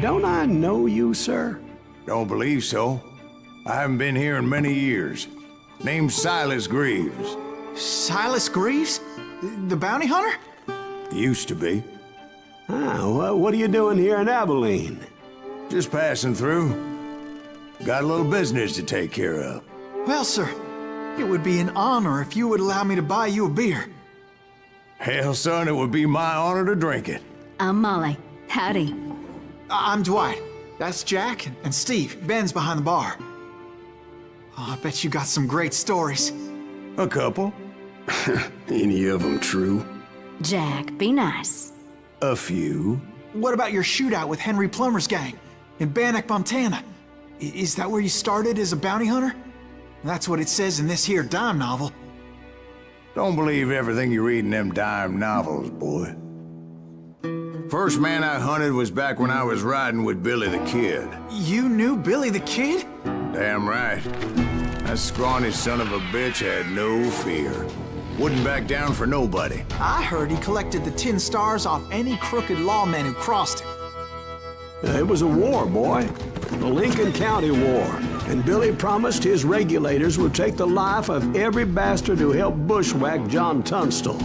don't I know you, sir? Don't believe so. I haven't been here in many years. Name's Silas Greaves. Silas Greaves? The bounty hunter? Used to be. Well, what are you doing here in Abilene? Just passing through. Got a little business to take care of. Well, sir, it would be an honor if you would allow me to buy you a beer. Hell, son, it would be my honor to drink it. I'm Molly. Howdy. I'm Dwight. That's Jack and Steve. Ben's behind the bar. Oh, I bet you got some great stories. A couple. Any of them true? Jack, be nice. A few. What about your shootout with Henry Plummer's gang in Bannock, Montana? Is that where you started as a bounty hunter? That's what it says in this here dime novel. Don't believe everything you read in them dime novels, boy. First man I hunted was back when I was riding with Billy the Kid. You knew Billy the Kid? Damn right. That scrawny son of a bitch had no fear. Wouldn't back down for nobody. I heard he collected the 10 stars off any crooked lawman who crossed him. It was a war, boy. The Lincoln County War. And Billy promised his regulators would take the life of every bastard who helped bushwhack John Tunstall.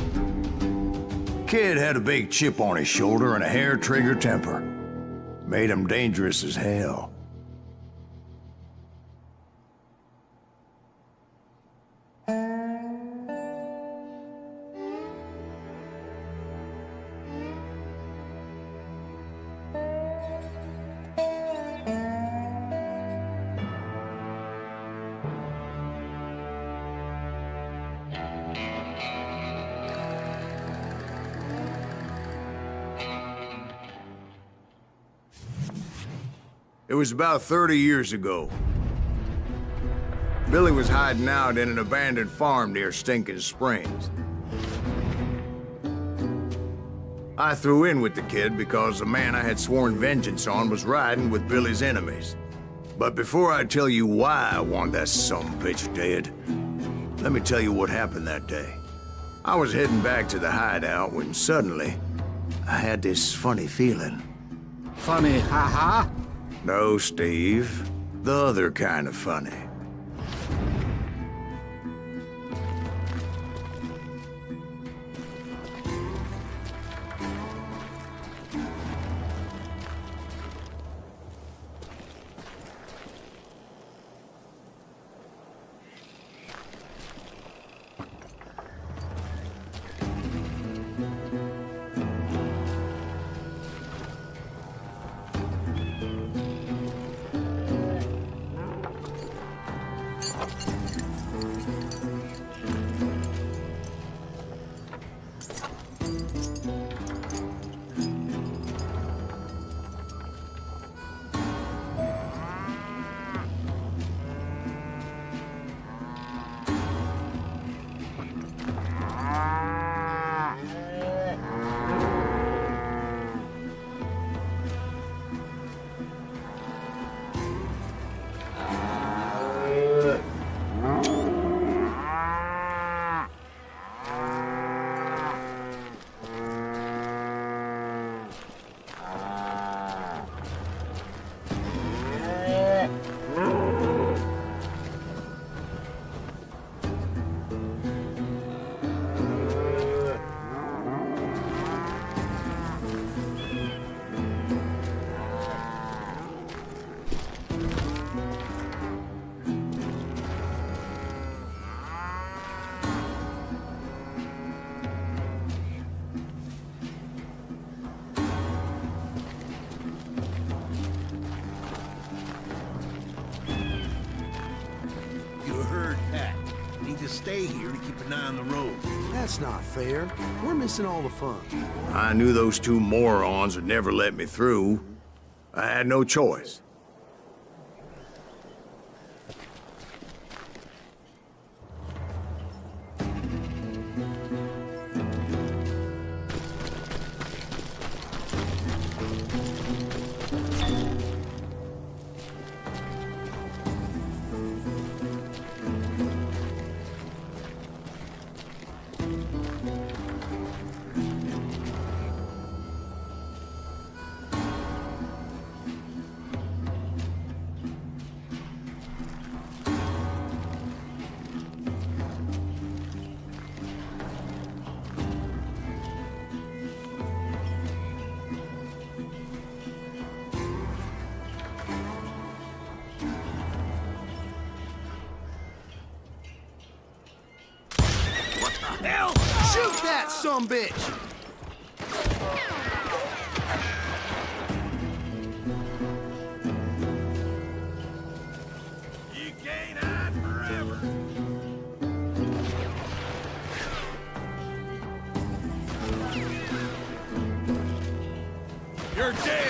Kid had a big chip on his shoulder and a hair-trigger temper. Made him dangerous as hell. It was about 30 years ago. Billy was hiding out in an abandoned farm near Stinking Springs. I threw in with the kid because the man I had sworn vengeance on was riding with Billy's enemies. But before I tell you why I want that sumbitch dead, let me tell you what happened that day. I was heading back to the hideout when suddenly I had this funny feeling. Funny, ha-ha? No, Steve. The other kind of funny. Stay here to keep an eye on the road. That's not fair. We're missing all the fun. I knew those two morons would never let me through. I had no choice. Shoot that sumbitch! You can't hide forever. You're dead!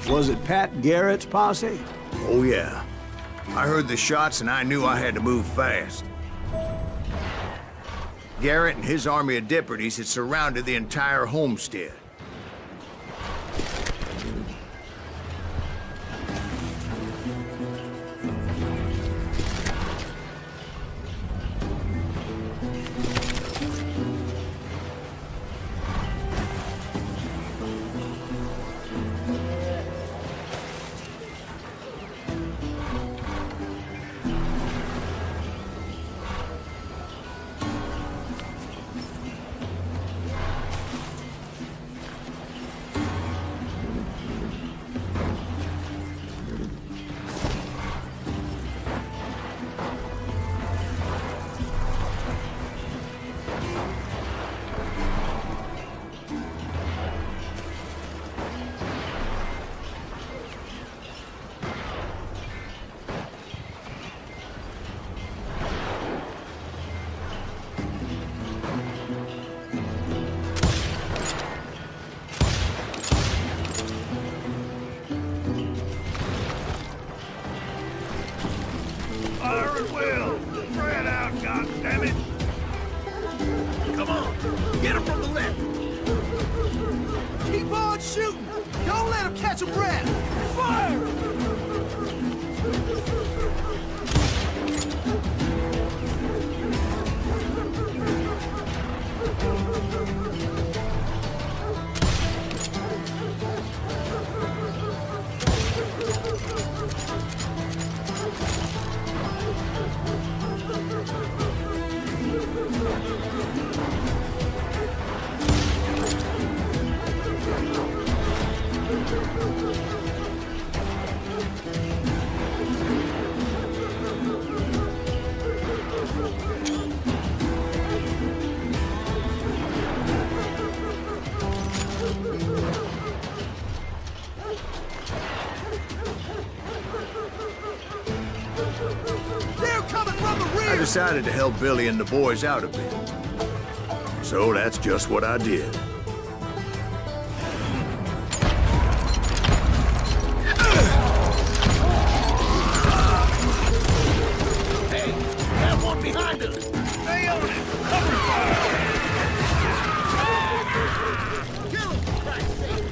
Was it Pat Garrett's posse? Oh, yeah. I heard the shots and I knew I had to move fast. Garrett and his army of deputies had surrounded the entire homestead. Fire at will! Spread out, goddammit! Come on, get him from the left! Keep on shooting! Don't let him catch a breath! Fire! They're coming from the rear! I decided to help Billy and the boys out a bit. So that's just what I did. Hey, that one behind us! Stay on it! Cover fire! Kill him, for Christ's sake!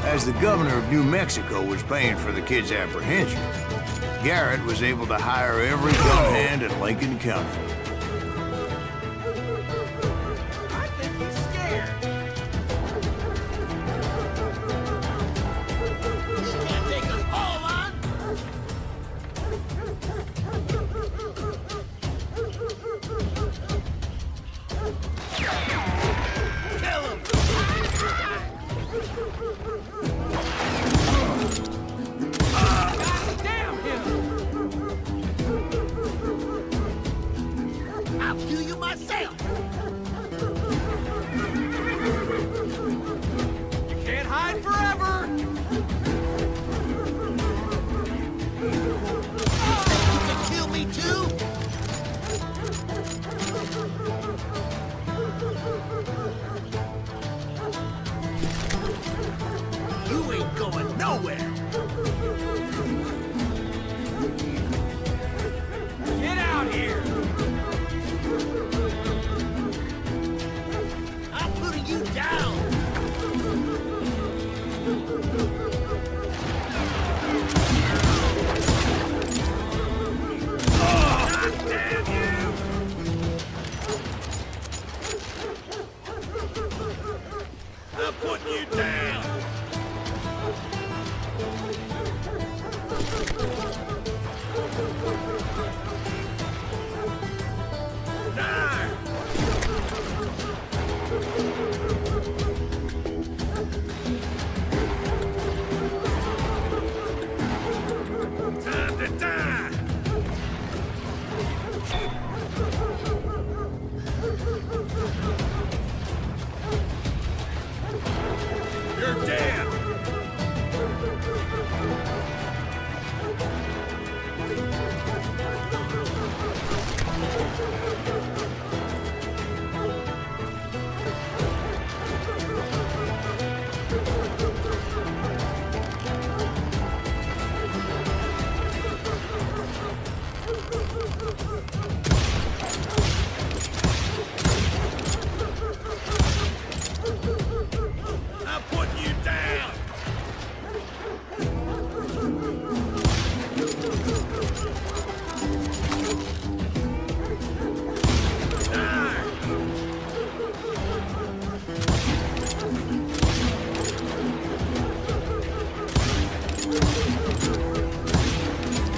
As the governor of New Mexico was paying for the kids' apprehension, Garrett was able to hire every gun hand in Lincoln County. I think he's scared. He can't take us all on. Kill him. Damn him. putting you down! Die! Time to die! You're dead! I'm putting you down!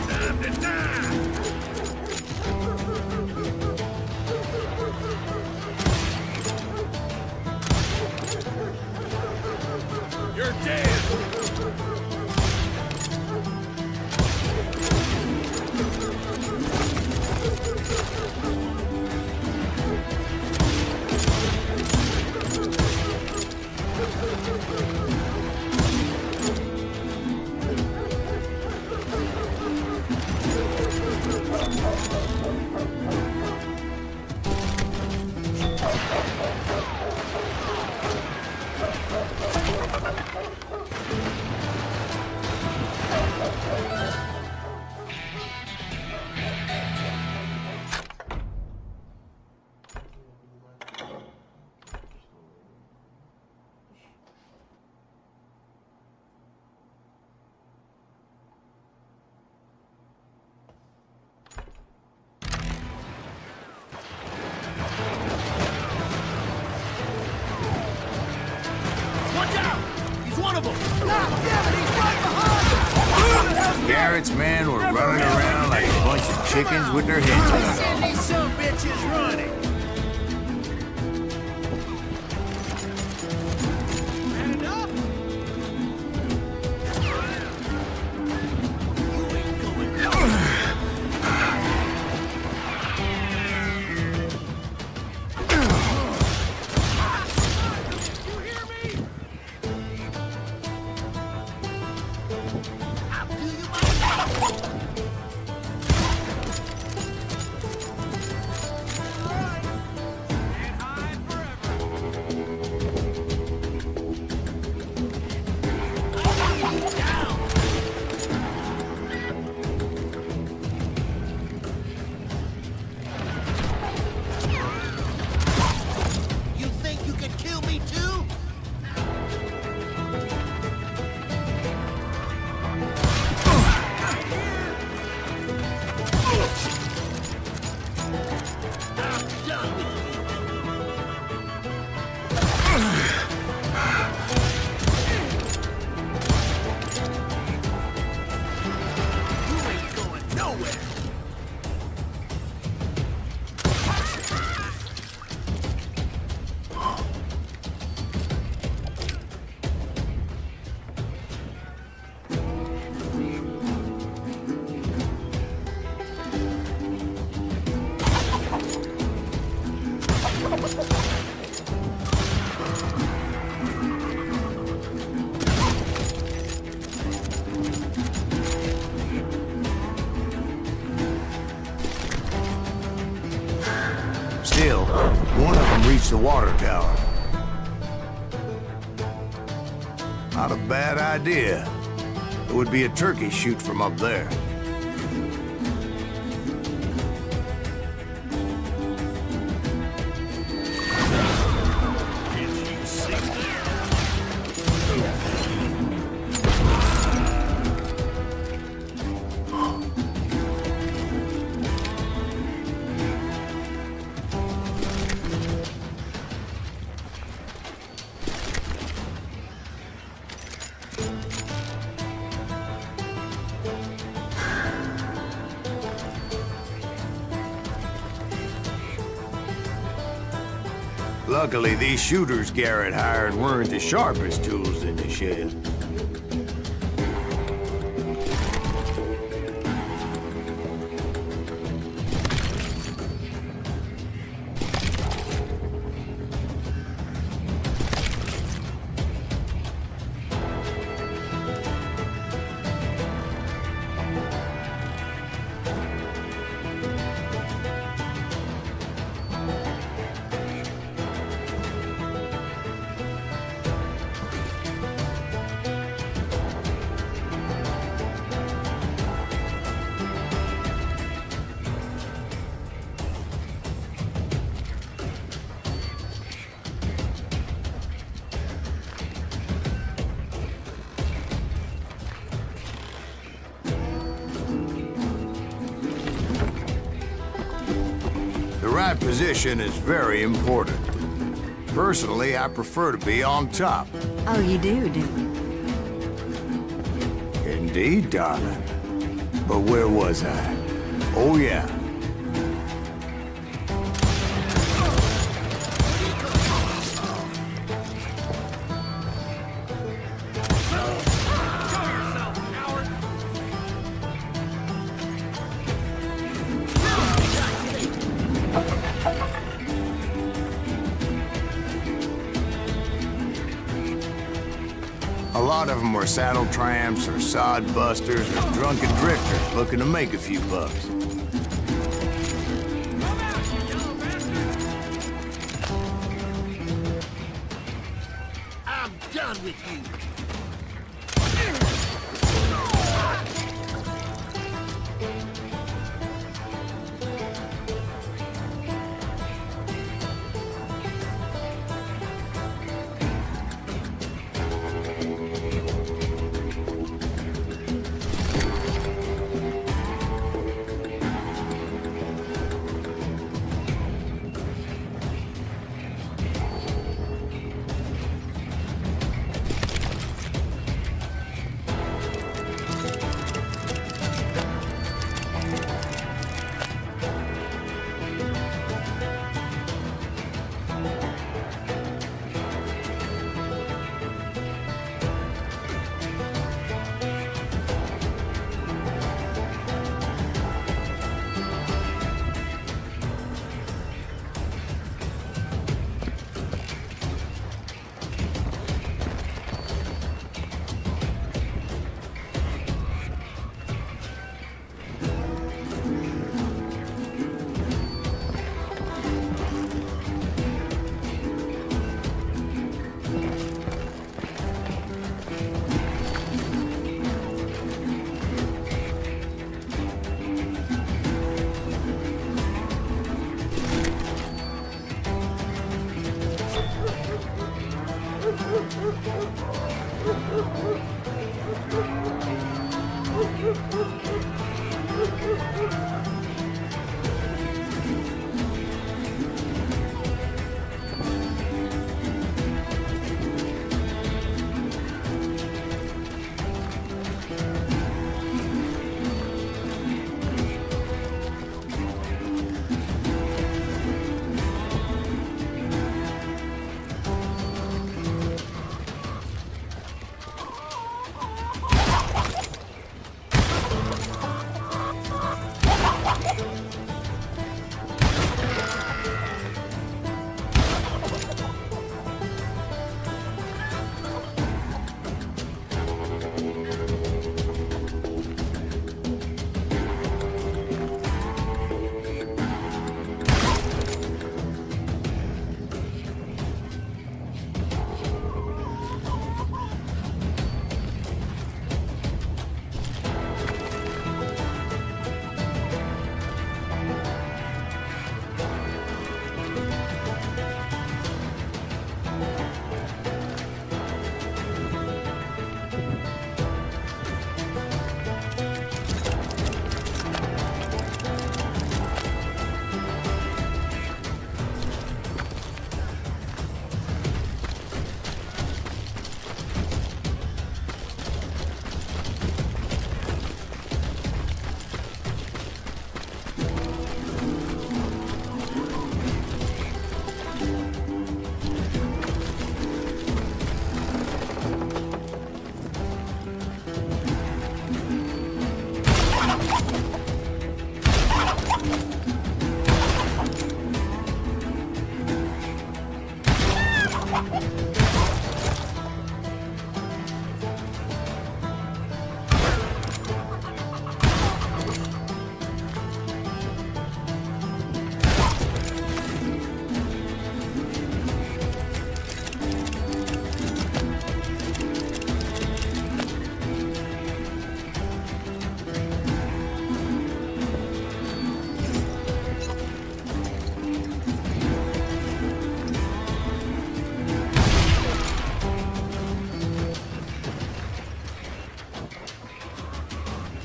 Time to die! You're dead! Watch out! He's one of them! Garrett's men were running around like a bunch of chickens with their heads cut off. Send these some bitches running! Had enough? You ain't going nowhere! You hear me? I'll do you Can't hide forever. Down! You think you can kill me too? I'm done with you. You ain't going nowhere. Still, one of them reached the water tower. Not a bad idea. It would be a turkey shoot from up there. Luckily, these shooters Garrett hired weren't the sharpest tools in the shed. The right position is very important. Personally, I prefer to be on top. Oh, you do, do. Indeed, darling. But where was I? Oh, yeah. A lot of them were saddle tramps or sod busters or drunken drifters looking to make a few bucks. I'm done with you.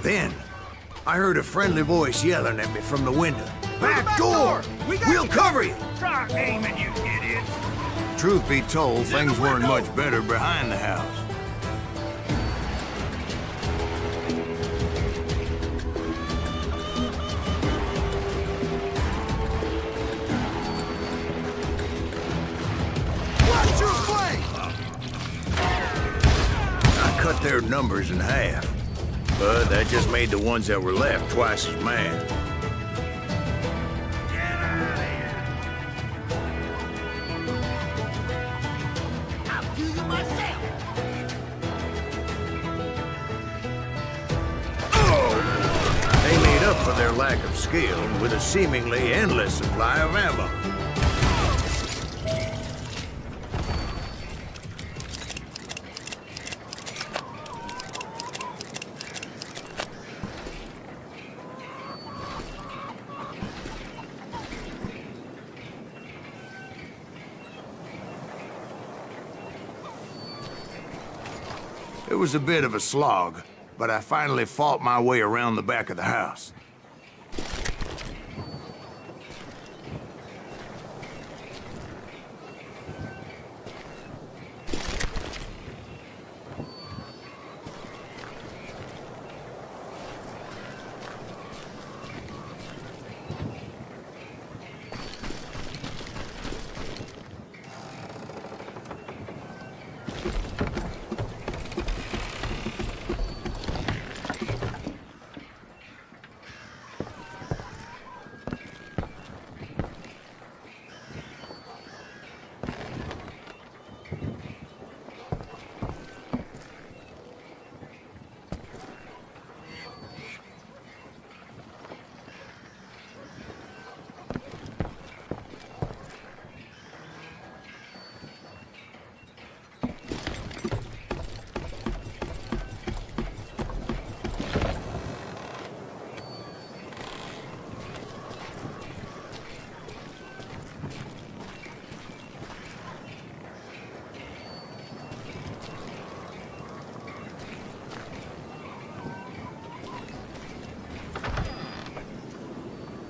Then, I heard a friendly voice yelling at me from the window. Back door! We'll cover you! Try aiming, you idiots! Truth be told, things weren't much better behind the house. Watch your flank! I cut their numbers in half, but that just made the ones that were left twice as mad. Get out of here! I'll do you myself! They made up for their lack of skill with a seemingly endless supply of ammo. It was a bit of a slog, but I finally fought my way around the back of the house.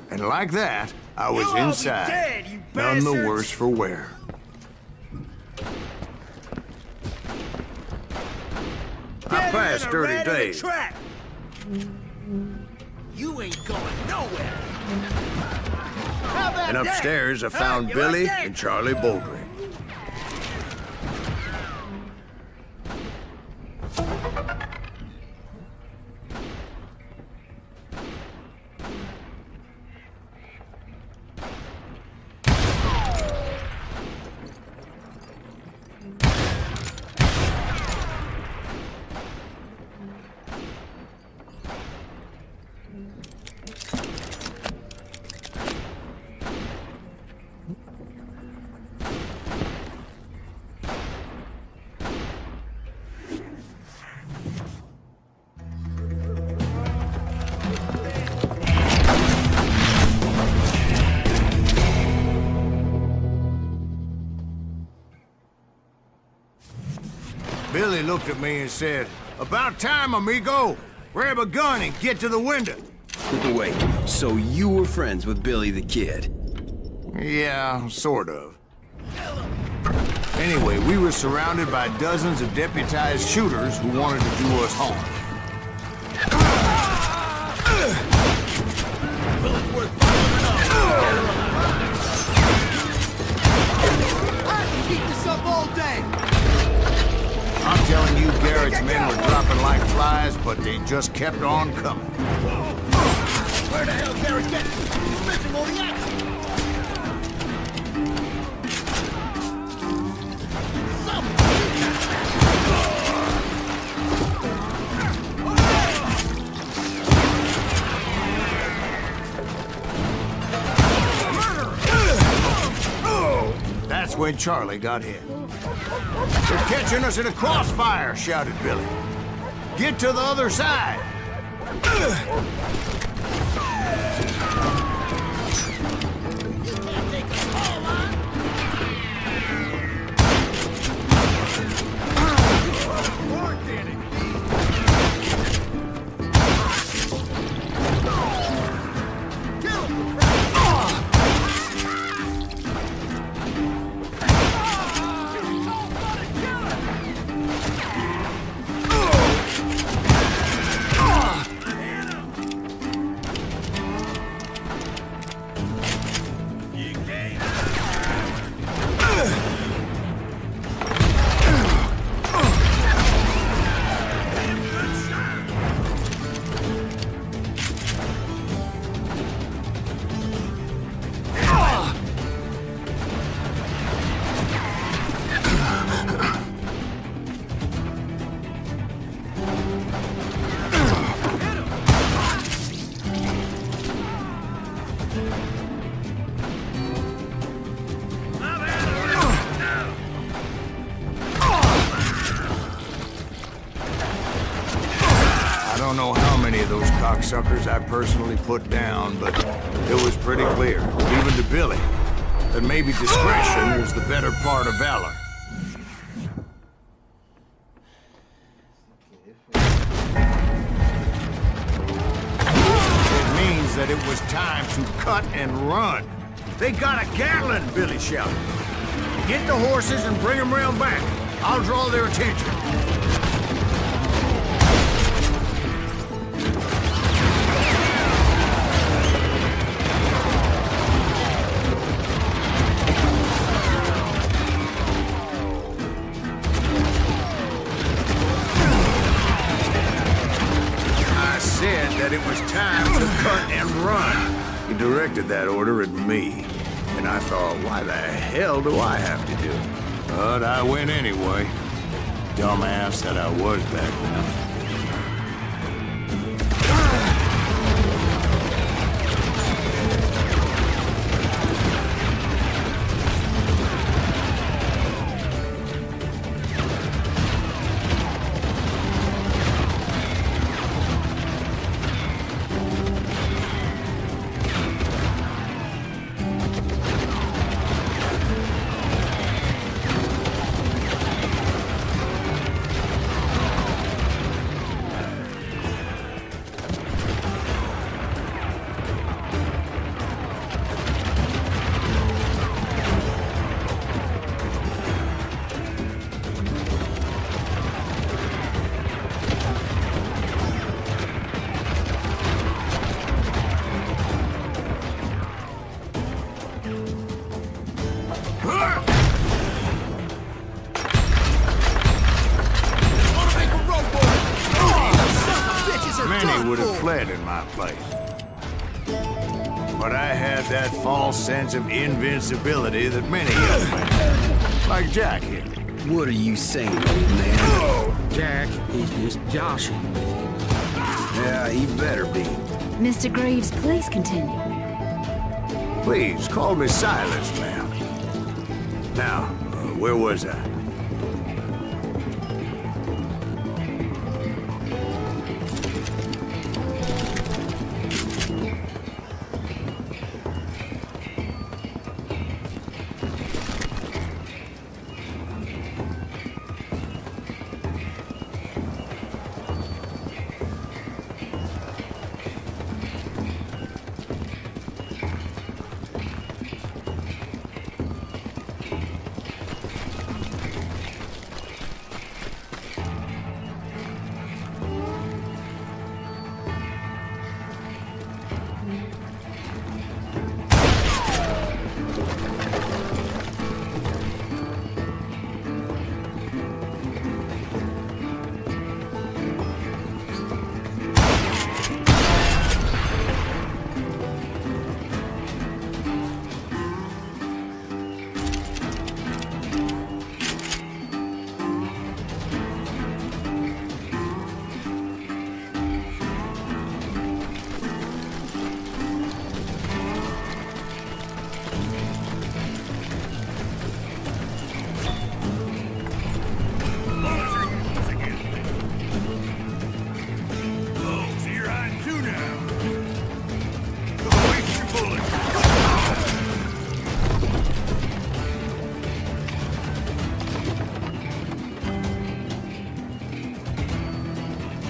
And like that, I was You'll all be inside, dead, you none the bastards! worse for wear. I Get passed in a dirty rat in a days. trap. You ain't going nowhere. How about And that? upstairs, I Huh? found You Billy like that? and Charlie Baldry. Billy looked at me and said, "About time, amigo. Grab a gun and get to the window." Wait, so you were friends with Billy the Kid? Yeah, sort of. Anyway, we were surrounded by dozens of deputized shooters who wanted to do us harm. I can keep this up all day. I'm telling you, Garrett's men were dropping like flies, but they just kept on coming. Where the hell Garrett get? He's missing all the action. That's when Charlie got hit. "They're catching us in a crossfire," shouted Billy. "Get to the other side." don't know how many of those cocksuckers I personally put down, but it was pretty clear, even to Billy, that maybe discretion was the better part of valor. It means that it was time to cut and run. They got a Gatling, Billy shouted. Get the horses and bring them round back. I'll draw their attention. I said that it was time to cut and run. He directed that order at me. And I thought, why the hell do I have to do it? But I went anyway. Dumbass that I was back then. Many would have fled in my place. But I had that false sense of invincibility that many young men, like Jack here. What are you saying, old man? Jack is just joshing. Yeah, he better be. Mr. Greaves, please continue. Please, call me Silas, ma'am. Now, where was I?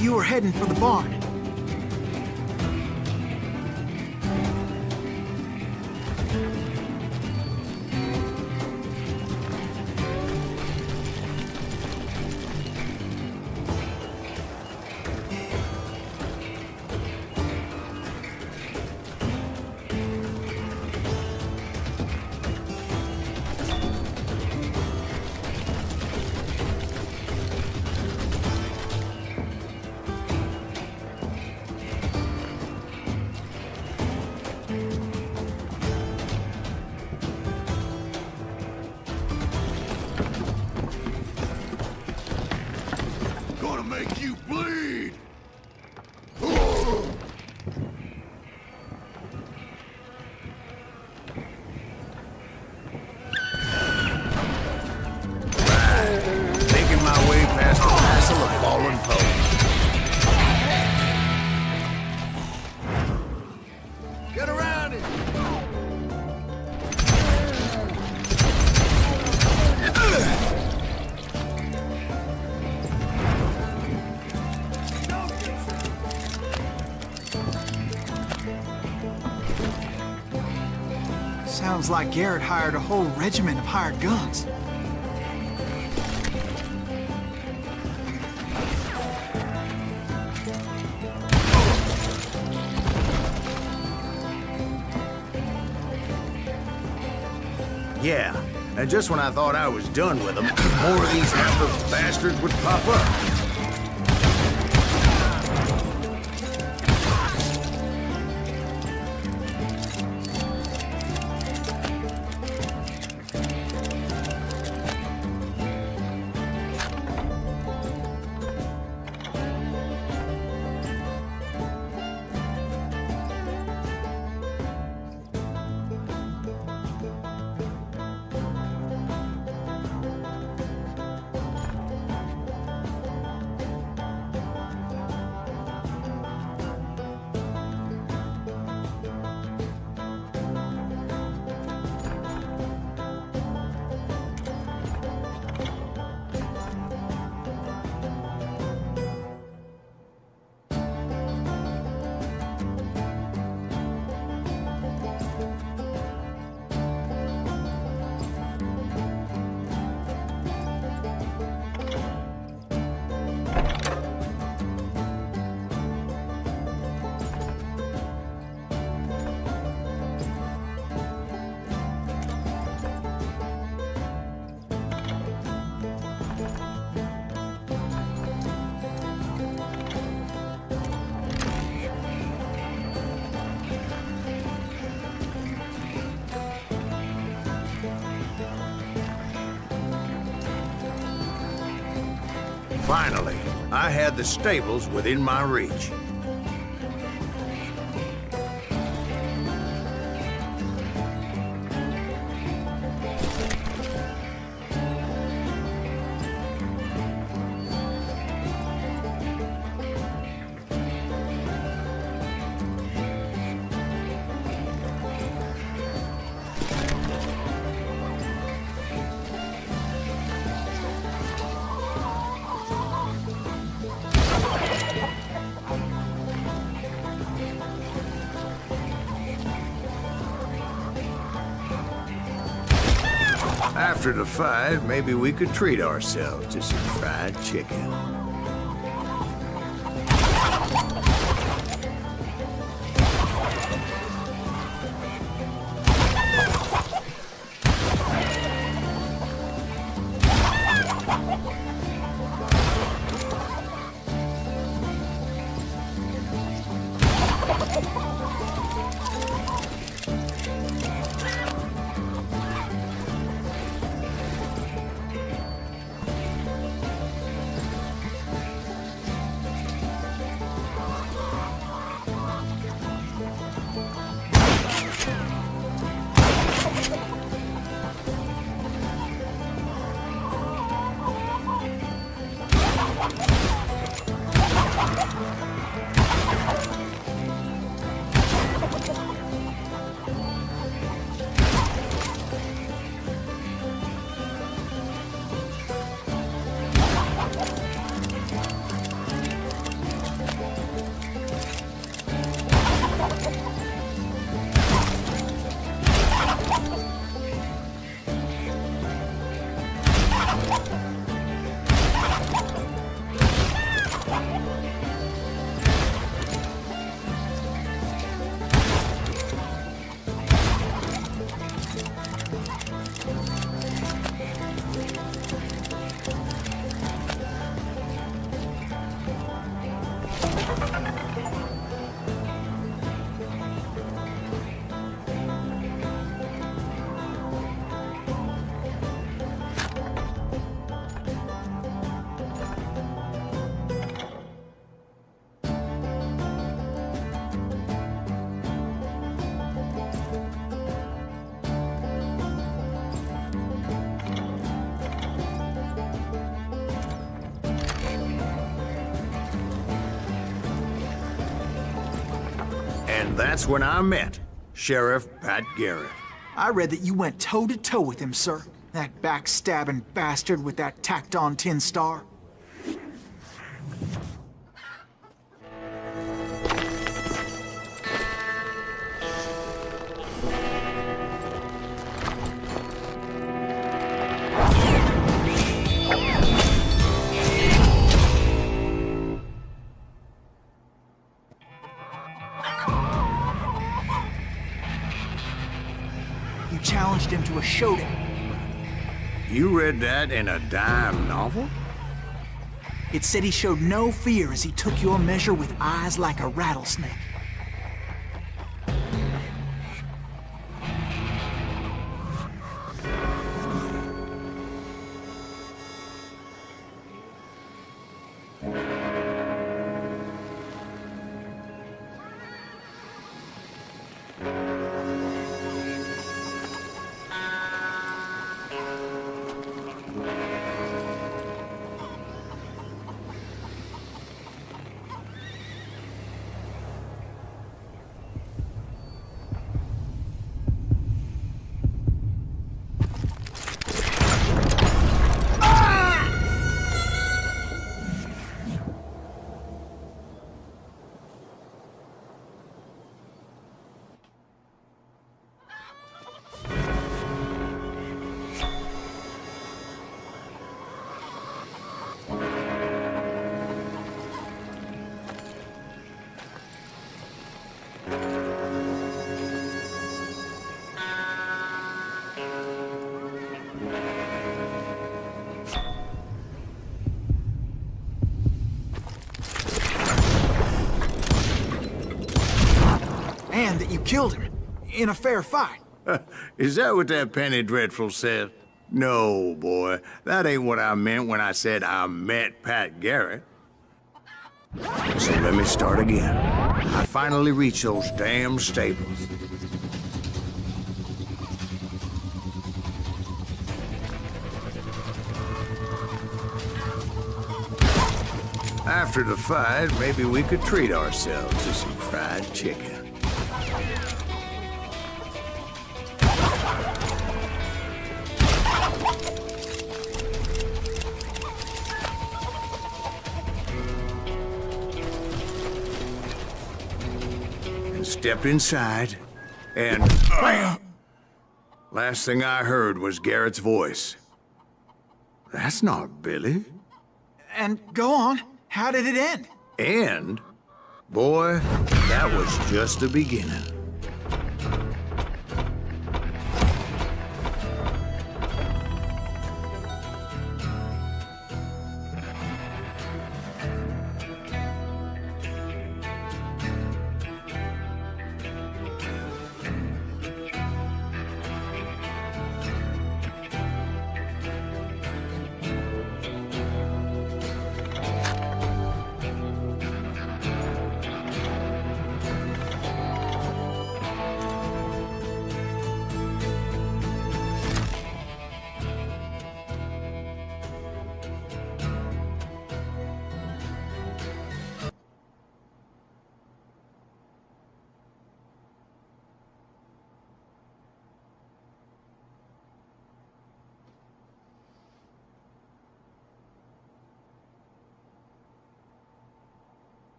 You were heading for the barn. Make you bleed! Making my way past the castle of fallen foes. Sounds like Garrett hired a whole regiment of hired guns. Yeah, and just when I thought I was done with them, more of these hapless bastards would pop up. Finally, I had the stables within my reach. After the fight, maybe we could treat ourselves to some fried chicken. And that's when I met Sheriff Pat Garrett. I read that you went toe-to-toe with him, sir. That backstabbing bastard with that tacked-on tin star. launched into a showdown. You read that in a dime novel? It said he showed no fear as he took your measure with eyes like a rattlesnake. And that you killed him in a fair fight. Is that what that penny dreadful said? No, boy. That ain't what I meant when I said I met Pat Garrett. So let me start again. I finally reached those damn stables. After the fight, maybe we could treat ourselves to some fried chicken. And stepped inside, and bam! Last thing I heard was Garrett's voice. That's not Billy. And go on. How did it end? And, boy, that was just the beginning.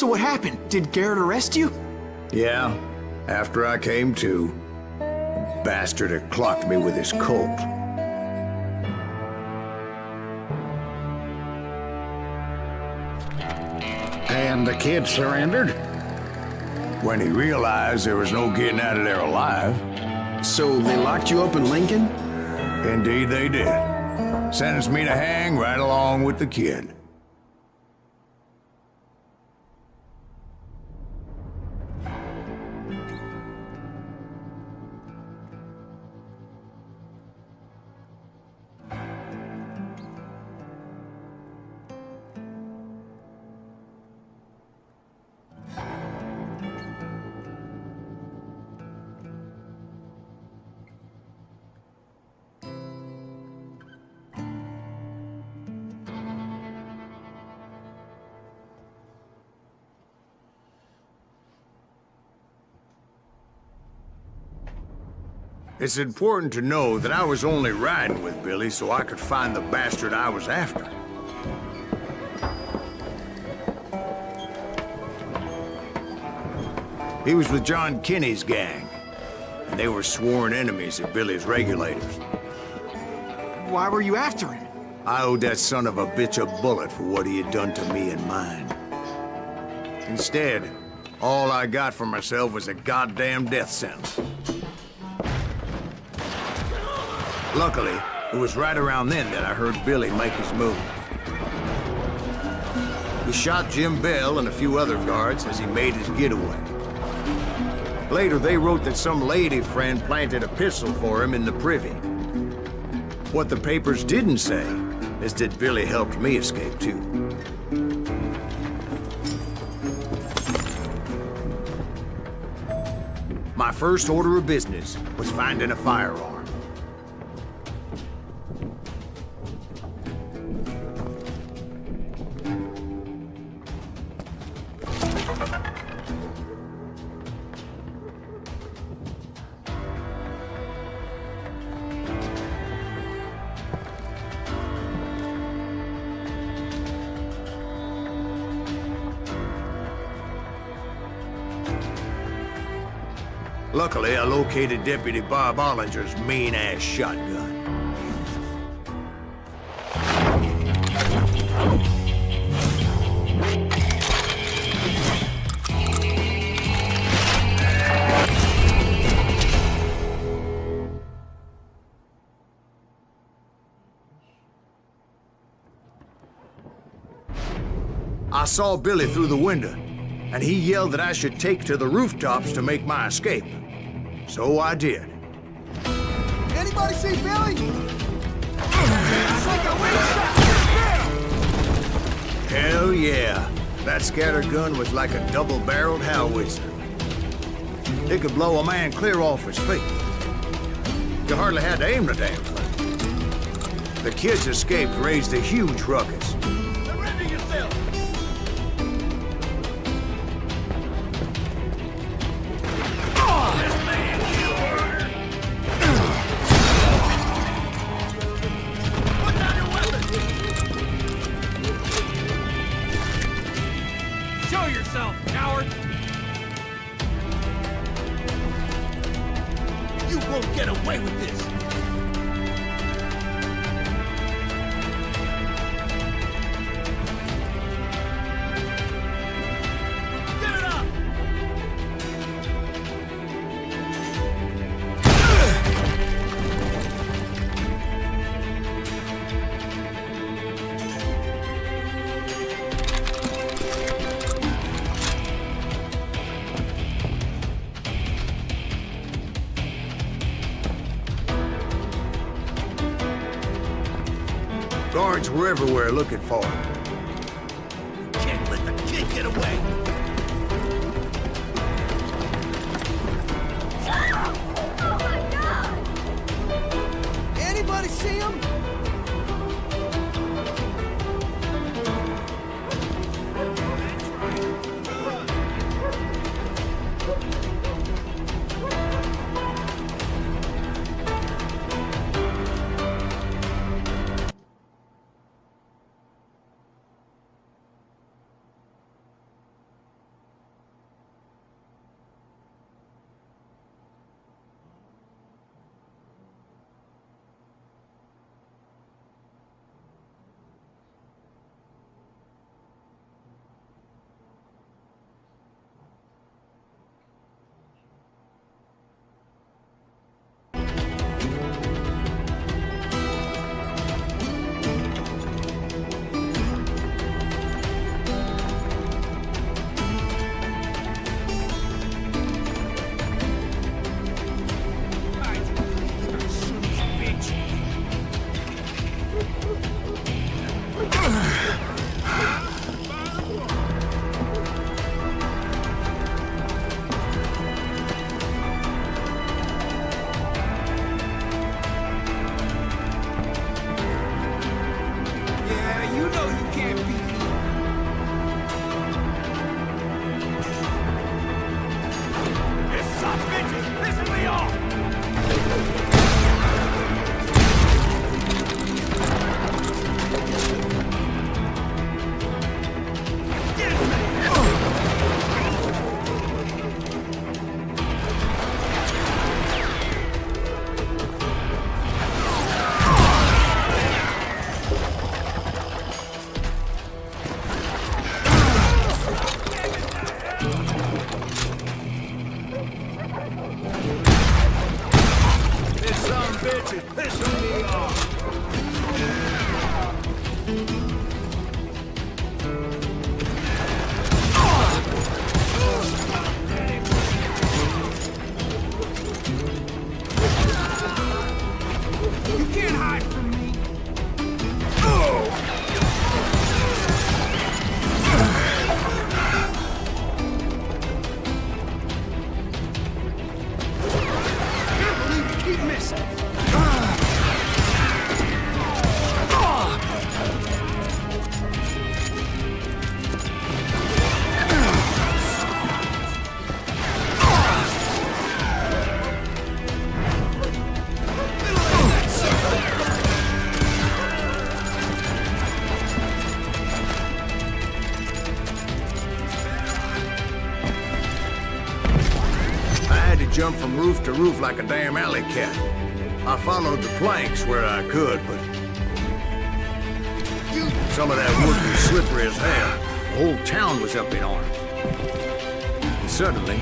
So what happened? Did Garrett arrest you? Yeah, after I came to, the bastard had clocked me with his Colt. And the kid surrendered? When he realized there was no getting out of there alive. So they locked you up in Lincoln? Indeed they did. Sentenced me to hang right along with the kid. It's important to know that I was only riding with Billy so I could find the bastard I was after. He was with John Kinney's gang, and they were sworn enemies of Billy's regulators. Why were you after him? I owed that son of a bitch a bullet for what he had done to me and mine. Instead, all I got for myself was a goddamn death sentence. Luckily, it was right around then that I heard Billy make his move. He shot Jim Bell and a few other guards as he made his getaway. Later, they wrote that some lady friend planted a pistol for him in the privy. What the papers didn't say is that Billy helped me escape, too. My first order of business was finding a firearm. Luckily, I located Deputy Bob Ollinger's mean-ass shotgun. I saw Billy through the window, and he yelled that I should take to the rooftops to make my escape. So I did. Anybody see Billy? Hell yeah. That scatter gun was like a double-barreled howitzer. It could blow a man clear off his feet. You hardly had to aim the damn thing. The kids escaped raised a huge ruckus. Surrender yourself! Get away with this! Give it up! Guards were everywhere looking for him. Can't let the kid get away! Oh my God! Anybody see him? bitch is pissing me off. You can't hide from me. Can't believe you keep missing. Jump from roof to roof like a damn alley cat. I followed the planks where I could, but some of that wood was slippery as hell. The whole town was up in arms. And suddenly,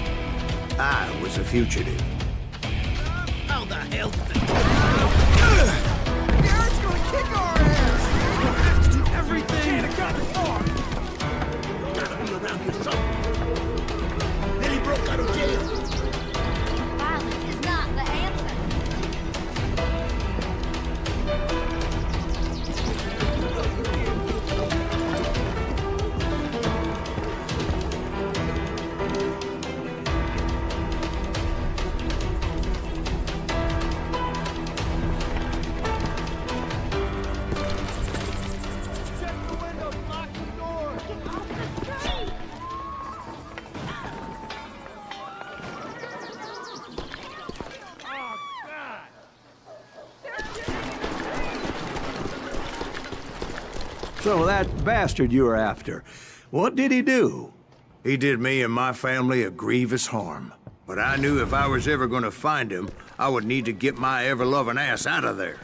I was a fugitive. How the hell did Garrett's gonna kick our ass. we have to do everything? Can't have gotten far. Gotta be around here somewhere. Billy broke out of jail. Violence is not the answer. Check the window, lock the door. Get off the street. Oh, God. So that bastard you were after, what did he do? He did me and my family a grievous harm. But I knew if I was ever gonna find him, I would need to get my ever-loving ass out of there.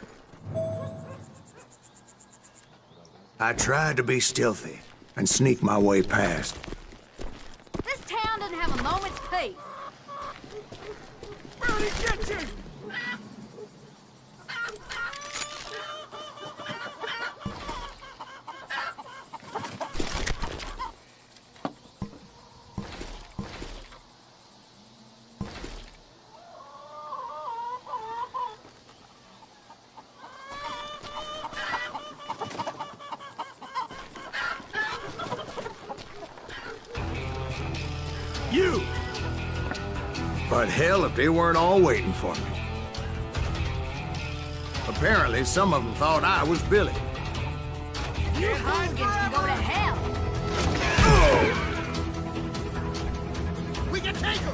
I tried to be stealthy and sneak my way past. This town doesn't have a moment's peace. Brody, get you! You! But hell, if they weren't all waiting for me. Apparently, some of them thought I was Billy. You hooligans can go to hell. We can take her!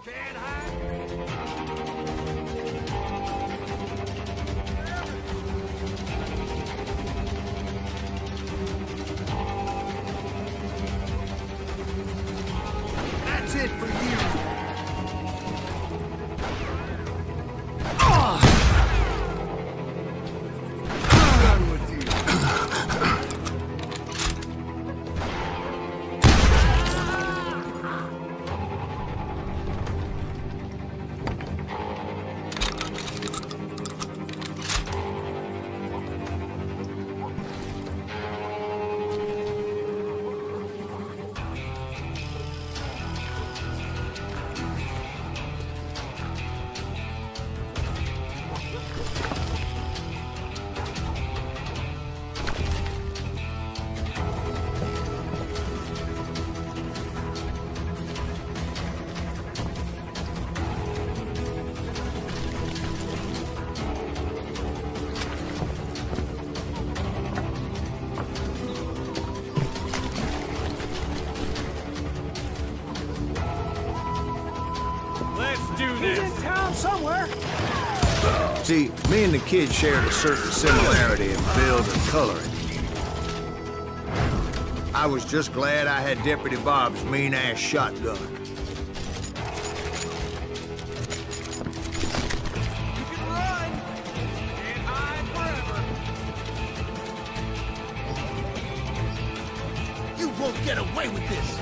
Can't hide. That's it for you. See, me and the kid shared a certain similarity in build and coloring. I was just glad I had Deputy Bob's mean-ass shotgun. You can run! Can't hide forever! You won't get away with this!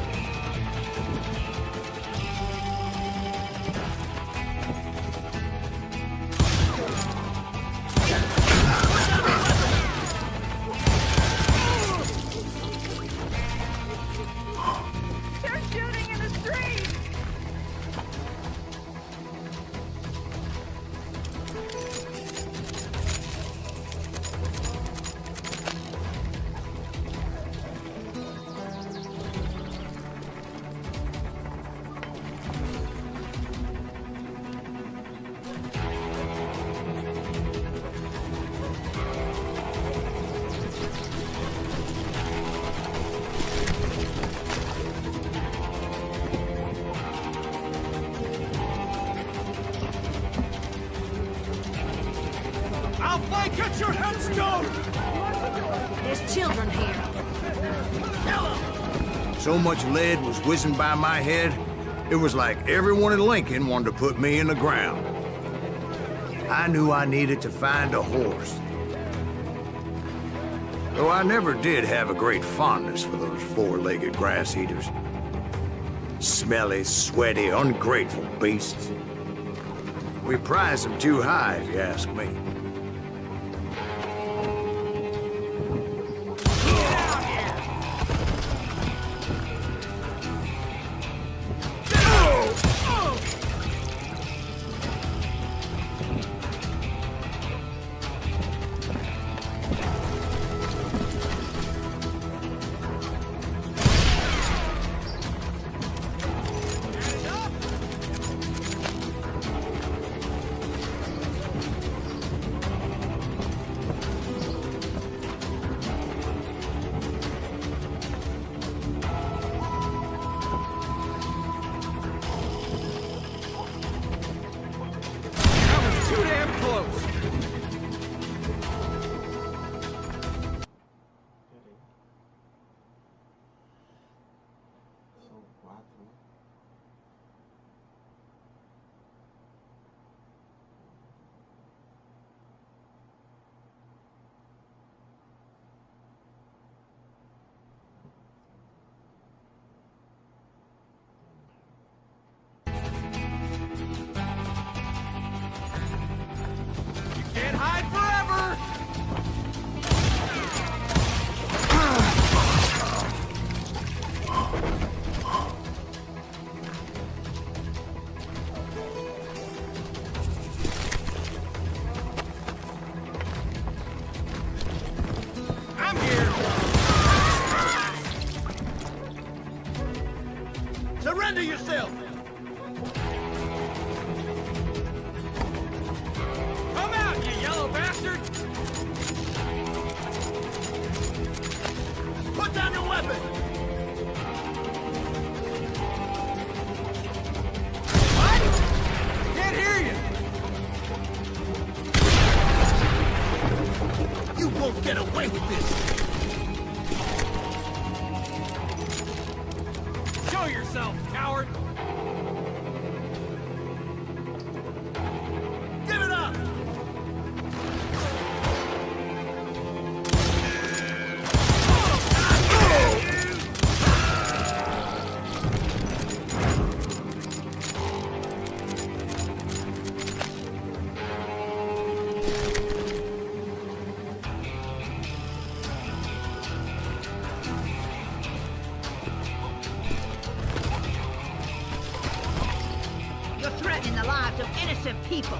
They're shooting in the street! I'll flank at your headstone! There's children here. So much lead was whizzing by my head, it was like everyone in Lincoln wanted to put me in the ground. I knew I needed to find a horse. Though I never did have a great fondness for those four-legged grass eaters. Smelly, sweaty, ungrateful beasts. We prize them too high, if you ask me. Too damn close! Can't hide forever! I'm here! Surrender yourself! Come out, you yellow bastard! Put down your weapon! What? Can't hear you! You won't get away with this! Show yourself, coward! Give it up! You're threatening the lives of innocent people.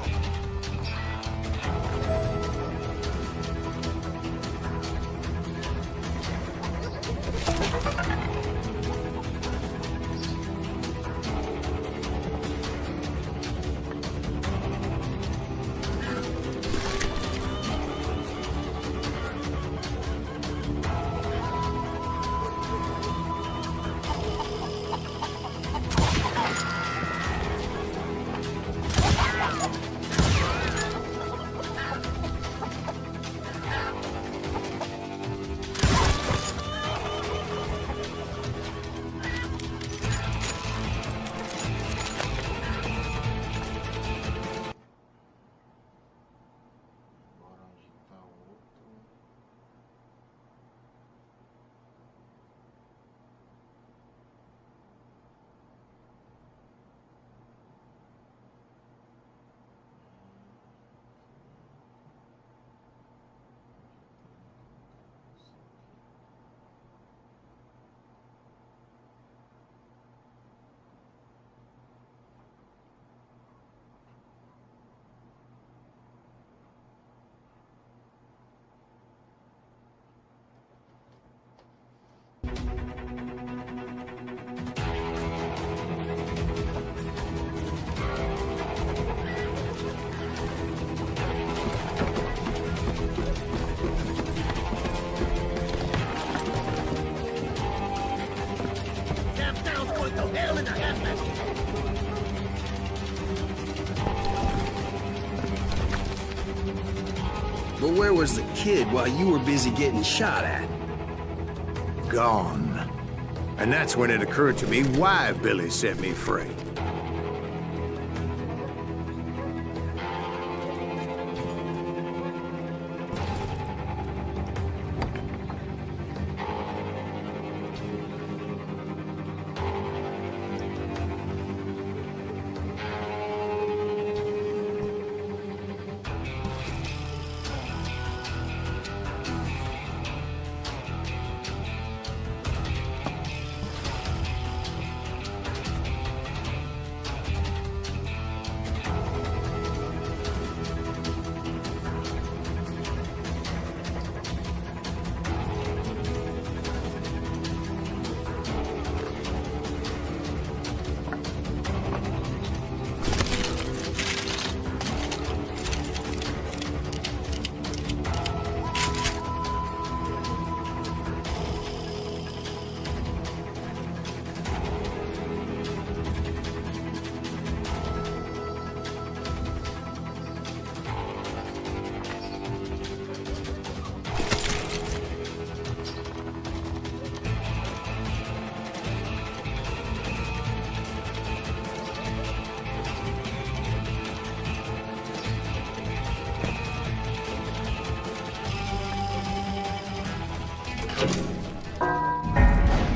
But where was the kid while you were busy getting shot at? Gone. And that's when it occurred to me why Billy set me free.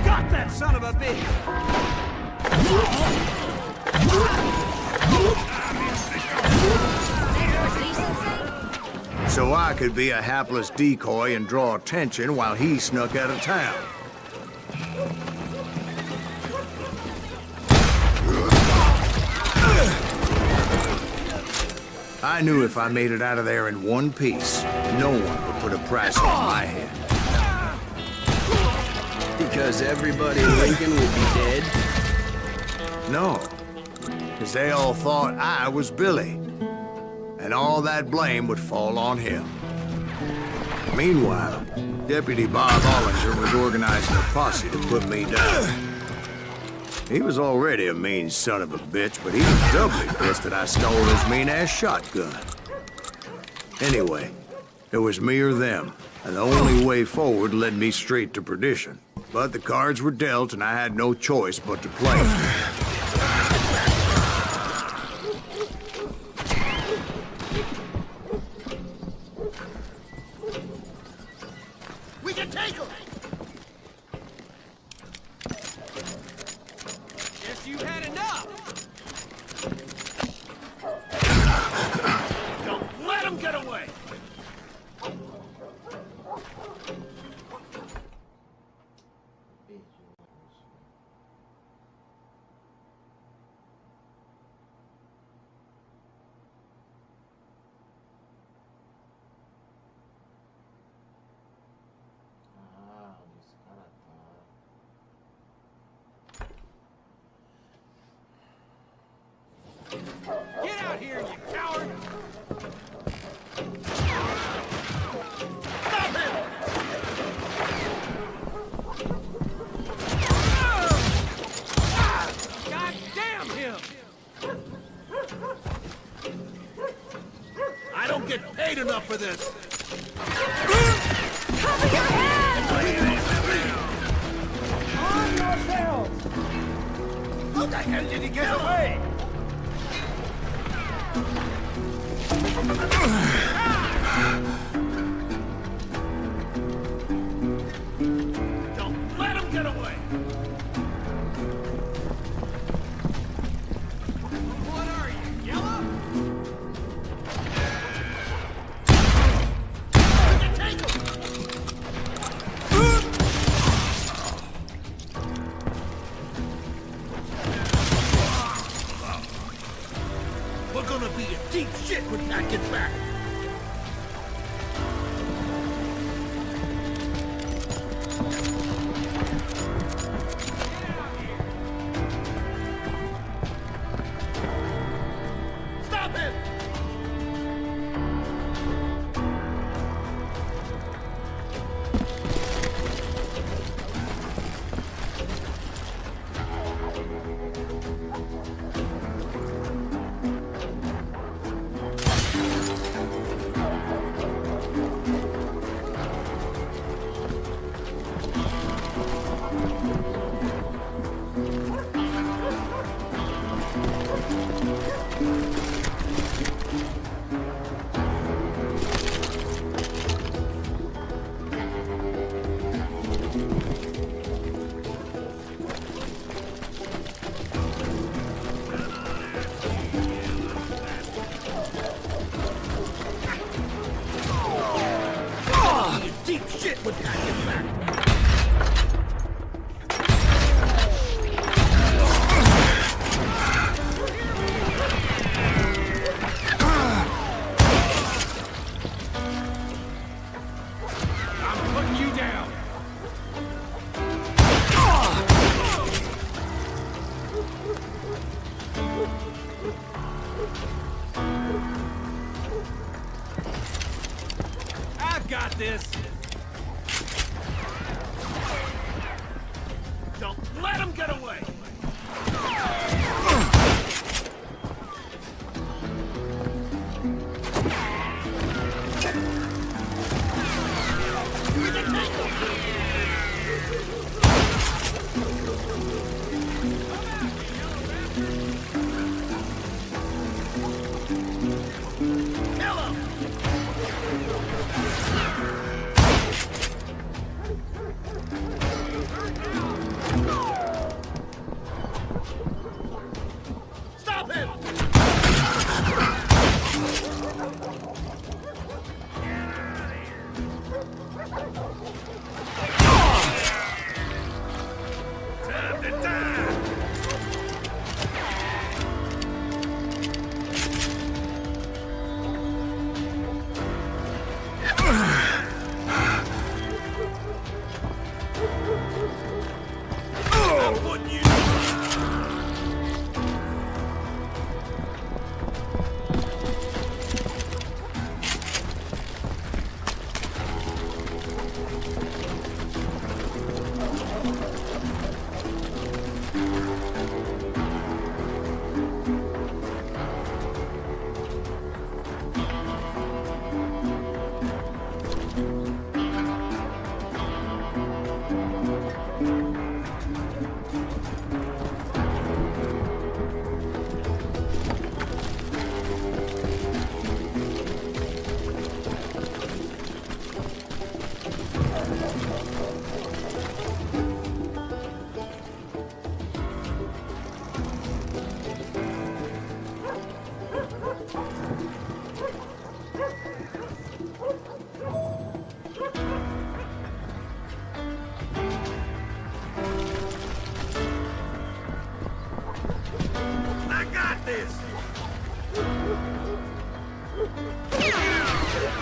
Got that son of a bitch! So I could be a hapless decoy and draw attention while he snuck out of town. I knew if I made it out of there in one piece, no one would put a price on my head. Because everybody in Lincoln would be dead? No, because they all thought I was Billy, and all that blame would fall on him. Meanwhile, Deputy Bob Ollinger was organizing a posse to put me down. He was already a mean son of a bitch, but he was doubly pissed that I stole his mean-ass shotgun. Anyway, it was me or them, and the only way forward led me straight to perdition. But the cards were dealt, and I had no choice but to play them. We can take him! Guess you've had enough! Don't let him get away! Get out here, you coward! Stop him! God damn him! I don't get paid enough for this! Cover your head! On yourselves! How the hell did he get away? Don't let him get away! What are you, yellow? We can take him! We're gonna be in deep shit when Pat gets back! Stop him! got this. Don't let him get away.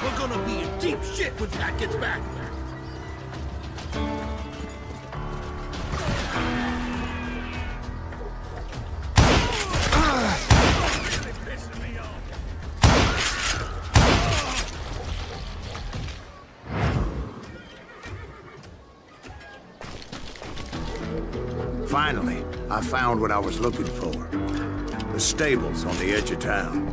We're gonna be in deep shit when Pat gets back. Finally, I found what I was looking for. The stables on the edge of town.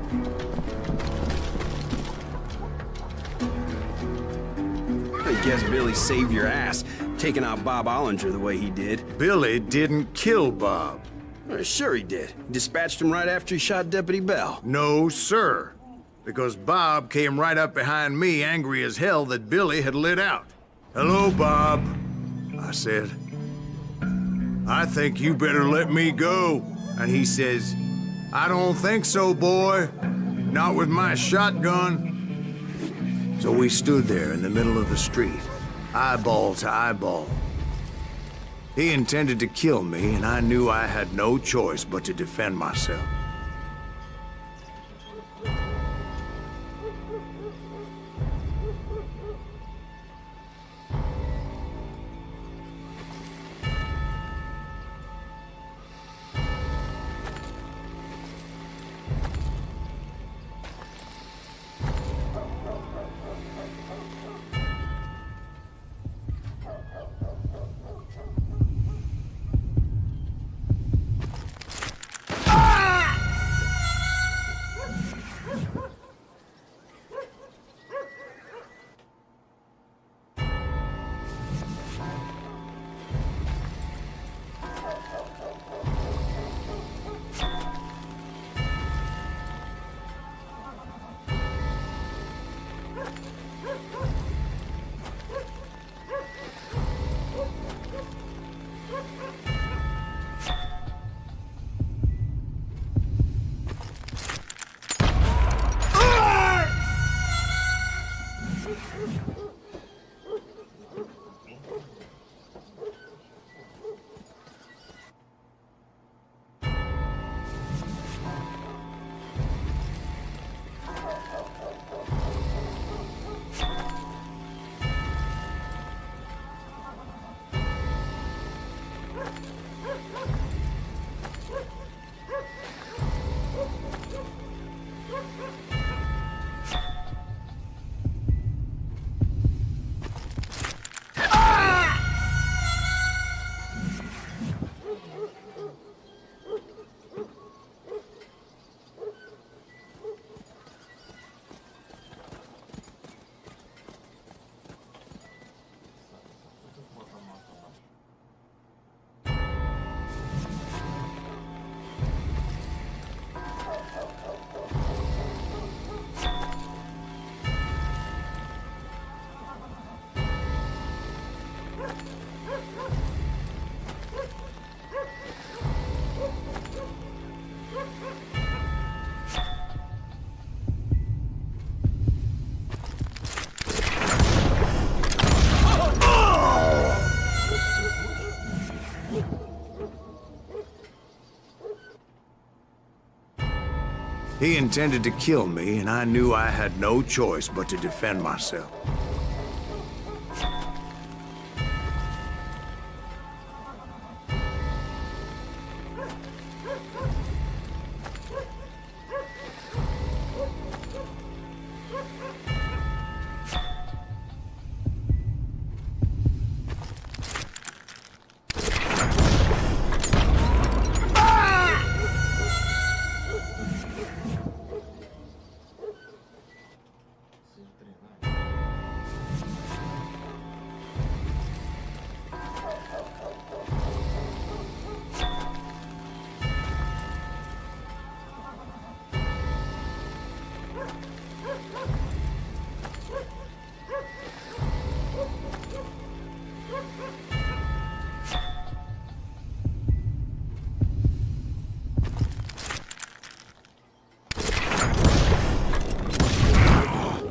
I guess Billy saved your ass, taking out Bob Ollinger the way he did. Billy didn't kill Bob. Sure he did. Dispatched him right after he shot Deputy Bell. No, sir. Because Bob came right up behind me, angry as hell that Billy had lit out. "Hello, Bob," I said. "I think you better let me go." And he says, "I don't think so, boy. Not with my shotgun." So we stood there in the middle of the street, eyeball to eyeball. He intended to kill me, and I knew I had no choice but to defend myself. He intended to kill me, and I knew I had no choice but to defend myself.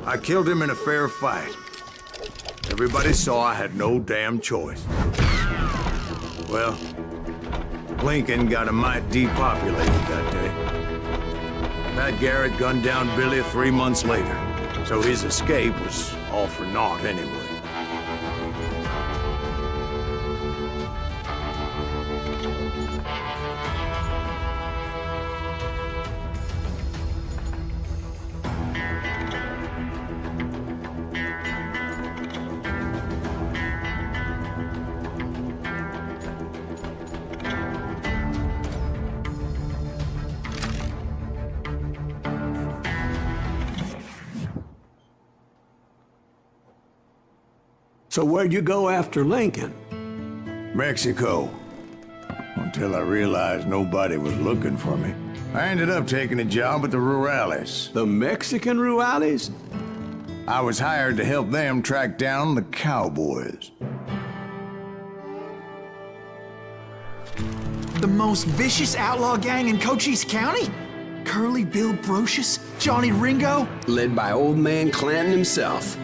I killed him in a fair fight. Everybody saw I had no damn choice. Well, Lincoln got a mite depopulated that day. Pat Garrett gunned down Billy 3 months later, so his escape was all for naught anyway. So where'd you go after Lincoln? Mexico. Until I realized nobody was looking for me. I ended up taking a job at the Rurales. The Mexican Rurales? I was hired to help them track down the cowboys. The most vicious outlaw gang in Cochise County? Curly Bill Brocious? Johnny Ringo? Led by old man Clanton himself.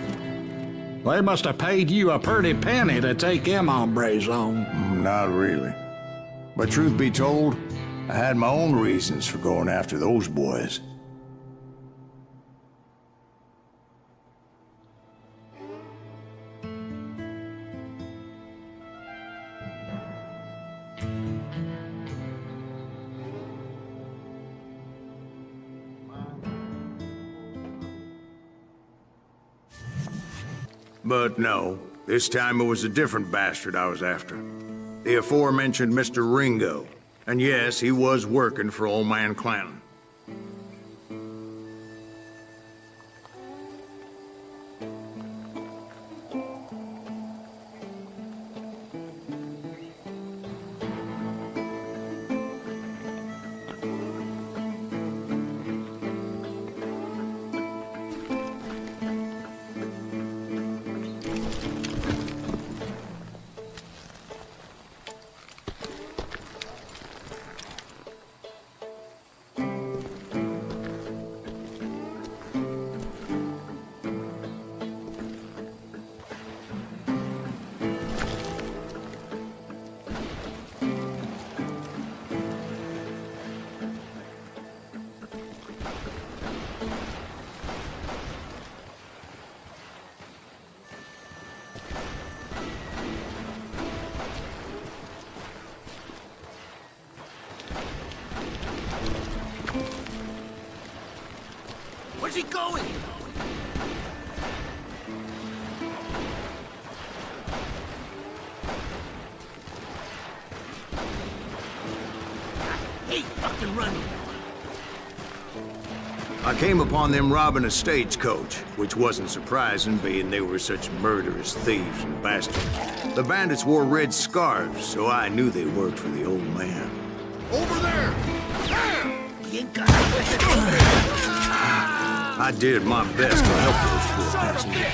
They must have paid you a pretty penny to take them hombres on. Not really. But truth be told, I had my own reasons for going after those boys. But no, this time it was a different bastard I was after. The aforementioned Mr. Ringo. And yes, he was working for old man Clanton. Where's he going? I hate fucking running. I came upon them robbing a stagecoach, which wasn't surprising, being they were such murderous thieves and bastards. The bandits wore red scarves, so I knew they worked for the old man. Over there! You ain't got I did my best to help those poor passengers.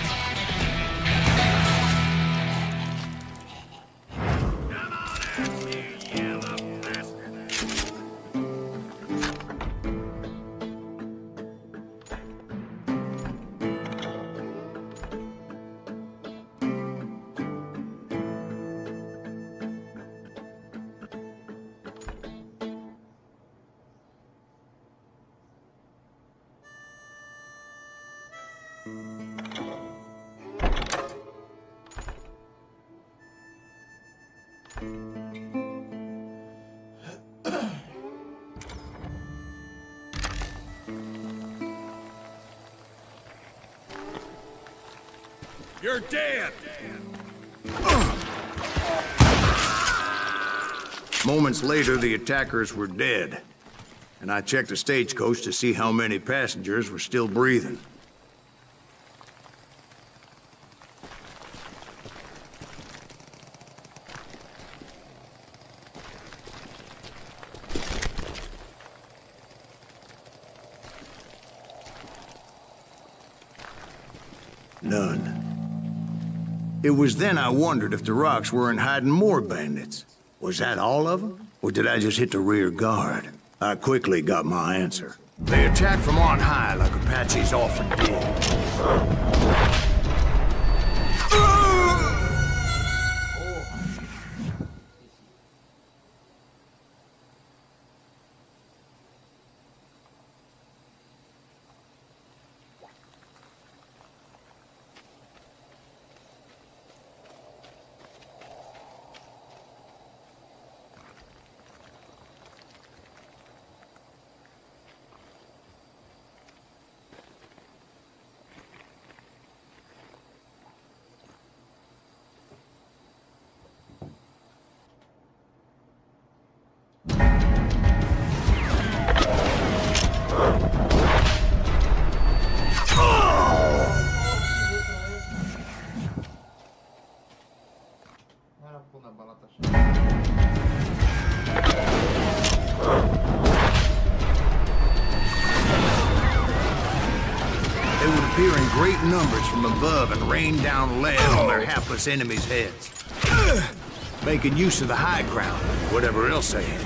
You're dead! Moments later, the attackers were dead, and I checked the stagecoach to see how many passengers were still breathing. None. It was then I wondered if the rocks weren't hiding more bandits. Was that all of them? Or did I just hit the rear guard? I quickly got my answer. They attacked from on high like Apaches often did. Appear in great numbers from above and rain down lead on their hapless enemies' heads. Making use of the high ground, whatever else they had.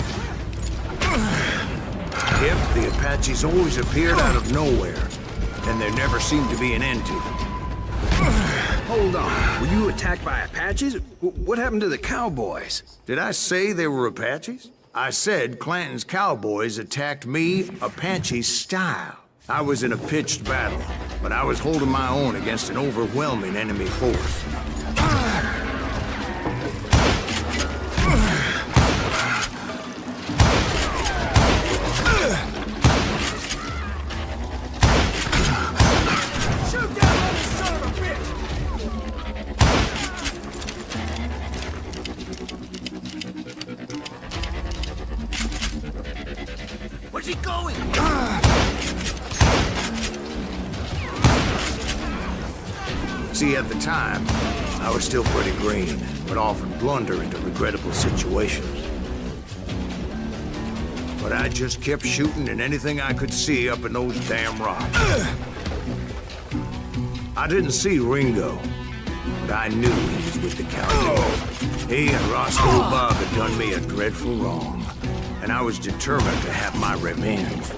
Yep, the Apaches always appeared out of nowhere, and there never seemed to be an end to them. Hold on. Were you attacked by Apaches? What happened to the cowboys? Did I say they were Apaches? I said Clanton's cowboys attacked me Apache style. I was in a pitched battle, but I was holding my own against an overwhelming enemy force. Shoot down that son of a bitch! Where's he going? See, at the time, I was still pretty green, but often blunder into regrettable situations. But I just kept shooting at anything I could see up in those damn rocks. I didn't see Ringo, but I knew he was with the cowboys. He and Roscoe Bob had done me a dreadful wrong, and I was determined to have my revenge.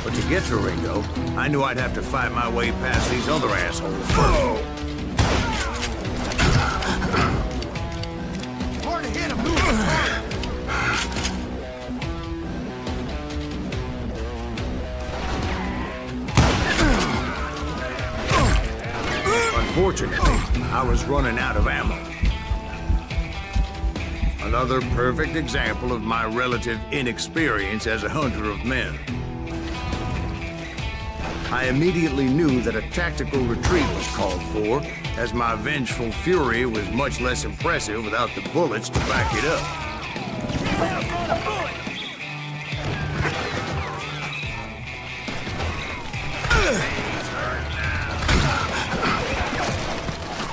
But to get to Ringo, I knew I'd have to fight my way past these other assholes first. Hard to hit him, move hard! Unfortunately, I was running out of ammo. Another perfect example of my relative inexperience as a hunter of men. I immediately knew that a tactical retreat was called for, as my vengeful fury was much less impressive without the bullets to back it up.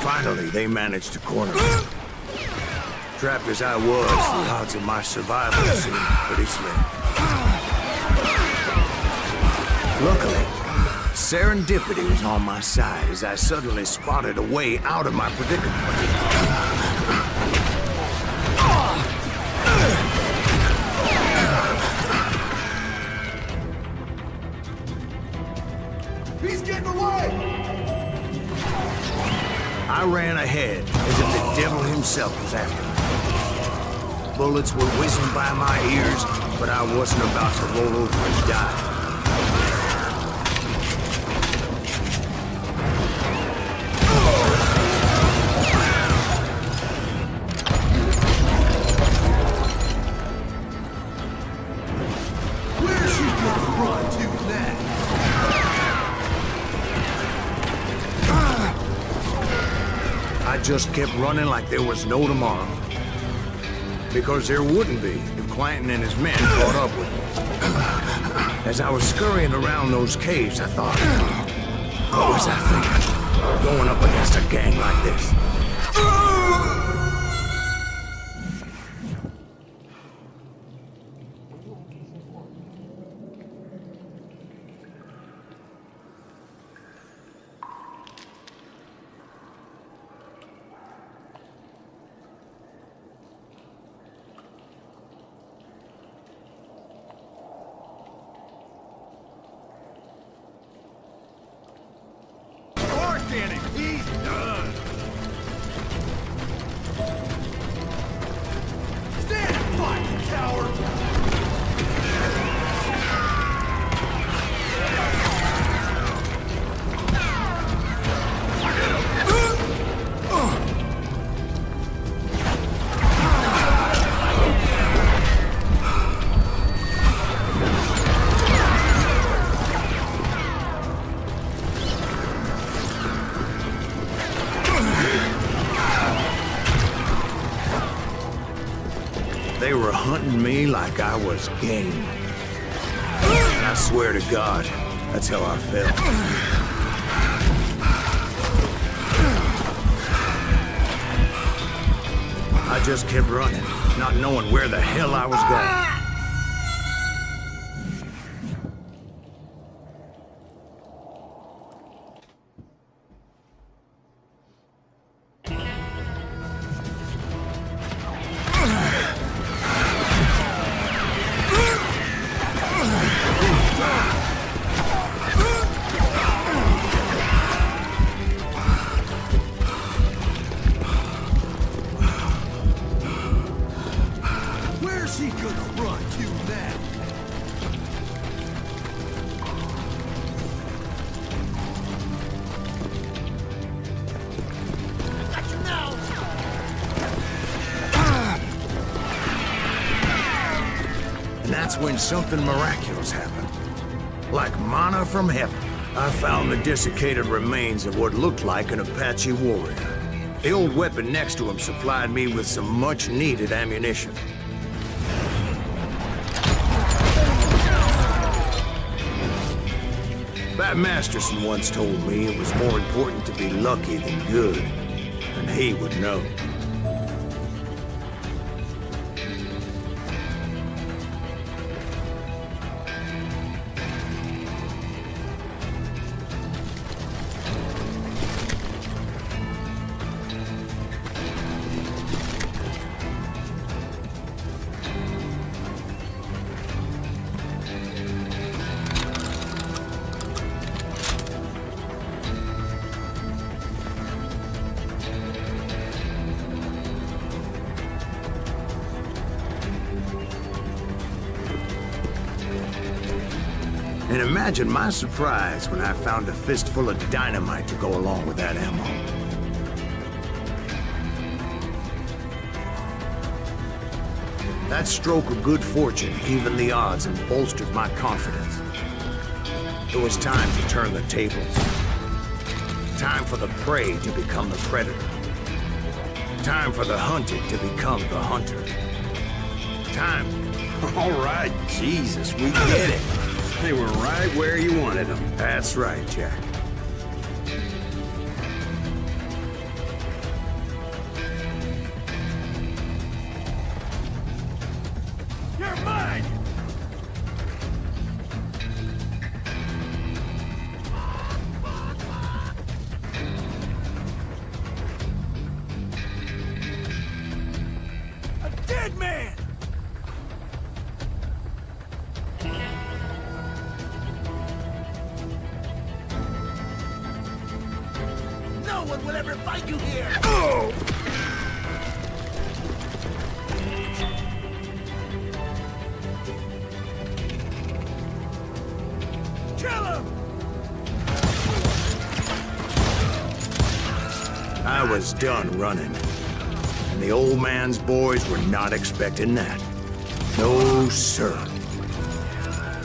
Finally, they managed to corner me. Trapped as I was, the odds of my survival seemed pretty slim. Luckily, serendipity was on my side as I suddenly spotted a way out of my predicament. He's getting away! I ran ahead as if the devil himself was after me. Bullets were whizzing by my ears, but I wasn't about to roll over and die. just kept running like there was no tomorrow. Because there wouldn't be if Clanton and his men caught up with me. As I was scurrying around those caves, I thought, what was I thinking? Going up against a gang like this. He's done. Stand and fight, you coward! They were hunting me like I was game. And I swear to God, that's how I felt. I just kept running, not knowing where the hell I was going. Where's he gonna run to now? Got you now! And that's when something miraculous happened. Like manna from heaven, I found the desiccated remains of what looked like an Apache warrior. The old weapon next to him supplied me with some much-needed ammunition. Bat Masterson once told me it was more important to be lucky than good, and he would know. And imagine my surprise when I found a fistful of dynamite to go along with that ammo. That stroke of good fortune evened the odds and bolstered my confidence. It was time to turn the tables. Time for the prey to become the predator. Time for the hunted to become the hunter. Time. All right, Jesus, we get it. They were right where you wanted them. That's right, Jack. You're mine! A dead man! No one will ever find you here! Oh! Kill him! I was done running. And the old man's boys were not expecting that. No, sir.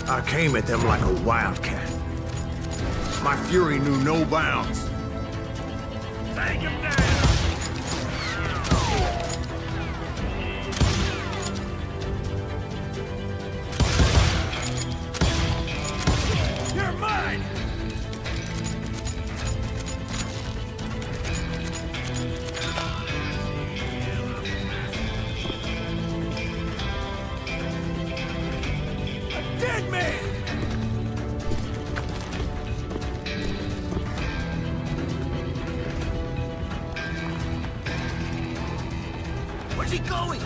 I came at them like a wildcat. My fury knew no bounds. Take him down! going!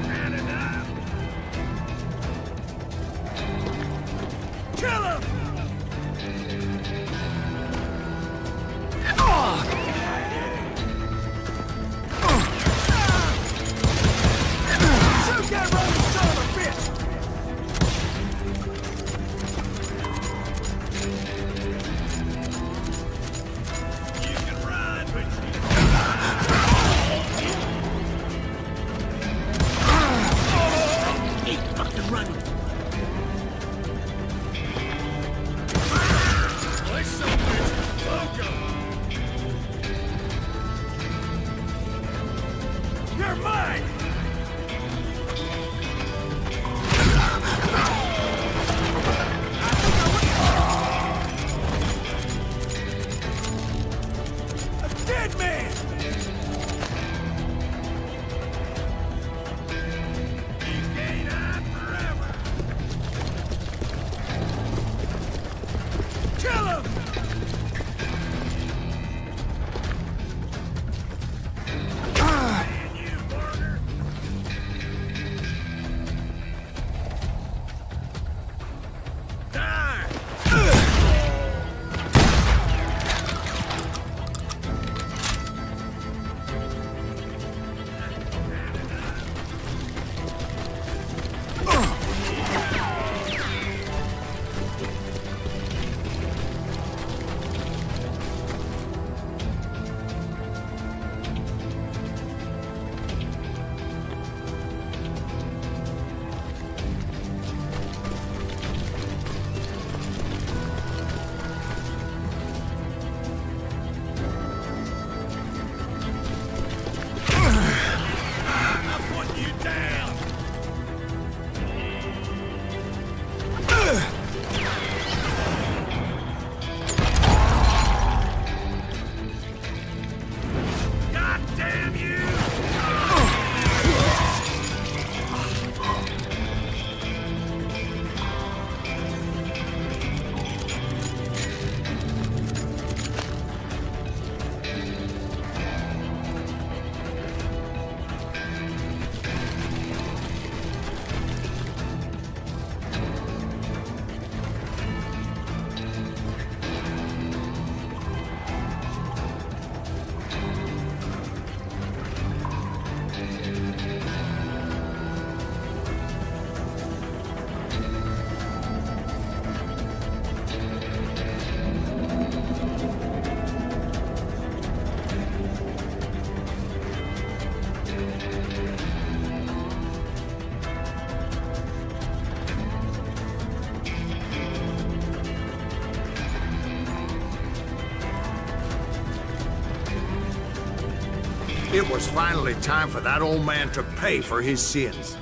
Bad enough. Kill him! Shoot that running son of a bitch! You can run, but Keep fucking running! this son of a bitch is loco! You're mine! A dead man! You can't hide forever! Kill him! And you, partner! Die! I'm putting you down! God damn you! It was finally time for that old man to pay for his sins.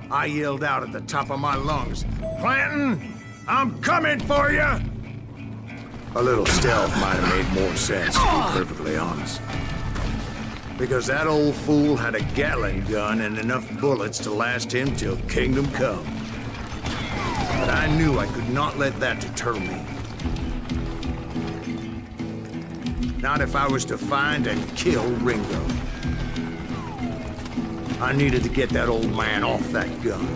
I yelled out at the top of my lungs, "Clanton, I'm coming for you!" A little stealth might have made more sense, to be perfectly honest. Because that old fool had a Gatling gun and enough bullets to last him till kingdom come. But I knew I could not let that deter me. Not if I was to find and kill Ringo. I needed to get that old man off that gun.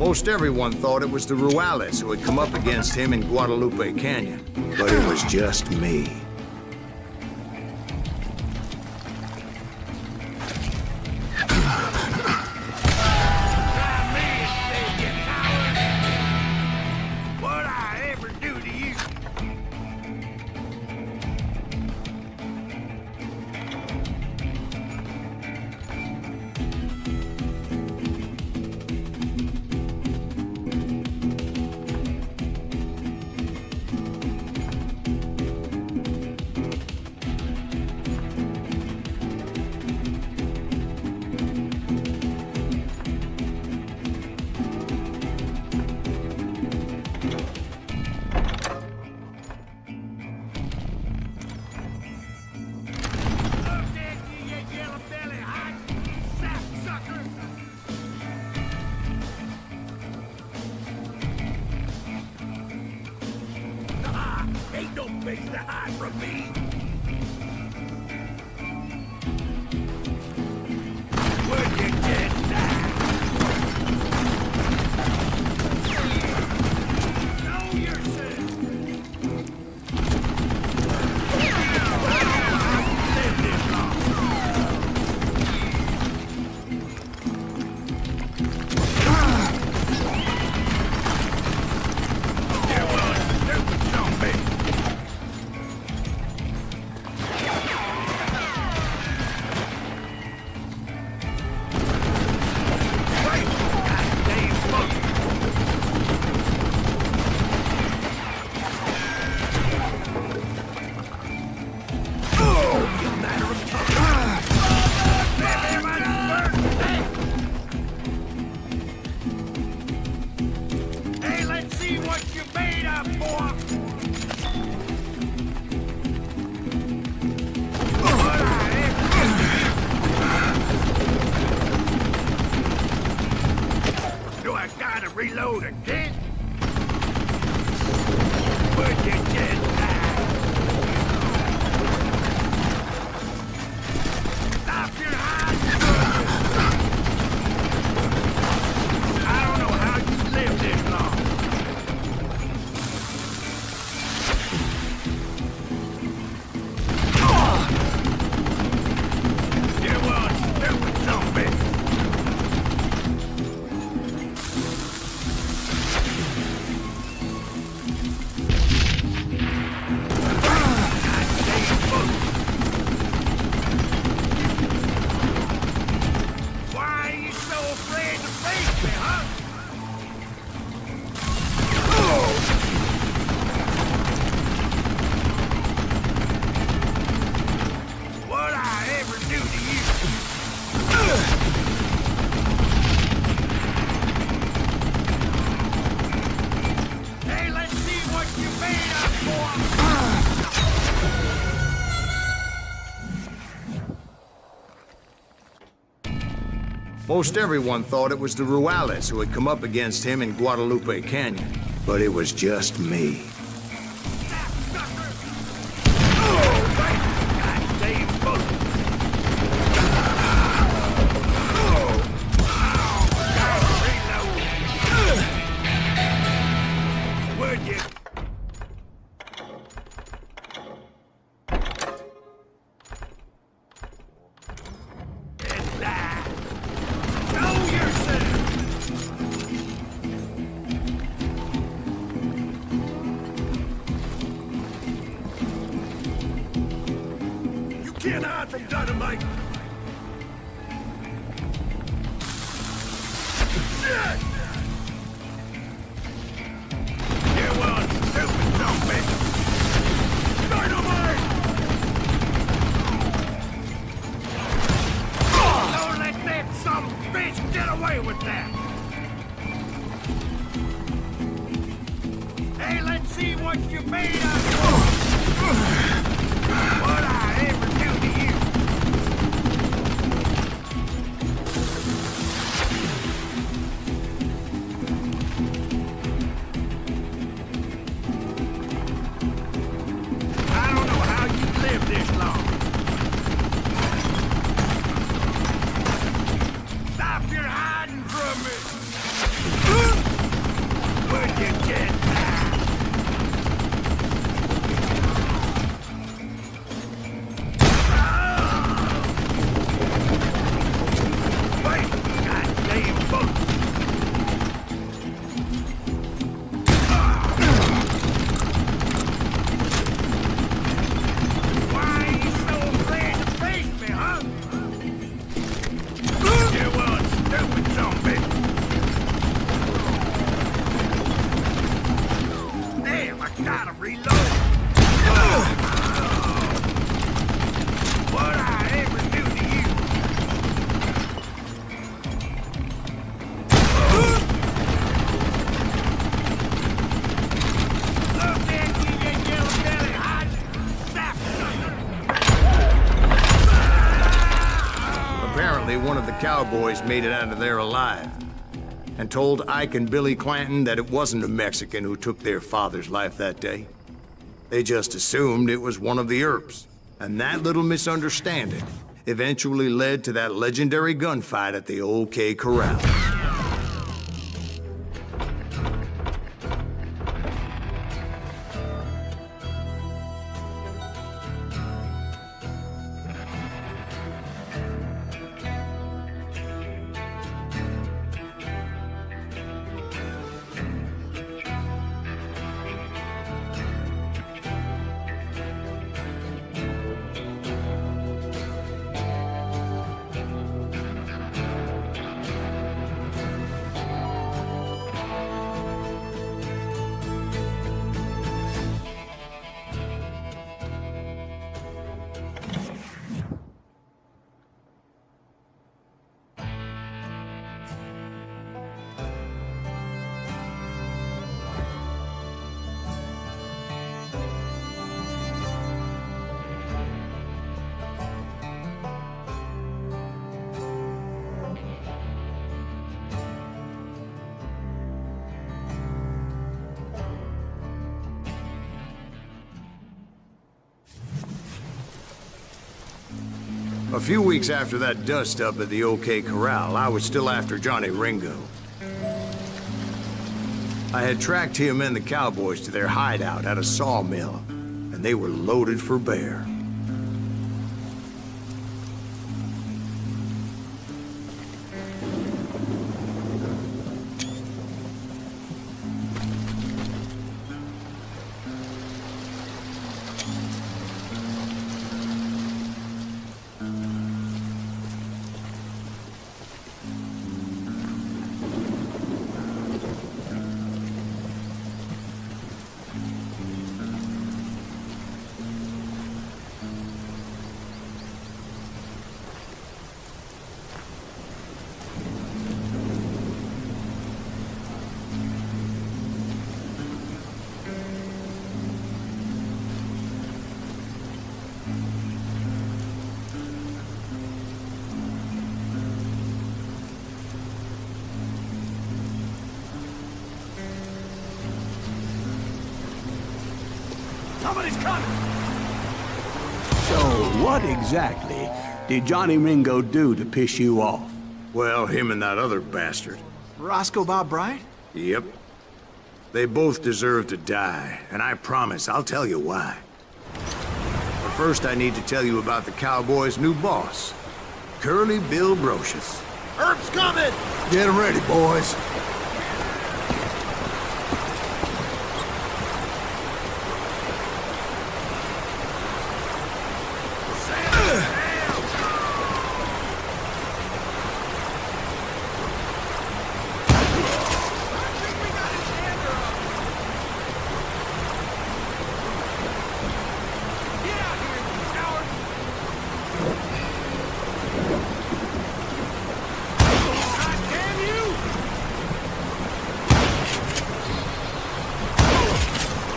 Most everyone thought it was the Ruales who had come up against him in Guadalupe Canyon, but it was just me. Ain't no place to hide from me. Would you just die? Know yourself. Live this long. You are a stupid zombie. Hey, let's see what you made up for. Do I gotta reload again? Would you just die? Stop your hiding! I don't know how you live this long. You one stupid zombie. Why are you so afraid to face me, huh? What I ever do to you? Hey, let's see what you made up for. Most everyone thought it was the Ruales who had come up against him in Guadalupe Canyon, but it was just me. Goddamn bullet. Would you? And die. Show yourself. You can't hide from dynamite. Shit! You one stupid zombie. Dynamite! Don't let that some bitch get away with that. Hey, let's see what you made of. What I ever do to you? I don't know how you live this long. Stop your hiding from me. cowboys made it out of there alive, and told Ike and Billy Clanton that it wasn't a Mexican who took their father's life that day. They just assumed it was one of the Earps, and that little misunderstanding eventually led to that legendary gunfight at the OK Corral. A few weeks after that dust-up at the OK Corral, I was still after Johnny Ringo. I had tracked him and the cowboys to their hideout at a sawmill, and they were loaded for bear. Somebody's coming! So, what exactly did Johnny Ringo do to piss you off? Well, him and that other bastard. Roscoe Bob Bryant? Yep. They both deserve to die, and I promise I'll tell you why. But first I need to tell you about the Cowboys' new boss, Curly Bill Brocious. Earp's coming! Get 'em ready, boys.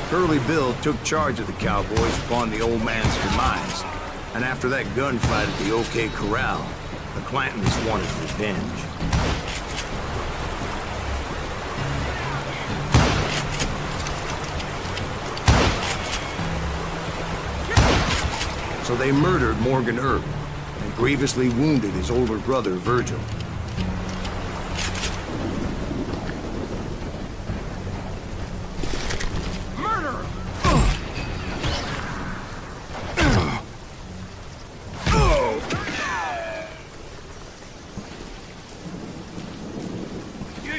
Curly Bill took charge of the Cowboys upon the old man's demise, and after that gunfight at the OK Corral, the Clantons wanted revenge. So they murdered Morgan Earp and grievously wounded his older brother, Virgil.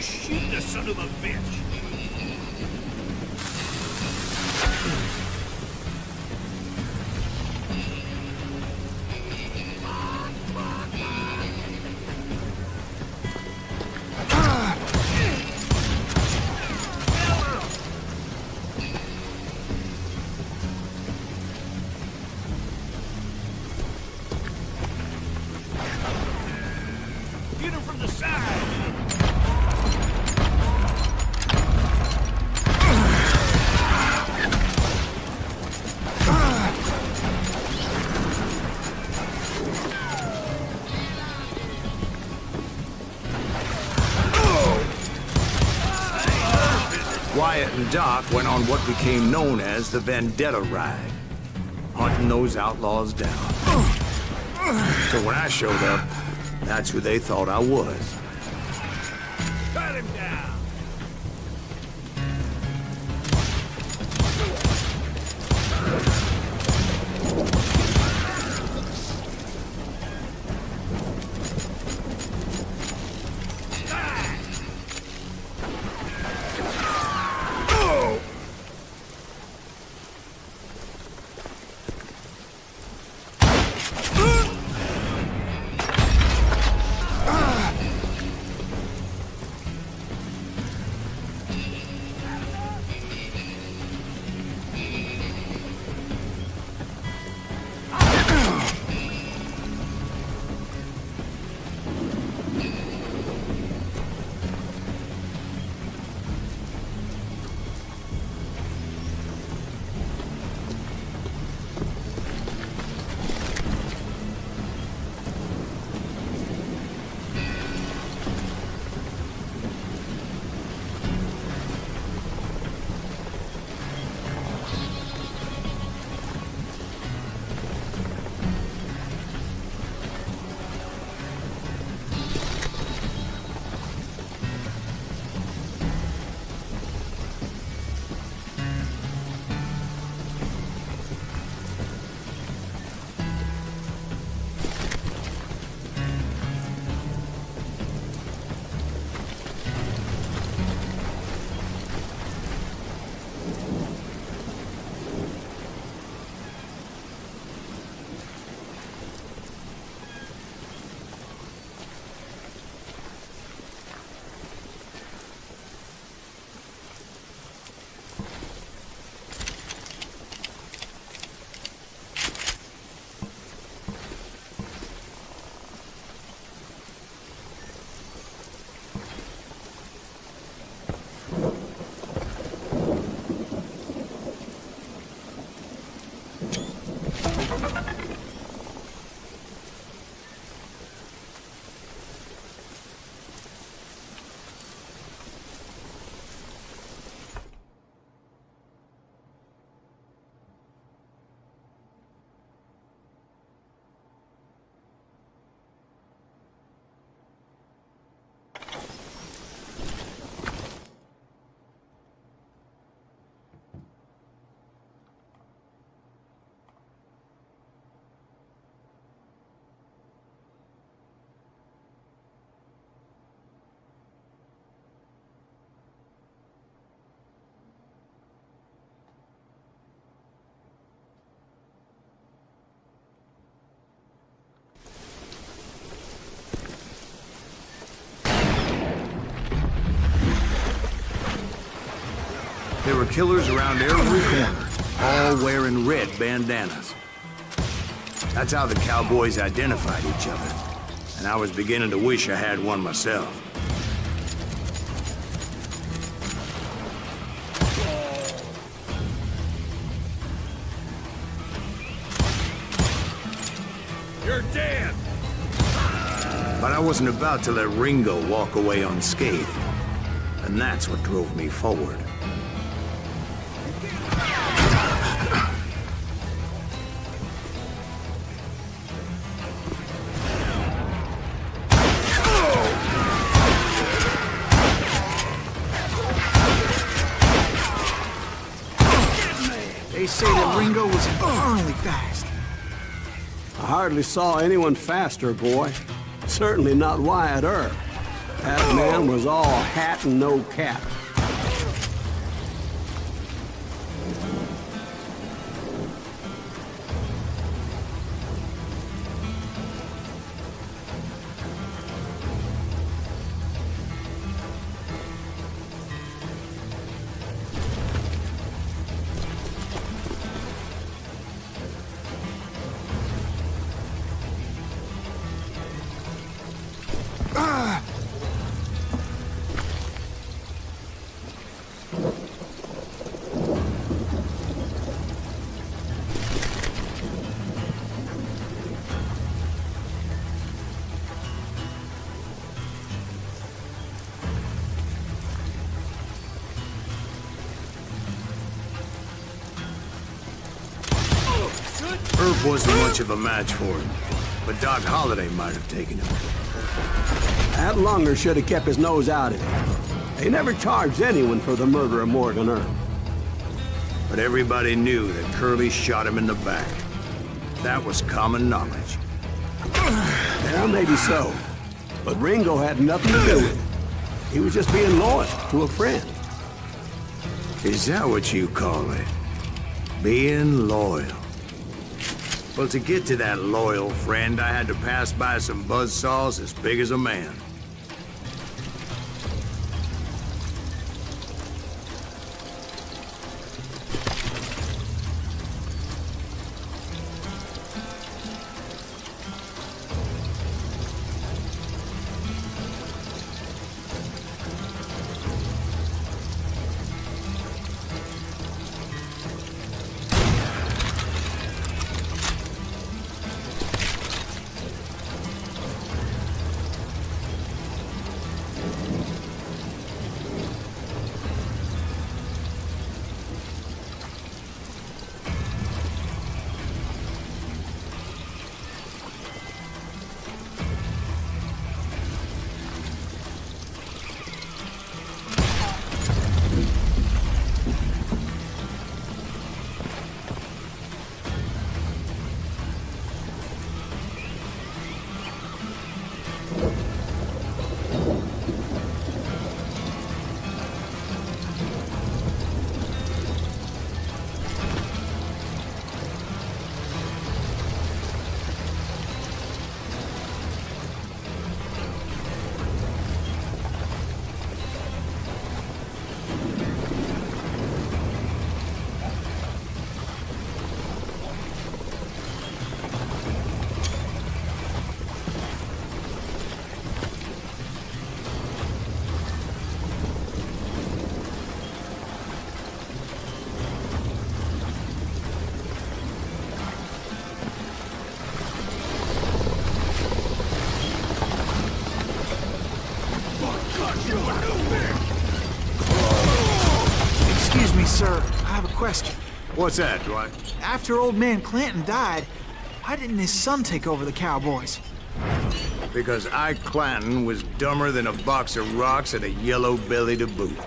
Shoot the son of a bitch! Get him from the side! Wyatt and Doc went on what became known as the Vendetta Ride, hunting those outlaws down. So when I showed up, that's who they thought I was. Cut him down! There were killers around every corner, all wearing red bandanas. That's how the cowboys identified each other, and I was beginning to wish I had one myself. You're dead! But I wasn't about to let Ringo walk away unscathed, and that's what drove me forward. They say that Ringo was infernally fast. I hardly saw anyone faster, boy. Certainly not Wyatt Earp. That man was all hat and no cap. wasn't much of a match for him, but Doc Holliday might have taken him. That Lunger should have kept his nose out of it. They never charged anyone for the murder of Morgan Earl. But everybody knew that Curly shot him in the back. That was common knowledge. Yeah, maybe so. But Ringo had nothing to do with it. He was just being loyal to a friend. Is that what you call it? Being loyal? Well, to get to that loyal friend, I had to pass by some buzzsaws as big as a man. Excuse me, sir. I have a question. What's that, Dwight? After old man Clanton died, why didn't his son take over the Cowboys? Because Ike Clanton was dumber than a box of rocks and a yellow belly to boot.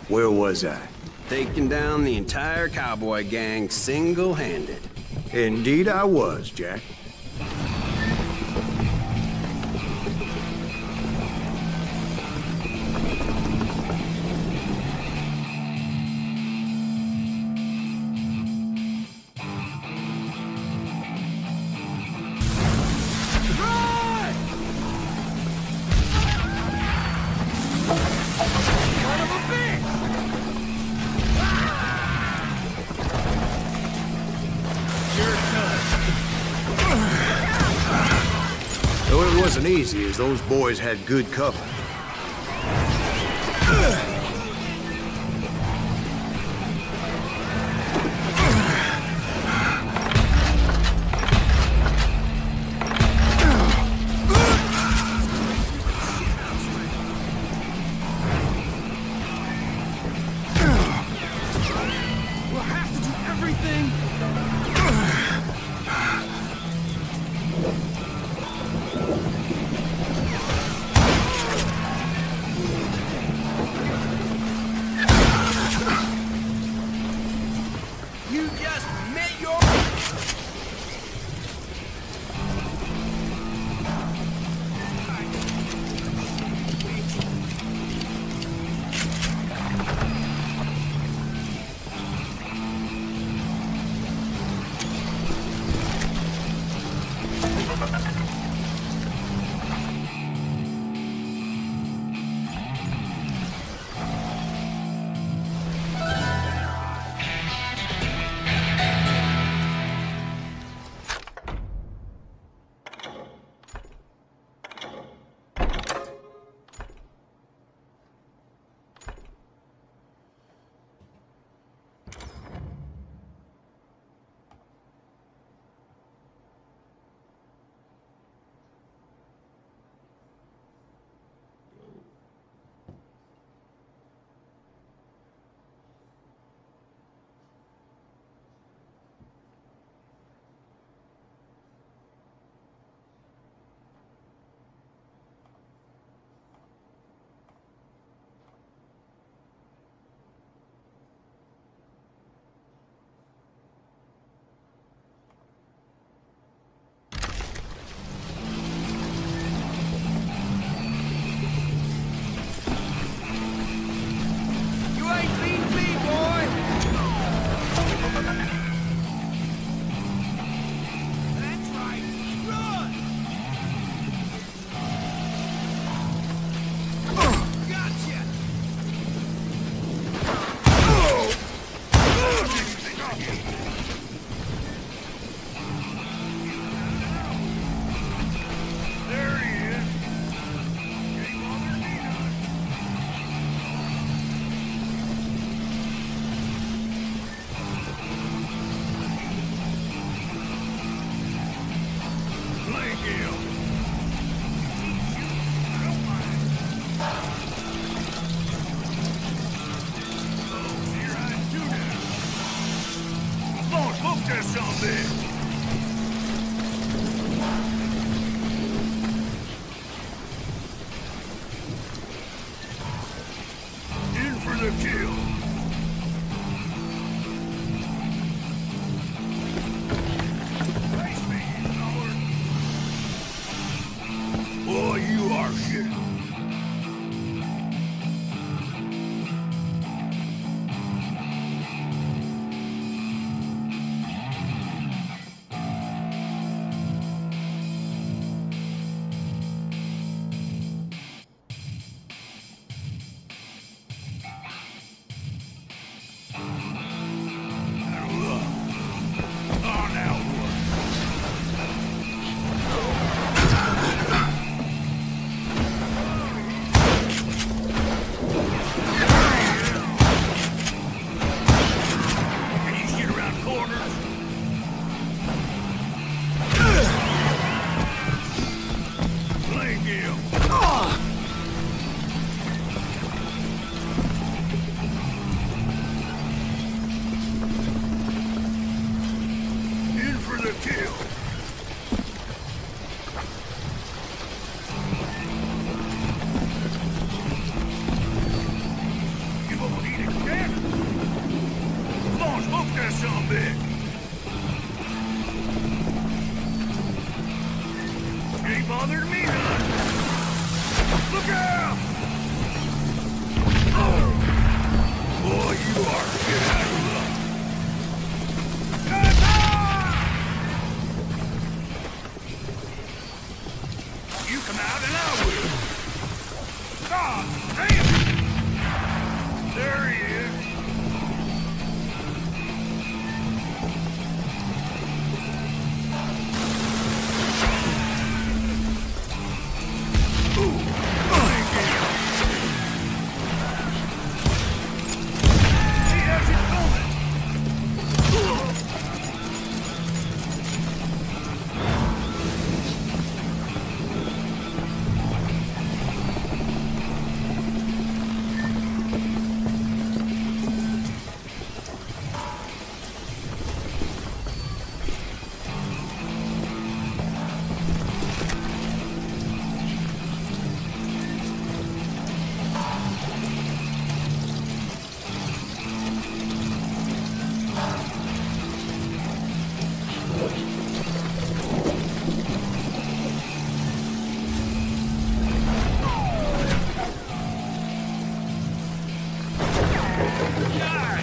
Where was I? Taking down the entire cowboy gang single-handed. Indeed I was, Jack. wasn't easy, as those boys had good cover.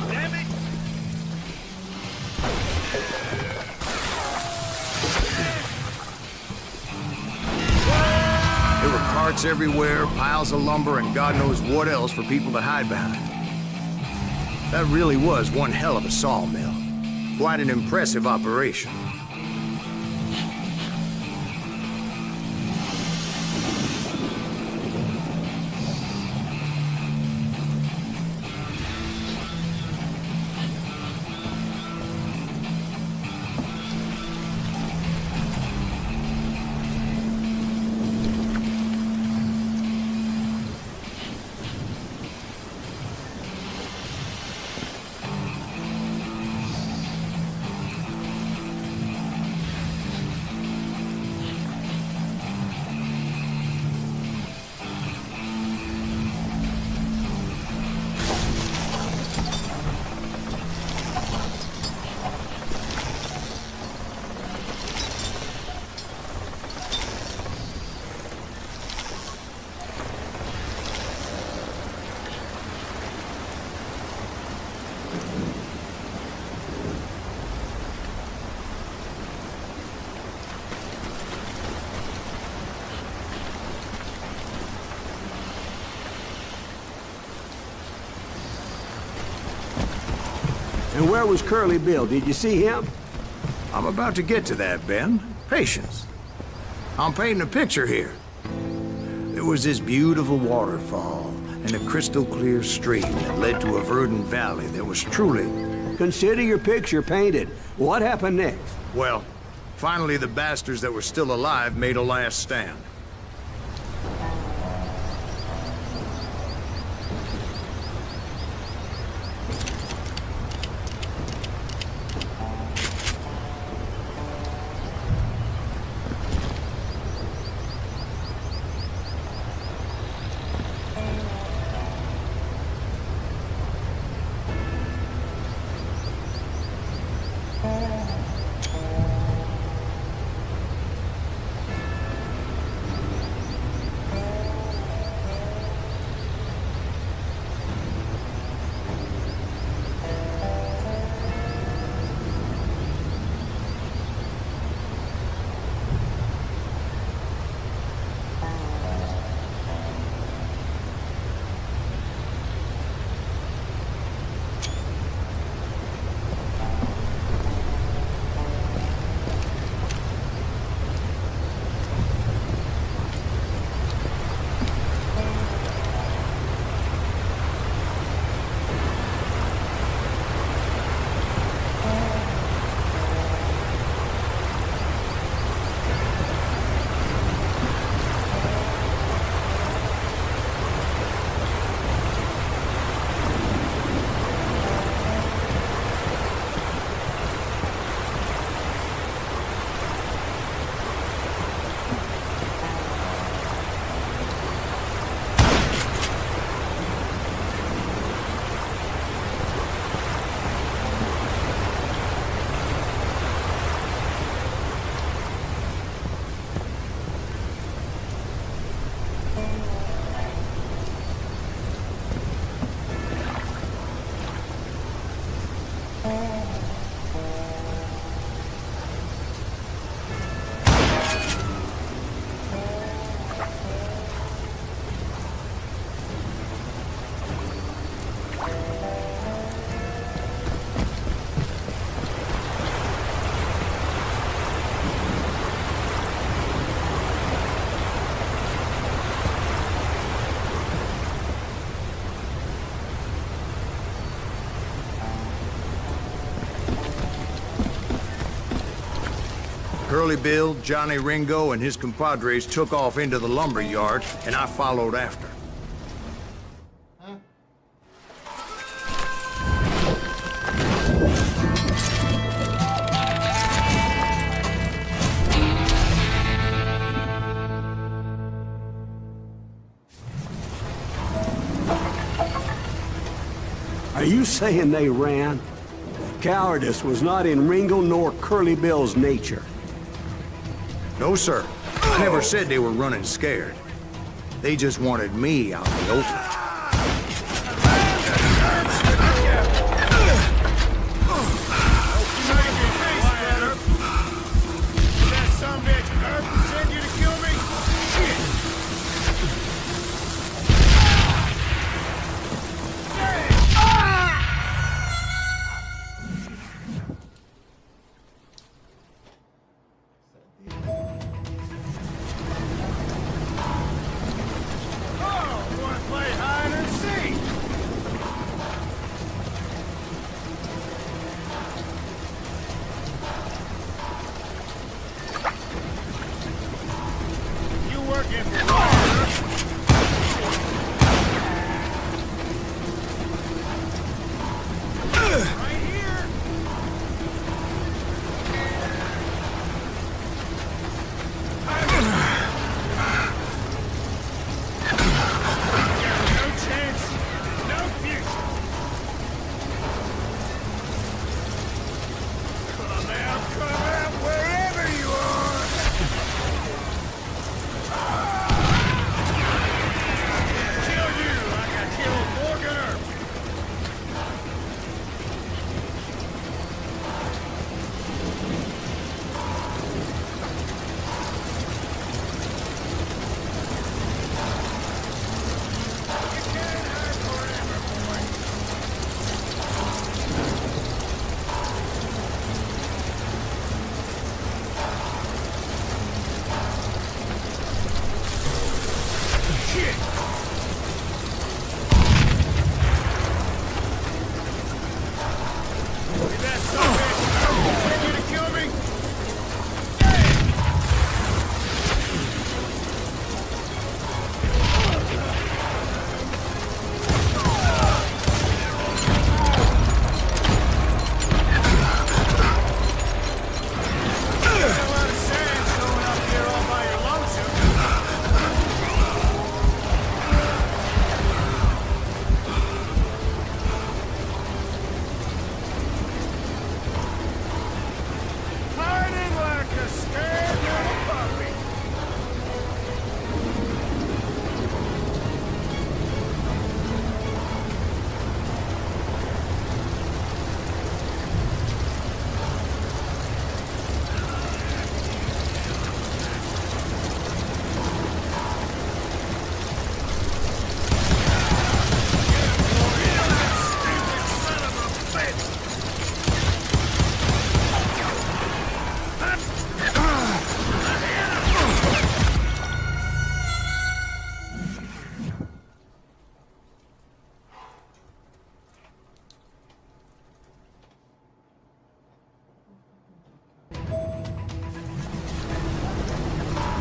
damn it! There were carts everywhere, piles of lumber, and God knows what else for people to hide behind. That really was one hell of a sawmill. Quite an impressive operation. And where was Curly Bill? Did you see him? I'm about to get to that, Ben. Patience. I'm painting a picture here. There was this beautiful waterfall and a crystal clear stream that led to a verdant valley that was truly... Consider your picture painted. What happened next? Well, finally the bastards that were still alive made a last stand. Curly Bill, Johnny Ringo, and his compadres took off into the lumber yard, and I followed after. Are you saying they ran? Cowardice was not in Ringo nor Curly Bill's nature. No, sir. I never said they were running scared. They just wanted me out in the open.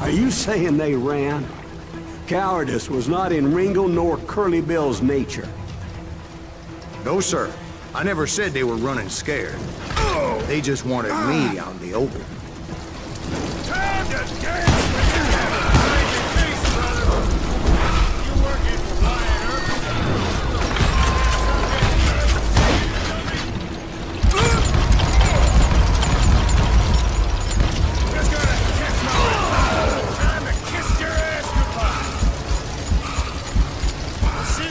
Are you saying they ran? Cowardice was not in Ringo nor Curly Bill's nature. No, sir. I never said they were running scared. They just wanted me out in the open. Time to dance with the devil! Mind your face, brother! You working for Wyatt Earp? Just gonna catch my breath. Time to kiss your ass goodbye. See?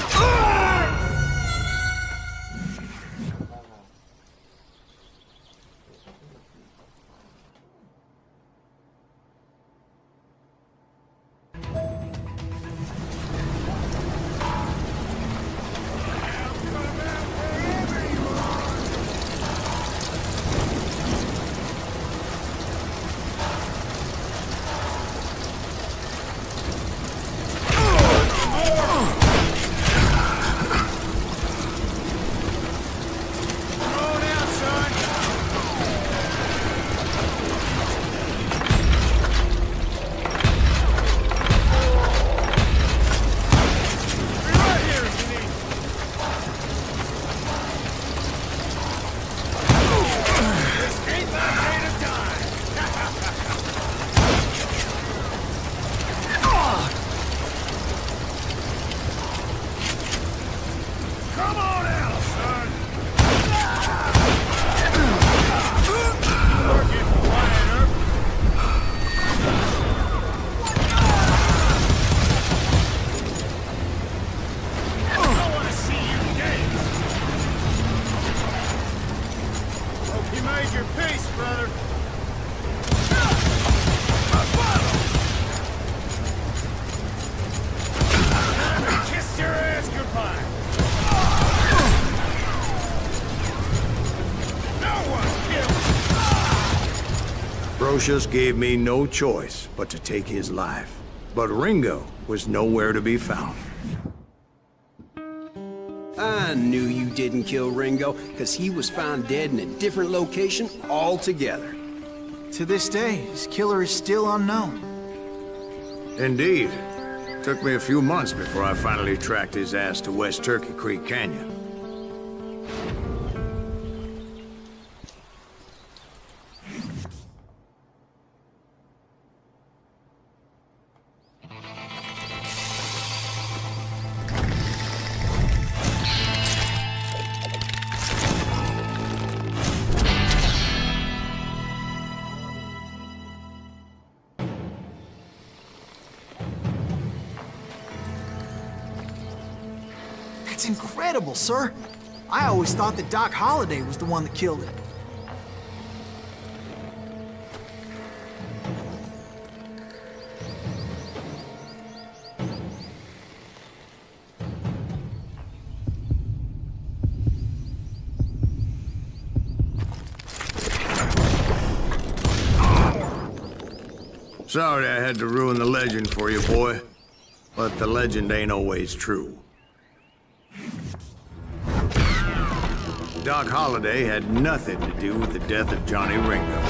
Brocious gave me no choice but to take his life. But Ringo was nowhere to be found. I knew you didn't kill Ringo, because he was found dead in a different location altogether. To this day, his killer is still unknown. Indeed. Took me a few months before I finally tracked his ass to West Turkey Creek Canyon. That's incredible, sir. I always thought that Doc Holliday was the one that killed him. Sorry I had to ruin the legend for you, boy. But the legend ain't always true. Doc Holliday had nothing to do with the death of Johnny Ringo.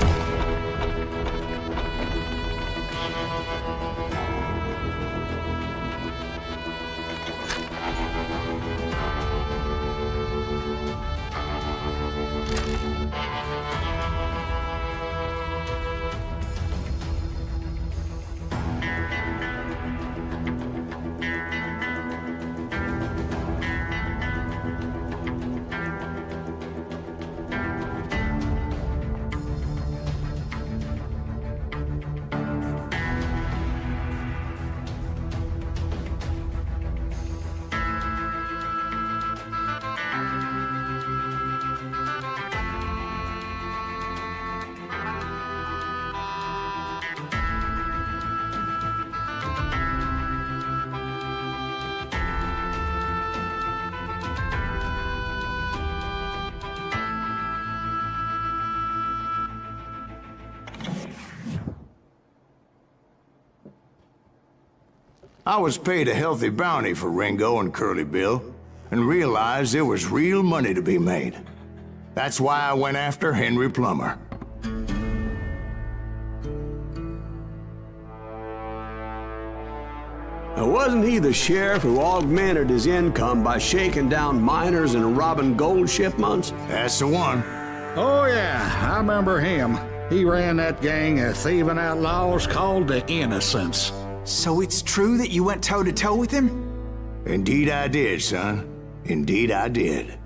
I was paid a healthy bounty for Ringo and Curly Bill, and realized there was real money to be made. That's why I went after Henry Plummer. Now, wasn't he the sheriff who augmented his income by shaking down miners and robbing gold shipments? That's the one. Oh, yeah, I remember him. He ran that gang of thieving outlaws called the Innocents. So it's true that you went toe-to-toe with him? Indeed I did, son. Indeed I did.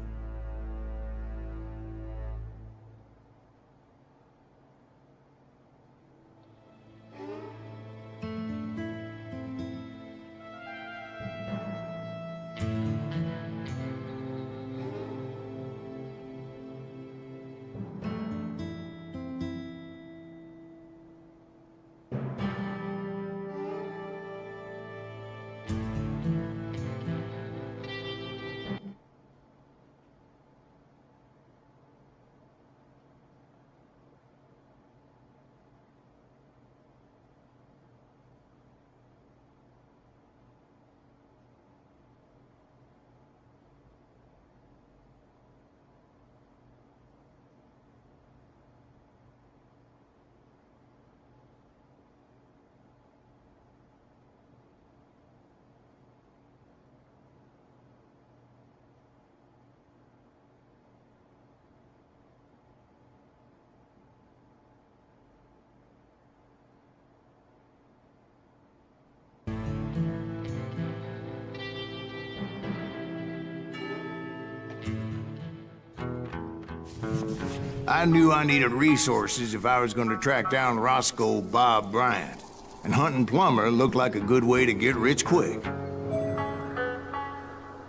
I knew I needed resources if I was going to track down Roscoe Bob Bryant, and hunting Plummer looked like a good way to get rich quick.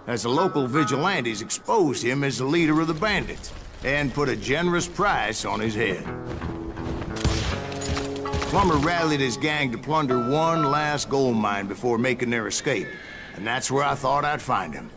As the local vigilantes exposed him as the leader of the bandits, and put a generous price on his head. Plummer rallied his gang to plunder one last gold mine before making their escape, and that's where I thought I'd find him.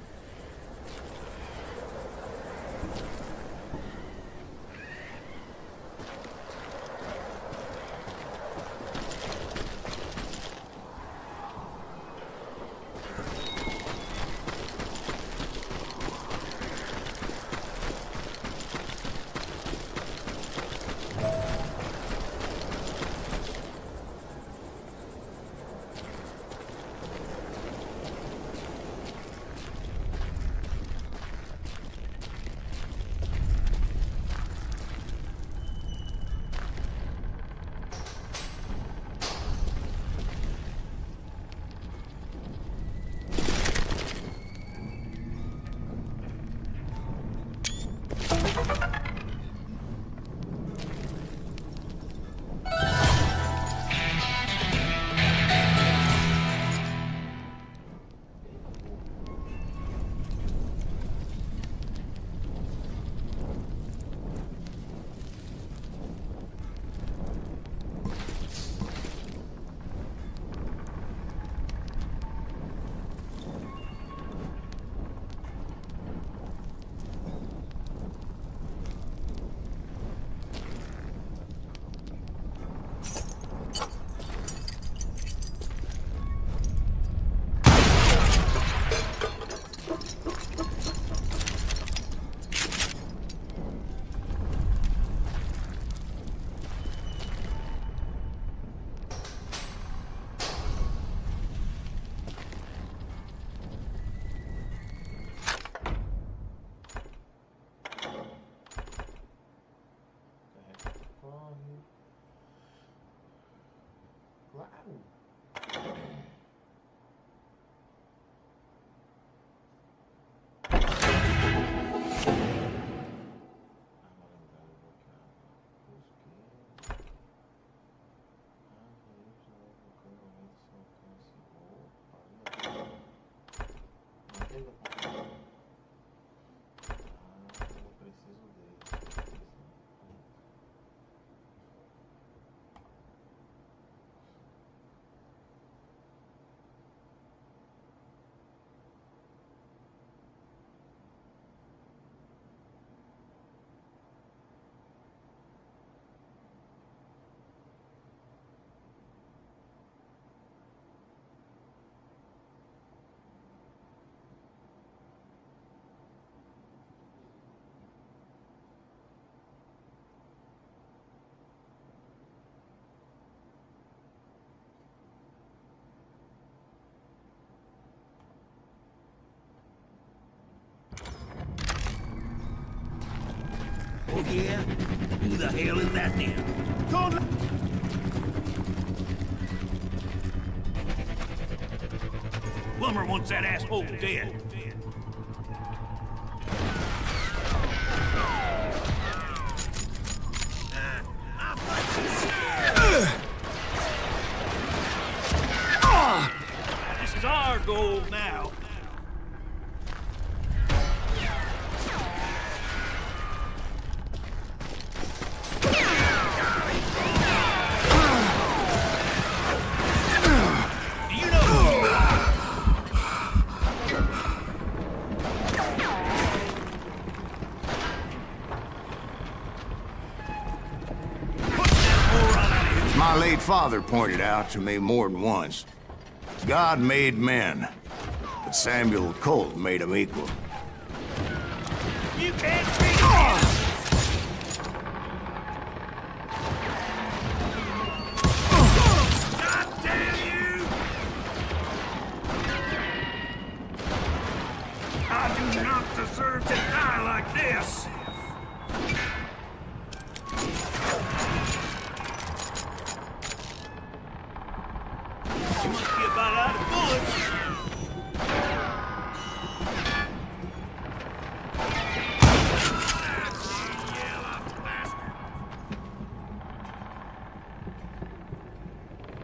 Oh, yeah? Who the hell is that then? Plumber wants that asshole dead. This is our goal now. My late father pointed out to me more than once. God made men, but Samuel Colt made them equal. You can't beat him! God damn you! I do not deserve to die like this! You must be about out of bullets.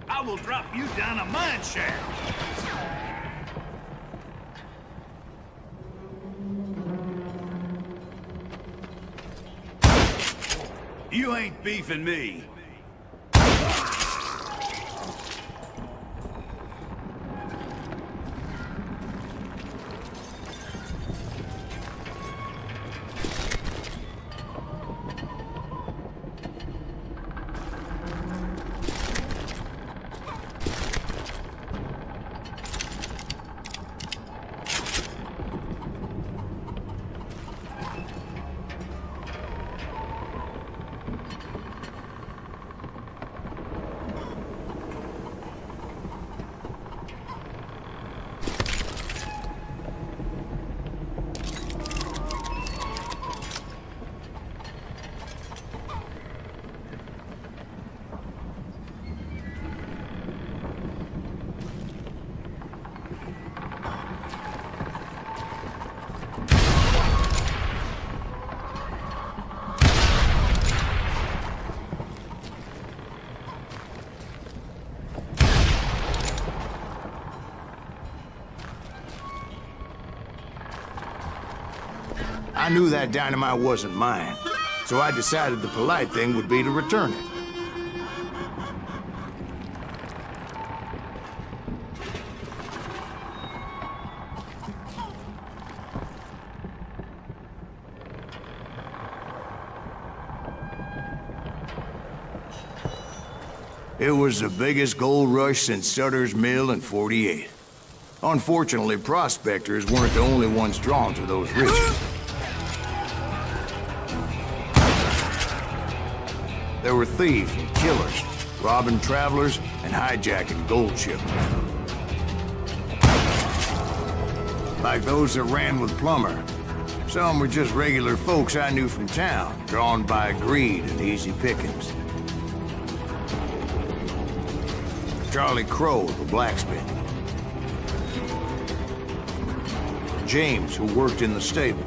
I will drop you down a mine shaft. You ain't beefing me. I knew that dynamite wasn't mine, so I decided the polite thing would be to return it. It was the biggest gold rush since Sutter's Mill in '48. Unfortunately, prospectors weren't the only ones drawn to those riches. There were thieves and killers, robbing travelers and hijacking gold shipments. Like those that ran with Plummer. Some were just regular folks I knew from town, drawn by greed and easy pickings. Charlie Crow, the blacksmith. James, who worked in the stable.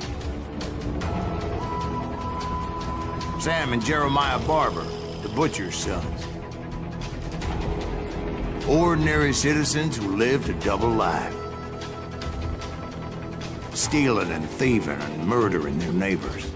Sam and Jeremiah Barber, the butcher's sons. Ordinary citizens who lived a double life. Stealing and thieving and murdering their neighbors.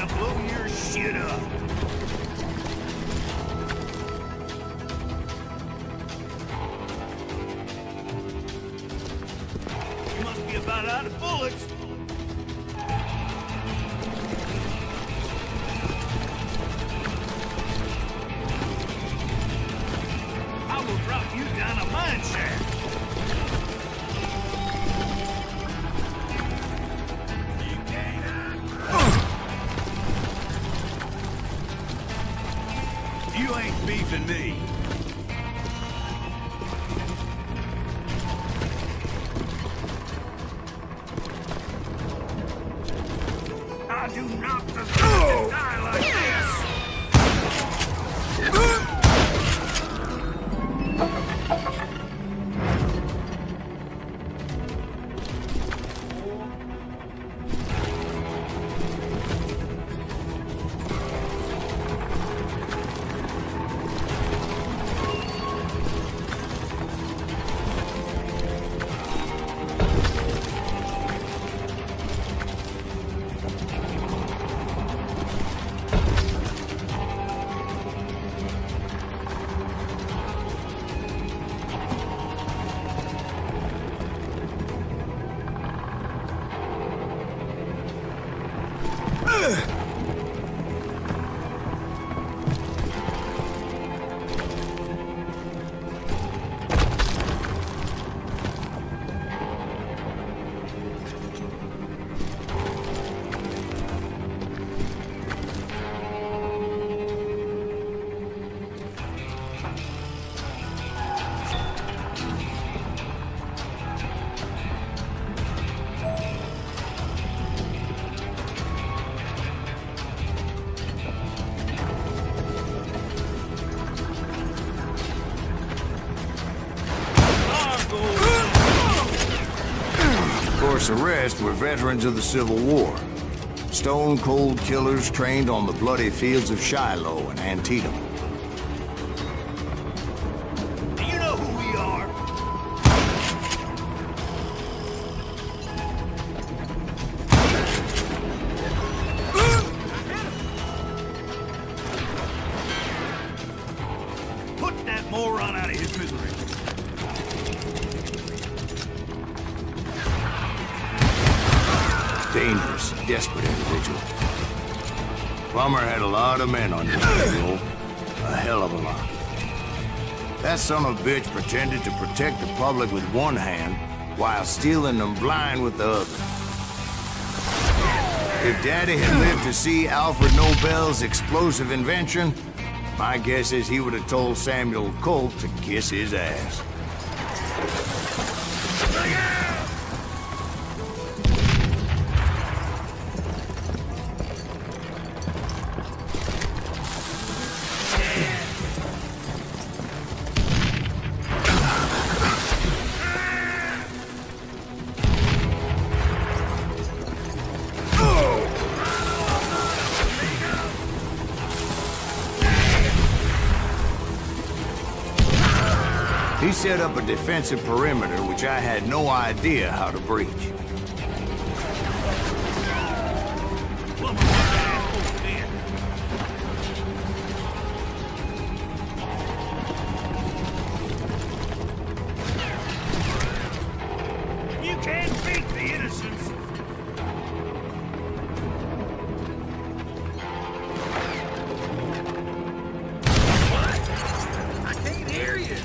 to blow your shit up. You must be about out of bullets. I will drop you down a mine shaft. You ain't beefing me. I do not deserve to die like this. The rest were veterans of the Civil War. Stone-cold killers trained on the bloody fields of Shiloh and Antietam. Do you know who we are? Put that moron out of his misery. Dangerous, desperate individual. Plummer had a lot of men on his payroll. A hell of a lot. That son of a bitch pretended to protect the public with one hand while stealing them blind with the other. If Daddy had lived to see Alfred Nobel's explosive invention, my guess is he would have told Samuel Colt to kiss his ass. He set up a defensive perimeter which I had no idea how to breach. You can't beat the innocents. What? I can't hear you.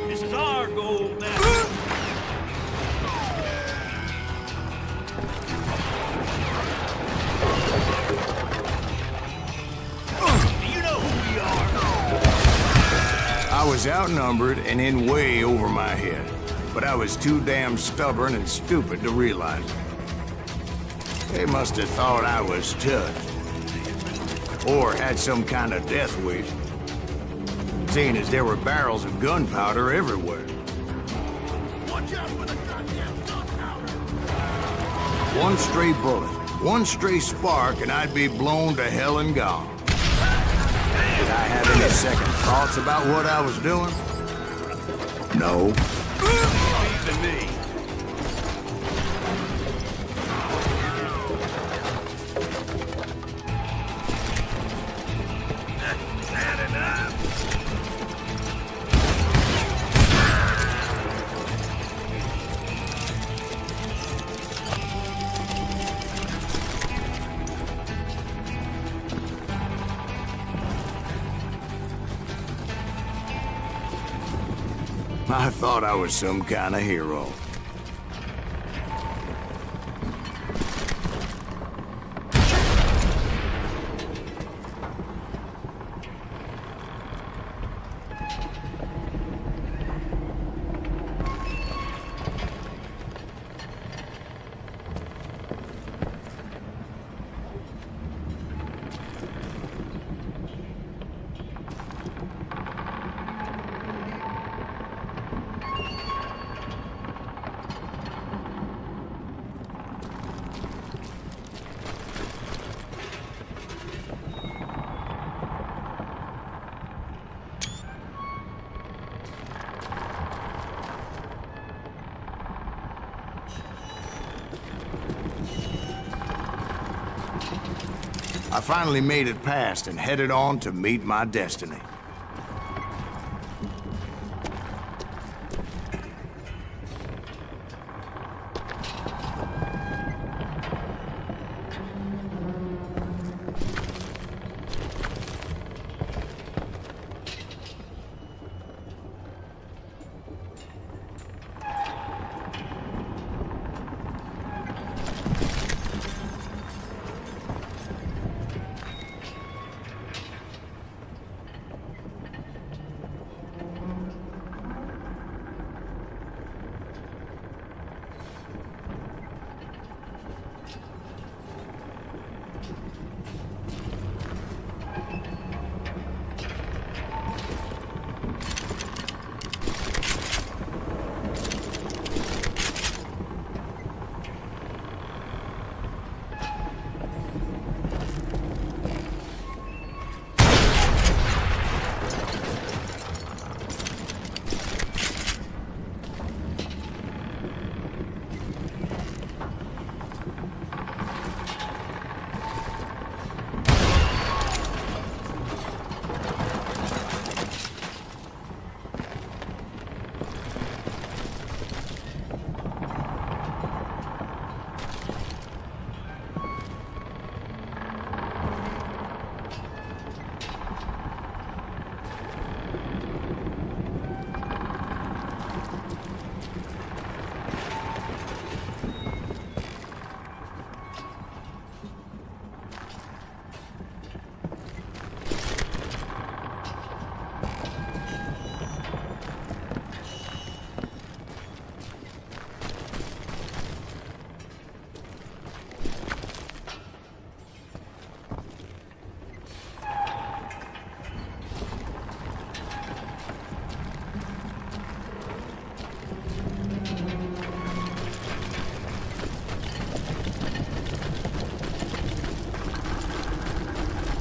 This is our goal now. Do you know who we are? I was outnumbered and in way over my head, but I was too damn stubborn and stupid to realize it. They must have thought I was touched. Or had some kind of death wish. Seeing as there were barrels of gunpowder everywhere. Watch out for the goddamn gunpowder! One stray bullet, one stray spark, and I'd be blown to hell and gone. Did I have any second thoughts about what I was doing? No? Leave to me. That enough? I thought I was some kind of hero. I finally made it past and headed on to meet my destiny.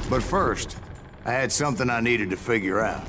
But first, I had something I needed to figure out.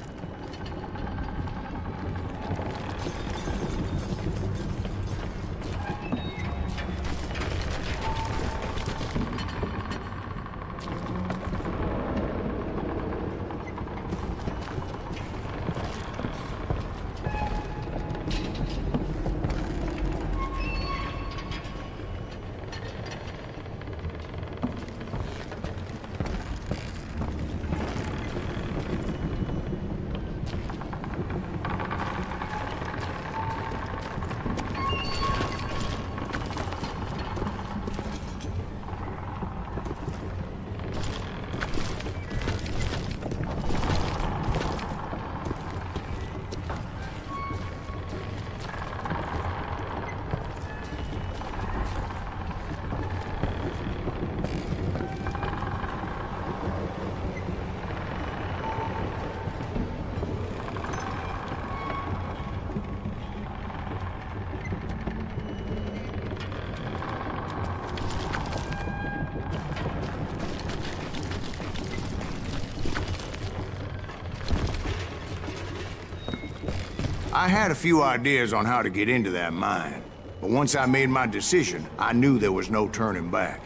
I had a few ideas on how to get into that mine, but once I made my decision, I knew there was no turning back.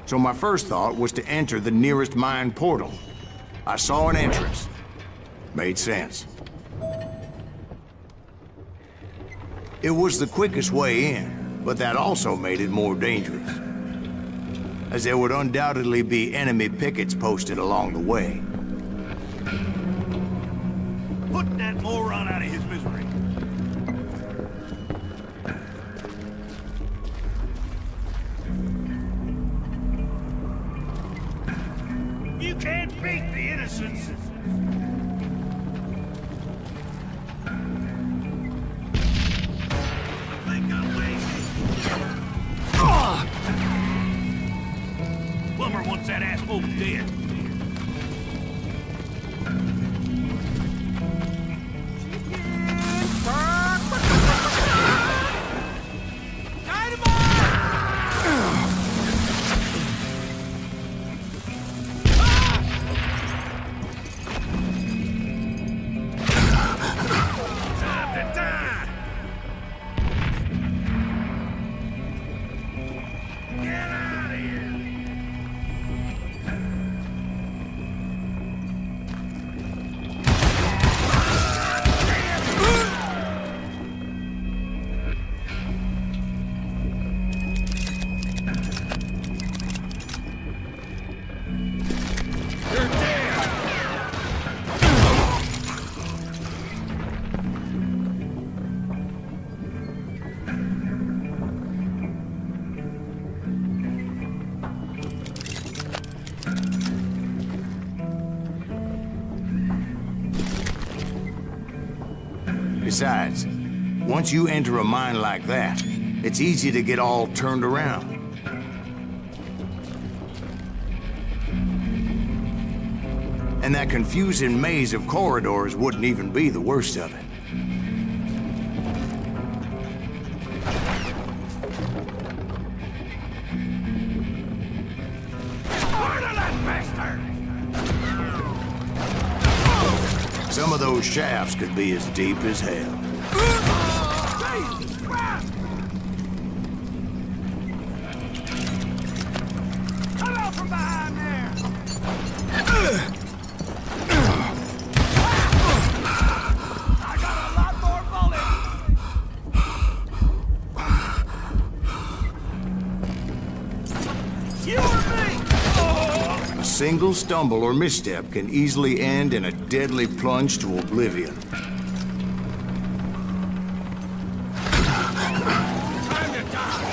So my first thought was to enter the nearest mine portal. I saw an entrance. Made sense. It was the quickest way in, but that also made it more dangerous, as there would undoubtedly be enemy pickets posted along the way. Put that moron out of his misery. You can't beat the innocents. Think I'm lazy. Plumber wants that asshole dead. Besides, once you enter a mine like that, it's easy to get all turned around. And that confusing maze of corridors wouldn't even be the worst of it. Some of those shafts could be as deep as hell. Come out from behind there! I got a lot more bullets! You or me? A single stumble or misstep can easily end in a deadly plunge to oblivion. Time to die!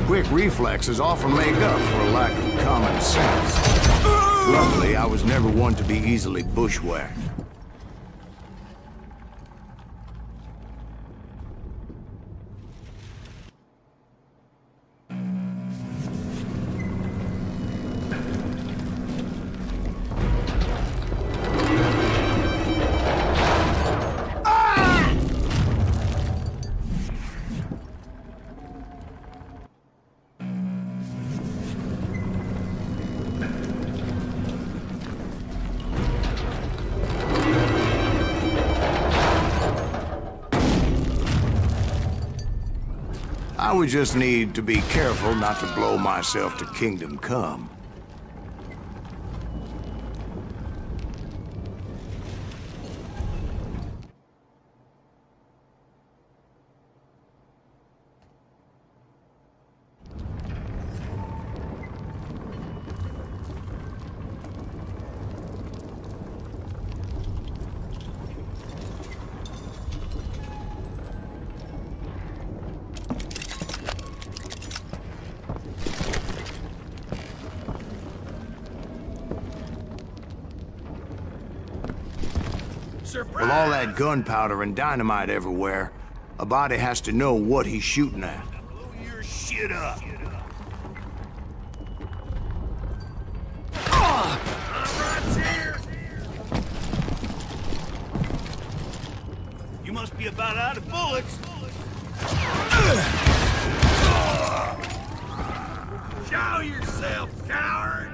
quick reflexes often make up for a lack of common sense. Luckily, I was never one to be easily bushwhacked. I would just need to be careful not to blow myself to Kingdom Come. With all that gunpowder and dynamite everywhere, a body has to know what he's shooting at. Blow your shit up. You must be about out of bullets. Show yourself, coward!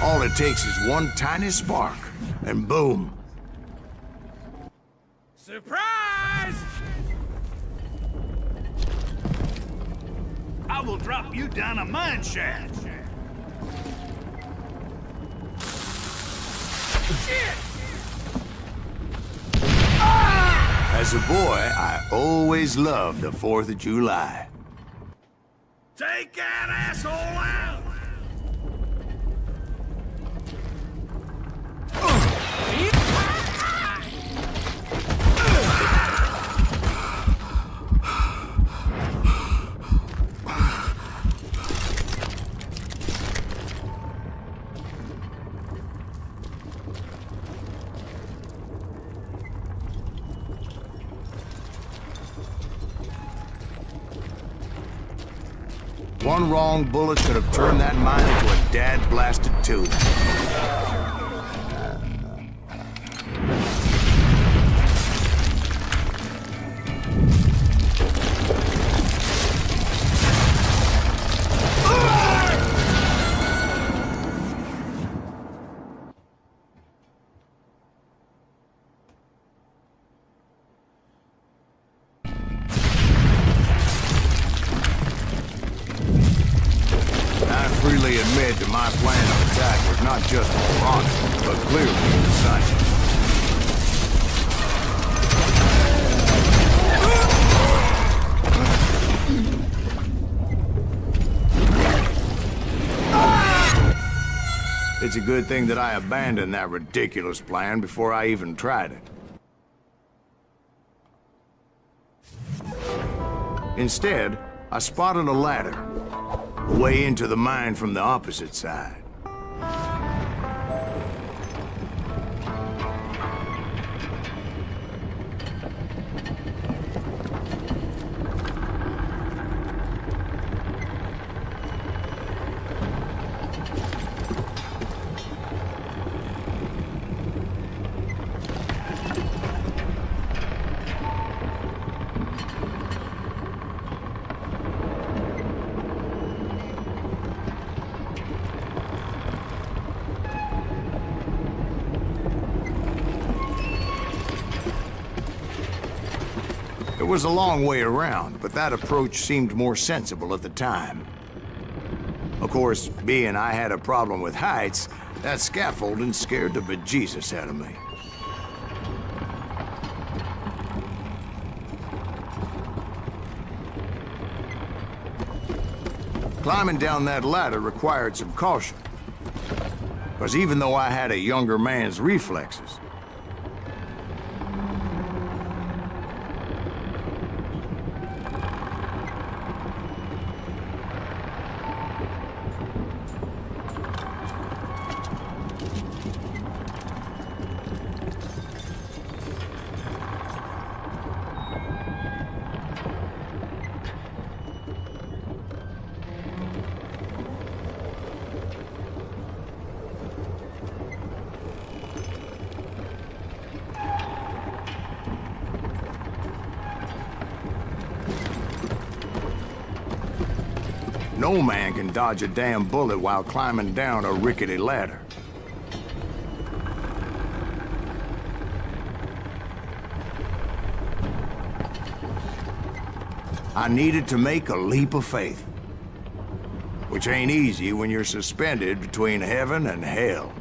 All it takes is one tiny spark, and boom. Surprise! I will drop you down a mine shaft. Shit! As a boy, I always loved the 4th of July. Take that asshole out! One wrong bullet could have turned that mine into a dad-blasted tomb. Freely admit that my plan of attack was not just moronic, but clearly indecisive. It's a good thing that I abandoned that ridiculous plan before I even tried it. Instead, I spotted a ladder, way into the mine from the opposite side. It was a long way around, but that approach seemed more sensible at the time. Of course, being I had a problem with heights, that scaffolding scared the bejesus out of me. Climbing down that ladder required some caution. Because even though I had a younger man's reflexes, no man can dodge a damn bullet while climbing down a rickety ladder. I needed to make a leap of faith, which ain't easy when you're suspended between heaven and hell.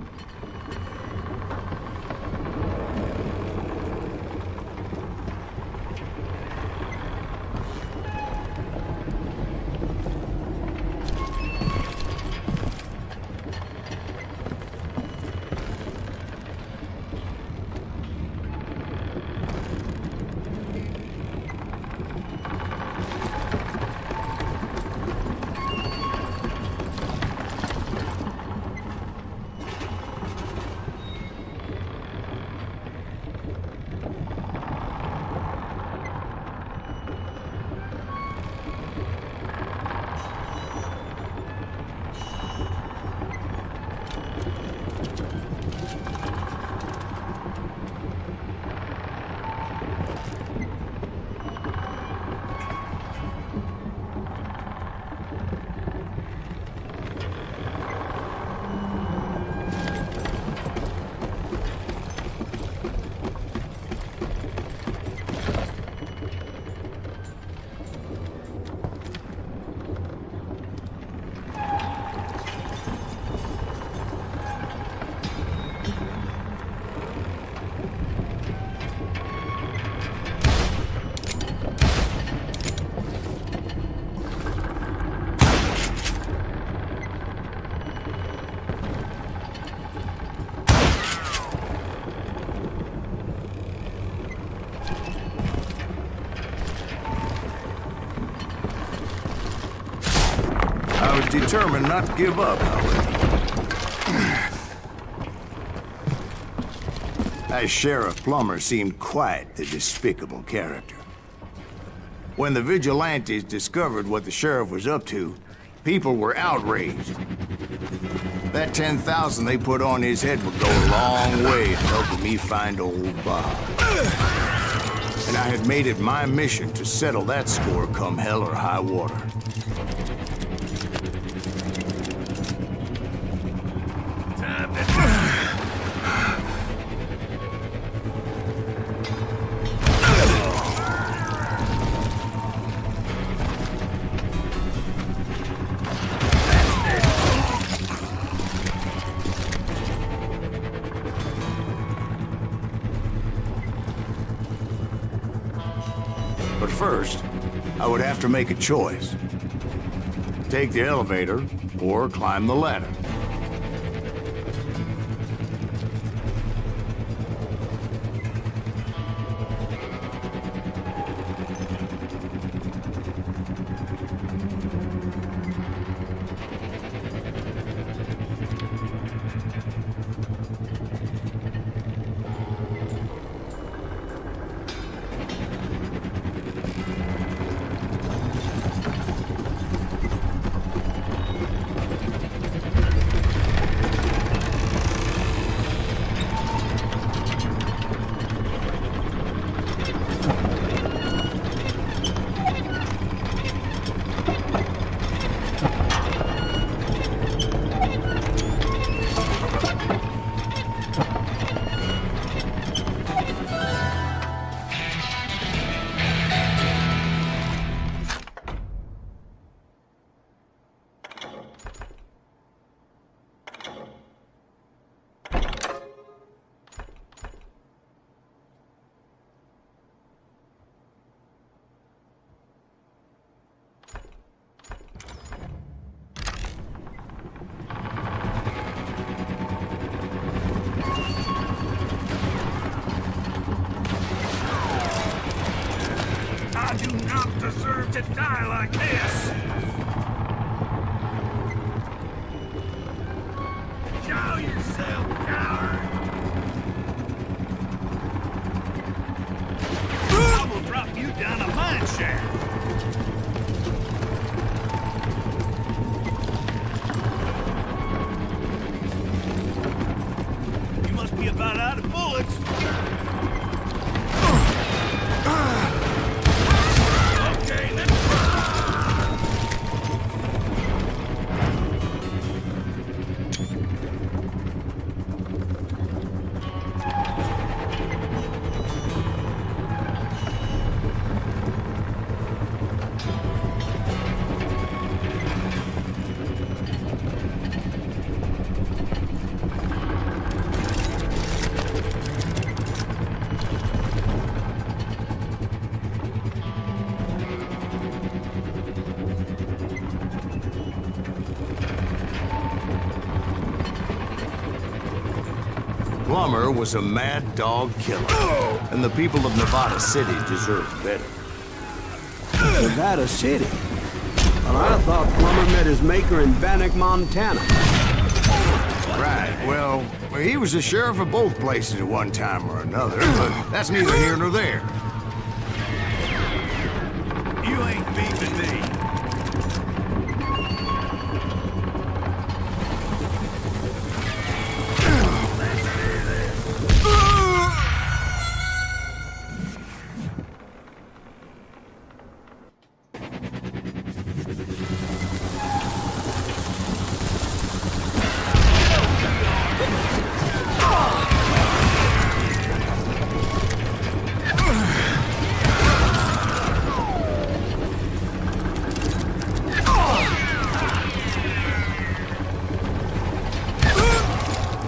I was determined not to give up, however. That Sheriff Plummer seemed quite the despicable character. When the vigilantes discovered what the sheriff was up to, people were outraged. That 10,000 they put on his head would go a long way in helping me find old Bob. And I had made it my mission to settle that score come hell or high water. But first, I would have to make a choice. Take the elevator or climb the ladder. die like this. Show yourself, coward. I will drop you down a mine shaft. You must be about out of bullets. Okay, let's Plummer was a mad dog killer, and the people of Nevada City deserved better. Nevada City? Well, I thought Plummer met his maker in Bannock, Montana. Right, well, he was the sheriff of both places at one time or another, but that's neither here nor there. You ain't beefing me.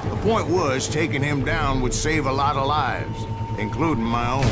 The point was, taking him down would save a lot of lives, including my own.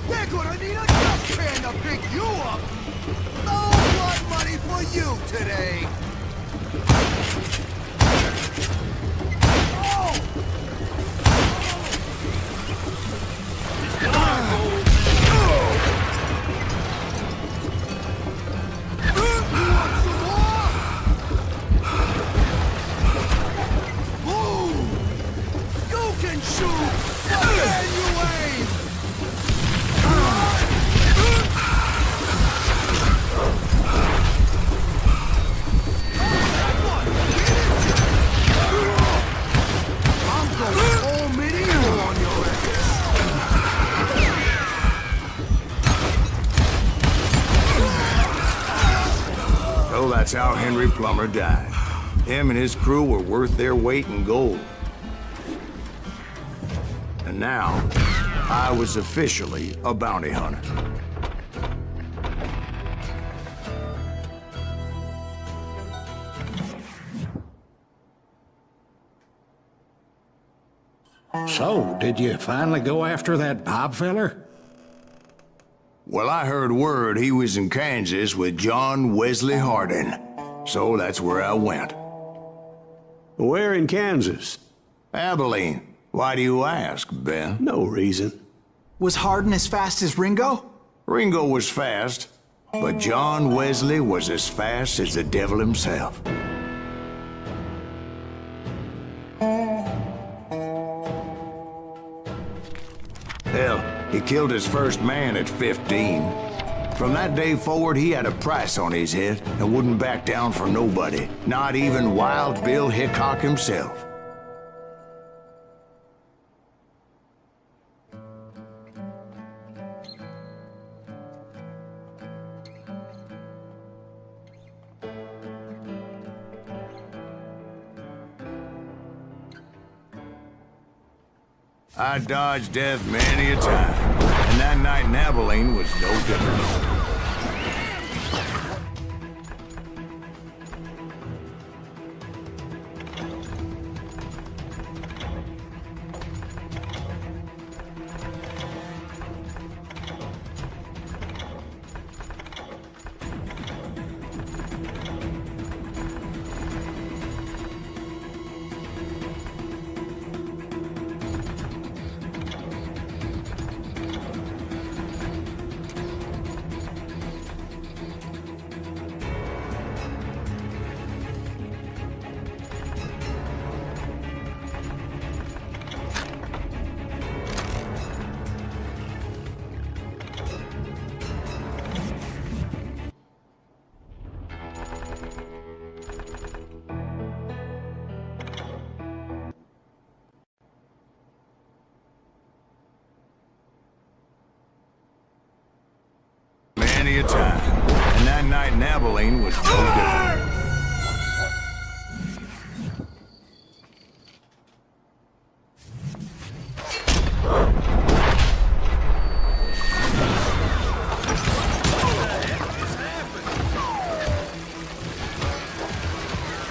They're gonna need a dustpan to pick you up! No blood money for you today! Oh! You want some more? Boom! You can shoot! But can you aim? I'm going all medieval on your So that's how Henry Plummer died. Him and his crew were worth their weight in gold. And now, I was officially a bounty hunter. So, did you finally go after that Bob feller? Well, I heard word he was in Kansas with John Wesley Hardin. So that's where I went. Where in Kansas? Abilene. Why do you ask, Ben? No reason. Was Hardin as fast as Ringo? Ringo was fast, but John Wesley was as fast as the devil himself. Hell, he killed his first man at 15. From that day forward, he had a price on his head and wouldn't back down for nobody, not even Wild Bill Hickok himself. I dodged death many a time, and that night in Abilene was no different. Many a time, and that night in Abilene was no different.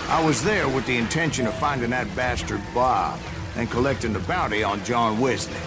I was there with the intention of finding that bastard Bob and collecting the bounty on John Wesley.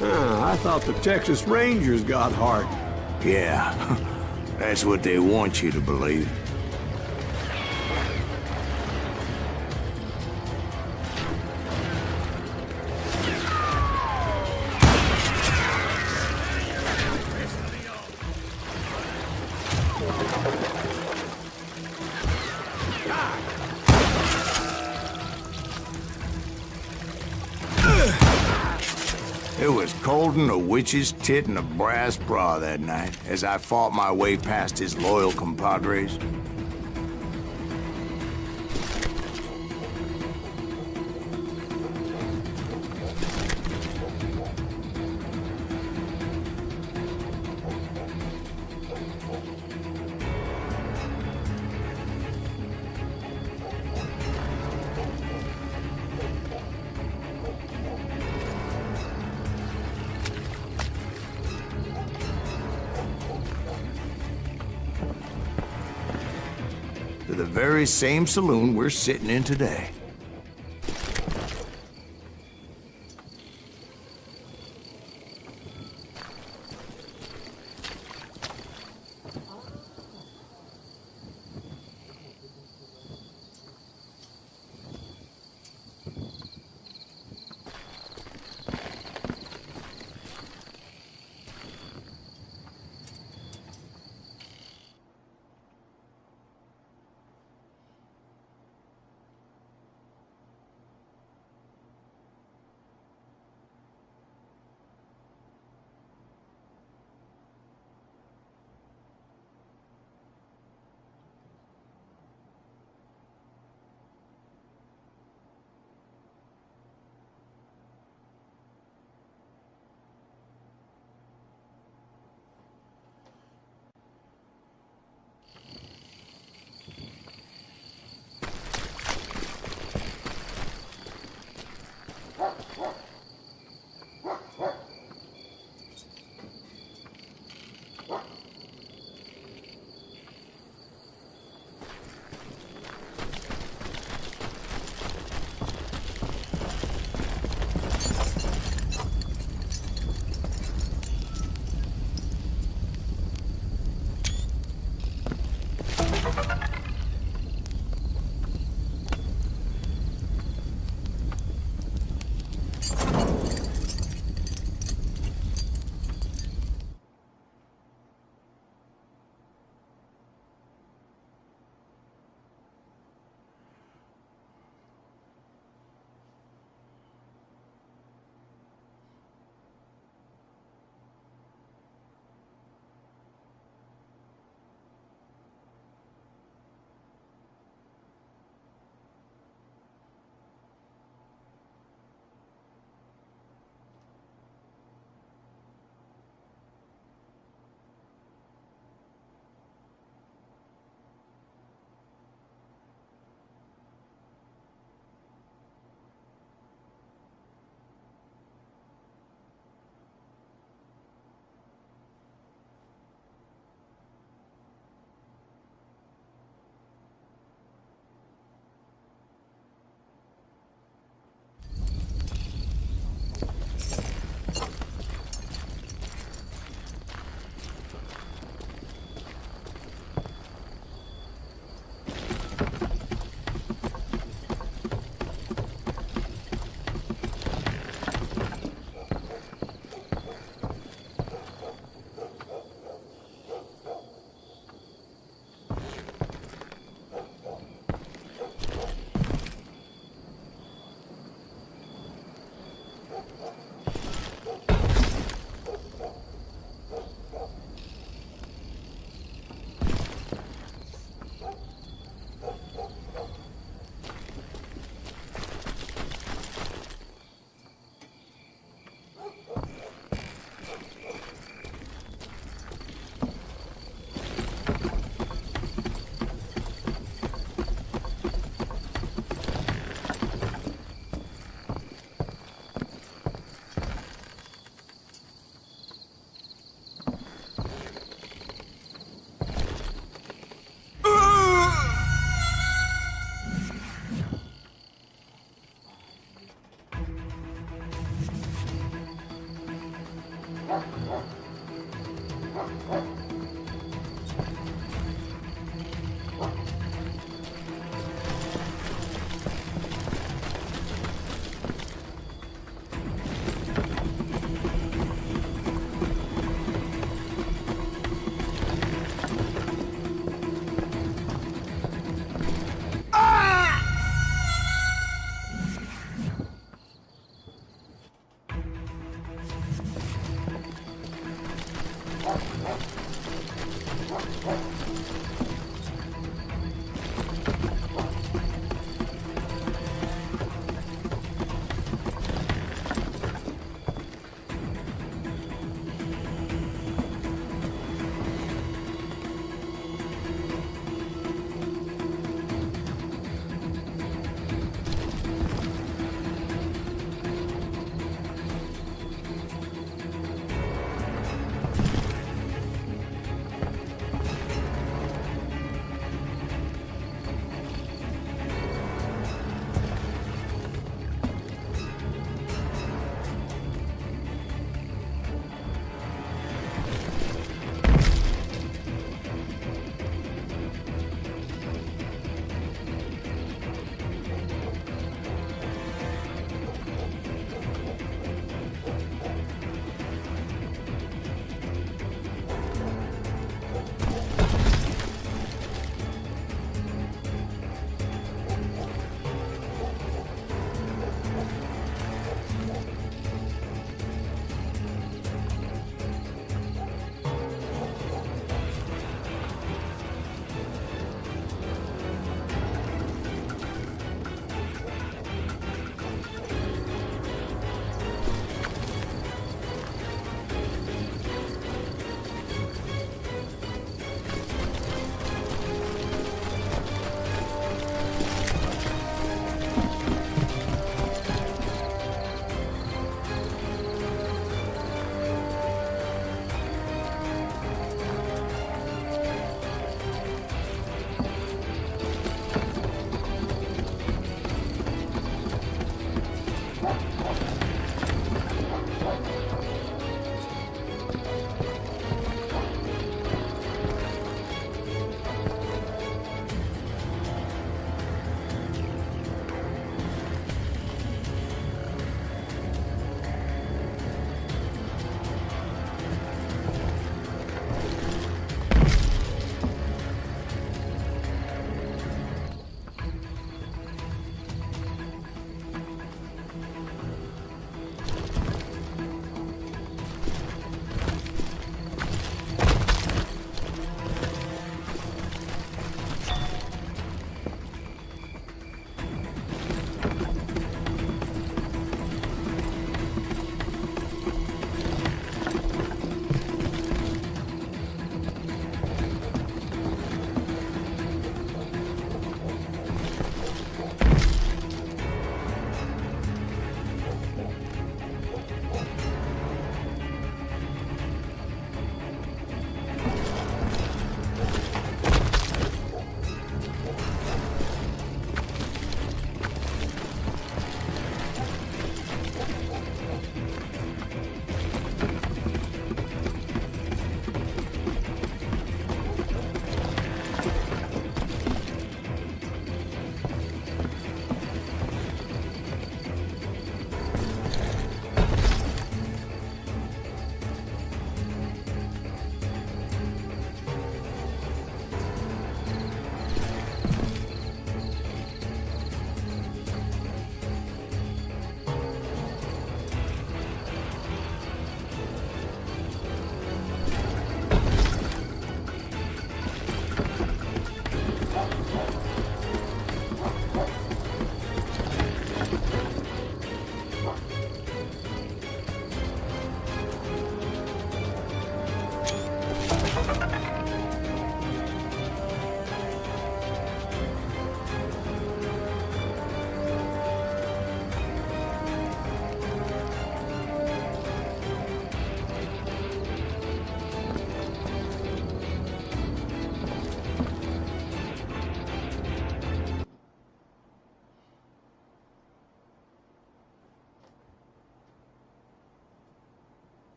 I thought the Texas Rangers got heart. Yeah, that's what they want you to believe. It was coldin' a witch's tit and a brass bra that night as I fought my way past his loyal compadres. the very same saloon we're sitting in today.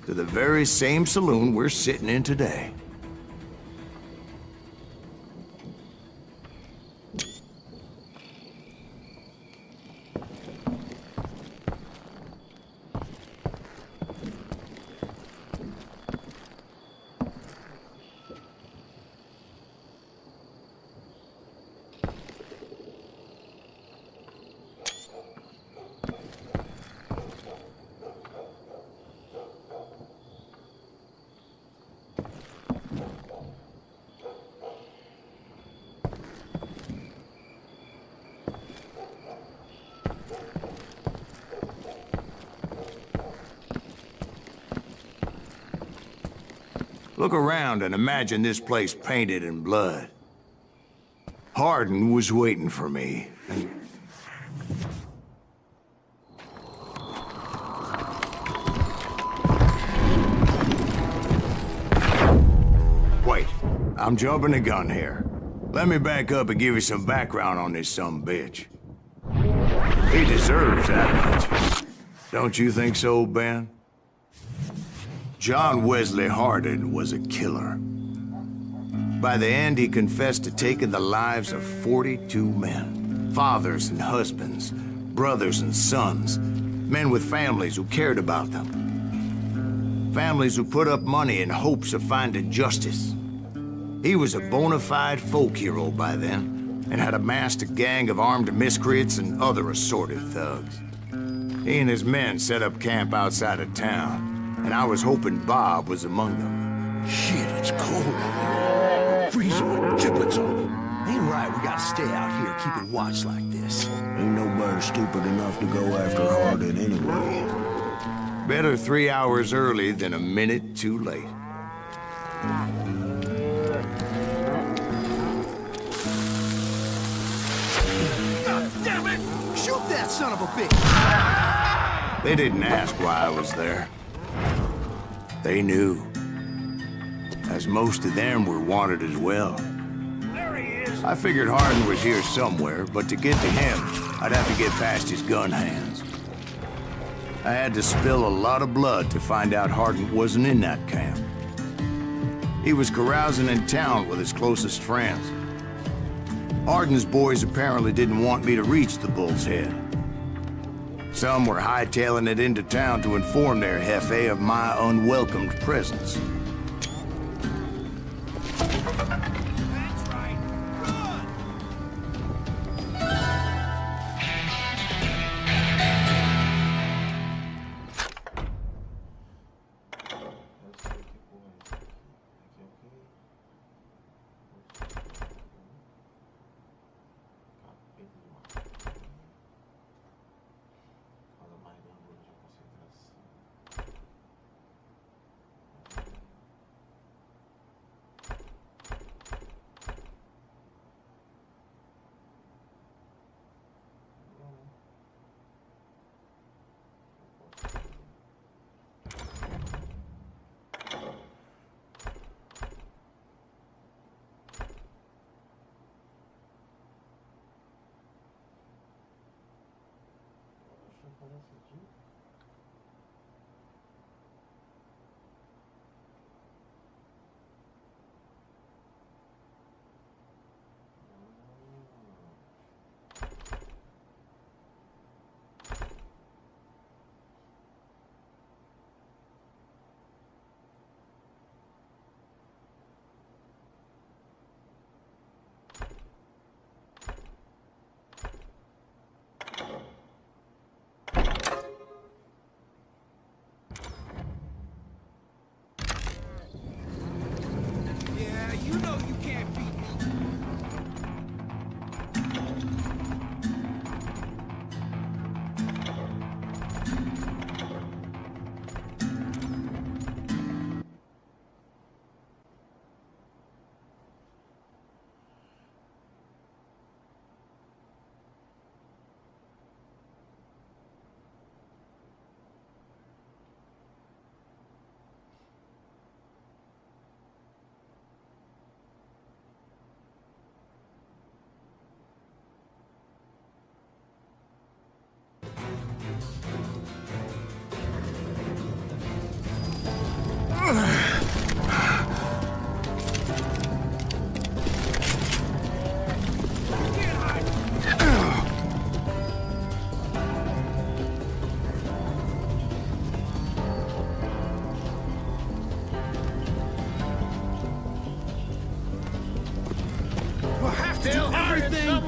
to the very same saloon we're sitting in today. Look around and imagine this place painted in blood. Hardin was waiting for me, and... Wait, I'm jumping the gun here. Let me back up and give you some background on this sumbitch. He deserves that much. Don't you think so, Ben? John Wesley Hardin was a killer. By the end, he confessed to taking the lives of 42 men. Fathers and husbands, brothers and sons, men with families who cared about them. Families who put up money in hopes of finding justice. He was a bona fide folk hero by then, and had amassed a gang of armed miscreants and other assorted thugs. He and his men set up camp outside of town, and I was hoping Bob was among them. Shit, it's cold out here. Freezing with giblets on. Ain't right, we gotta stay out here keeping watch like this. Ain't nobody stupid enough to go after Hardin anyway. Better 3 hours early than a minute too late. God damn it! Shoot that son of a bitch! They didn't ask why I was there. They knew. As most of them were wanted as well. There he is. I figured Hardin was here somewhere, but to get to him, I'd have to get past his gun hands. I had to spill a lot of blood to find out Hardin wasn't in that camp. He was carousing in town with his closest friends. Hardin's boys apparently didn't want me to reach the Bull's Head. Some were hightailing it into town to inform their jefe of my unwelcomed presence. That's right. Run!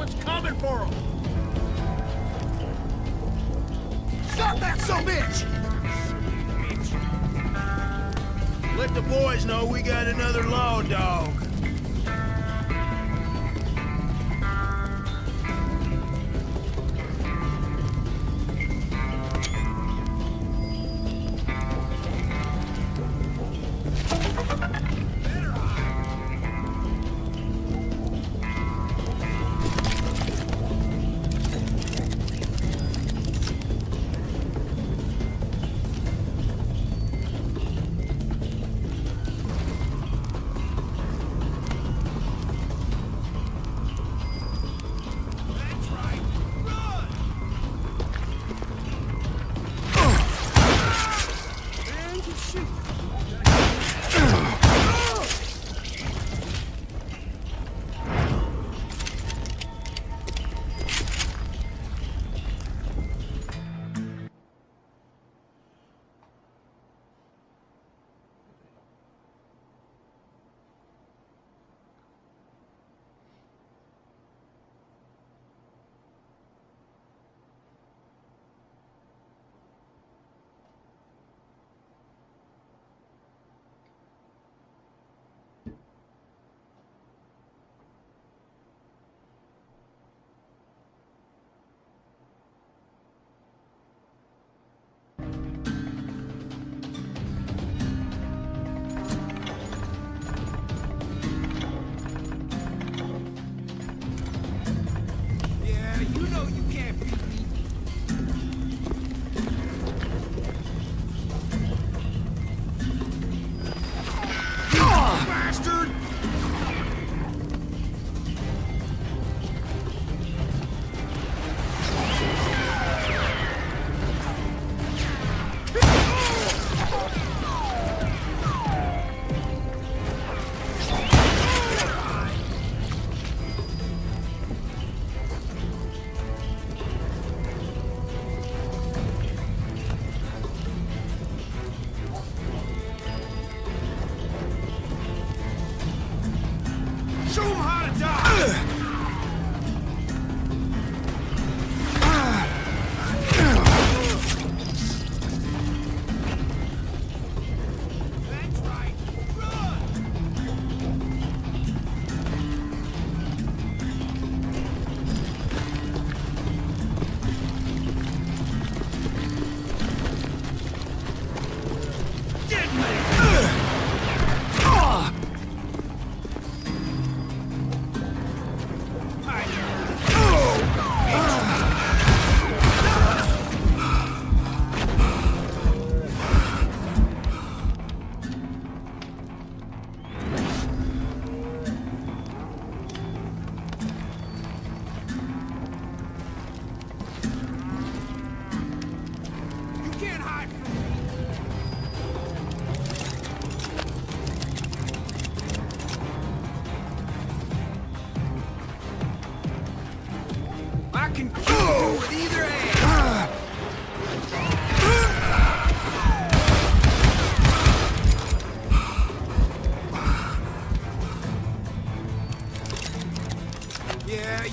What's coming for him? Stop that sumbitch! Let the boys know we got another law dog.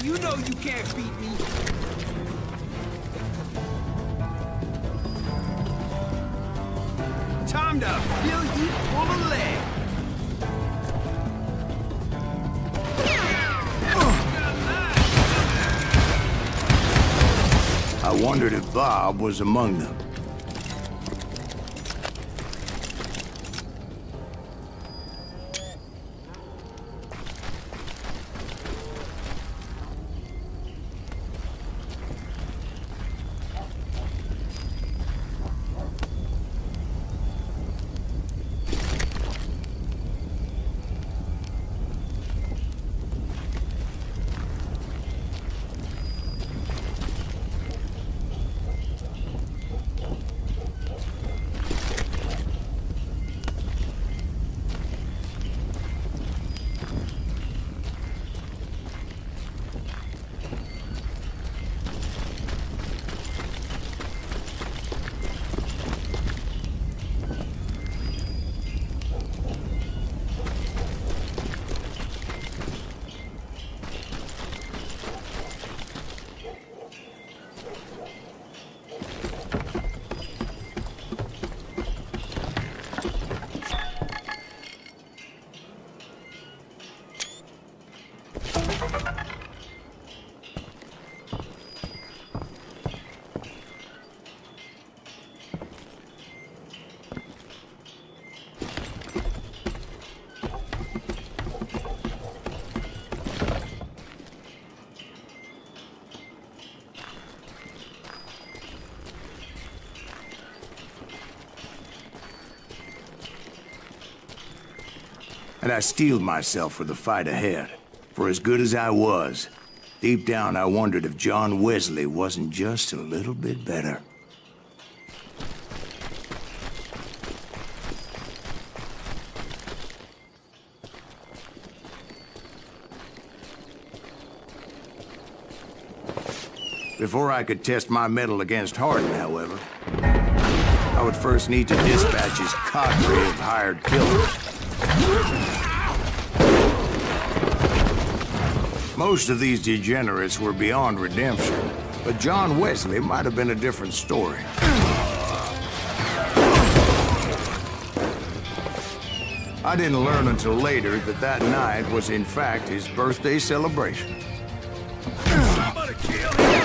You know you can't beat me. Time to fill you full of lead. I wondered if Bob was among them. and I steeled myself for the fight ahead. For as good as I was, deep down I wondered if John Wesley wasn't just a little bit better. Before I could test my mettle against Hardin, however, I would first need to dispatch his cadre of hired killers. Most of these degenerates were beyond redemption, but John Wesley might have been a different story. I didn't learn until later that that night was in fact his birthday celebration. I'm gonna kill him!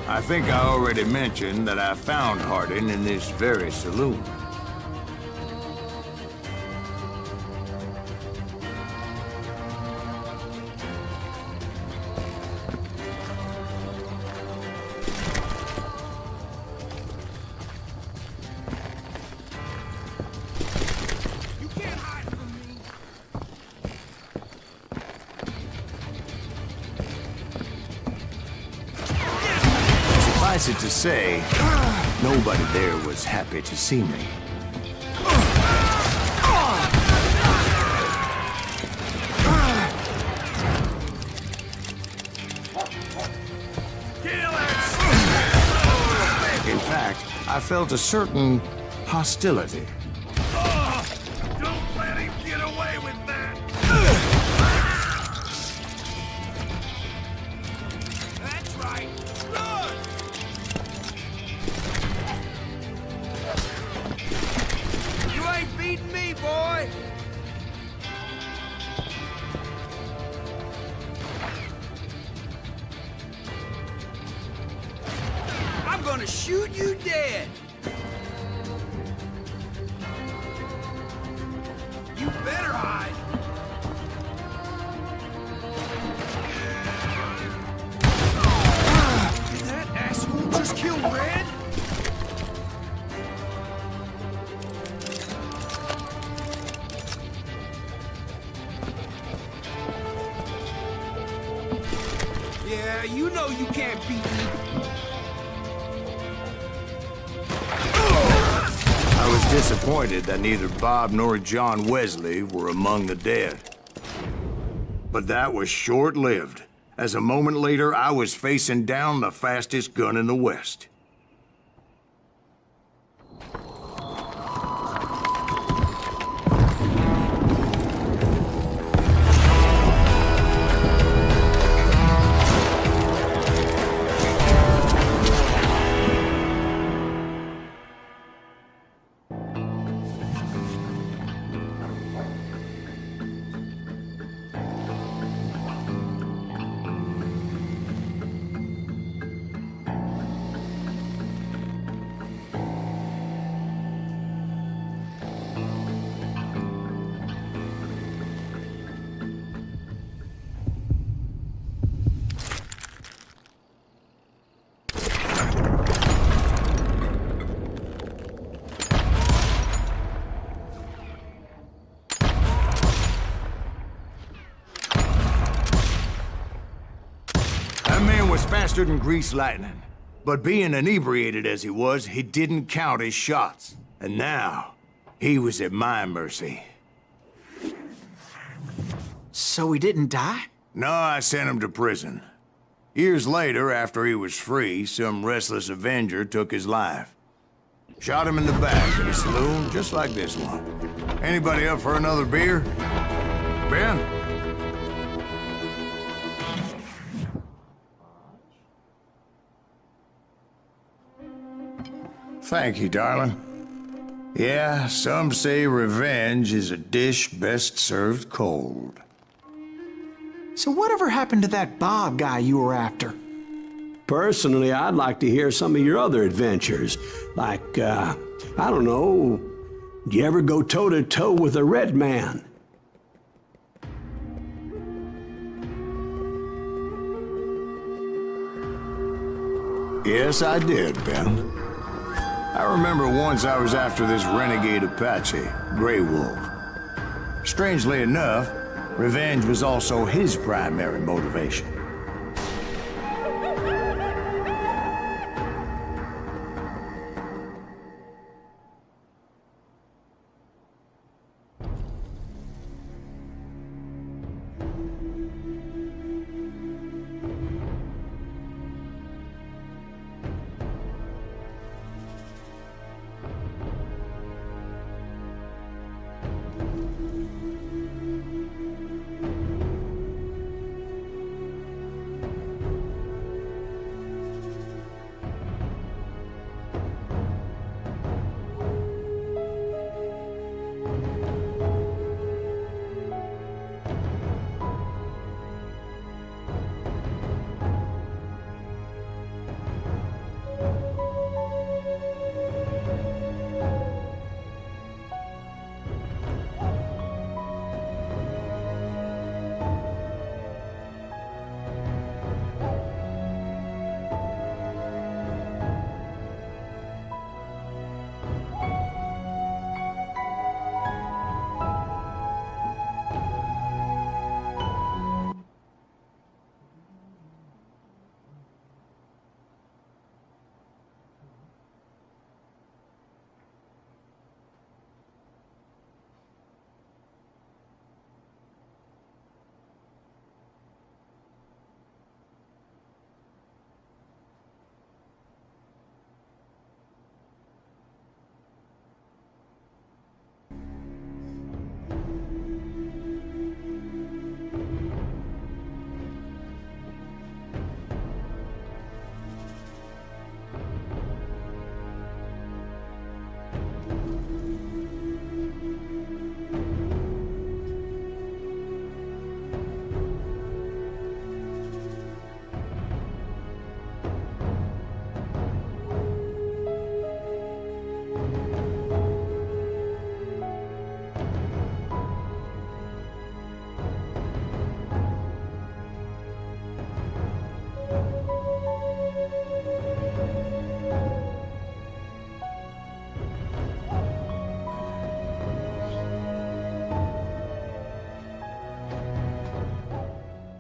I think I already mentioned that I found Hardin in this very saloon. Suffice it to say, nobody there was happy to see me. In fact, I felt a certain hostility. Don't let him get away with that! That's right! Run! You ain't beating me, boy! I'm gonna shoot you dead! You better hide! Did that asshole just kill Red? Yeah, you know you can't beat me. I was disappointed that neither Bob nor John Wesley were among the dead. But that was short-lived, as a moment later I was facing down the fastest gun in the West. faster than greased lightning. But being inebriated as he was, he didn't count his shots. And now, he was at my mercy. So he didn't die? No, I sent him to prison. Years later, after he was free, some restless Avenger took his life. Shot him in the back at a saloon just like this one. Anybody up for another beer? Ben? Thank you, darling. Yeah, some say revenge is a dish best served cold. So whatever happened to that Bob guy you were after? Personally, I'd like to hear some of your other adventures. Like, I don't know, did you ever go toe-to-toe with a red man? Yes, I did, Ben. I remember once I was after this renegade Apache, Grey Wolf. Strangely enough, revenge was also his primary motivation.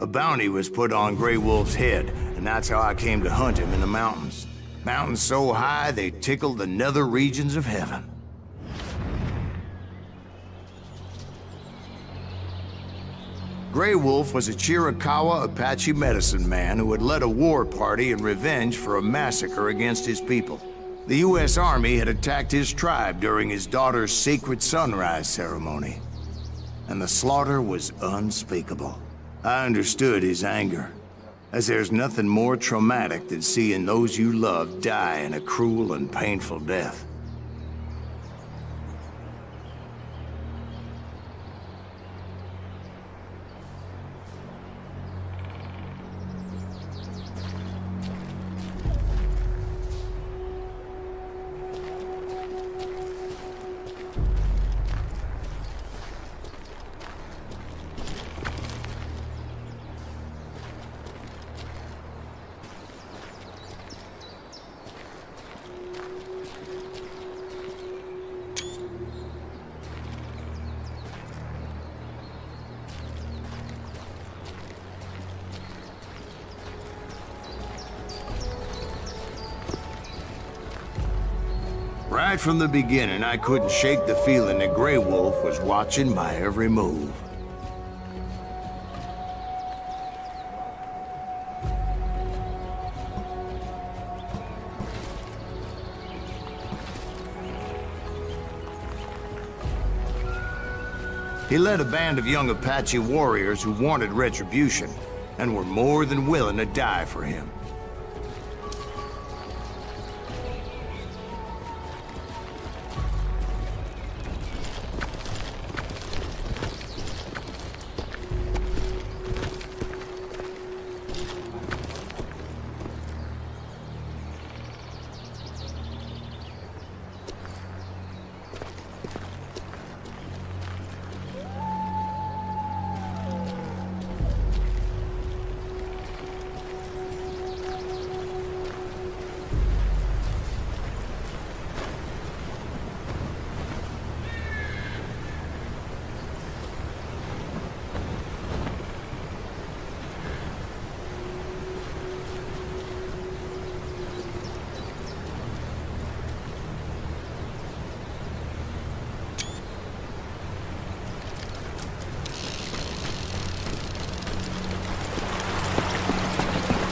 A bounty was put on Grey Wolf's head, and that's how I came to hunt him in the mountains. Mountains so high they tickled the nether regions of heaven. Grey Wolf was a Chiricahua Apache medicine man who had led a war party in revenge for a massacre against his people. The U.S. Army had attacked his tribe during his daughter's sacred sunrise ceremony, and the slaughter was unspeakable. I understood his anger, as there's nothing more traumatic than seeing those you love die in a cruel and painful death. Right from the beginning, I couldn't shake the feeling that Grey Wolf was watching my every move. He led a band of young Apache warriors who wanted retribution, and were more than willing to die for him.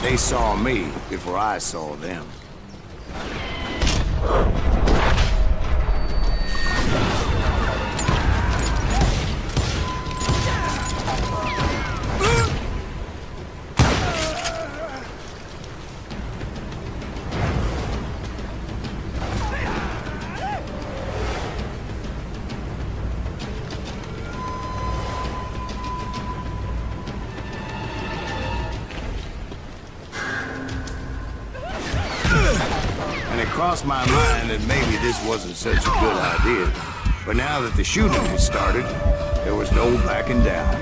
They saw me before I saw them. Crossed my mind that maybe this wasn't such a good idea. But now that the shooting had started, there was no backing down.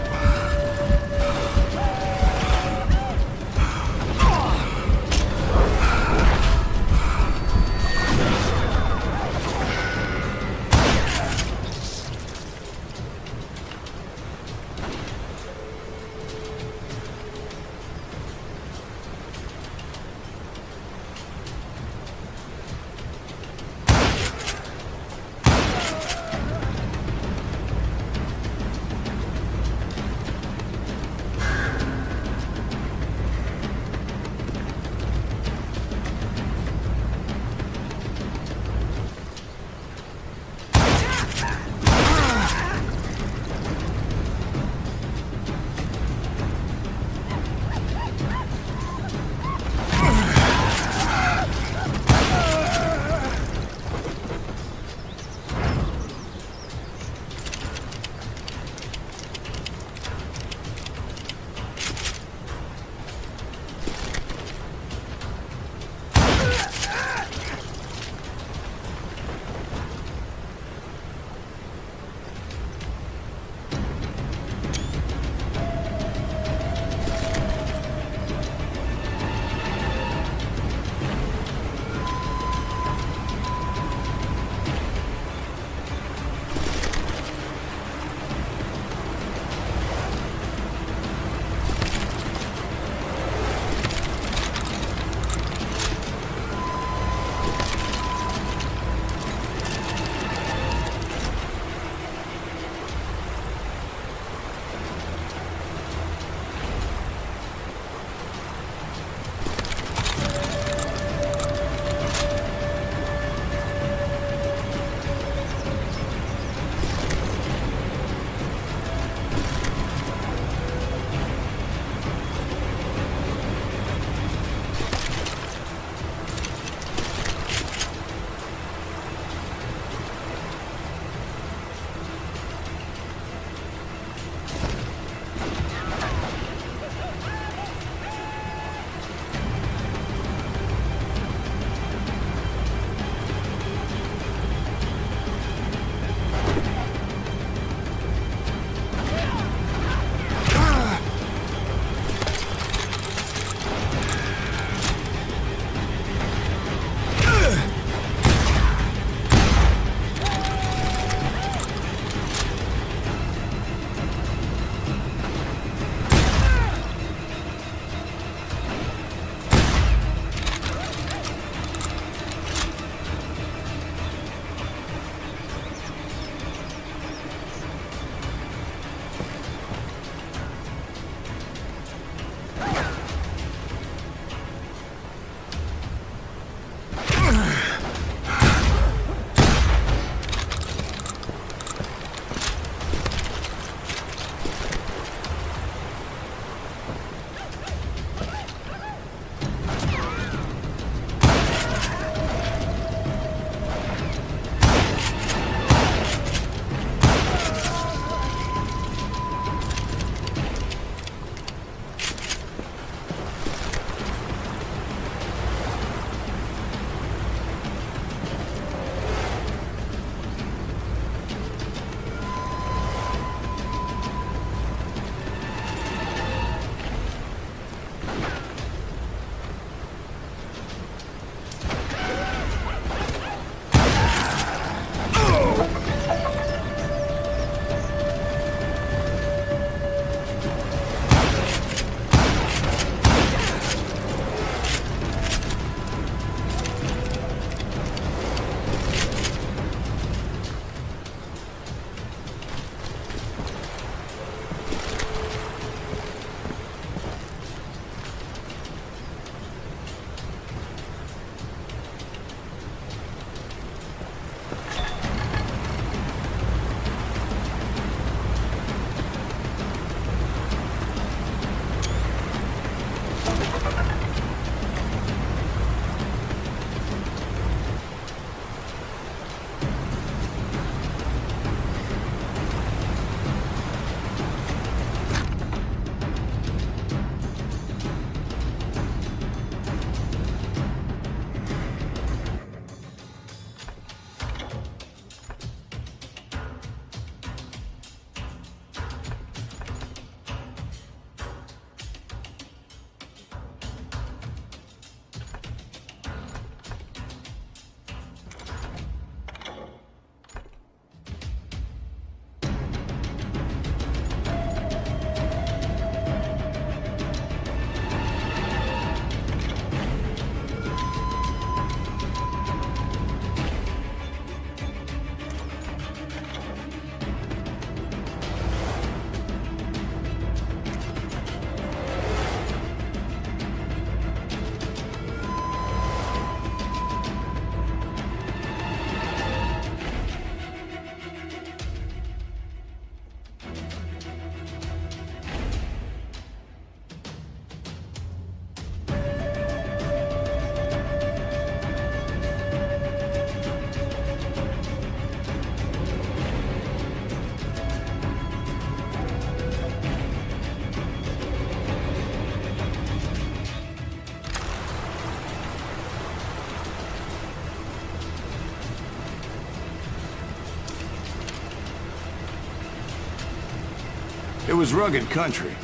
was rugged country,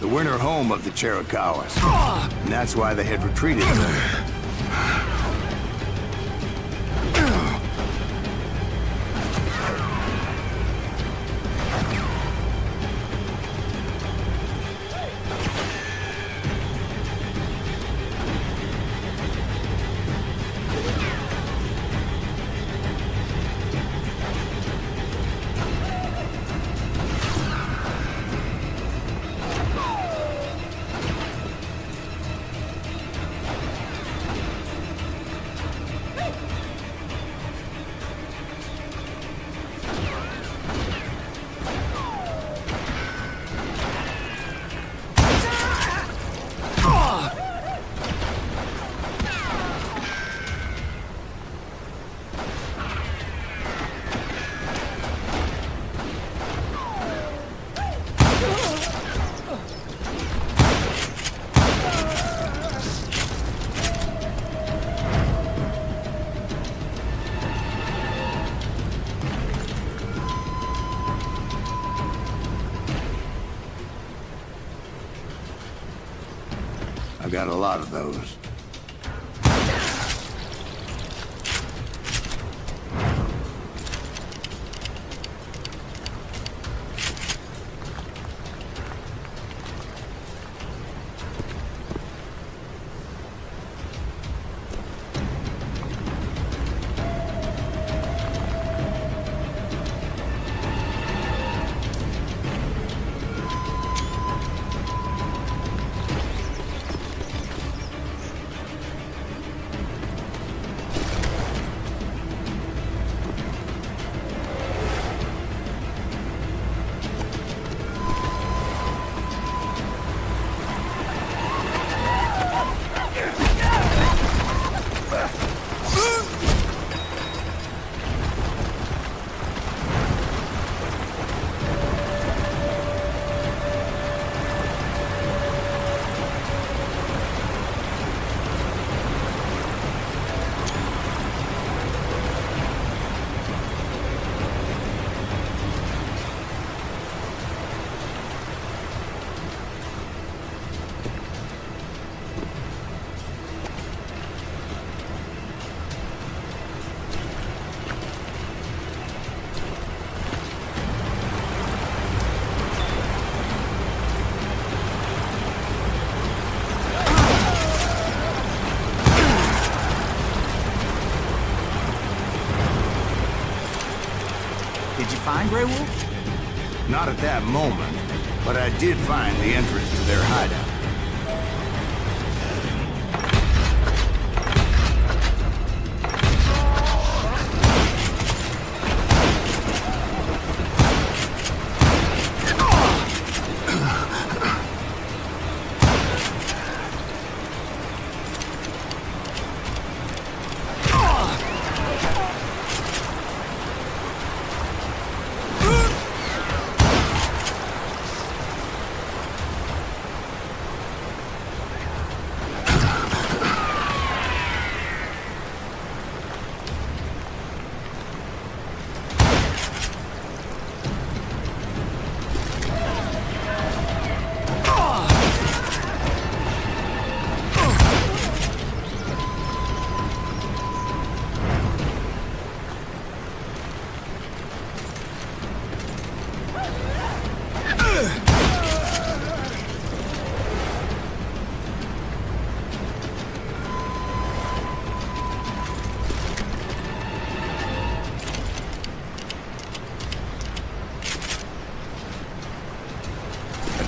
the winter home of the Chiricahuas. And that's why they had retreated there. I got a lot of those. Did you find Grey Wolf? Not at that moment, but I did find the entrance to their hideout.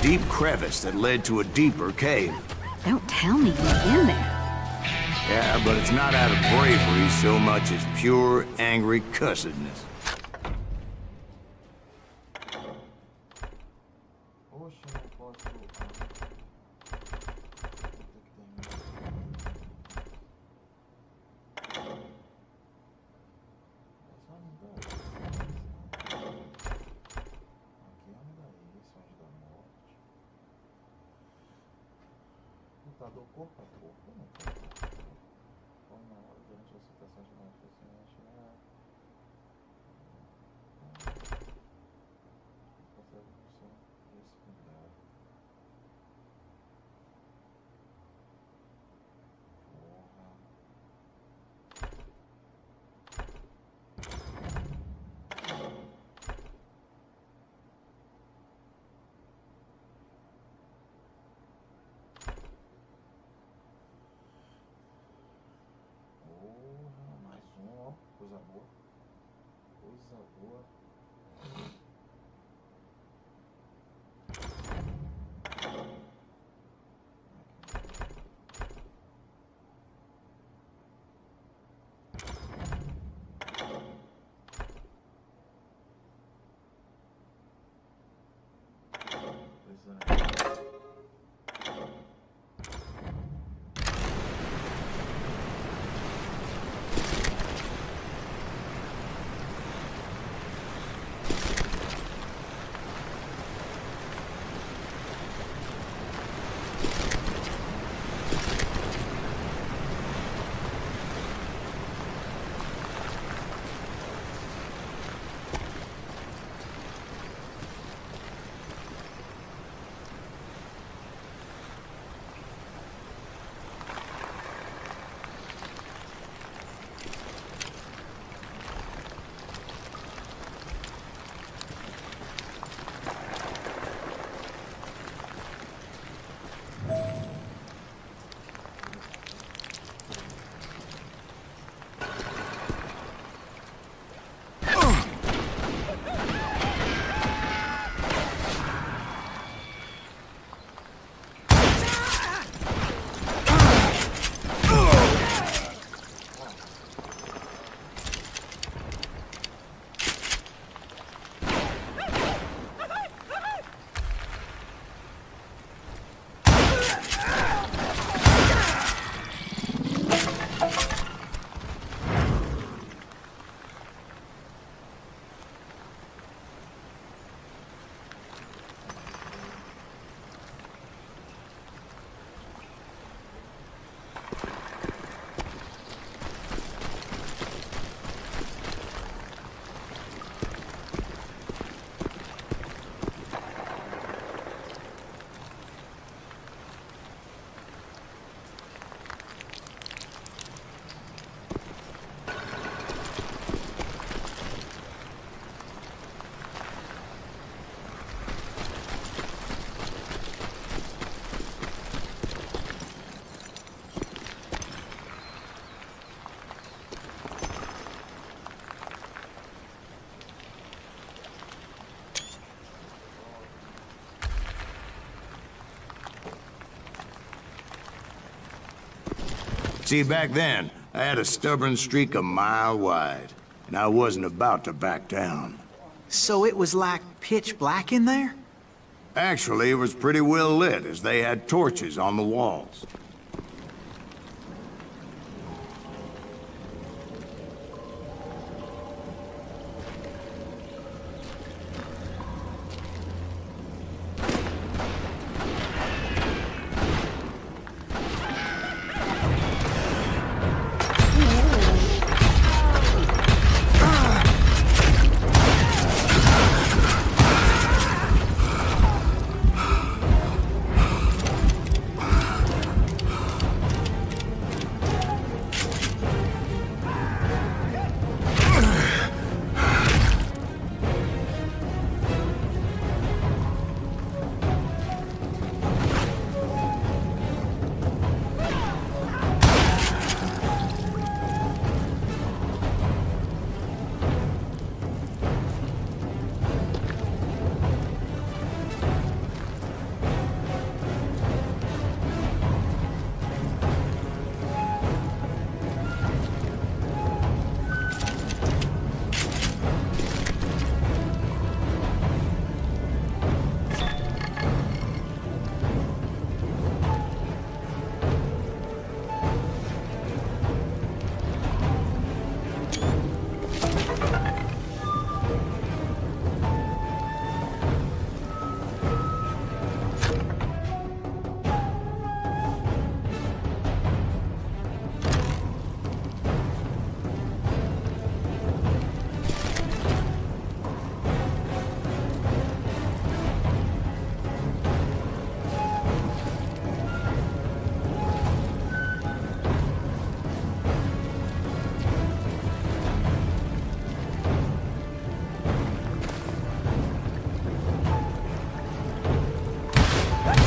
Deep crevice that led to a deeper cave. Don't tell me you're in there. Yeah, but it's not out of bravery so much as pure, angry cussedness. Computador corpo a corpo, não como na hora durante a situação de manifestação consegue funcionar isso. Coisa boa. Coisa boa. See, back then, I had a stubborn streak a mile wide, and I wasn't about to back down. So it was like pitch black in there? Actually, it was pretty well lit, as they had torches on the walls.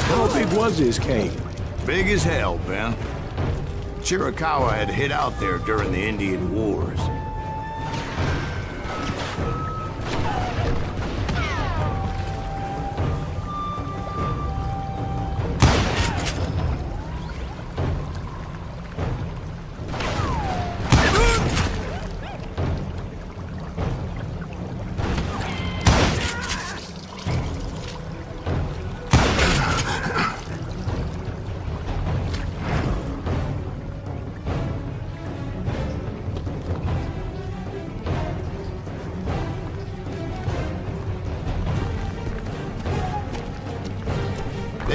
How big was his cave? Big as hell, Ben. Chiricahua had hid out there during the Indian Wars.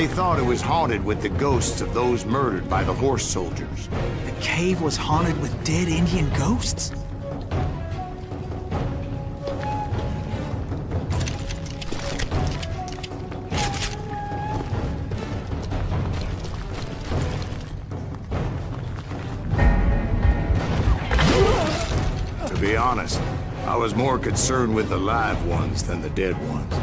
They thought it was haunted with the ghosts of those murdered by the horse soldiers. The cave was haunted with dead Indian ghosts? To be honest, I was more concerned with the live ones than the dead ones.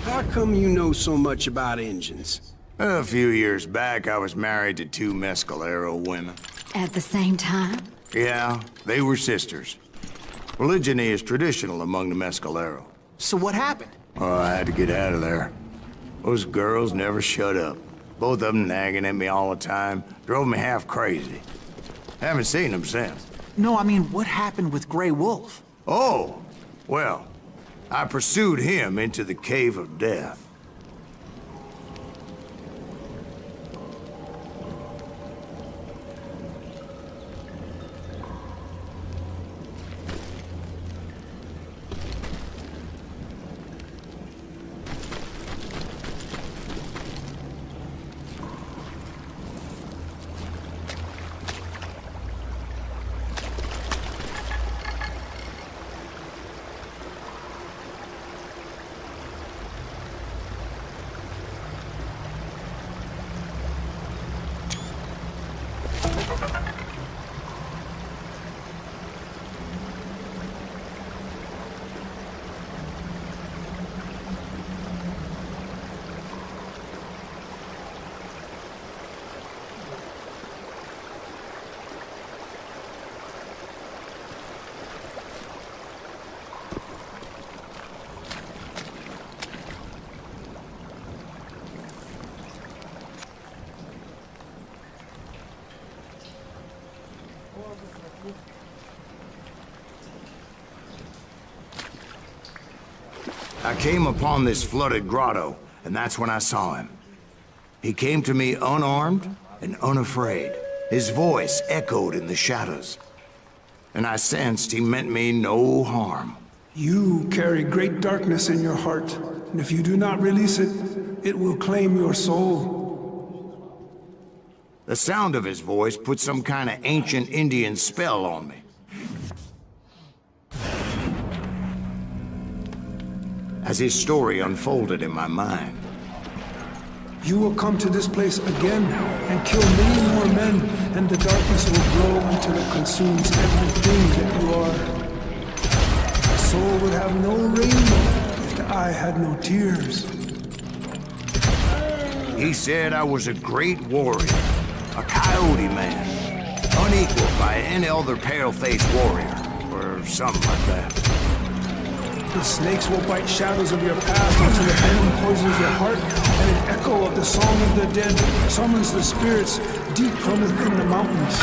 How come you know so much about engines? A few years back, I was married to 2 Mescalero women. At the same time? Yeah, they were sisters. Polygyny is traditional among the Mescalero. So what happened? Oh, I had to get out of there. Those girls never shut up. Both of them nagging at me all the time. Drove me half crazy. Haven't seen them since. No, I mean, what happened with Grey Wolf? Oh, well, I pursued him into the Cave of Death. I came upon this flooded grotto, and that's when I saw him. He came to me unarmed and unafraid. His voice echoed in the shadows, and I sensed he meant me no harm. You carry great darkness in your heart, and if you do not release it, it will claim your soul. The sound of his voice put some kind of ancient Indian spell on me. As his story unfolded in my mind. You will come to this place again and kill many more men and the darkness will grow until it consumes everything that you are. The soul would have no rainbow if the eye had no tears. He said I was a great warrior, a coyote man, unequaled by any other pale-faced warrior, or something like that. The snakes will bite shadows of your past until the venom poisons your heart, and an echo of the song of the dead summons the spirits deep from within the mountains.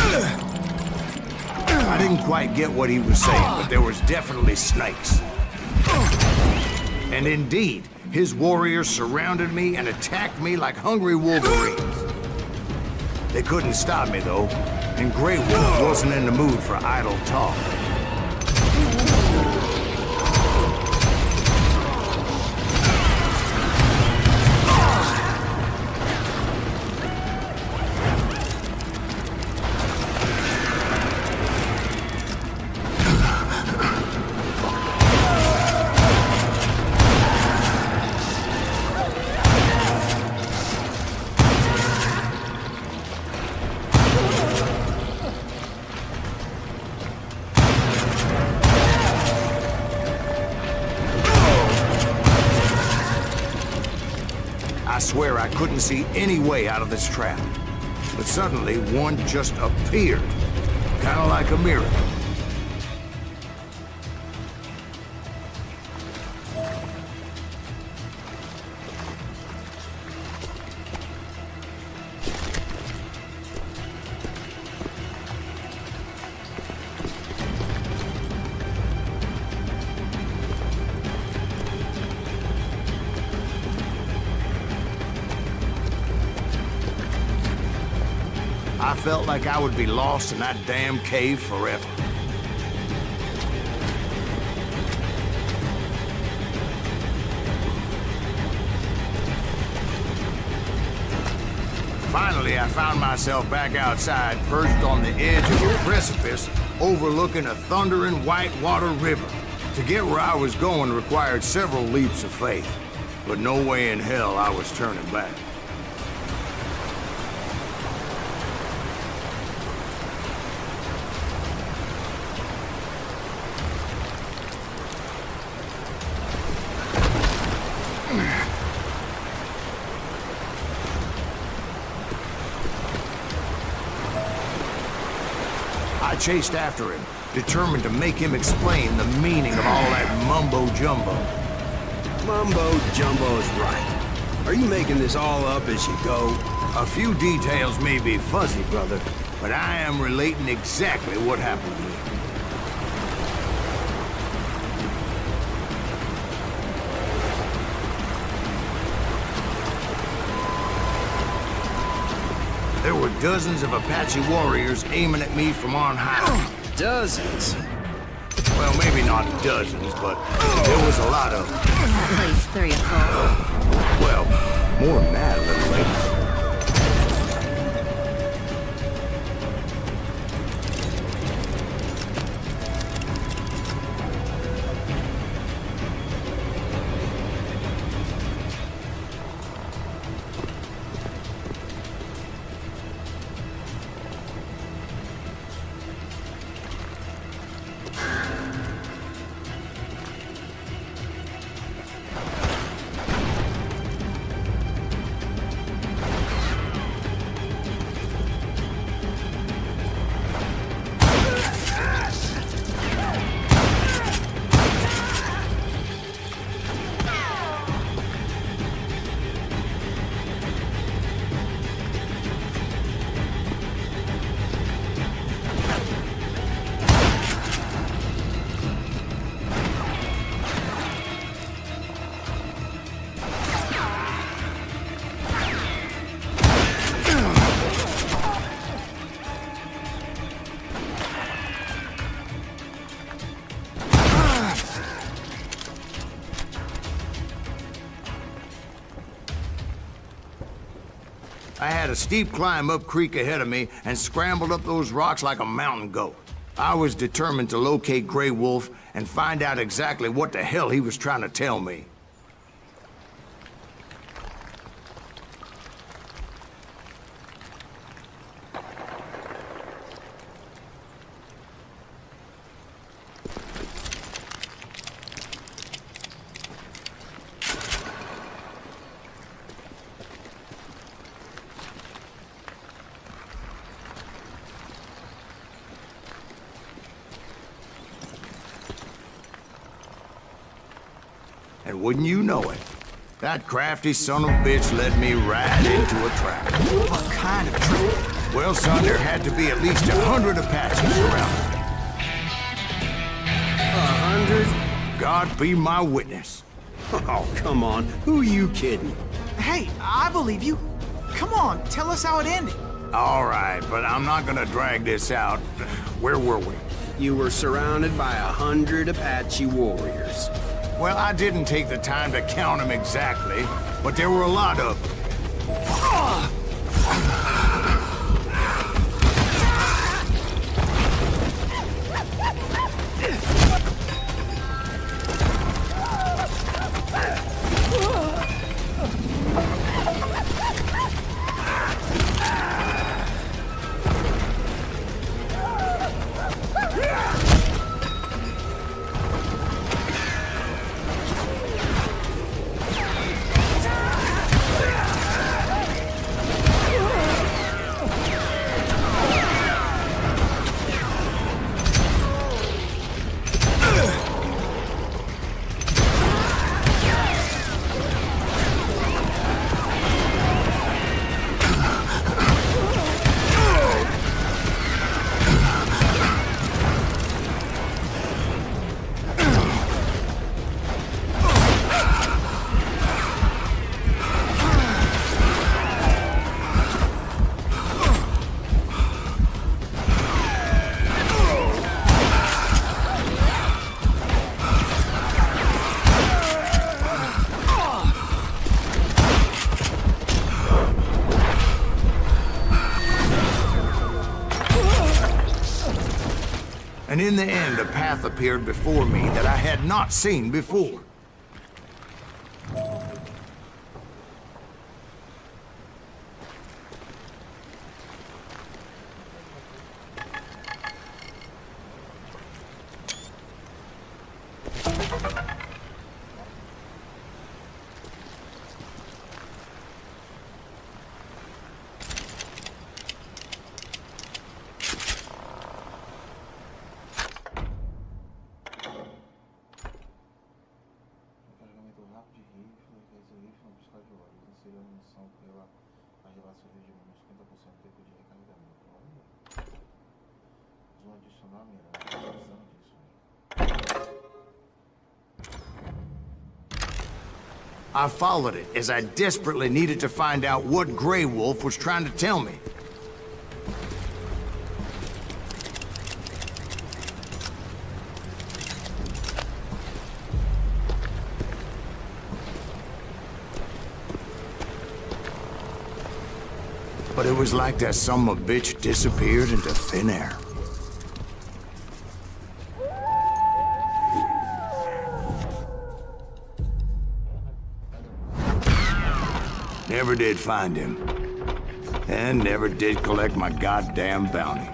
I didn't quite get what he was saying, but there was definitely snakes. And indeed, his warriors surrounded me and attacked me like hungry wolverines. They couldn't stop me, though, and Grey Wolf wasn't in the mood for idle talk. I swear I couldn't see any way out of this trap. But suddenly, one just appeared. Kind of like a miracle. I felt like I would be lost in that damn cave forever. Finally, I found myself back outside, perched on the edge of a precipice, overlooking a thundering whitewater river. To get where I was going required several leaps of faith, but no way in hell I was turning back. I chased after him, determined to make him explain the meaning of all that mumbo-jumbo. Mumbo-jumbo's right. Are you making this all up as you go? A few details may be fuzzy, brother, but I am relating exactly what happened to me. There were dozens of Apache warriors aiming at me from on high. Dozens? Well, maybe not dozens, but there was a lot of them. At least 3 or 4. Well, more than that, little lady. I had a steep climb up creek ahead of me and scrambled up those rocks like a mountain goat. I was determined to locate Grey Wolf and find out exactly what the hell he was trying to tell me. wouldn't you know it? That crafty son of a bitch led me right into a trap. What kind of trap? Well, son, there had to be at least 100 Apaches around. 100? God be my witness. Oh, come on. Who are you kidding? Hey, I believe you. Come on, tell us how it ended. All right, but I'm not gonna drag this out. Where were we? You were surrounded by 100 Apache warriors. Well, I didn't take the time to count them exactly, but there were a lot of them. And in the end, a path appeared before me that I had not seen before. I followed it as I desperately needed to find out what Grey Wolf was trying to tell me. But it was like that son of a bitch disappeared into thin air. Never did find him. And never did collect my goddamn bounty.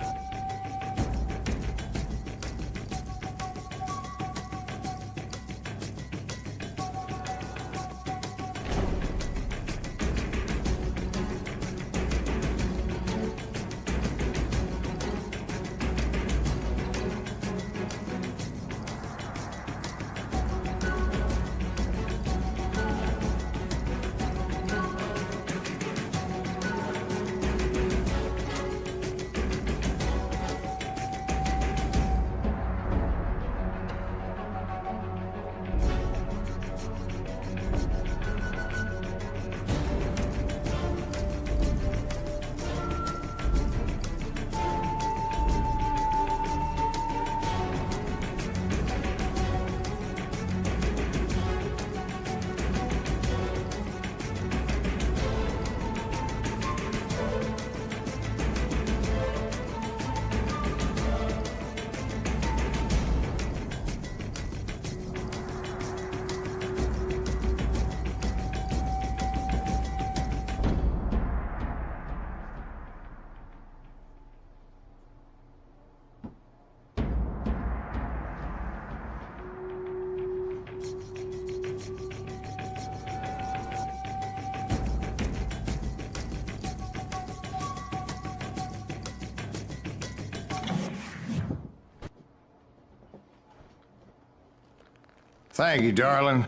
Thank you, darling.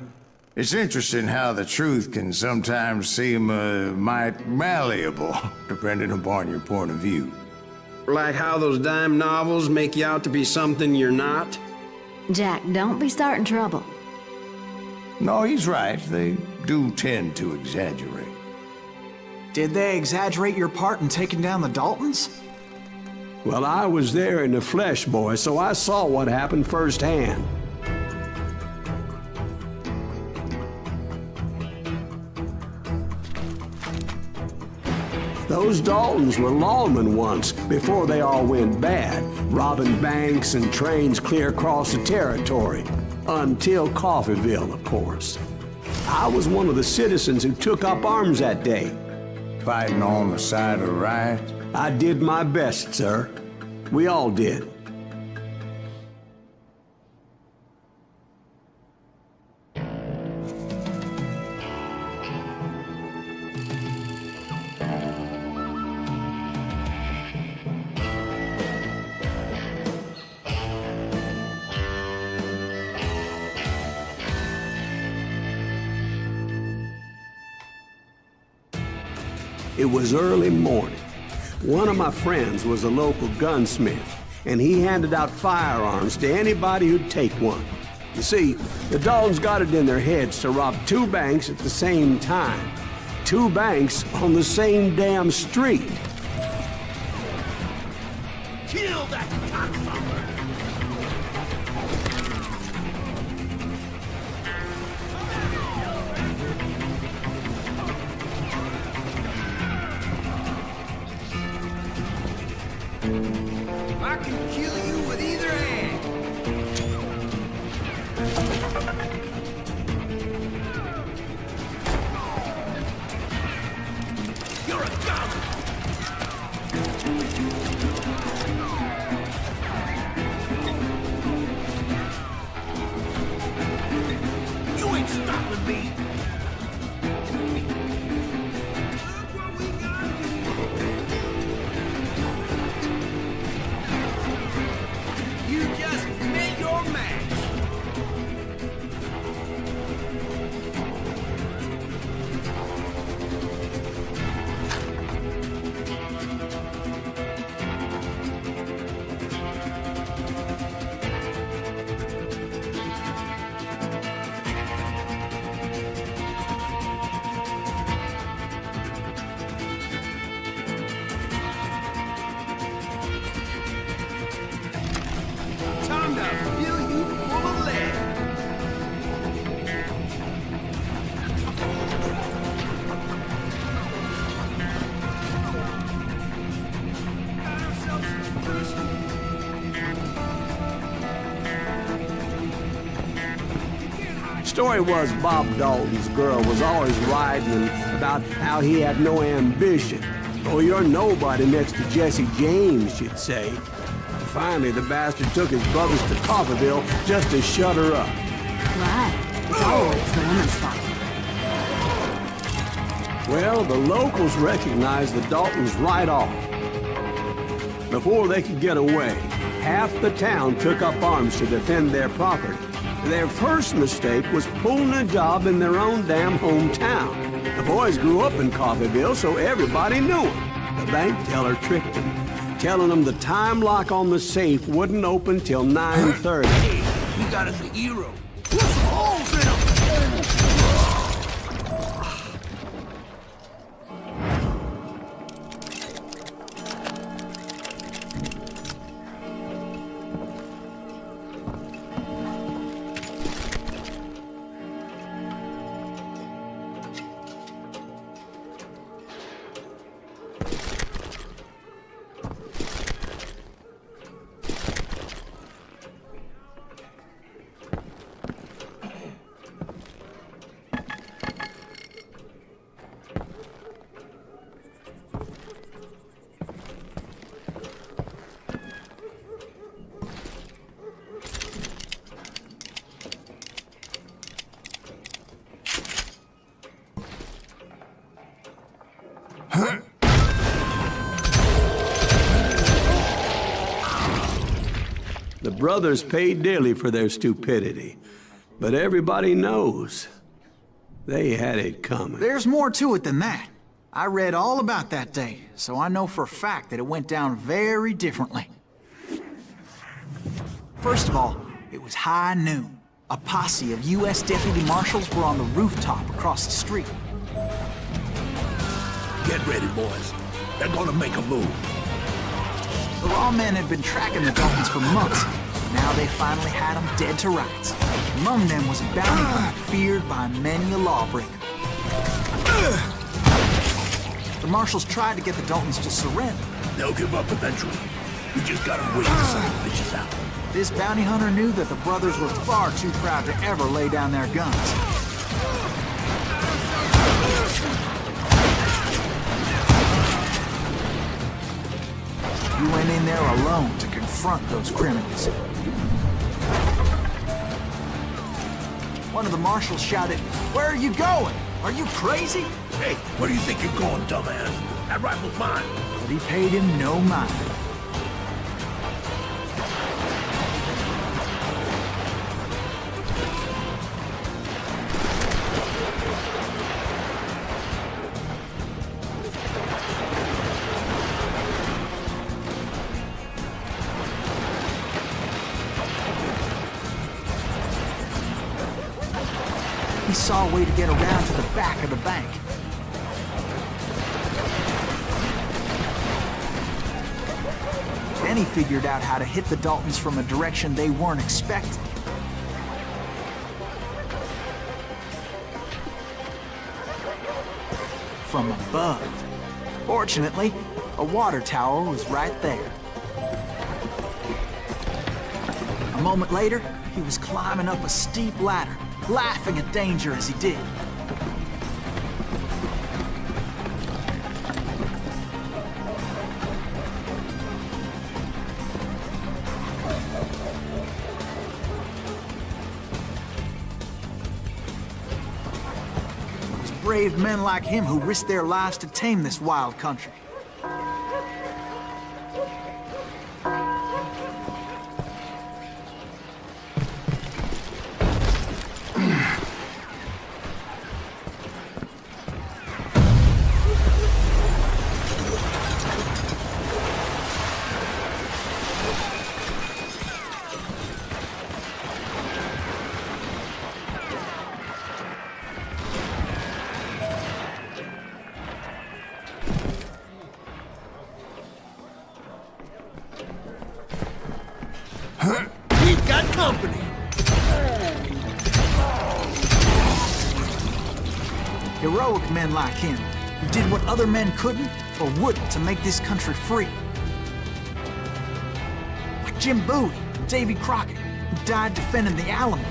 It's interesting how the truth can sometimes seem might malleable, depending upon your point of view. Like how those dime novels make you out to be something you're not? Jack, don't be starting trouble. No, he's right. They do tend to exaggerate. Did they exaggerate your part in taking down the Daltons? Well, I was there in the flesh, boy, so I saw what happened firsthand. Those Daltons were lawmen once, before they all went bad, robbing banks and trains clear across the territory. Until Coffeeville, of course. I was one of the citizens who took up arms that day. Fighting on the side of right? I did my best, sir. We all did. It was early morning. One of my friends was a local gunsmith, and he handed out firearms to anybody who'd take one. You see, the Daltons got it in their heads to rob 2 banks at the same time. 2 banks on the same damn street. Kill that cocksucker! I can kill you with either hand. You're a gun! You ain't stopping me! You just met your match. Time to fill you full of lead. Story was Bob Dalton's girl was always riding about how he had no ambition. Oh, you're nobody next to Jesse James, she'd say. Finally, the bastard took his brothers to Coffeeville just to shut her up. Right. It's always the woman's fault. Well, the locals recognized the Daltons right off. Before they could get away, half the town took up arms to defend their property. Their first mistake was pulling a job in their own damn hometown. The boys grew up in Coffeeville, so everybody knew them. The bank teller tricked them, telling them the time lock on the safe wouldn't open till 9:30. Hey, we got us a hero. Put some holes in him! The brothers paid dearly for their stupidity, but everybody knows They had it coming. There's more to it than that. I read all about that day, so I know for a fact that it went down very differently. First of all, it was high noon. A posse of U.S. deputy marshals were on the rooftop across the street. Get ready, boys. They're gonna make a move. The lawmen had been tracking the Daltons for months. Now they finally had them dead to rights. Among them was a bounty hunter feared by many a lawbreaker. The marshals tried to get the Daltons to surrender. They'll give up eventually. We just gotta wait till some bitches out. This bounty hunter knew that the brothers were far too proud to ever lay down their guns. He went in there alone to confront those criminals. One of the marshals shouted, "Where are you going? Are you crazy?" Hey, where do you think you're going, dumbass? That rifle's mine. But he paid him no mind. He saw a way to get around to the back of the bank. Then he figured out how to hit the Daltons from a direction they weren't expecting. From above. Fortunately, a water tower was right there. A moment later, he was climbing up a steep ladder, laughing at danger as he did. It was brave men like him who risked their lives to tame this wild country. We've got company. Heroic men like him, who did what other men couldn't or wouldn't to make this country free. Like Jim Bowie and Davy Crockett, who died defending the Alamo.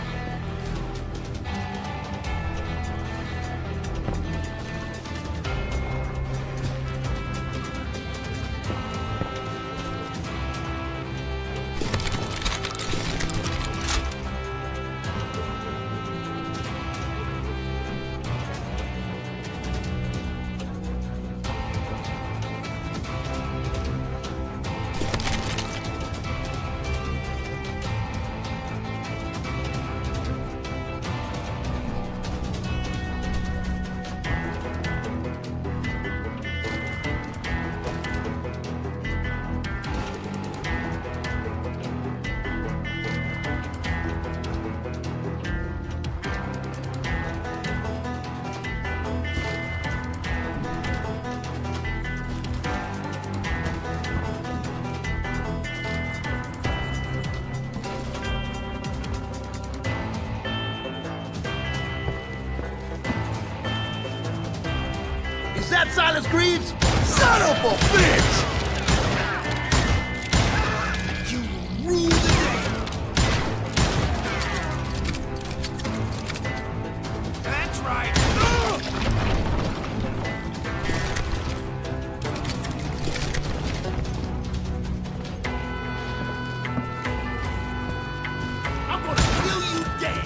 Is that Silas Greaves? Son of a bitch! You rule the day. That's right. I'm gonna kill you dead.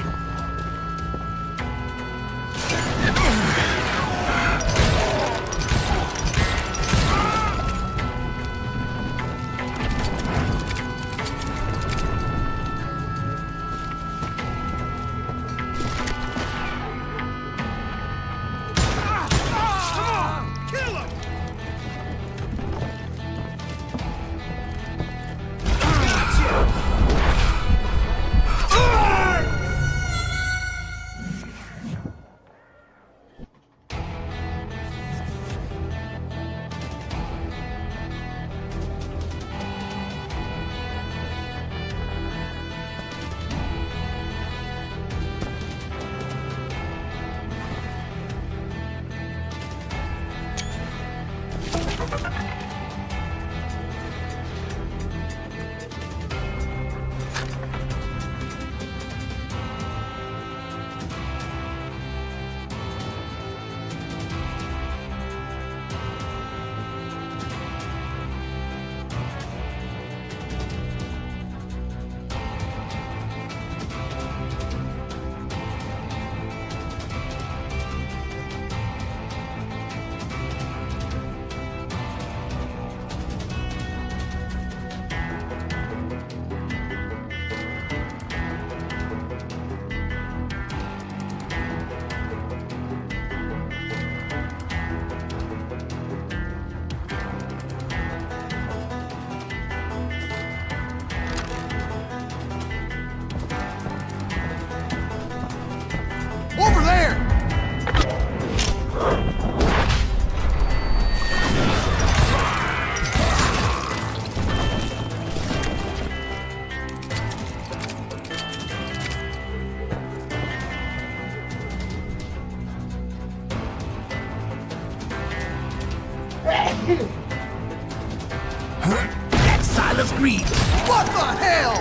That's Silas Greaves. What the hell?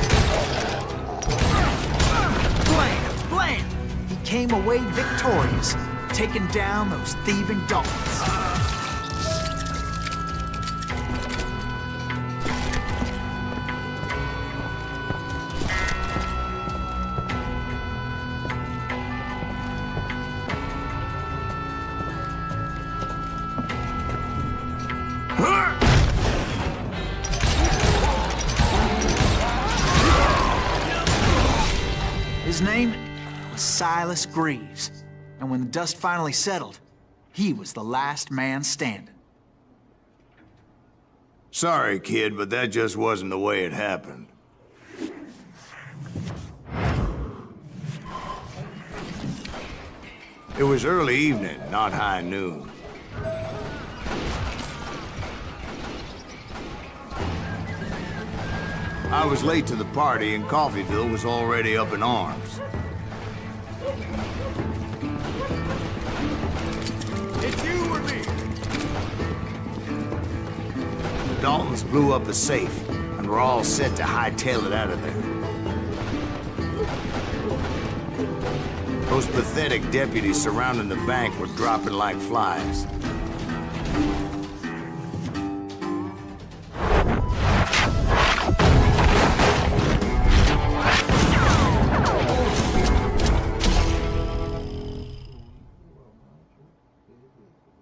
Blam! Blam! He came away victorious, taking down those thieving Daltons. His name was Silas Greaves, and when the dust finally settled, he was the last man standing. Sorry, kid, but that just wasn't the way it happened. It was early evening, not high noon. I was late to the party, and Coffeyville was already up in arms. It's you or me? The Daltons blew up the safe, and were all set to hightail it out of there. Those pathetic deputies surrounding the bank were dropping like flies.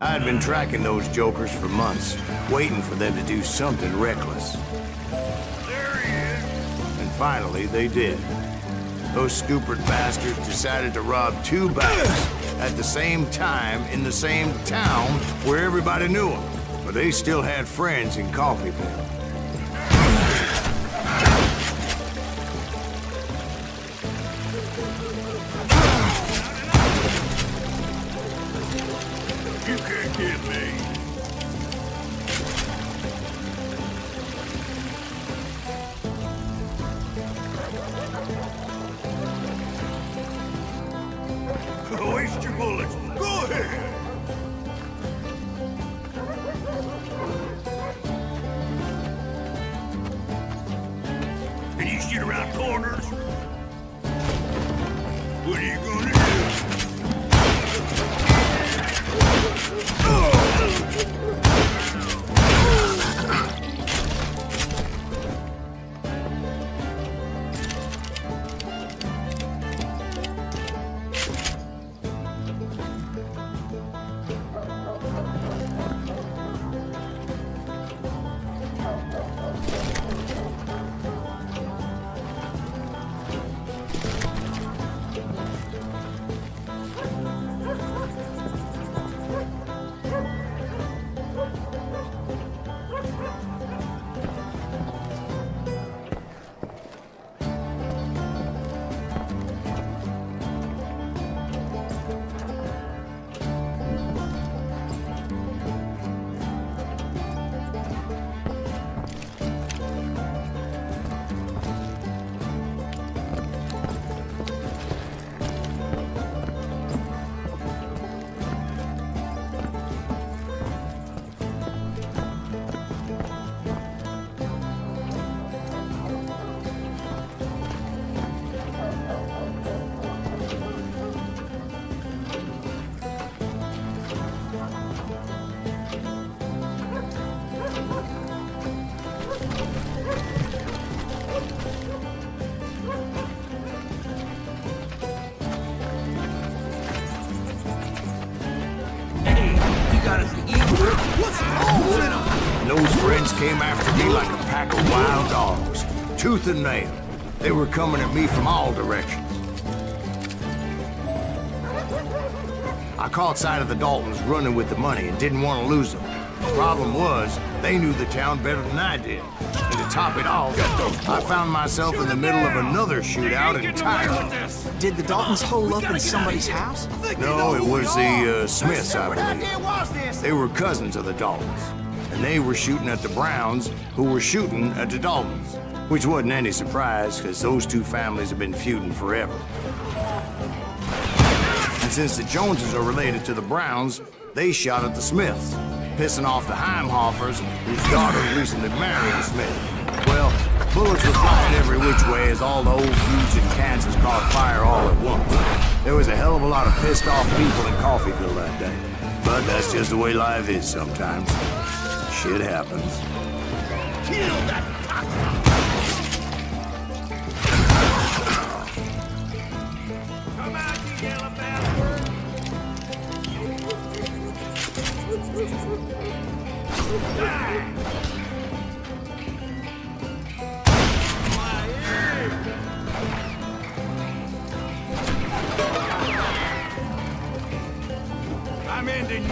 I had been tracking those jokers for months, waiting for them to do something reckless. There he is. And finally, they did. Those scoopered bastards decided to rob two banks at the same time in the same town where everybody knew them. But they still had friends in Coffeyville. You can't get me. Waste your bullets. Go ahead. Can you shoot around corners? What are you gonna do? And those friends came after me like a pack of wild dogs, tooth and nail. They were coming at me from all directions. I caught sight of the Daltons running with the money and didn't want to lose them. The problem was, they knew the town better than I did. And to top it off, I found myself in the middle of another shootout entirely. Did the Daltons hole up in somebody's house? No, it was the Smiths, I believe. They were cousins of the Daltons. And they were shooting at the Browns, who were shooting at the Daltons. Which wasn't any surprise, because those two families have been feuding forever. And since the Joneses are related to the Browns, they shot at the Smiths. pissing off the Heimhoffers, whose daughter recently married a Smith. Well, bullets were flying every which way as all the old feuds in Kansas caught fire all at once. There was a hell of a lot of pissed off people in Coffeeville that day. But that's just the way life is sometimes. Shit happens. Kill that cockroach! Come out, you yellow bastard! Die! I'm ending you.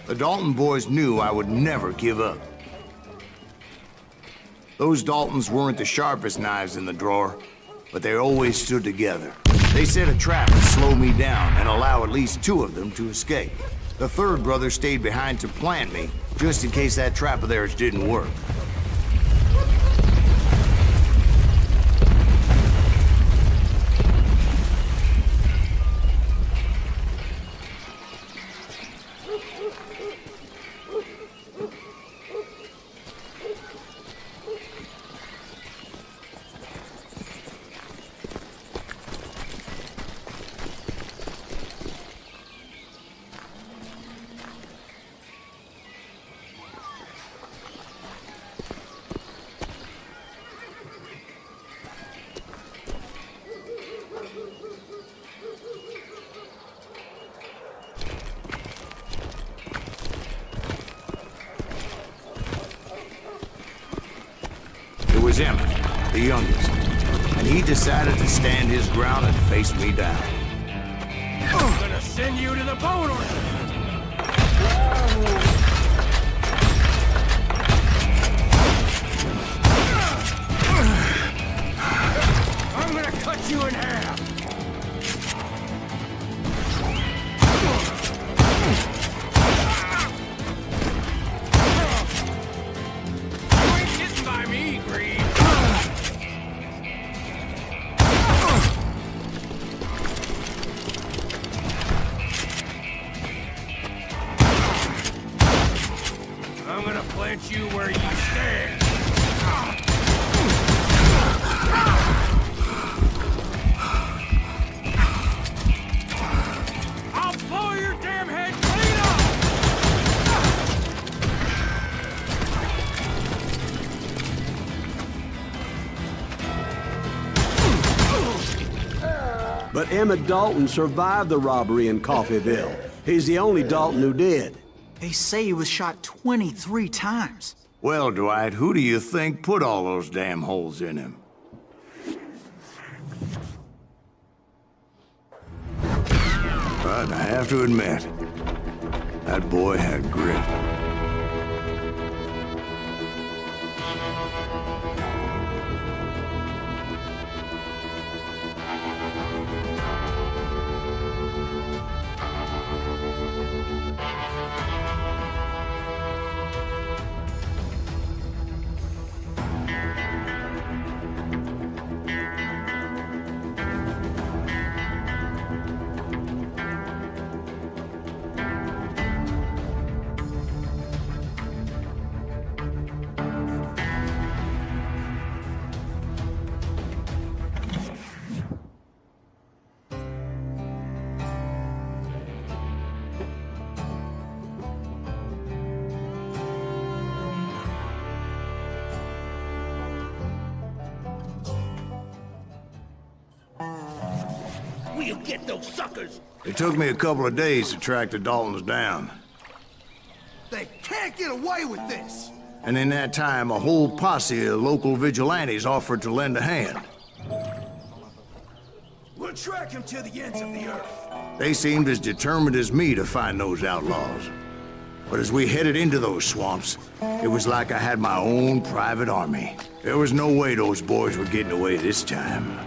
The Dalton boys knew I would never give up. Those Daltons weren't the sharpest knives in the drawer, but they always stood together. They set a trap to slow me down and allow at least two of them to escape. The third brother stayed behind to plant me, just in case that trap of theirs didn't work. Was Emmett, the youngest, and he decided to stand his ground and face me down. I'm gonna send you to the bone orchard! I'm gonna cut you in half! You ain't getting by me, Green! I'm gonna plant you where you stand. I'll blow your damn head clean off! But Emmett Dalton survived the robbery in Coffeyville. He's the only Dalton who did. They say he was shot 23 times. Well, Dwight, who do you think put all those damn holes in him? But I have to admit, that boy had grit. We'll get those suckers! It took me a couple of days to track the Daltons down. They can't get away with this! And in that time, a whole posse of local vigilantes offered to lend a hand. We'll track him to the ends of the earth. They seemed as determined as me to find those outlaws. But as we headed into those swamps, it was like I had my own private army. There was no way those boys were getting away this time.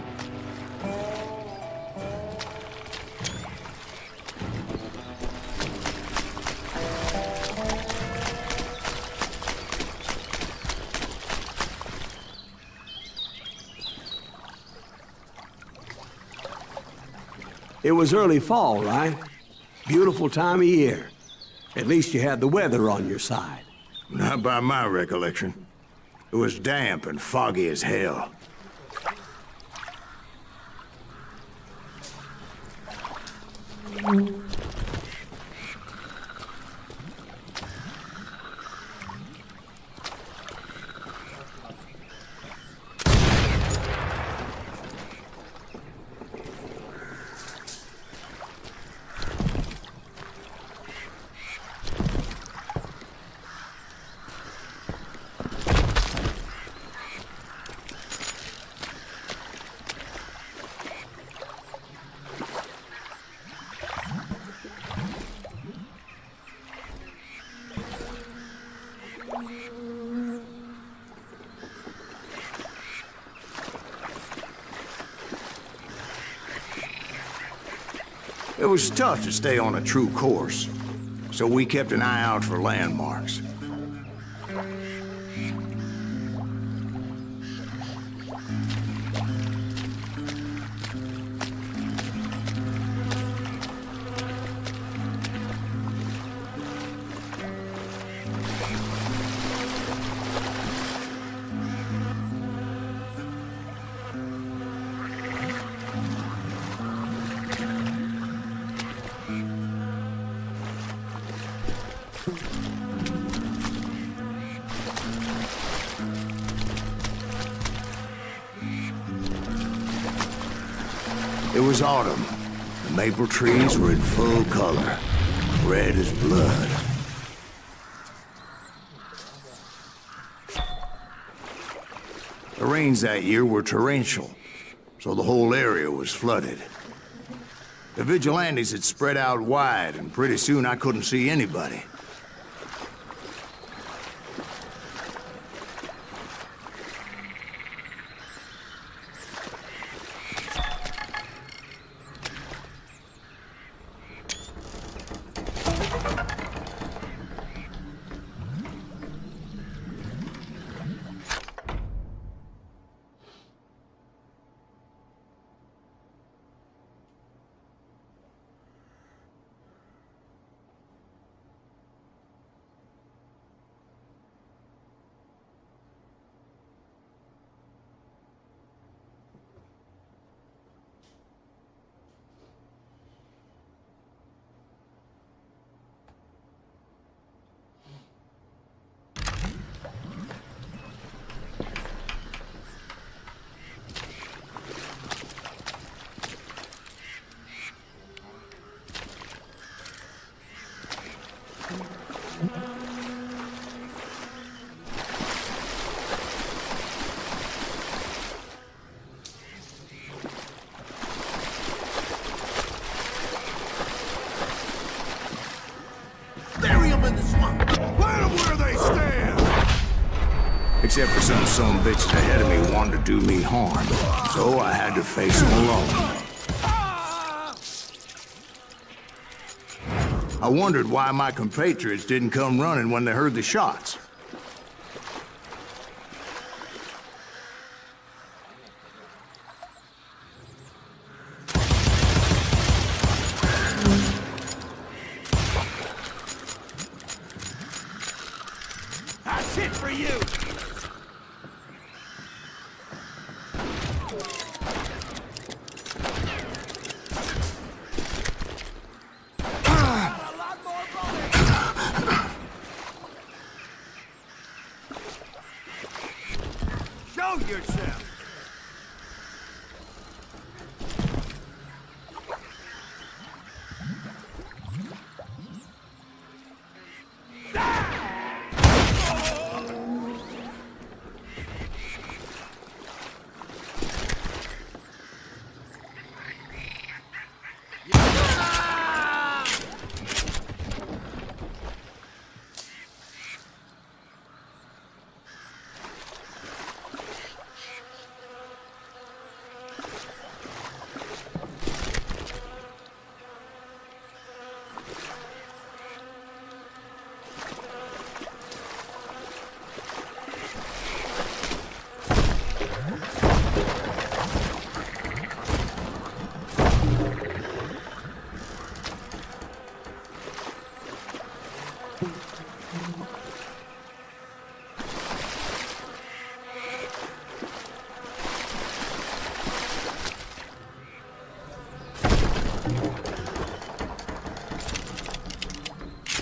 It was early fall, right? Beautiful time of year. At least you had the weather on your side. Not by my recollection. It was damp and foggy as hell. It was tough to stay on a true course, so we kept an eye out for landmarks. It was autumn. The maple trees were in full color, red as blood. The rains that year were torrential, so the whole area was flooded. The vigilantes had spread out wide, and pretty soon I couldn't see anybody. Except for some bitches ahead of me wanted to do me harm. So I had to face them alone. I wondered why my compatriots didn't come running when they heard the shots. That's it for you! Show yourself!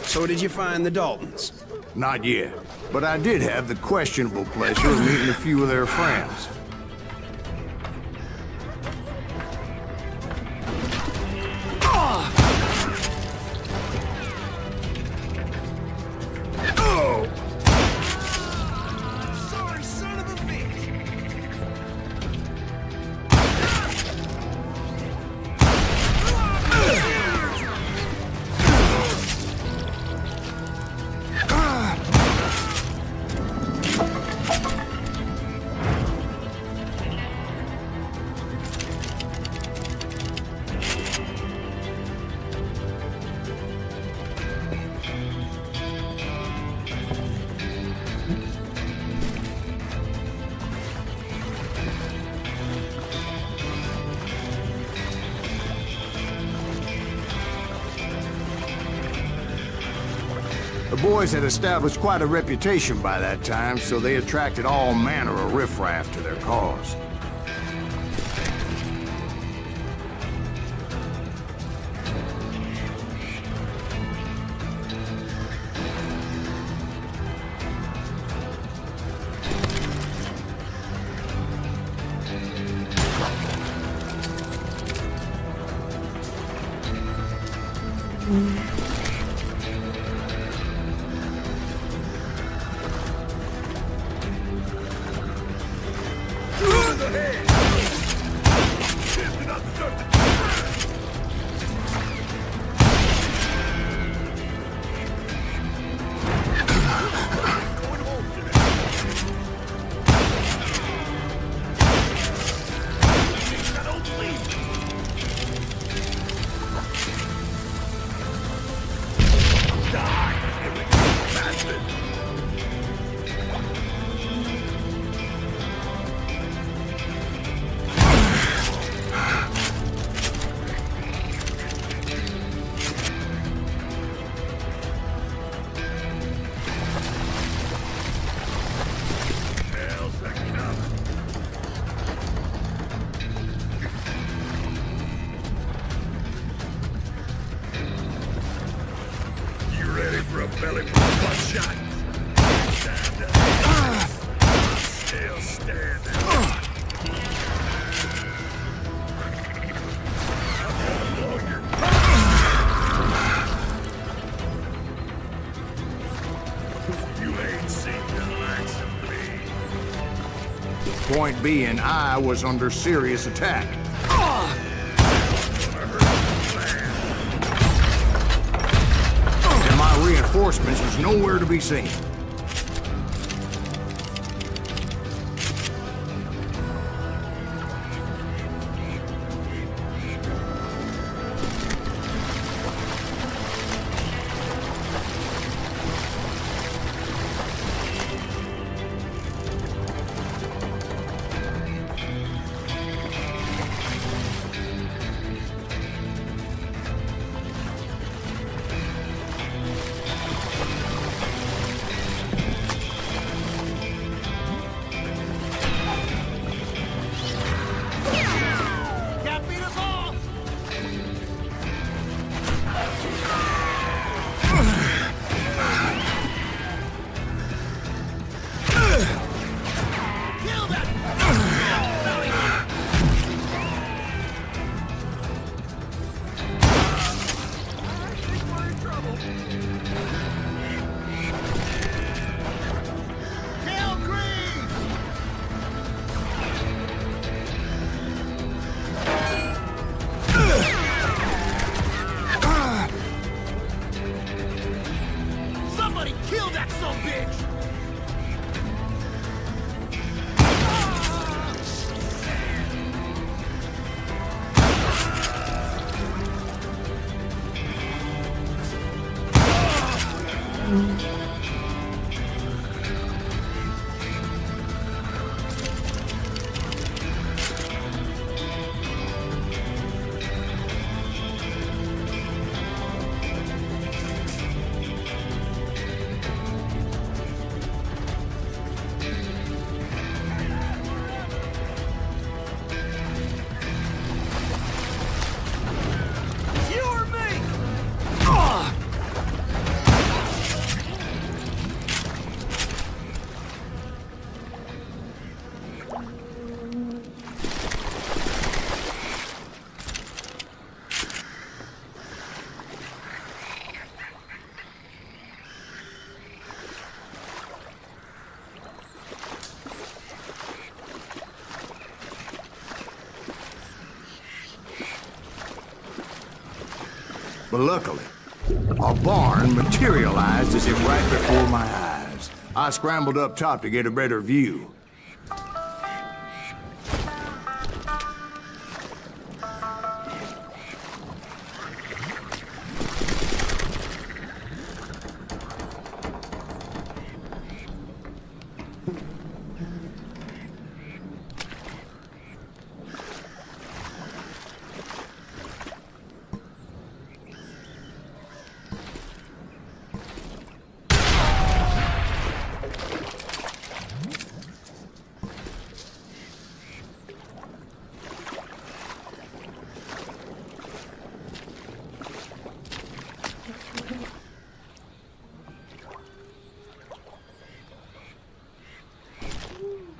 So did you find the Daltons? Not yet, but I did have the questionable pleasure of meeting a few of their friends. Sorry, son of a bitch! The boys had established quite a reputation by that time, so they attracted all manner of riffraff to their cause. Point being, I was under serious attack. And my reinforcements was nowhere to be seen. Kill that sumbitch! But luckily, a barn materialized as if right before my eyes. I scrambled up top to get a better view.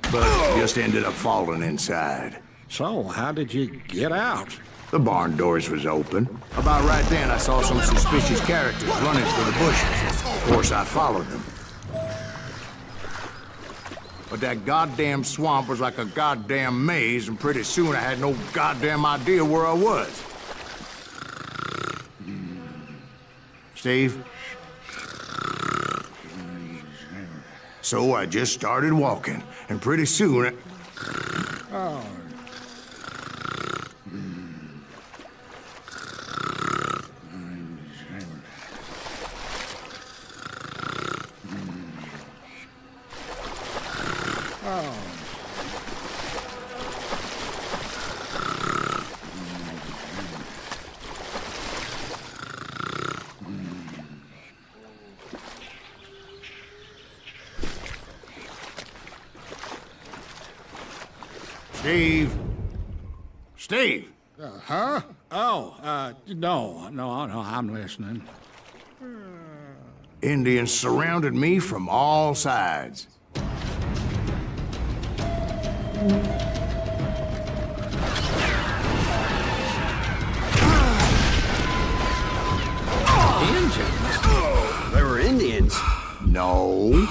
But just ended up falling inside. So, how did you get out? The barn doors was open. About right then, I saw some suspicious characters running through the bushes. Of course, I followed them. But that goddamn swamp was like a goddamn maze, and pretty soon I had no goddamn idea where I was. Steve? So I just started walking, and pretty soon... Oh. Steve? Steve? Huh? Oh, no, I'm listening. Indians surrounded me from all sides. Indians? They were Indians? No.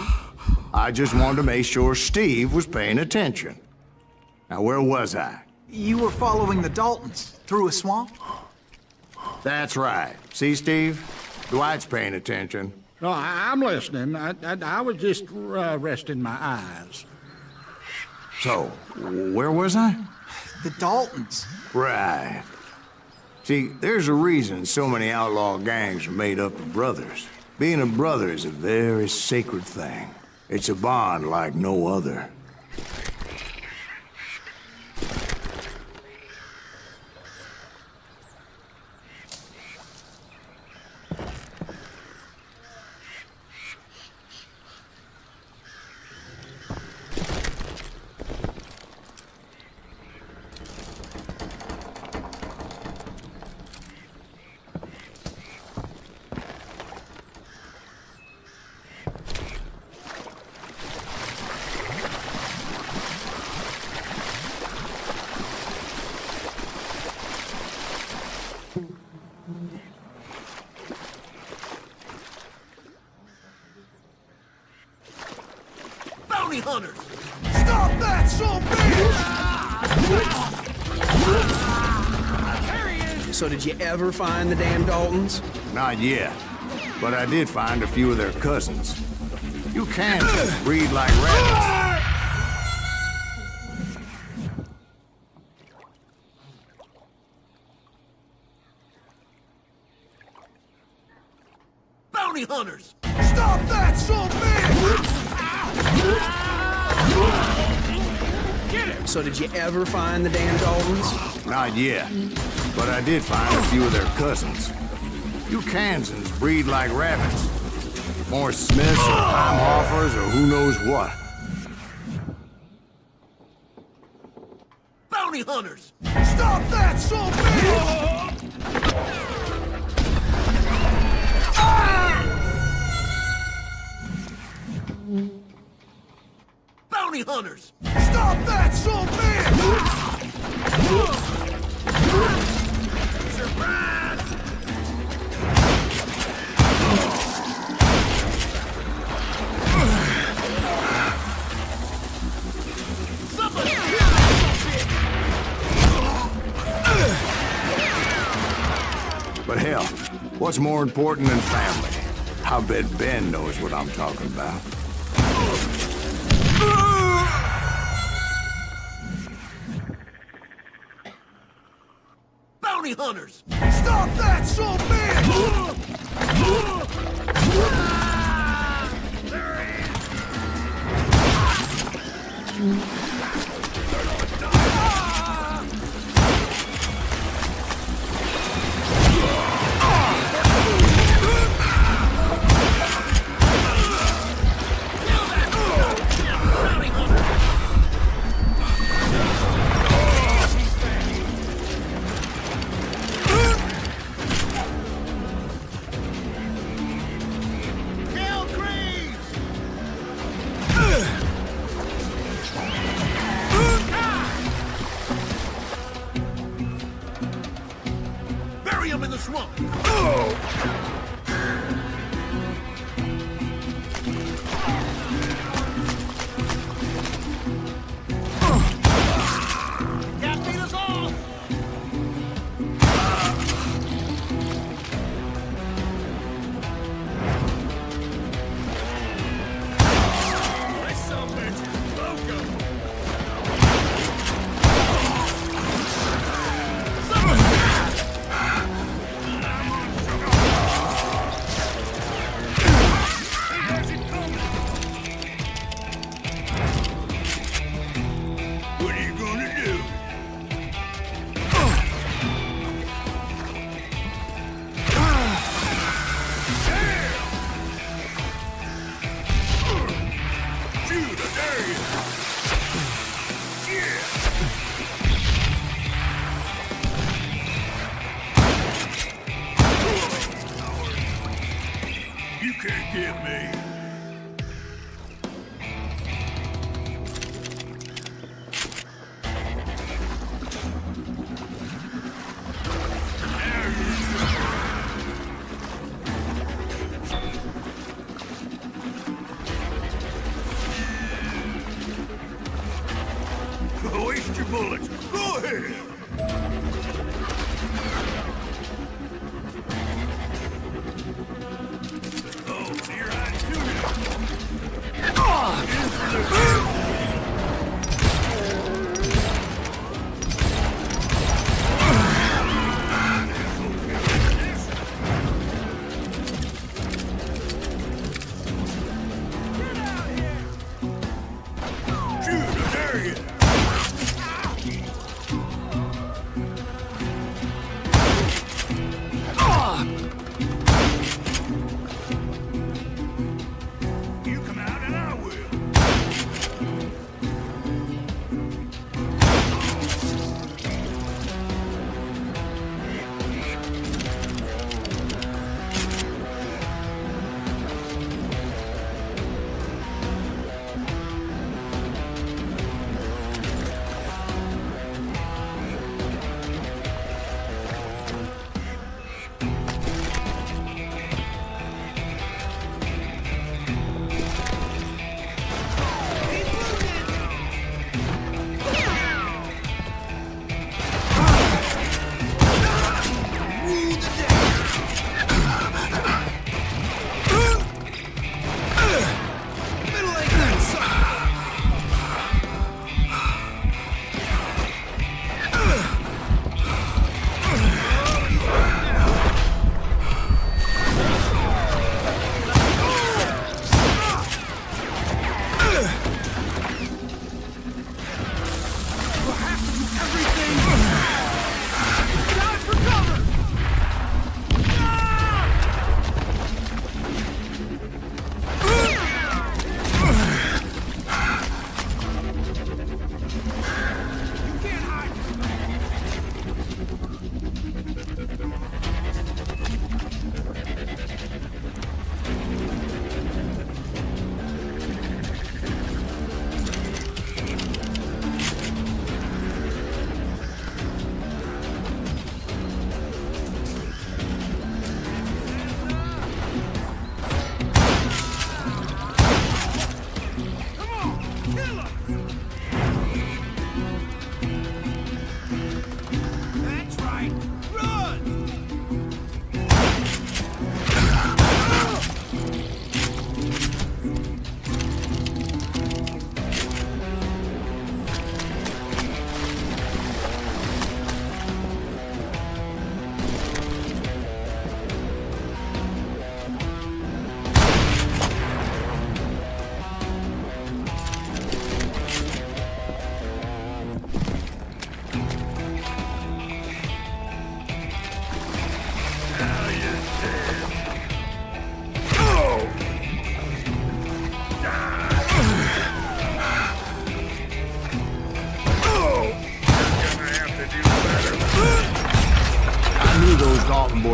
I just wanted to make sure Steve was paying attention. Now, where was I? You were following the Daltons through a swamp? That's right. See, Steve? Dwight's paying attention. No, I'm listening. I was just resting my eyes. So, where was I? The Daltons. Right. See, there's a reason so many outlaw gangs are made up of brothers. Being a brother is a very sacred thing. It's a bond like no other. Bounty hunters! Stop that, sumbitch! So did you ever find the damn Daltons? Not yet. But I did find a few of their cousins. You Kansans breed like rabbits. Bounty hunters! Stop that, so big! So did you ever find the damn Daltons? Not yet, but I did find a few of their cousins. You Kansans breed like rabbits. More Smiths or Heimhoffers or who knows what. Bounty hunters! Stop that, so big! Bounty hunters! Stop that, so big! Surprise! Somebody kill that But hell, what's more important than family? I bet Ben knows what I'm talking about. Bounty hunters! Stop that, so big! There he is! Bury him in the swamp! Can't beat us all! This son of a bitch is loco! What are you gonna do? Shoot, I dare you! Yeah! You can't get me! Waste your bullets. Go ahead. Oh, you're hiding too Shoot, I dare you. You come out and I will.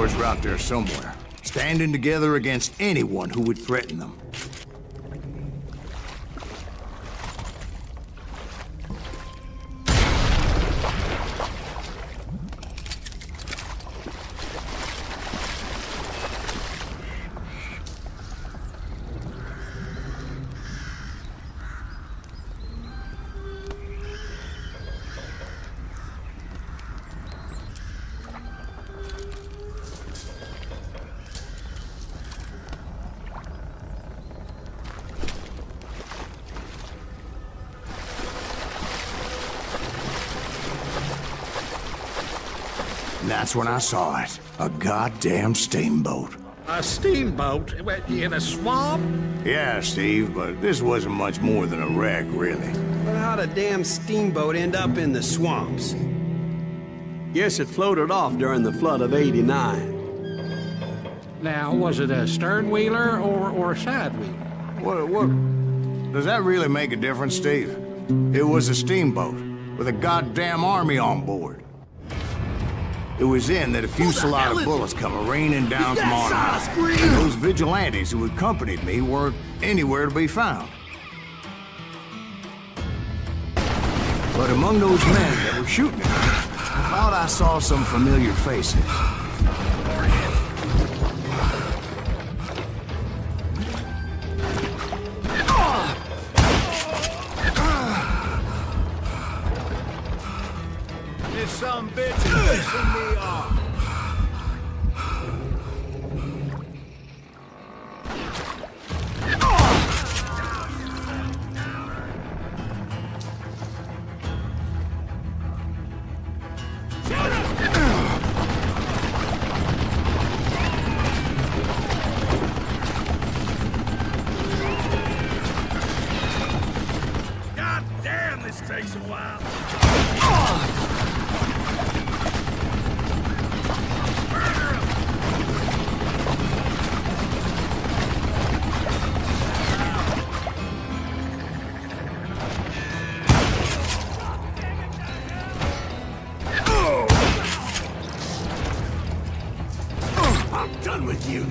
boys were out there somewhere, standing together against anyone who would threaten them. And that's when I saw it. A goddamn steamboat. A steamboat in a swamp? Yeah, Steve, but this wasn't much more than a wreck, really. But how'd a damn steamboat end up in the swamps? Guess it floated off during the flood of '89. Now, was it a stern-wheeler or a side-wheeler? What? Does that really make a difference, Steve? It was a steamboat with a goddamn army on board. It was then that a fusillade of bullets come raining down from on high. And those vigilantes who accompanied me weren't anywhere to be found. But among those men that were shooting at me, I thought I saw some familiar faces. This some bitch is pissing me off. God damn, this takes a while. I'm done with you.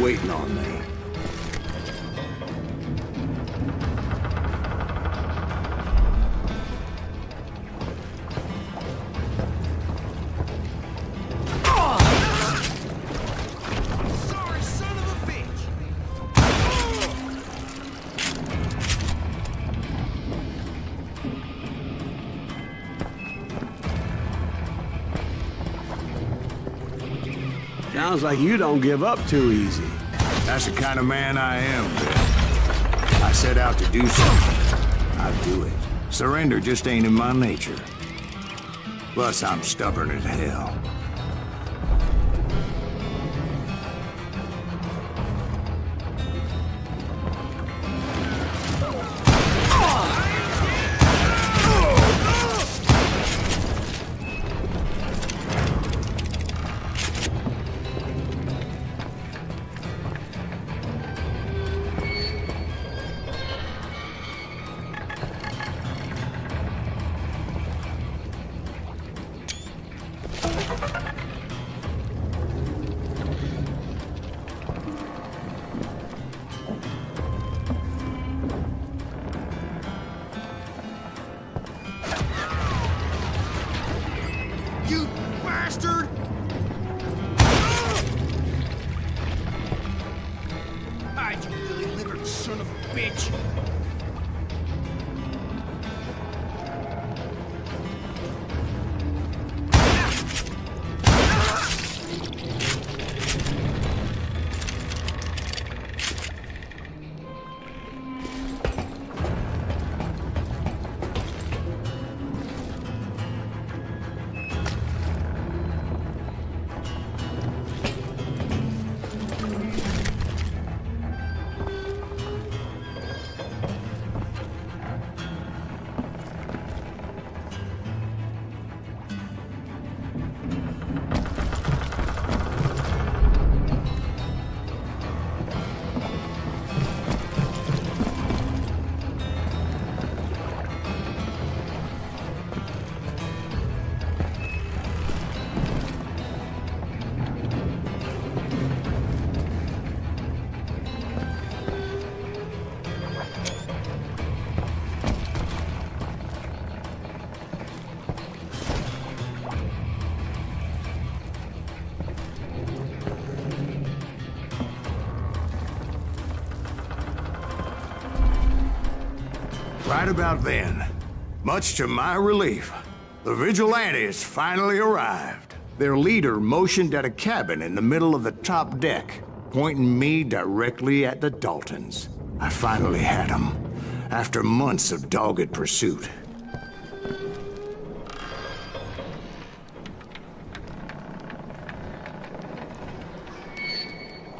waiting on me. Sorry, son of a bitch! Sounds like you don't give up too easy. That's the kind of man I am, Bill. I set out to do something. I do it. Surrender just ain't in my nature. Plus, I'm stubborn as hell. You bastard! Hide, you lily-livered son of a bitch! Right about then, much to my relief, the vigilantes finally arrived. Their leader motioned at a cabin in the middle of the top deck, pointing me directly at the Daltons. I finally had them, after months of dogged pursuit.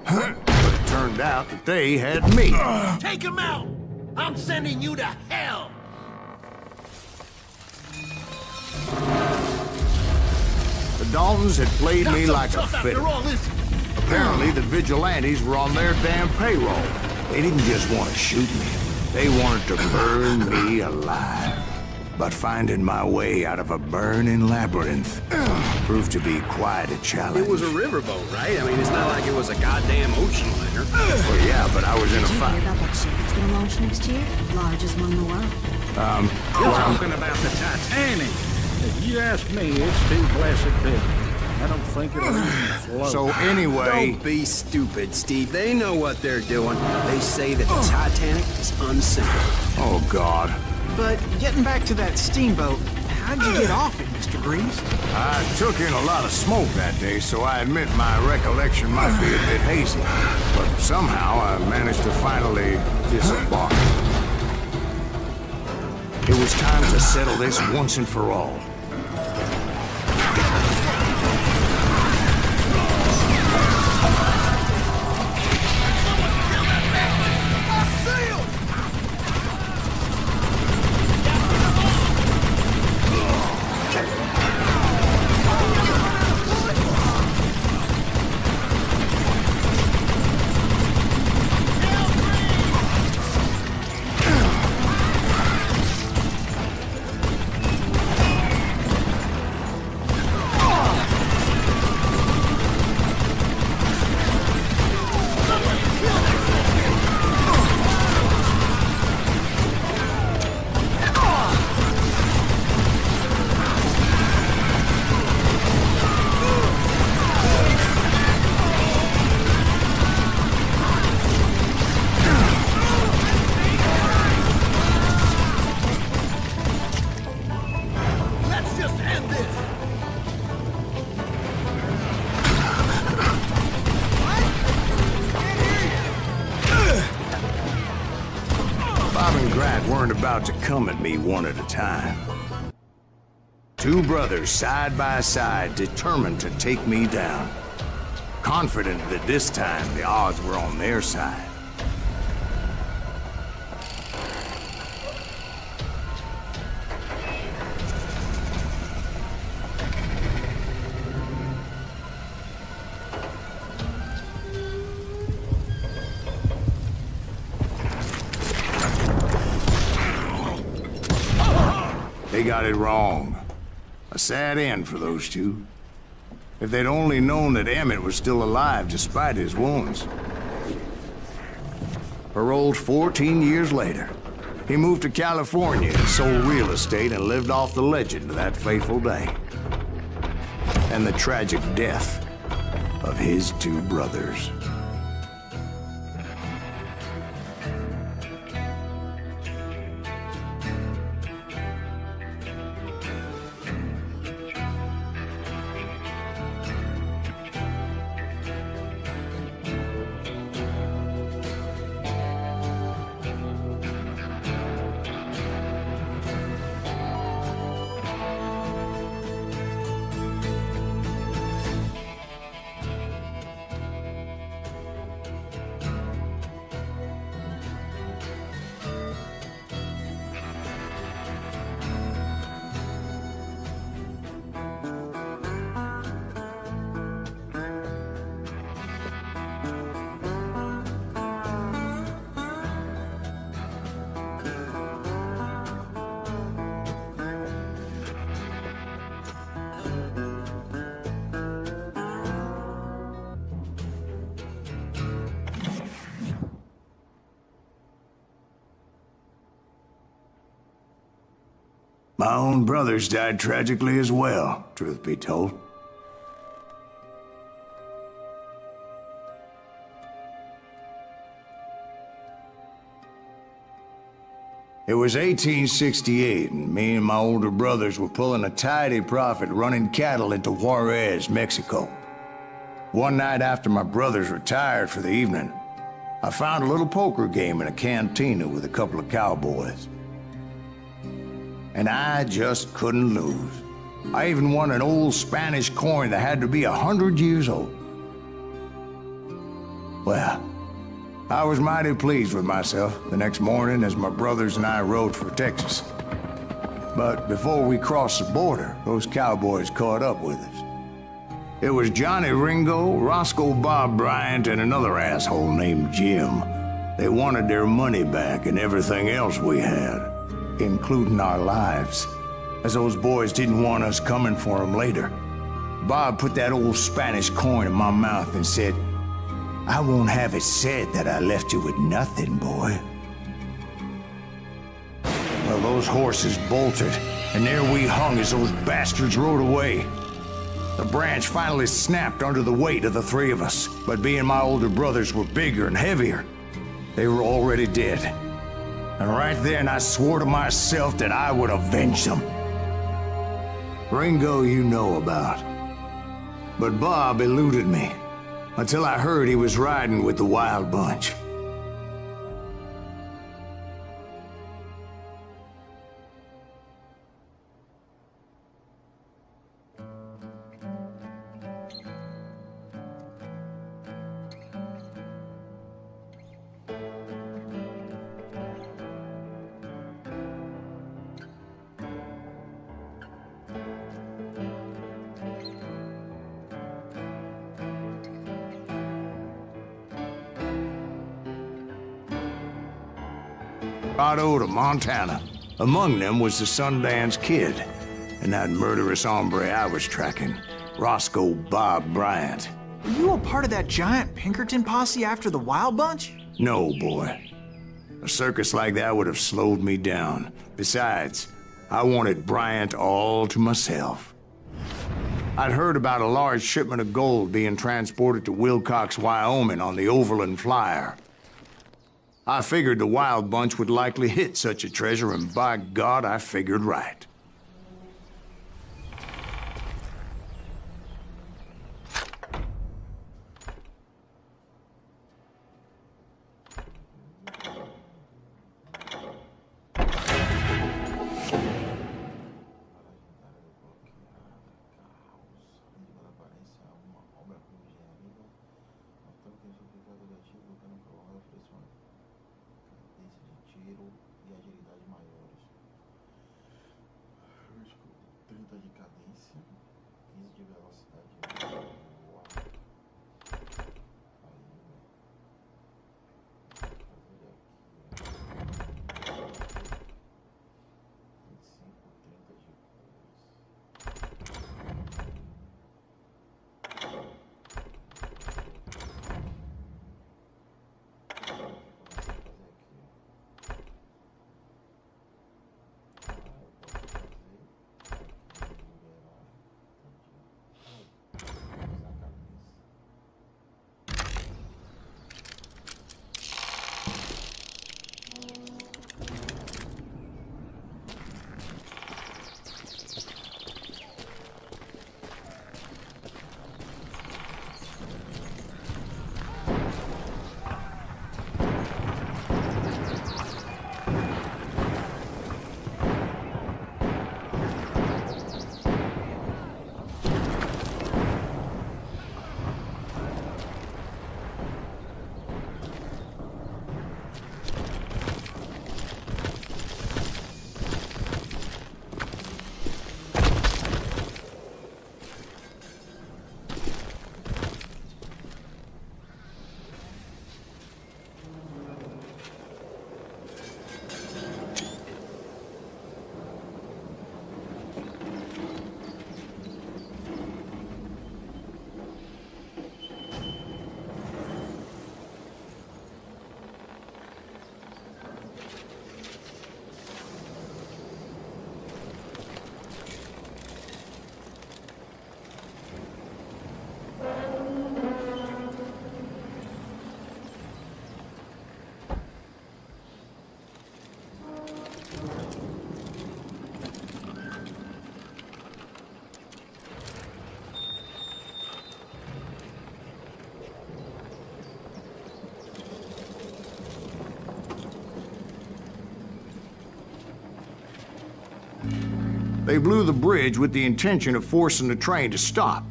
But it turned out that they had me. Take him out! I'm sending you to hell! The Daltons had played me like a fiddle. All, Apparently, the vigilantes were on their damn payroll. They didn't just want to shoot me. They wanted to burn me alive. But finding my way out of a burning labyrinth proved to be quite a challenge. It was a riverboat, right? I mean, it's not like it was a goddamn ocean liner. Well, yeah, but I was in a Did you fight. hear about that ship that's gonna launch next year? Largest one in the world. You're talking about the Titanic. If you ask me, it's too blessed big. I don't think it'll even float. So anyway... Don't be stupid, Steve. They know what they're doing. They say that the Titanic is unsinkable. Oh, God. But getting back to that steamboat, how'd you get off it, Mr. Greaves? I took in a lot of smoke that day, so I admit my recollection might be a bit hazy. But somehow I managed to finally disembark. It was time to settle this once and for all. Grat weren't about to come at me one at a time. Two brothers side by side, determined to take me down. Confident that this time the odds were on their side. They got it wrong. A sad end for those two. If they'd only known that Emmett was still alive despite his wounds. Paroled 14 years later, he moved to California and sold real estate and lived off the legend of that fateful day. And the tragic death of his two brothers. My own brothers died tragically as well, truth be told. It was 1868, and me and my older brothers were pulling a tidy profit running cattle into Juarez, Mexico. One night after my brothers retired for the evening, I found a little poker game in a cantina with a couple of cowboys. And I just couldn't lose. I even won an old Spanish coin that had to be 100 years old. Well, I was mighty pleased with myself the next morning as my brothers and I rode for Texas. But before we crossed the border, those cowboys caught up with us. It was Johnny Ringo, Roscoe Bob Bryant, and another asshole named Jim. They wanted their money back and everything else we had, including our lives, as those boys didn't want us coming for them later. Bob put that old Spanish coin in my mouth and said, "I won't have it said that I left you with nothing, boy." Well, those horses bolted, and there we hung as those bastards rode away. The branch finally snapped under the weight of the three of us, but being my older brothers were bigger and heavier, they were already dead. And right then I swore to myself that I would avenge them. Ringo you know about. But Bob eluded me, until I heard he was riding with the Wild Bunch. Colorado to Montana. Among them was the Sundance Kid, and that murderous hombre I was tracking, Roscoe Bob Bryant. Were you a part of that giant Pinkerton posse after the Wild Bunch? No, boy. A circus like that would have slowed me down. Besides, I wanted Bryant all to myself. I'd heard about a large shipment of gold being transported to Wilcox, Wyoming on the Overland Flyer. I figured the Wild Bunch would likely hit such a treasure, and by God, I figured right. They blew the bridge with the intention of forcing the train to stop.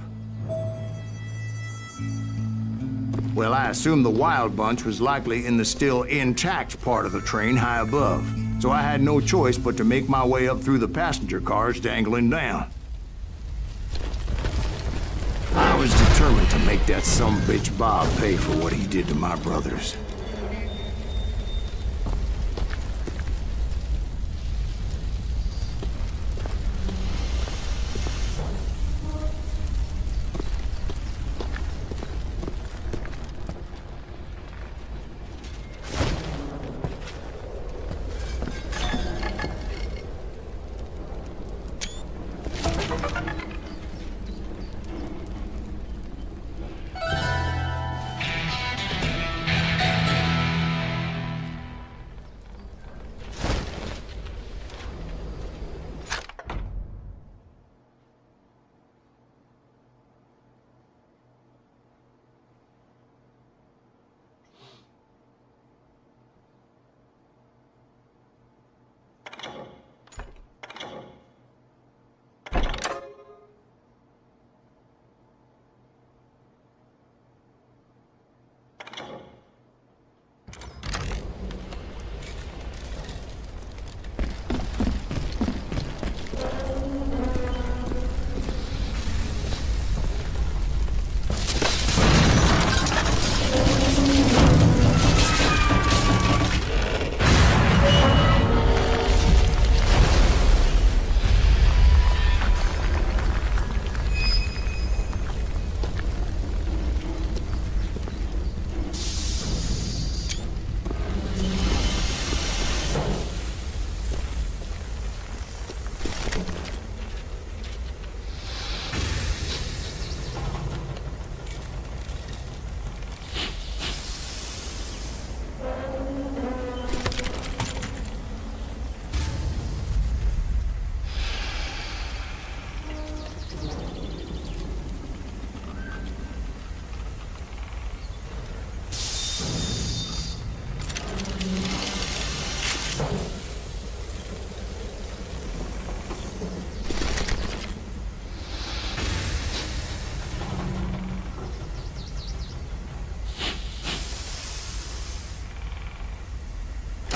Well, I assumed the Wild Bunch was likely in the still intact part of the train high above, so I had no choice but to make my way up through the passenger cars dangling down. I was determined to make that sumbitch Bob pay for what he did to my brothers.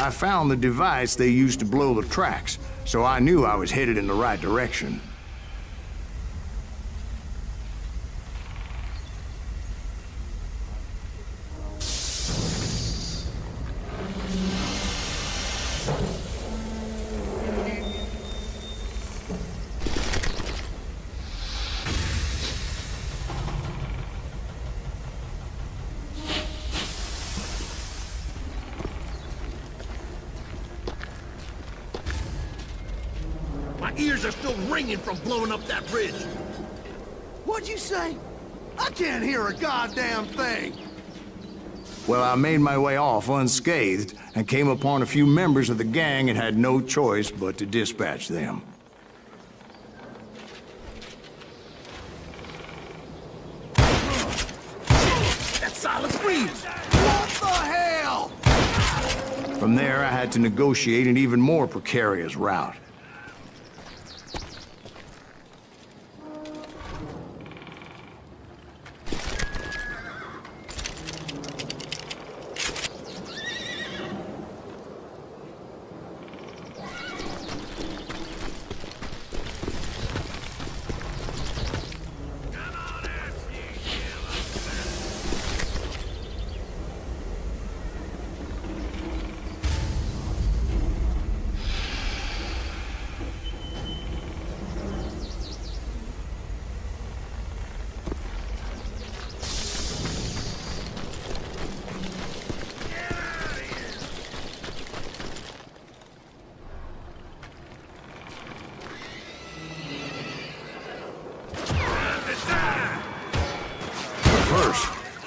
I found the device they used to blow the tracks, so I knew I was headed in the right direction. Ears are still ringing from blowing up that bridge. What'd you say? I can't hear a goddamn thing. Well, I made my way off unscathed and came upon a few members of the gang and had no choice but to dispatch them. That silence breathes. What the hell? From there, I had to negotiate an even more precarious route.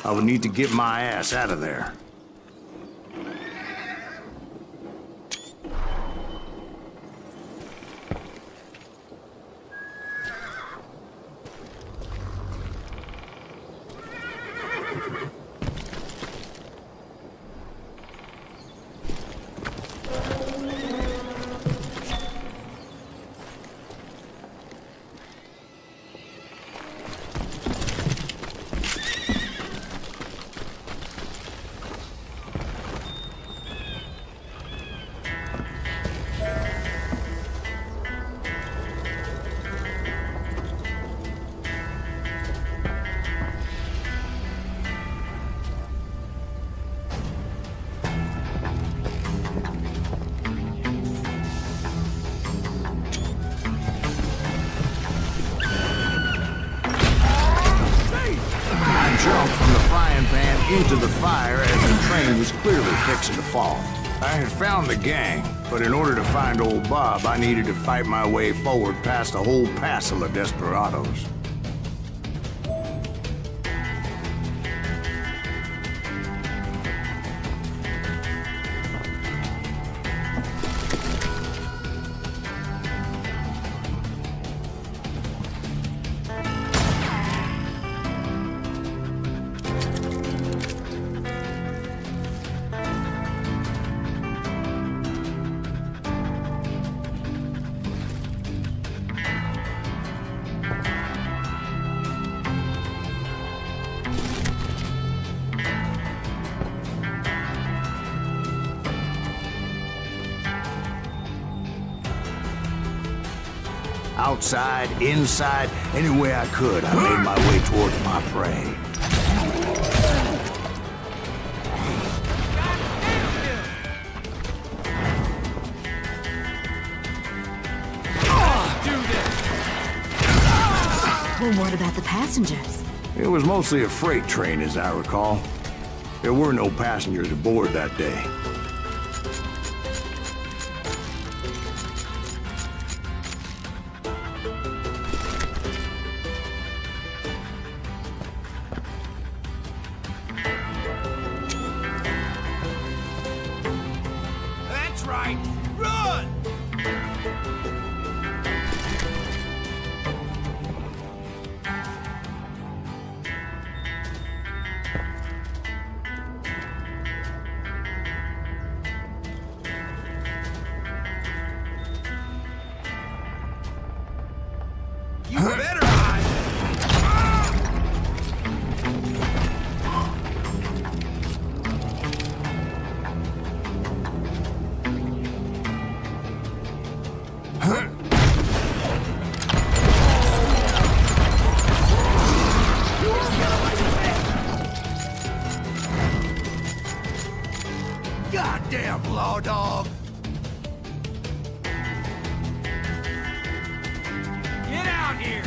I would need to get my ass out of there. fire as the train was clearly fixing to fall. I had found the gang, but in order to find old Bob, I needed to fight my way forward past a whole passel of desperados. Outside, inside, any way I could, I made my way towards my prey. Well, what about the passengers? It was mostly a freight train, as I recall. There were no passengers aboard that day. That's right! Run! You better hide! Goddamn law dog! Get out here!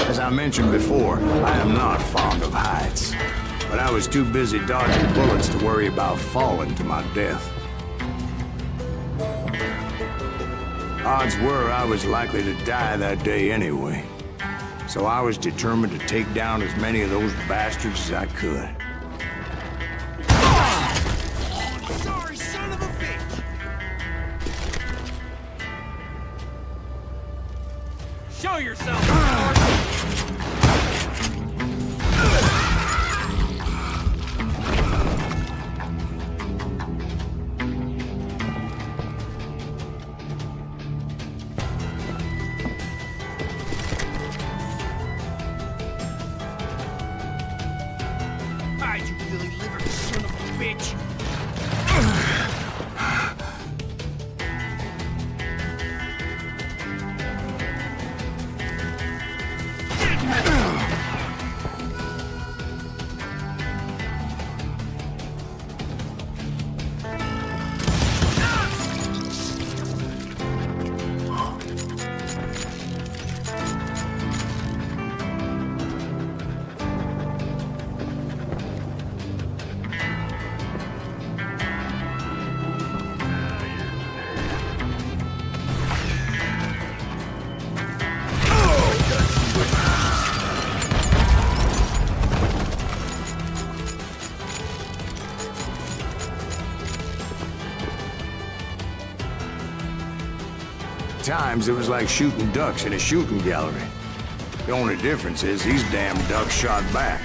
As I mentioned before, I am not fond of heights. But I was too busy dodging bullets to worry about falling to my death. Odds were I was likely to die that day anyway. So I was determined to take down as many of those bastards as I could. Sorry, son of a bitch! Show yourself! Hide, you lily-livered son of a bitch! Get times, it was like shooting ducks in a shooting gallery. The only difference is these damn ducks shot back.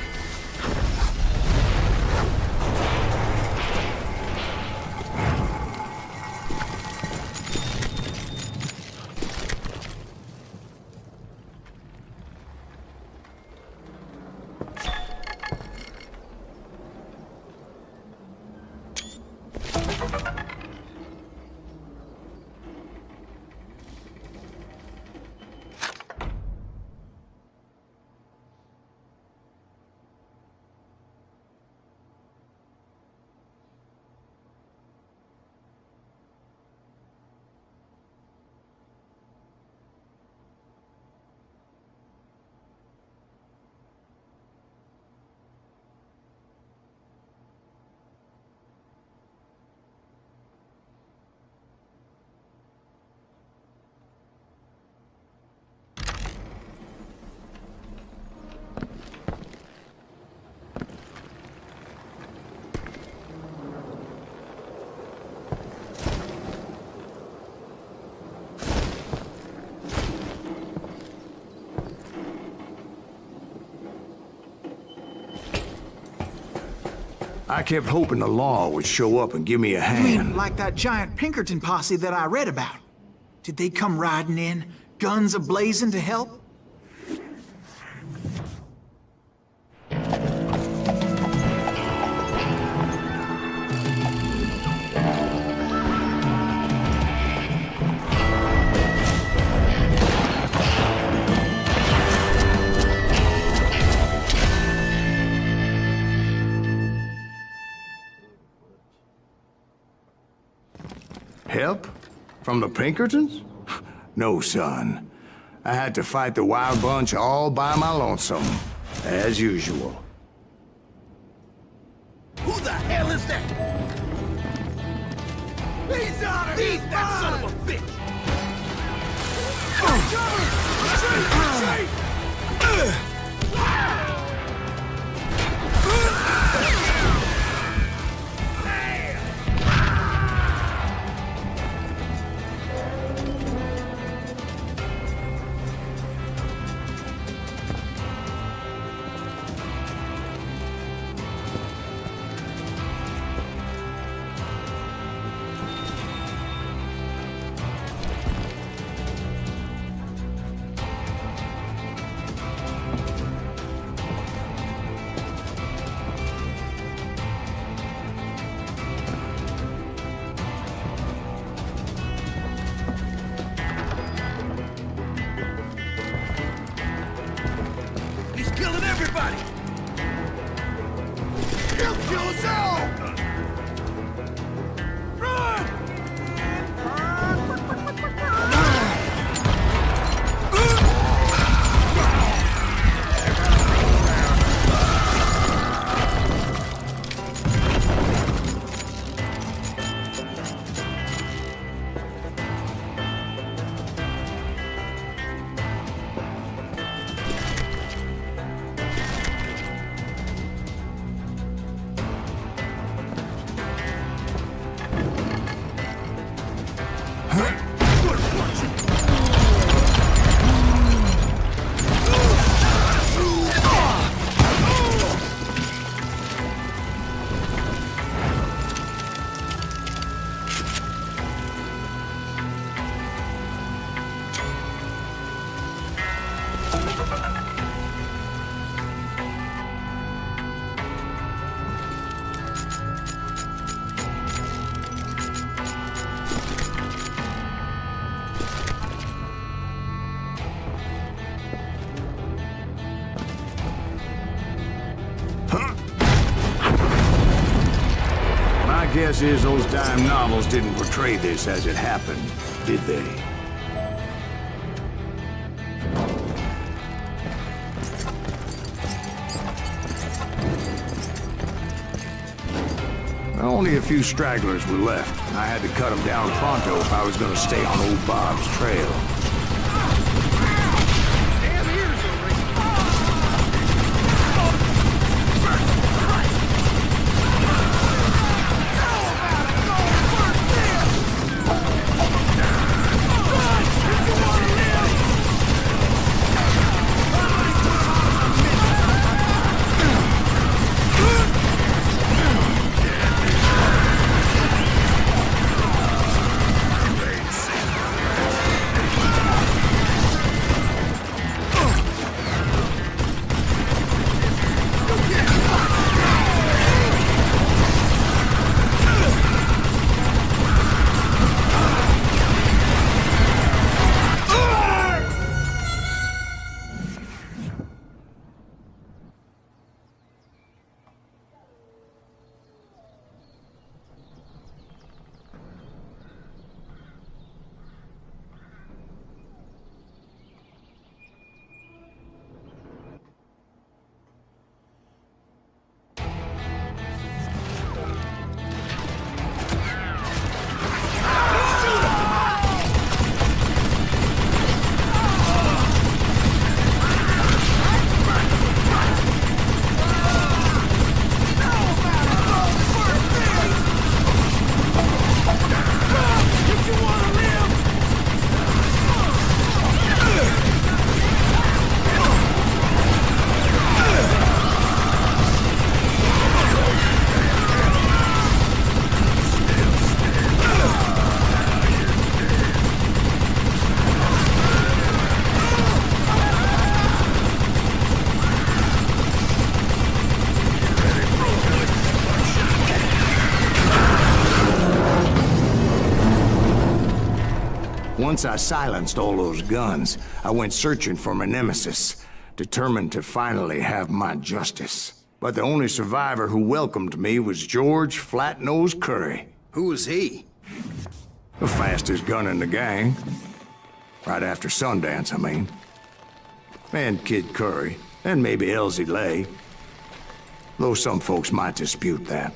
I kept hoping the law would show up and give me a You hand. mean like that giant Pinkerton posse that I read about? Did they come riding in, guns a-blazing to help? Help? From the Pinkertons? No, son. I had to fight the wild bunch all by my lonesome, as usual. Who the hell is that? He's out of here! That son of a bitch! Guess is those dime novels didn't portray this as it happened, did they? Only a few stragglers were left. I had to cut them down pronto if I was going to stay on old Bob's trail. Once I silenced all those guns, I went searching for my nemesis, determined to finally have my justice. But the only survivor who welcomed me was George Flat-Nosed Curry. Who was he? The fastest gun in the gang. Right after Sundance, I mean. And Kid Curry, and maybe Elsie Lay. Though some folks might dispute that.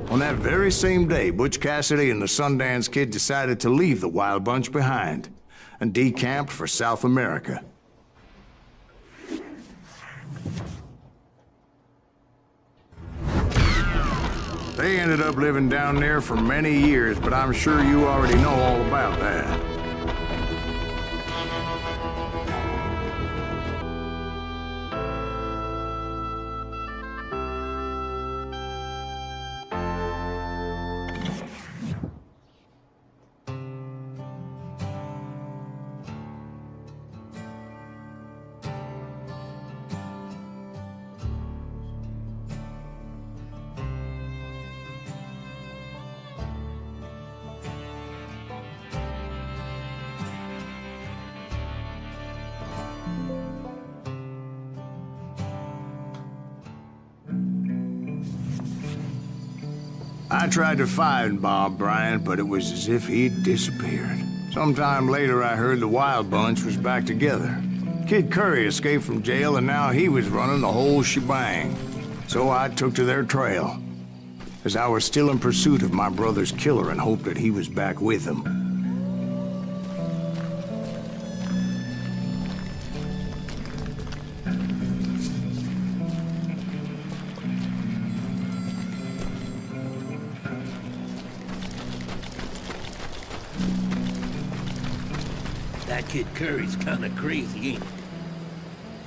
On that very same day, Butch Cassidy and the Sundance Kid decided to leave the Wild Bunch behind and decamped for South America. They ended up living down there for many years, but I'm sure you already know all about that. I tried to find Bob Bryant, but it was as if he'd disappeared. Sometime later, I heard the Wild Bunch was back together. Kid Curry escaped from jail, and now he was running the whole shebang. So I took to their trail, as I was still in pursuit of my brother's killer and hoped that he was back with him. That Kid Curry's kinda crazy, ain't he?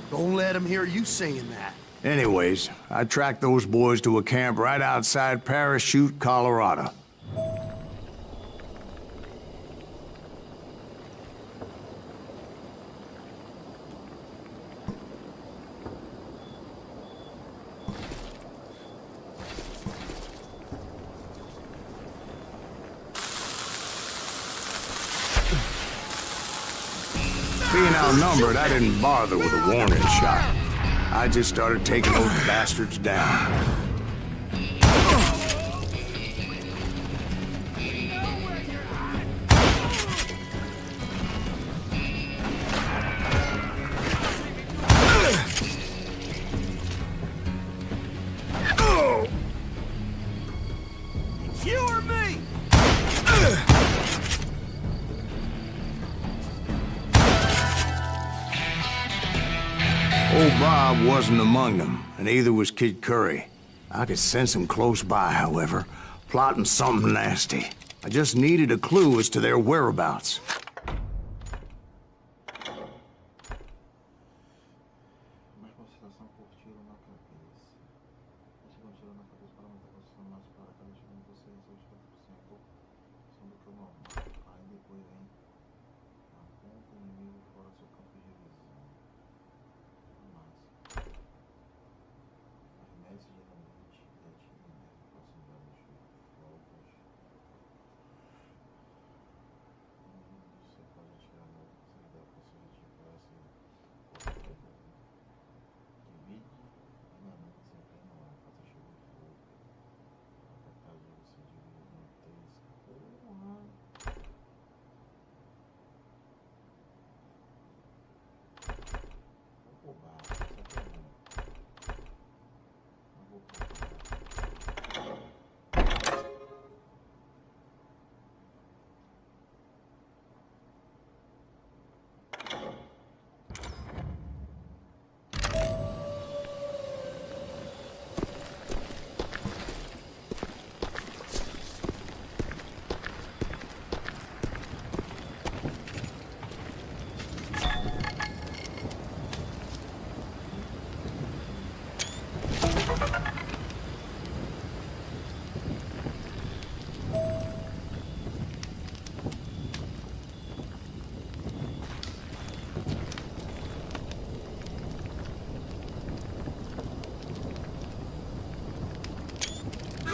Don't let him hear you saying that. Anyways, I tracked those boys to a camp right outside Parachute, Colorado. Being outnumbered, I didn't bother with a warning shot. I just started taking those bastards down. It's you or me! Old Bob wasn't among them, and neither was Kid Curry. I could sense him close by, however, plotting something nasty. I just needed a clue as to their whereabouts. Mais concentração por tiro na cabeça. Ative um tiro na cabeça para aumentar a concentração mais para cada tiro em você e seus 4%. São do que eu normal. Aí depois vem inimigo fora do seu campo de visão. Massa. Arremesse geralmente e atire em área proximidade de flocos. Você pode atirar na facilidade com seu objetivo para esse divide dinamite sem pé no ar, faça chuva de fogo. A capaz de você dividir em 3. Porra! Vou por baixo, essa aqui é ruim. Não vou por baixo.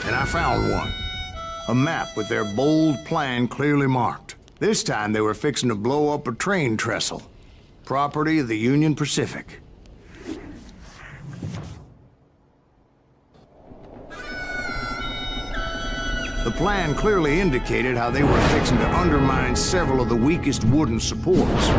And I found one. A map with their bold plan clearly marked. This time they were fixing to blow up a train trestle. Property of the Union Pacific. The plan clearly indicated how they were fixing to undermine several of the weakest wooden supports.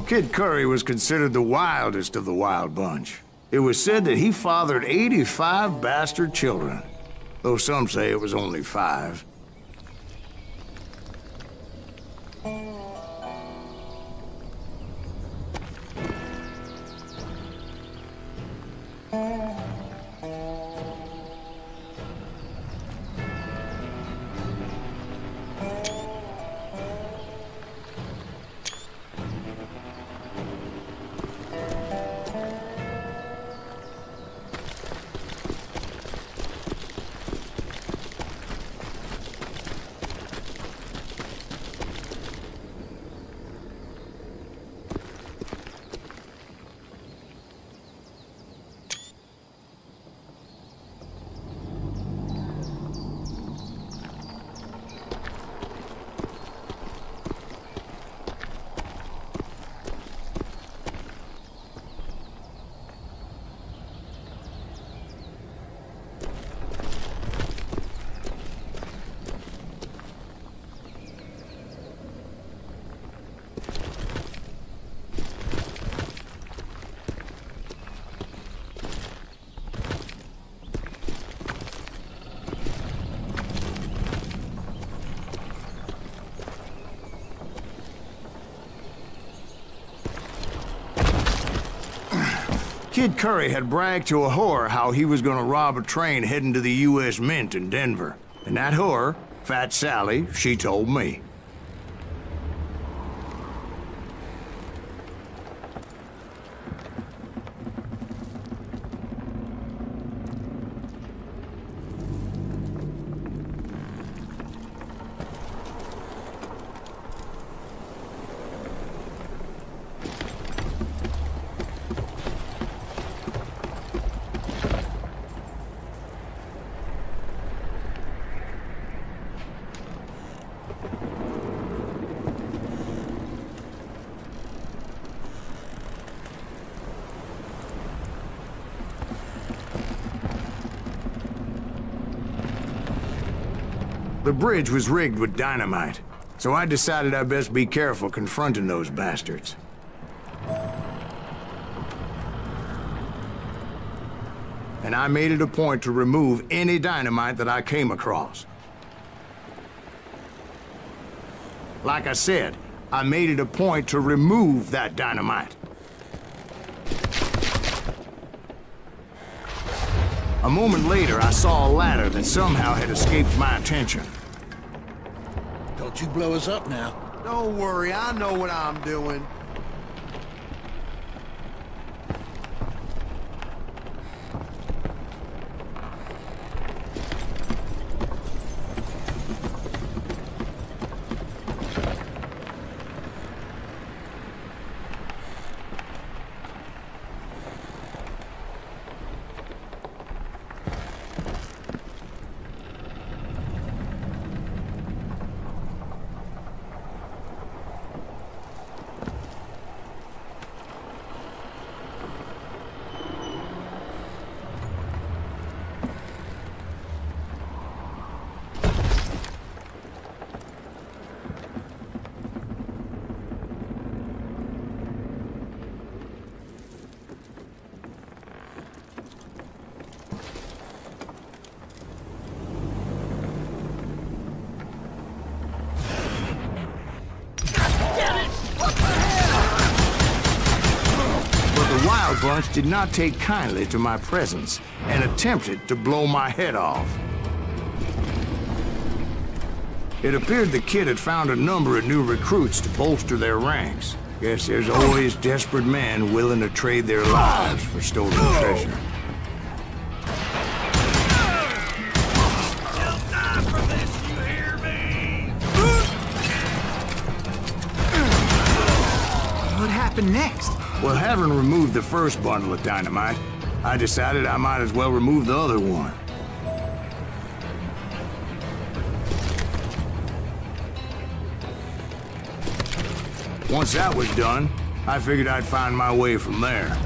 Kid Curry was considered the wildest of the wild bunch. It was said that he fathered 85 bastard children, though some say it was only 5. Kid Curry had bragged to a whore how he was gonna rob a train heading to the U.S. Mint in Denver. And that whore, Fat Sally, she told me. The bridge was rigged with dynamite, so I decided I'd best be careful confronting those bastards. And I made it a point to remove any dynamite that I came across. Like I said, I made it a point to remove that dynamite. A moment later, I saw a ladder that somehow had escaped my attention. Don't you blow us up now. Don't worry, I know what I'm doing. Wild Bunch did not take kindly to my presence and attempted to blow my head off. It appeared the kid had found a number of new recruits to bolster their ranks. Guess there's always desperate men willing to trade their lives for stolen treasure. What happened next? Well, having removed the first bundle of dynamite, I decided I might as well remove the other one. Once that was done, I figured I'd find my way from there.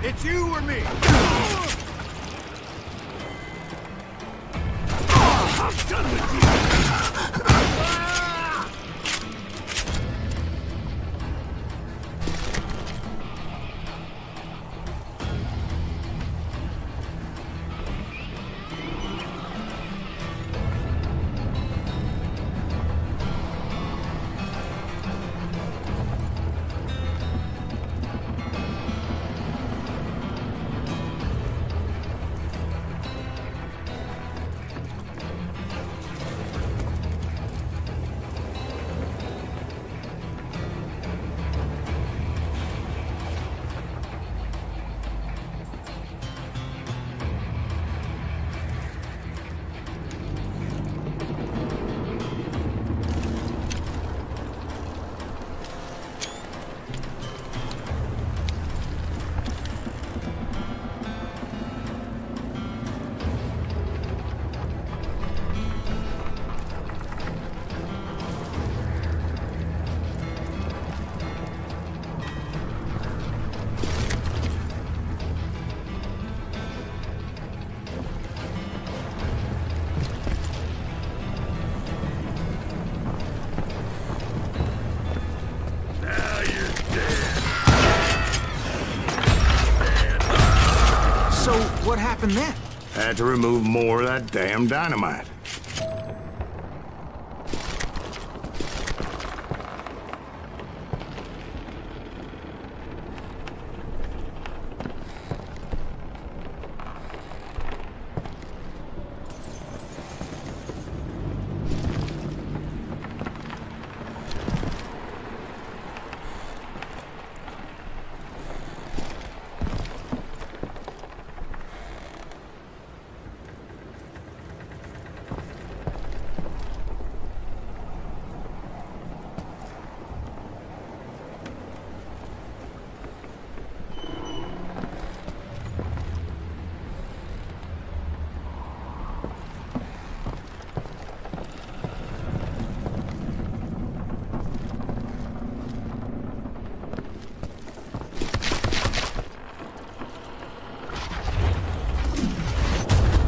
It's you or me. I'm done with you. What happened then? Had to remove more of that damn dynamite.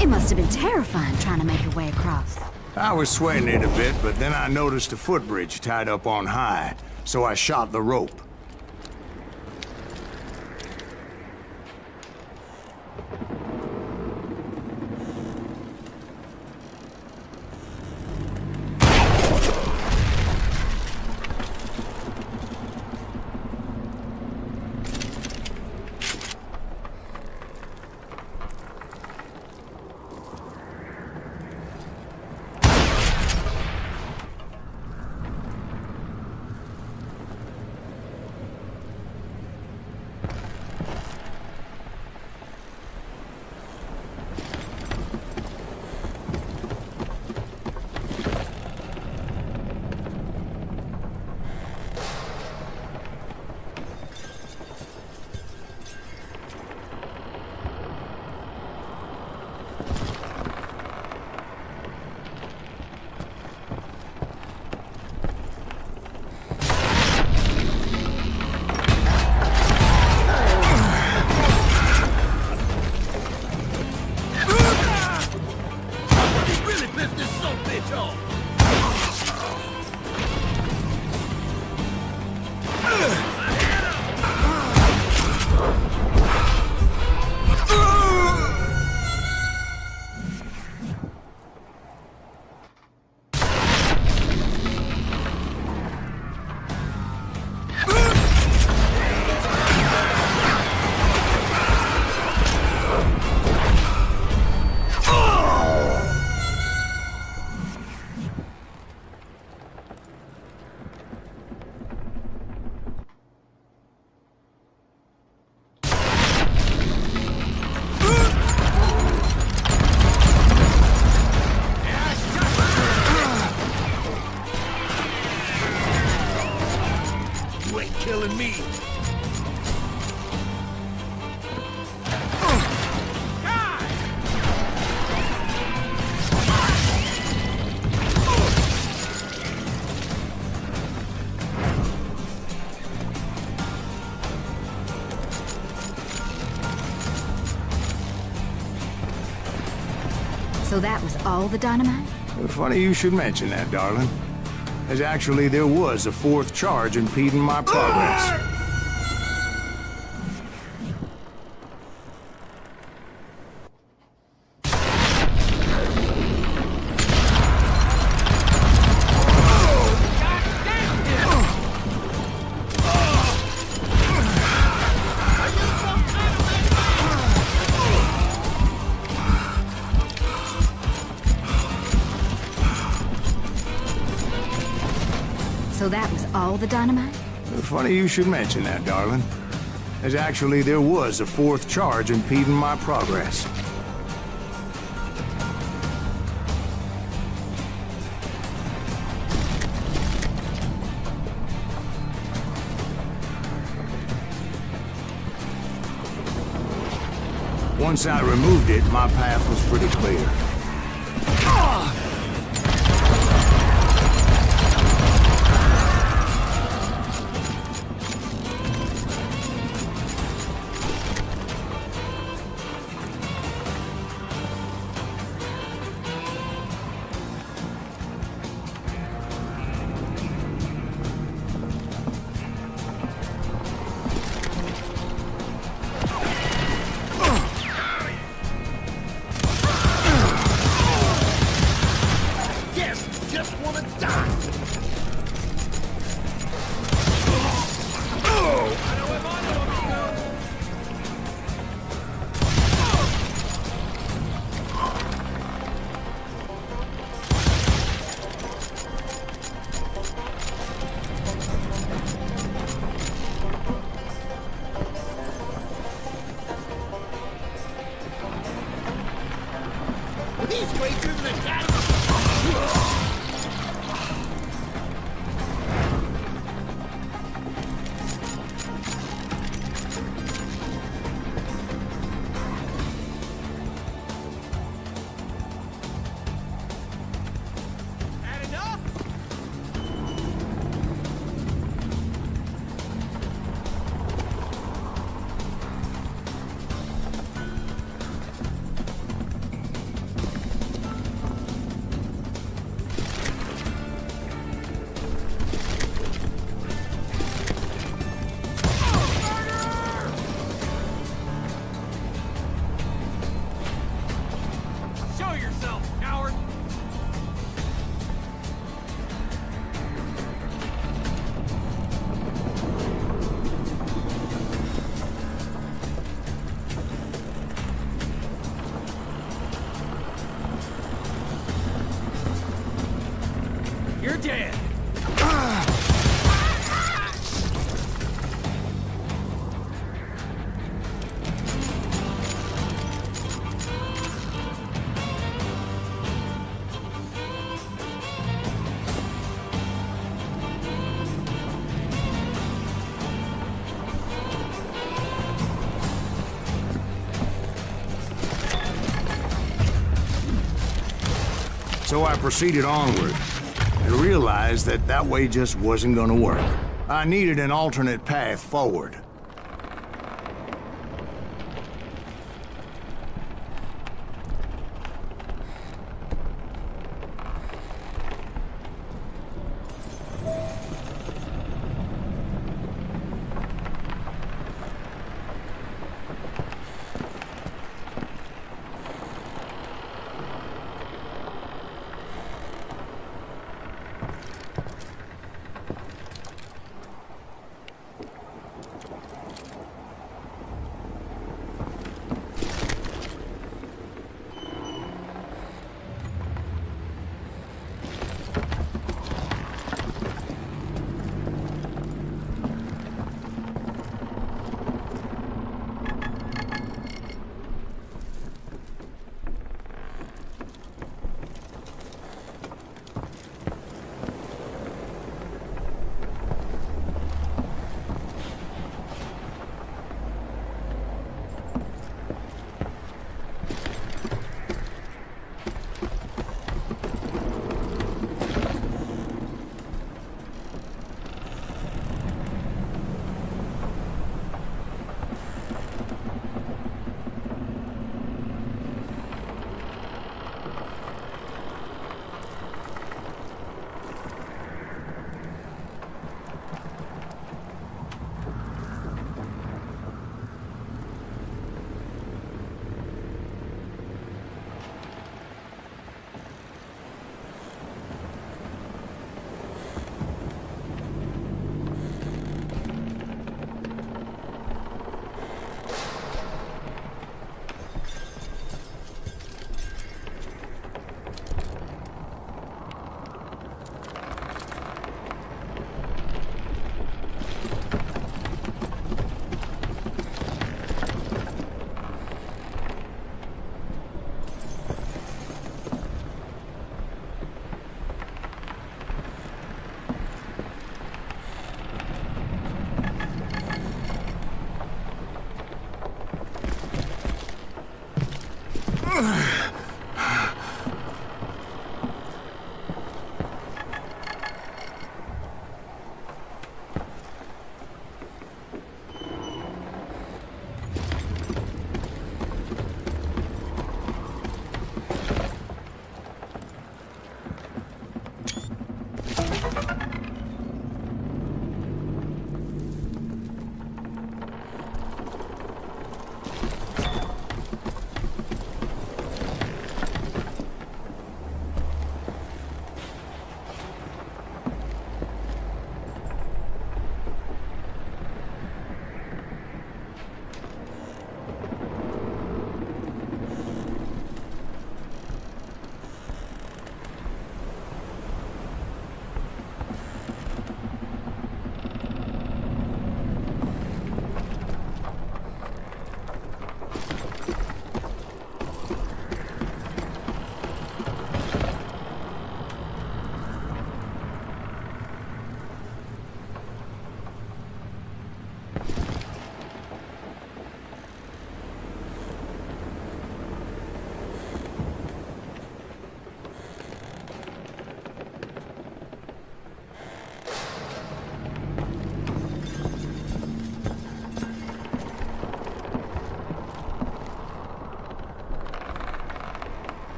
It must have been terrifying trying to make your way across. I was sweating it a bit, but then I noticed a footbridge tied up on high, so I shot the rope. Killing me. So that was all the dynamite? Funny you should mention that, darling. As actually there was a fourth charge impeding my progress. So that was all the dynamite? Funny you should mention that, darling. As actually there was a fourth charge impeding my progress. Once I removed it, my path was pretty clear. So I proceeded onward and realized that that way just wasn't gonna work. I needed an alternate path forward.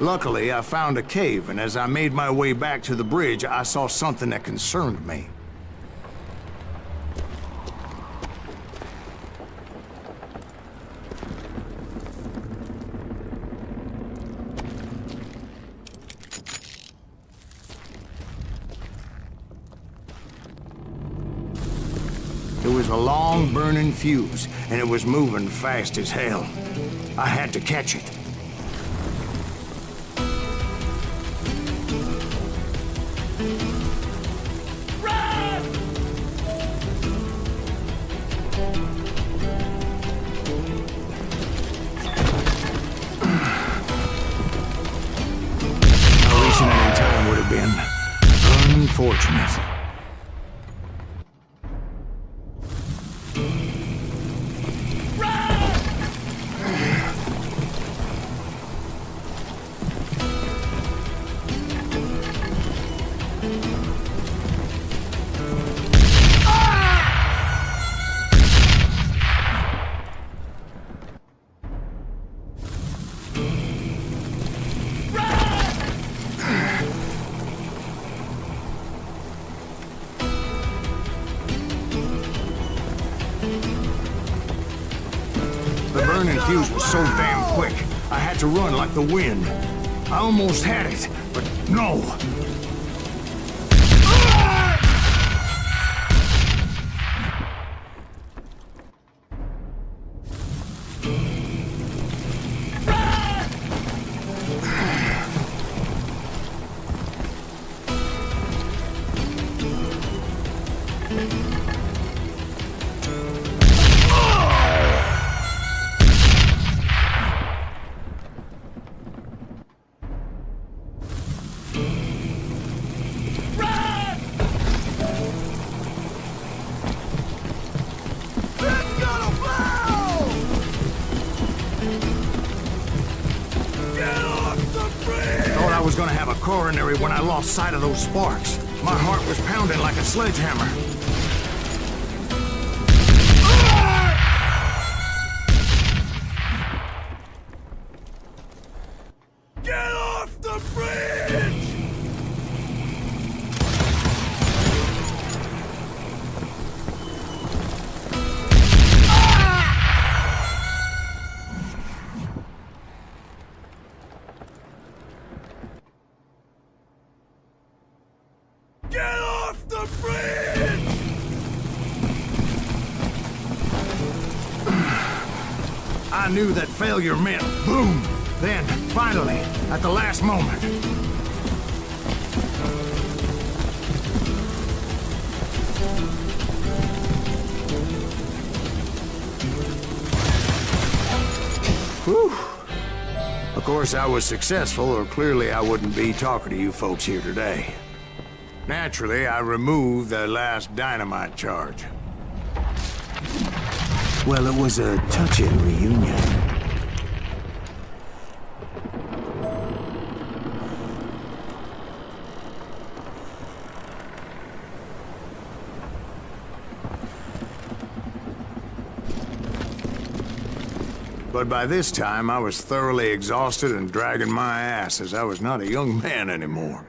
Luckily, I found a cave, and as I made my way back to the bridge, I saw something that concerned me. It was a long burning fuse, and it was moving fast as hell. I had to catch it. turning fuse was so damn quick, I had to run like the wind. I almost had it, but no. Coronary when I lost sight of those sparks. My heart was pounding like a sledgehammer. Get off the bridge! Get off the bridge! I knew that failure meant boom. Then, finally, at the last moment. Whew. Of course, I was successful, or clearly I wouldn't be talking to you folks here today. Naturally, I removed the last dynamite charge. Well, it was a touching reunion. But by this time, I was thoroughly exhausted and dragging my ass as I was not a young man anymore.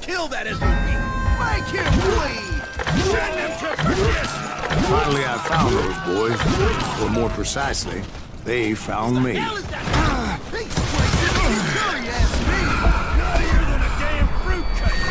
Kill that SOB! Make him bleed! Send him to perdition! Finally, I found those boys. Or more precisely, they found me. Hell is that? These places are sure you ask me! Nuttier than a damn fruitcake!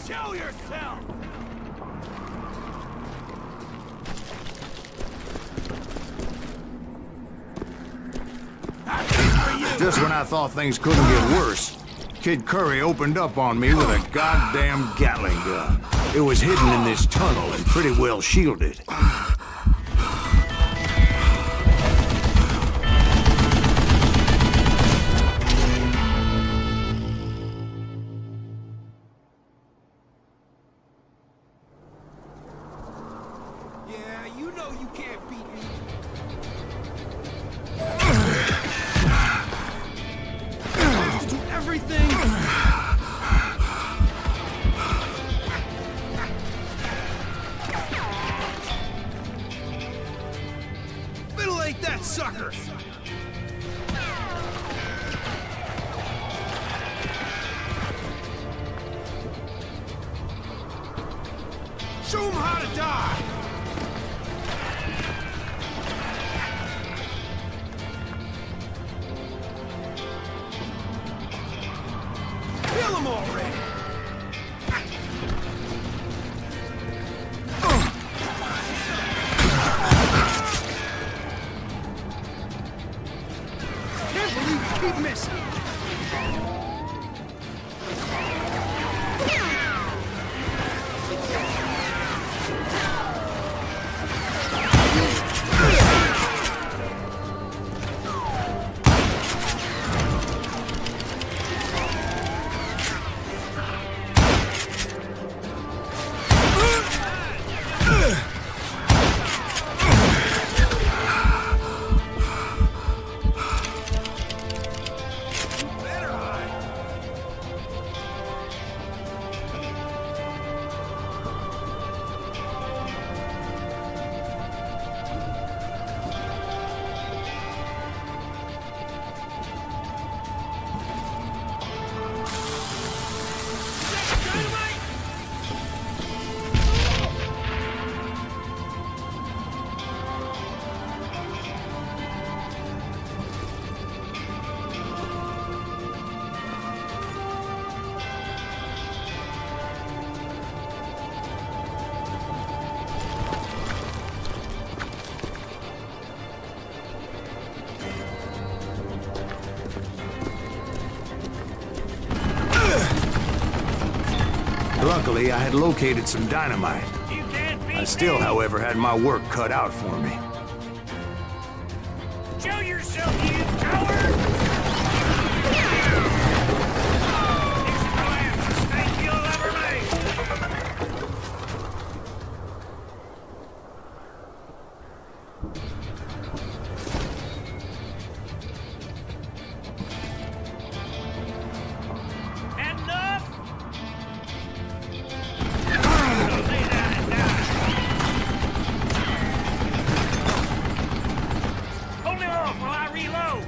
Show yourself! Just when I thought things couldn't get worse, Kid Curry opened up on me with a goddamn Gatling gun. It was hidden in this tunnel and pretty well shielded. Yeah, you know you can't beat me. To do everything. Ventilate that sucker. Show 'em how to die. Kill him already! Can't believe you keep missing! Luckily, I had located some dynamite. I still, however, had my work cut out for me. Show yourself, you coward! Mistake you'll ever make! Enough! Lay down and die! Hold him off while I reload!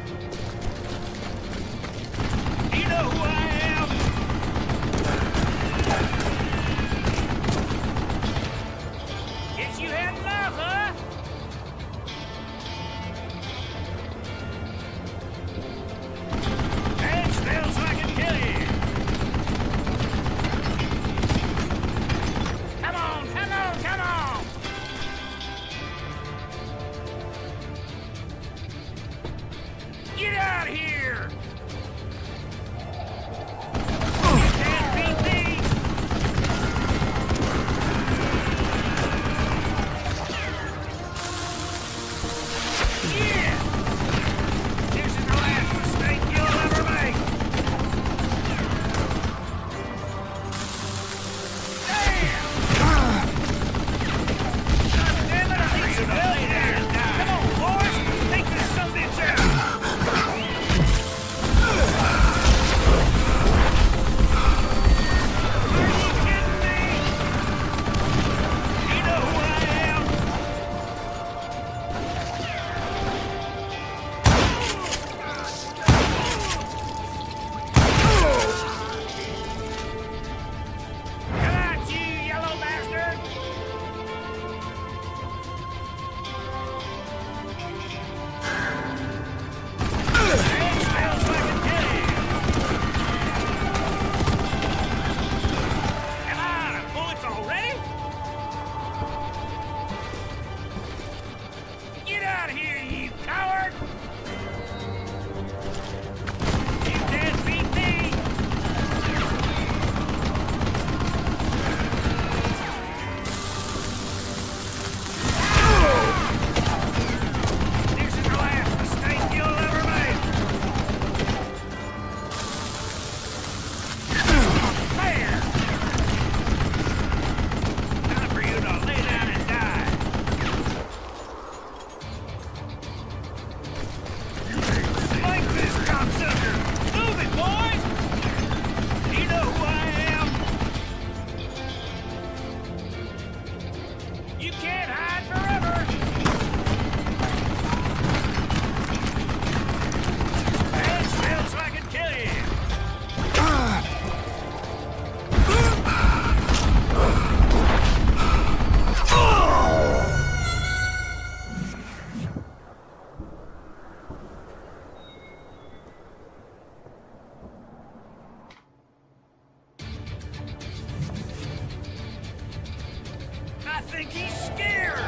think he's scared!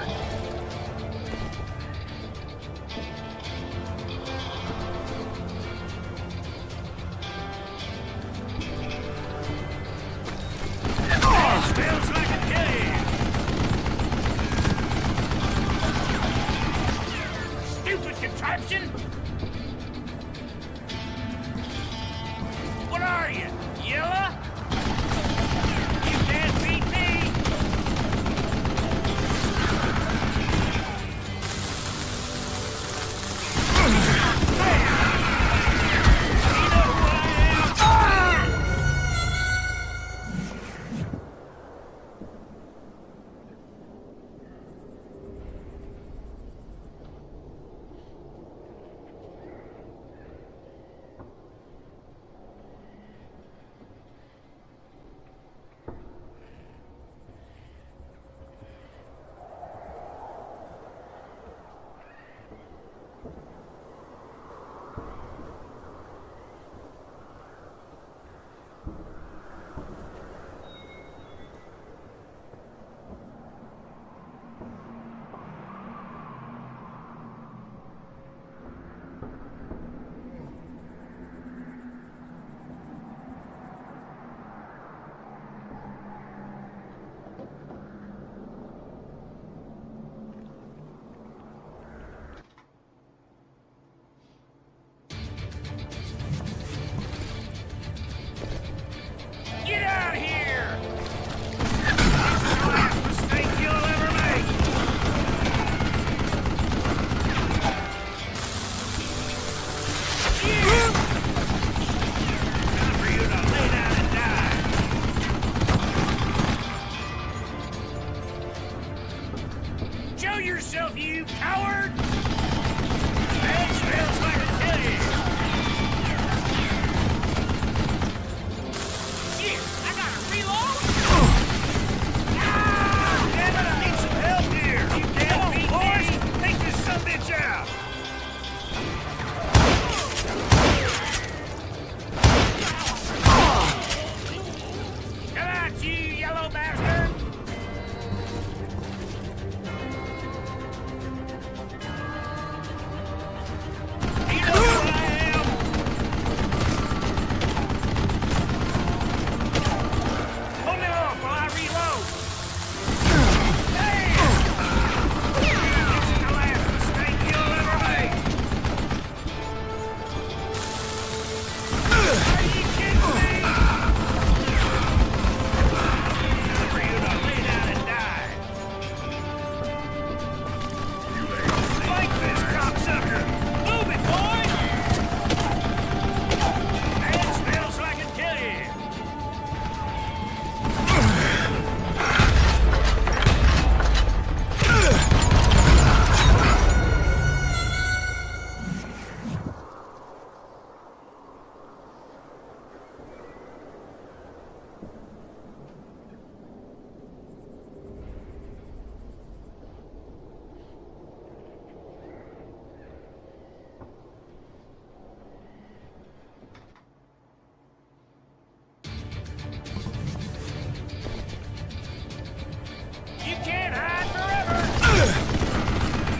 Smells like a cave! Stupid contraption! What are you, yellow? You can't beat me! Get out of here! This is the last mistake you'll ever make! Yeah! Time for you to lay down and die! Show yourself, you coward! That smells like a teddy! I gotta reload! Damn it, I need some help here! You can't beat me! Take this sumbitch out! Come out, you yellow bastard! You know who I am! Hold it off while I reload! Damn! This is the last mistake you'll ever make! Are you kidding me? Time for you to lay down and die! Like this, cocksucker! Move it, boy! That smells like a kill you! You can't hide forever!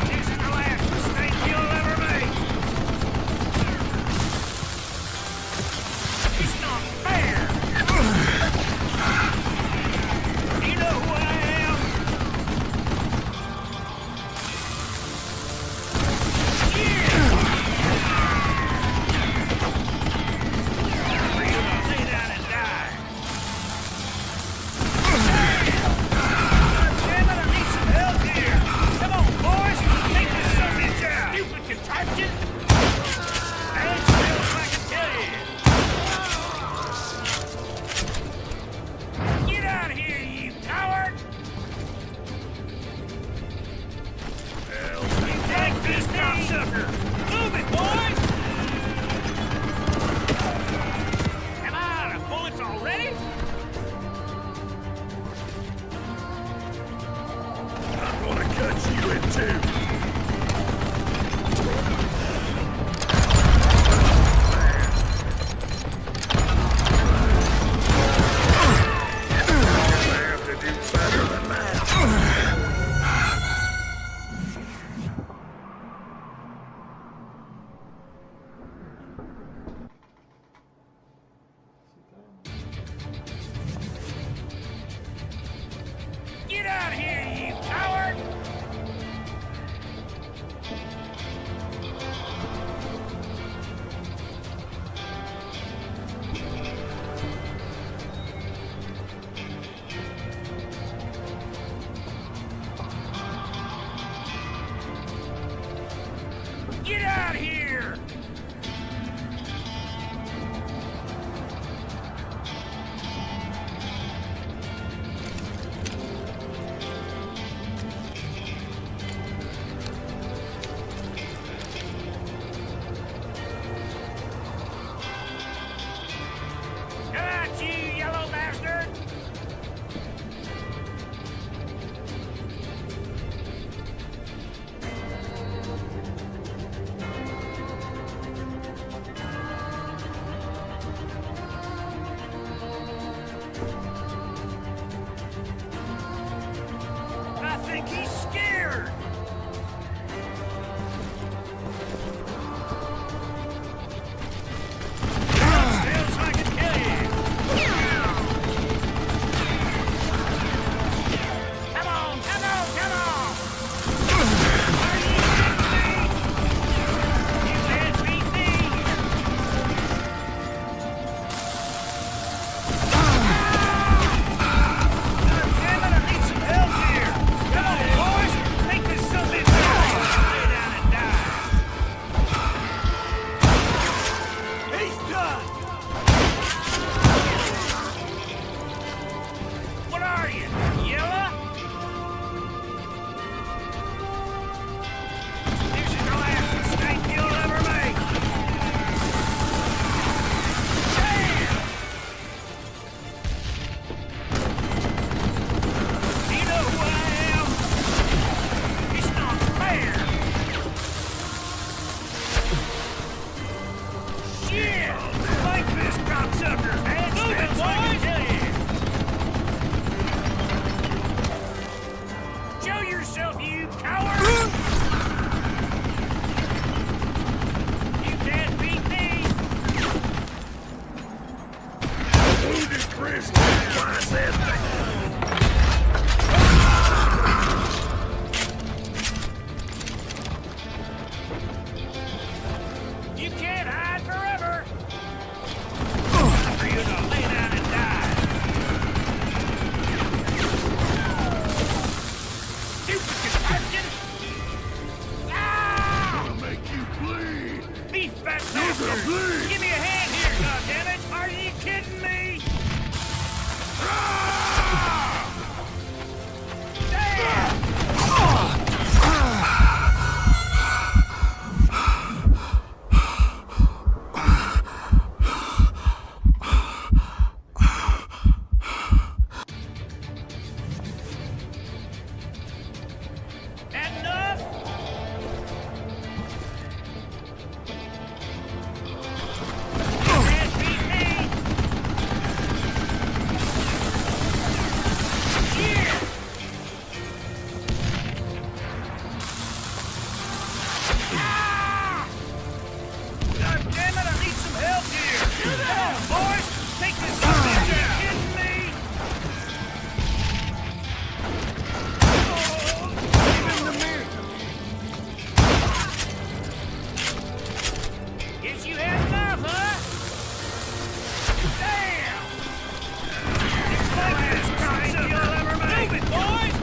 This is the last mistake you'll ever make! It's not fair! You know who I am? Yeah! Time for you to lay down and die! Damn it, I need some help here! Come on, boys! Take this sumbitch out! Stupid contraption! That smells like a teddy! Get out of here, you coward! You take this cocksucker! Move it, boys! Am I out of bullets already? I'm gonna cut you in two! I have to do better than that. think he's scared. Sounds like a kill you. Come on, come on, come on. Are you kidding me? You can't beat me. Damn it, I need some help here. Come on, boys. Take this son of a bitch out. Lay down and die. He's done. What are you, yellow? This is the last mistake you'll ever make. Damn! You know who I am? It's not fair. Shit! Like this cocksucker, man. Move it, boys! Show yourself, you coward! You can't beat me! Wounded Chris, why is that thing? You can't hide forever! You're gonna lay down and die! Stupid contraption! Ah! I'll make you bleed! Me fat bastard! Give me a hand here, goddammit! Are you kidding me? Ah! Damn! Enough! Can't beat me! Yeah! Ah! God damn it, I need some help here! Come on, boys! Take this son of a bitch out! Are you kidding me? Leave him to me! Guess you had enough, huh? Damn! It's like this cocksucker you'll ever make! Move it, boys!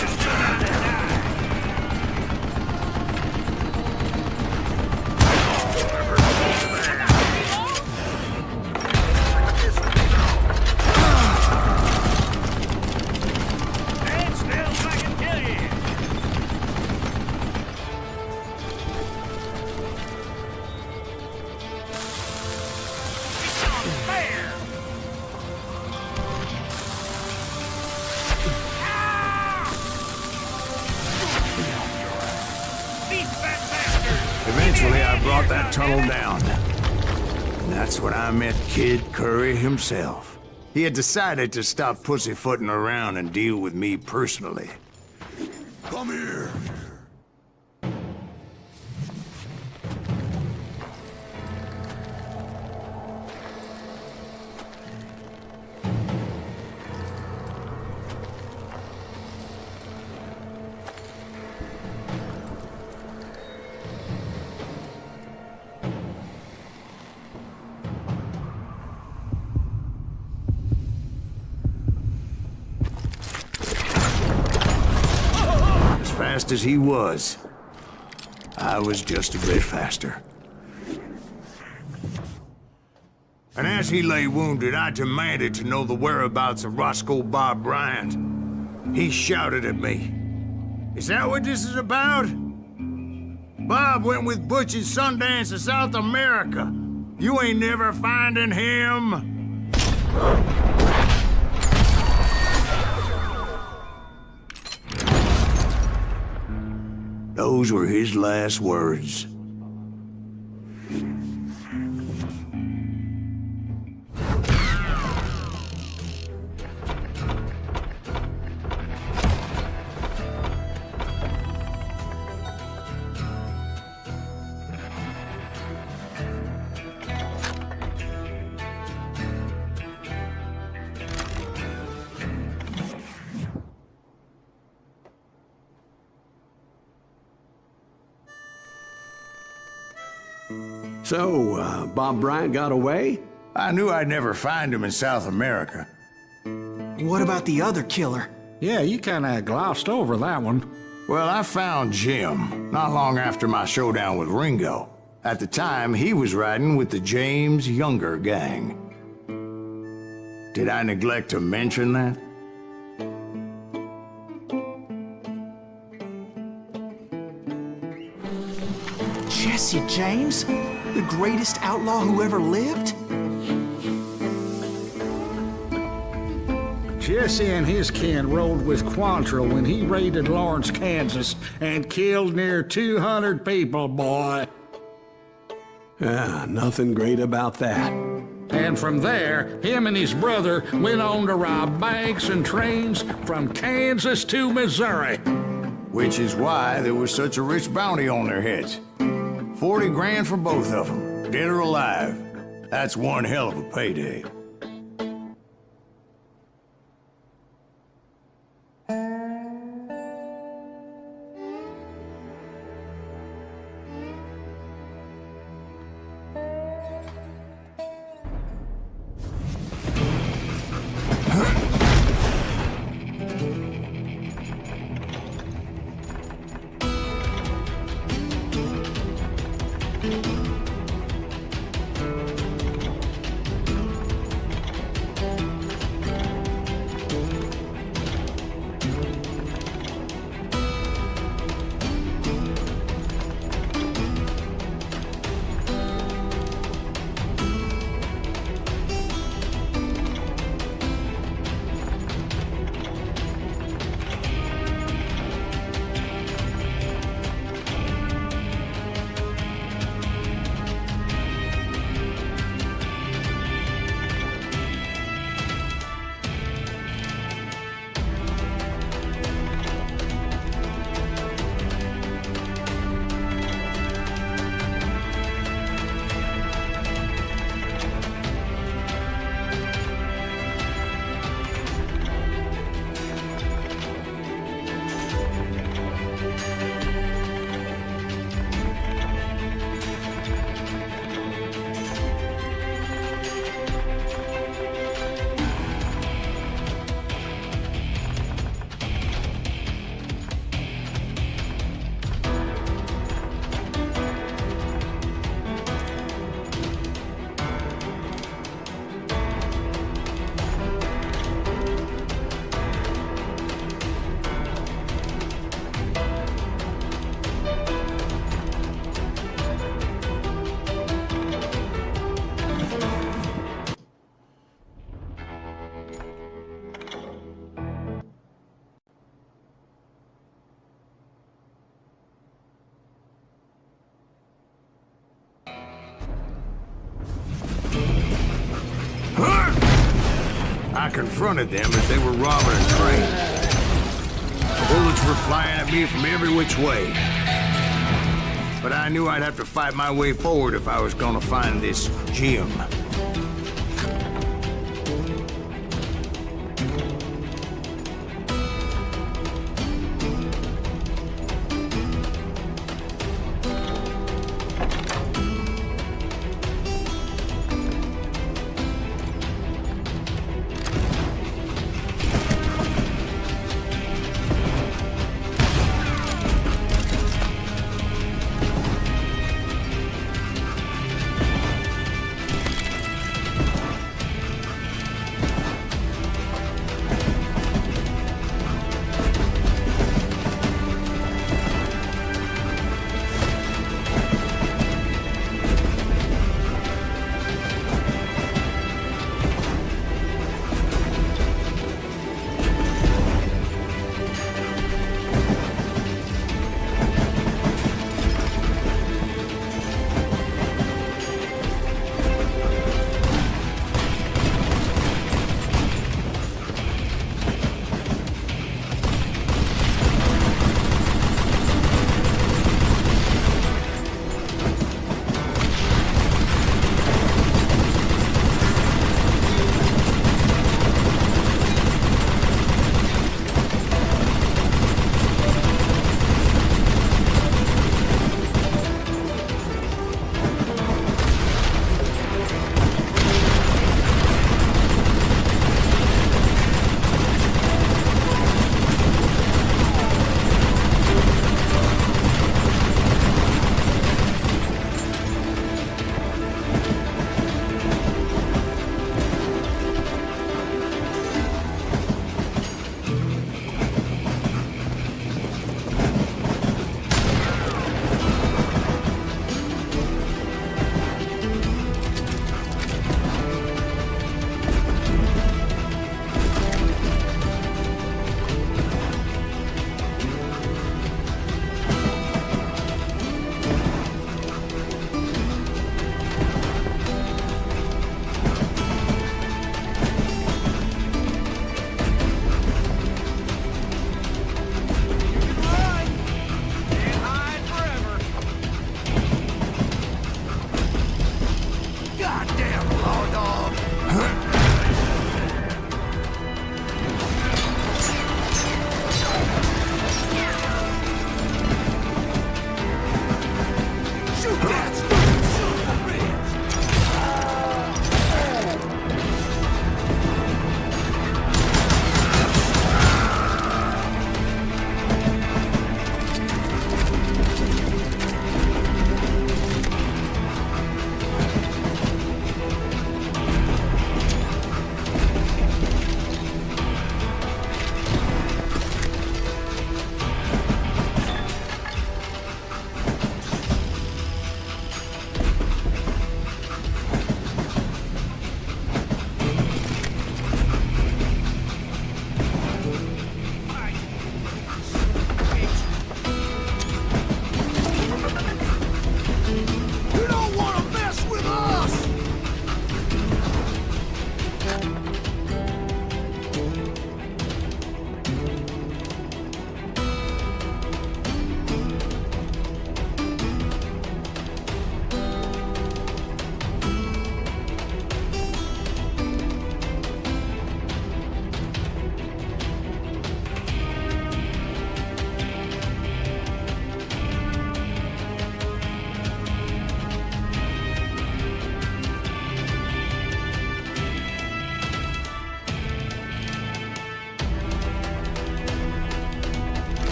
Just go down and die. Stand still so I can kill you. It's not fair. Ah! These fat bastards. Eventually, I brought that tunnel down. And that's when I met Kid Curry himself. He had decided to stop pussyfooting around and deal with me personally. Come here. As fast as he was, I was just a bit faster. And as he lay wounded, I demanded to know the whereabouts of Roscoe Bob Bryant. He shouted at me. Is that what this is about? Bob went with Butch and Sundance to South America. You ain't never finding him. Those were his last words. So, Bob Bryant got away? I knew I'd never find him in South America. What about the other killer? Yeah, you kinda glossed over that one. Well, I found Jim not long after my showdown with Ringo. At the time, he was riding with the James Younger gang. Did I neglect to mention that? Jesse James? The greatest outlaw who ever lived? Jesse and his kin rode with Quantrill when he raided Lawrence, Kansas, and killed near 200 people, boy. Nothing great about that. And from there, him and his brother went on to rob banks and trains from Kansas to Missouri. Which is why there was such a rich bounty on their heads. 40 grand for both of them, dead or alive. That's one hell of a payday. I confronted them as they were robbing a train. Bullets were flying at me from every which way. But I knew I'd have to fight my way forward if I was gonna find this Jim.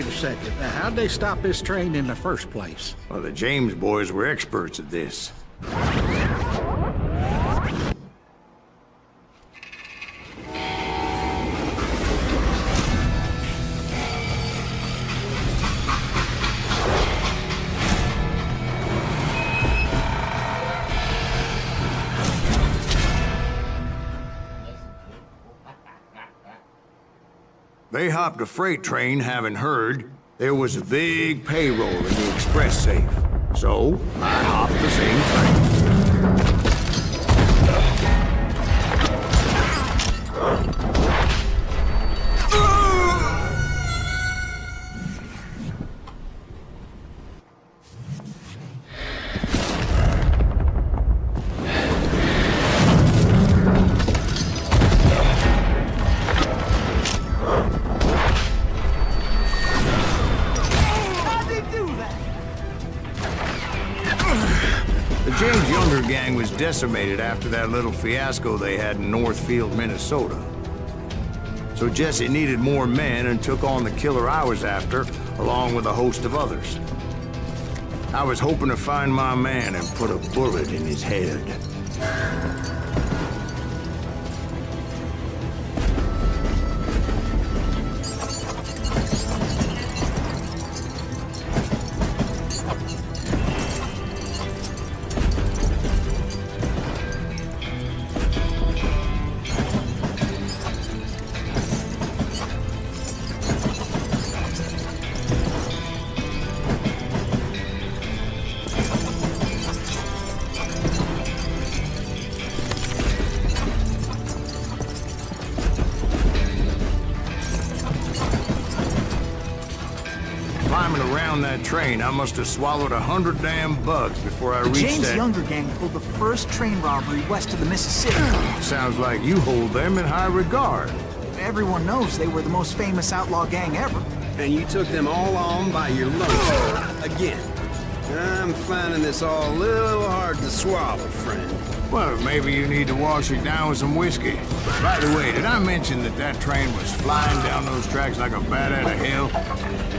wait a second. How'd they stop this train in the first place? Well, the James boys were experts at this. They hopped a freight train having heard there was a big payroll in the express safe. So, I hopped the same train. Decimated after that little fiasco they had in Northfield, Minnesota. So Jesse needed more men and took on the killer I was after, along with a host of others. I was hoping to find my man and put a bullet in his head. Train, I must have swallowed 100 damn bugs before I reached James that. Younger gang pulled the first train robbery west of the Mississippi. Sounds like you hold them in high regard. Everyone knows they were the most famous outlaw gang ever. And you took them all on by your lunch again. I'm finding this all a little hard to swallow, friend. Well, maybe you need to wash it down with some whiskey. By the way, did I mention that that train was flying down those tracks like a bat out of hell?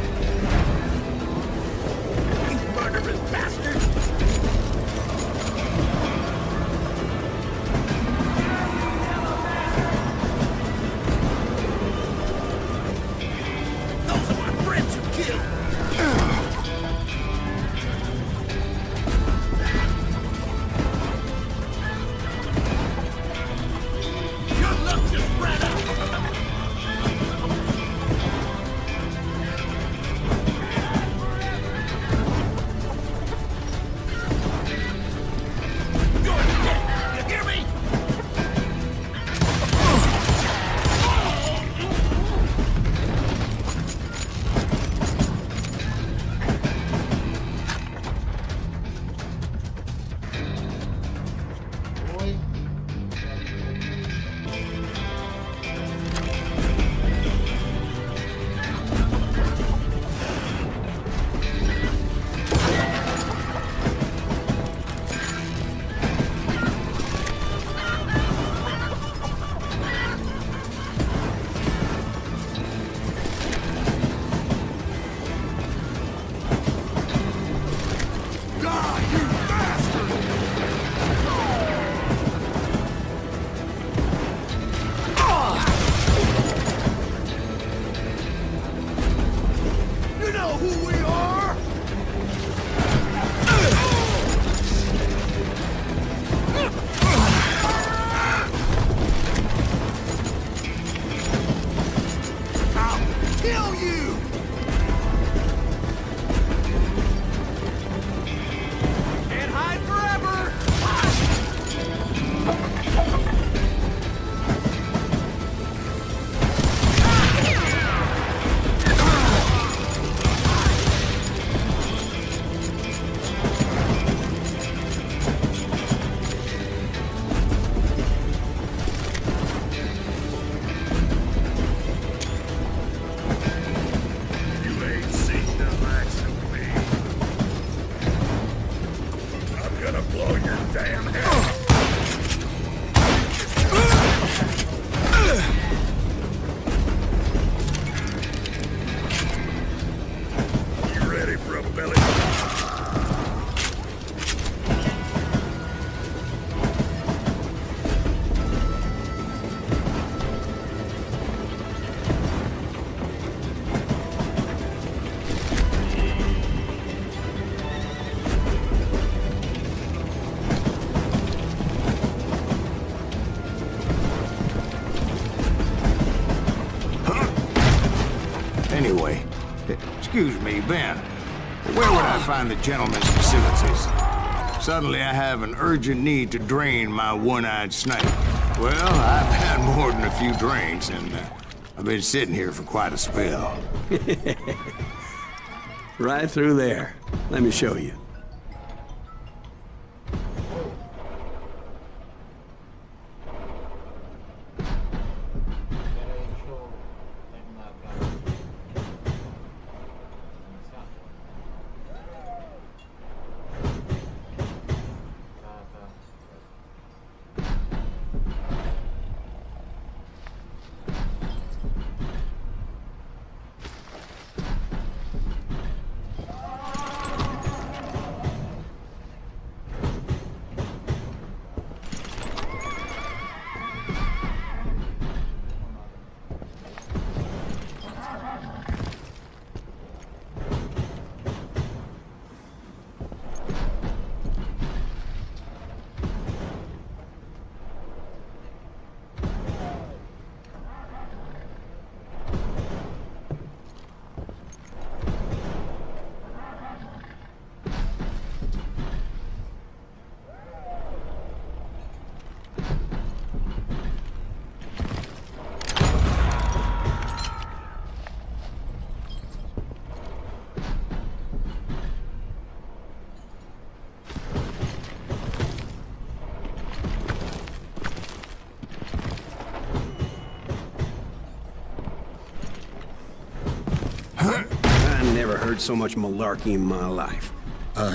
Excuse me, Ben. Where would I find the gentleman's facilities? Suddenly I have an urgent need to drain my one-eyed snake. Well, I've had more than a few drinks, and I've been sitting here for quite a spell. Right through there. Let me show you. I never heard so much malarkey in my life.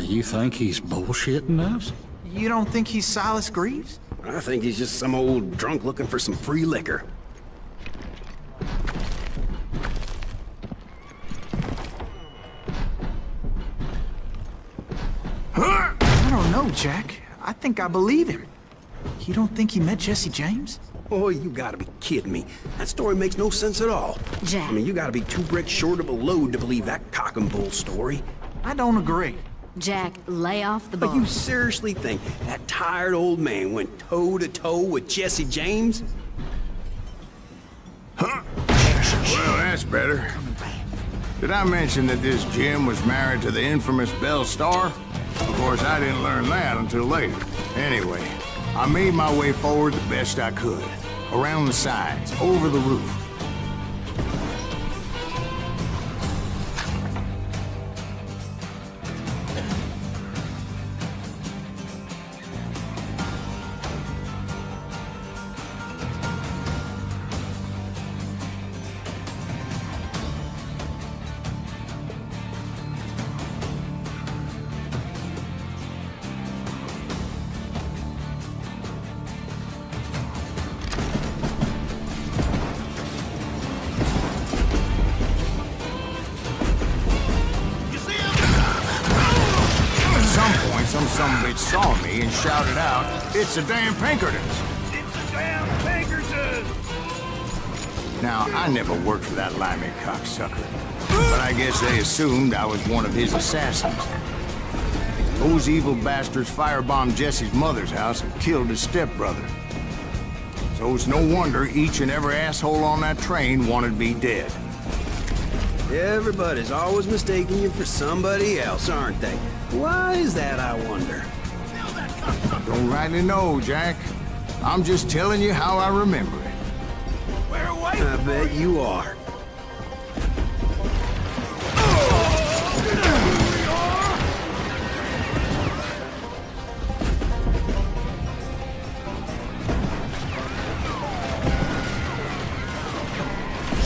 You think he's bullshitting us? You don't think he's Silas Greaves? I think he's just some old drunk looking for some free liquor. I don't know, Jack. I think I believe him. You don't think he met Jesse James? Oh, you gotta be kidding me. That story makes no sense at all. Jack. I mean, you gotta be 2 bricks short of a load to believe that cock and bull story. I don't agree. Jack, lay off the But ball. you seriously think that tired old man went toe-to-toe with Jesse James? Huh? Well, that's better. Did I mention that this Jim was married to the infamous Belle Starr? Of course, I didn't learn that until later. Anyway, I made my way forward the best I could. Around the sides, over the roof. Some sumbitch saw me and shouted out, "It's a damn Pinkertons!" It's a damn Pinkertons! Now, I never worked for that limey cocksucker, but I guess they assumed I was one of his assassins. Those evil bastards firebombed Jesse's mother's house and killed his stepbrother. So it's no wonder each and every asshole on that train wanted me dead. Everybody's always mistaking you for somebody else, aren't they? Why is that, I wonder? Don't rightly know, Jack. I'm just telling you how I remember it. We're waiting. I bet you are.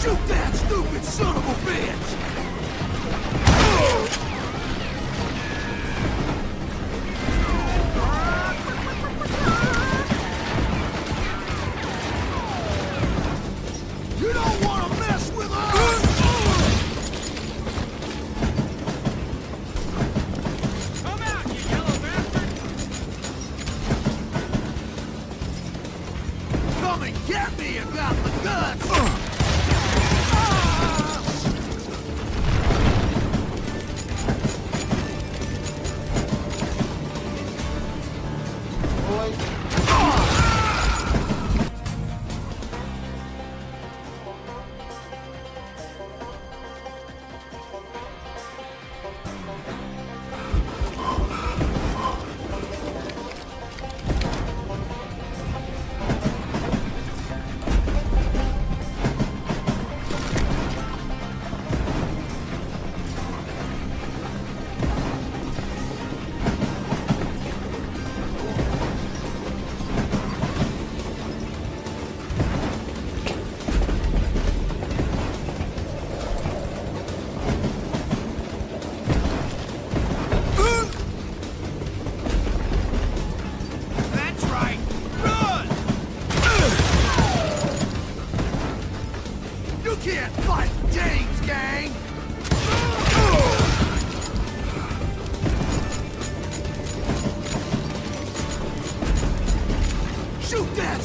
Shoot that stupid son of a bitch! You don't want to mess with us! Come out, you yellow bastard! Come and get me, you got the guts! Shoot that!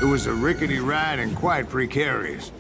It was a rickety ride and quite precarious.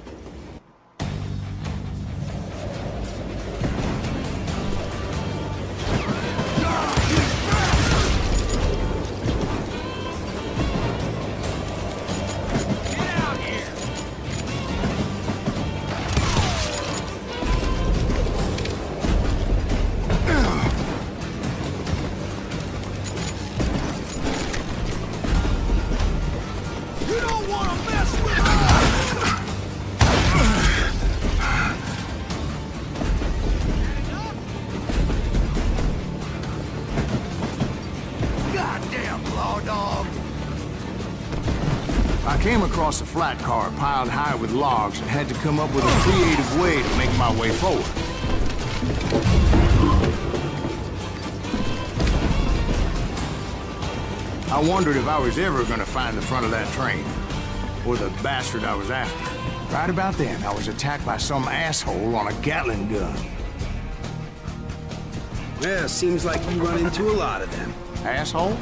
I came across a flat car piled high with logs and had to come up with a creative way to make my way forward. I wondered if I was ever going to find the front of that train, or the bastard I was after. Right about then, I was attacked by some asshole on a Gatling gun. Yeah, seems like you run into a lot of them. Asshole?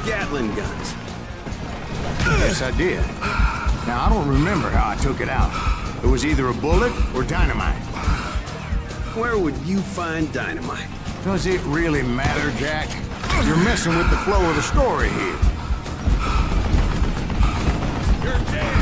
Gatling guns. Yes, I did. Now, I don't remember how I took it out. It was either a bullet or dynamite. Where would you find dynamite? Does it really matter, Jack? You're messing with the flow of the story here. You're dead.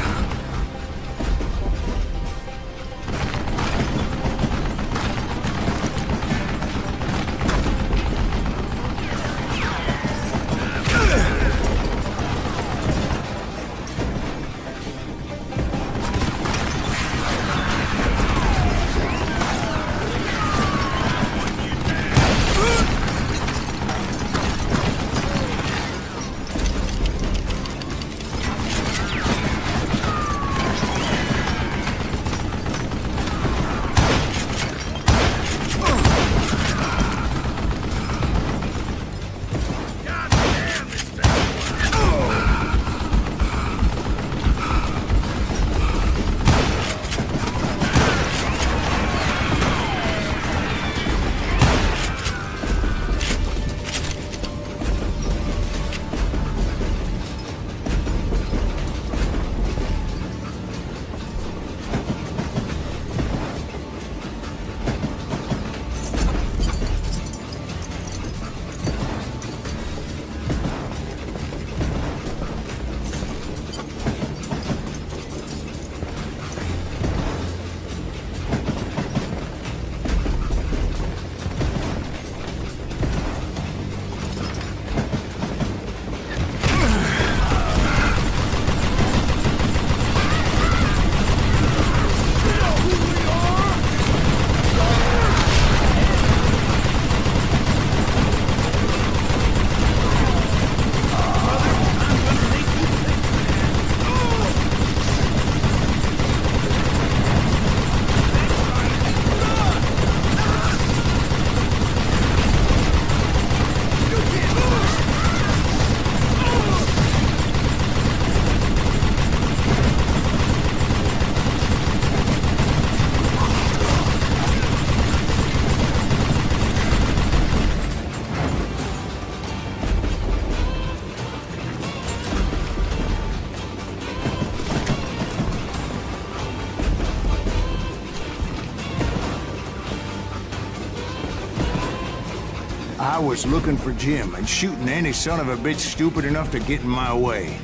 I was looking for Jim and shooting any son of a bitch stupid enough to get in my way.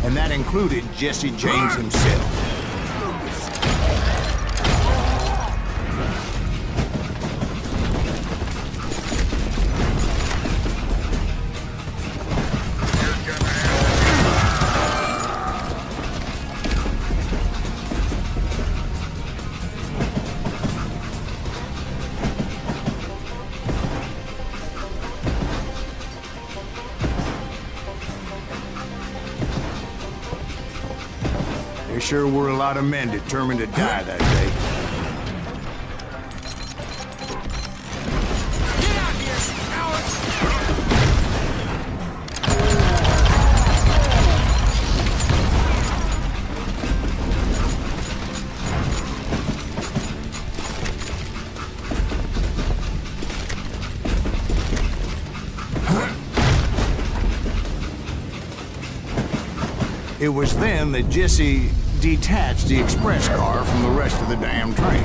And that included Jesse James himself. sure were a lot of men determined to die that day. Get out here, cowards! It was then that Jesse detached the express car from the rest of the damn train.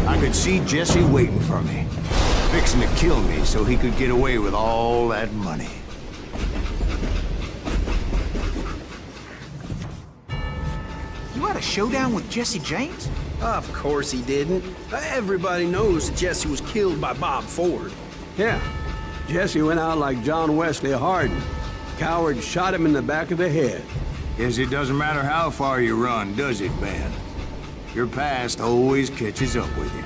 I could see Jesse waiting for me, fixing to kill me so he could get away with all that money. You had a showdown with Jesse James? Of course he didn't. Everybody knows that Jesse was killed by Bob Ford. Yeah, Jesse went out like John Wesley Hardin. Coward shot him in the back of the head. Guess it doesn't matter how far you run, does it, Ben? Your past always catches up with you.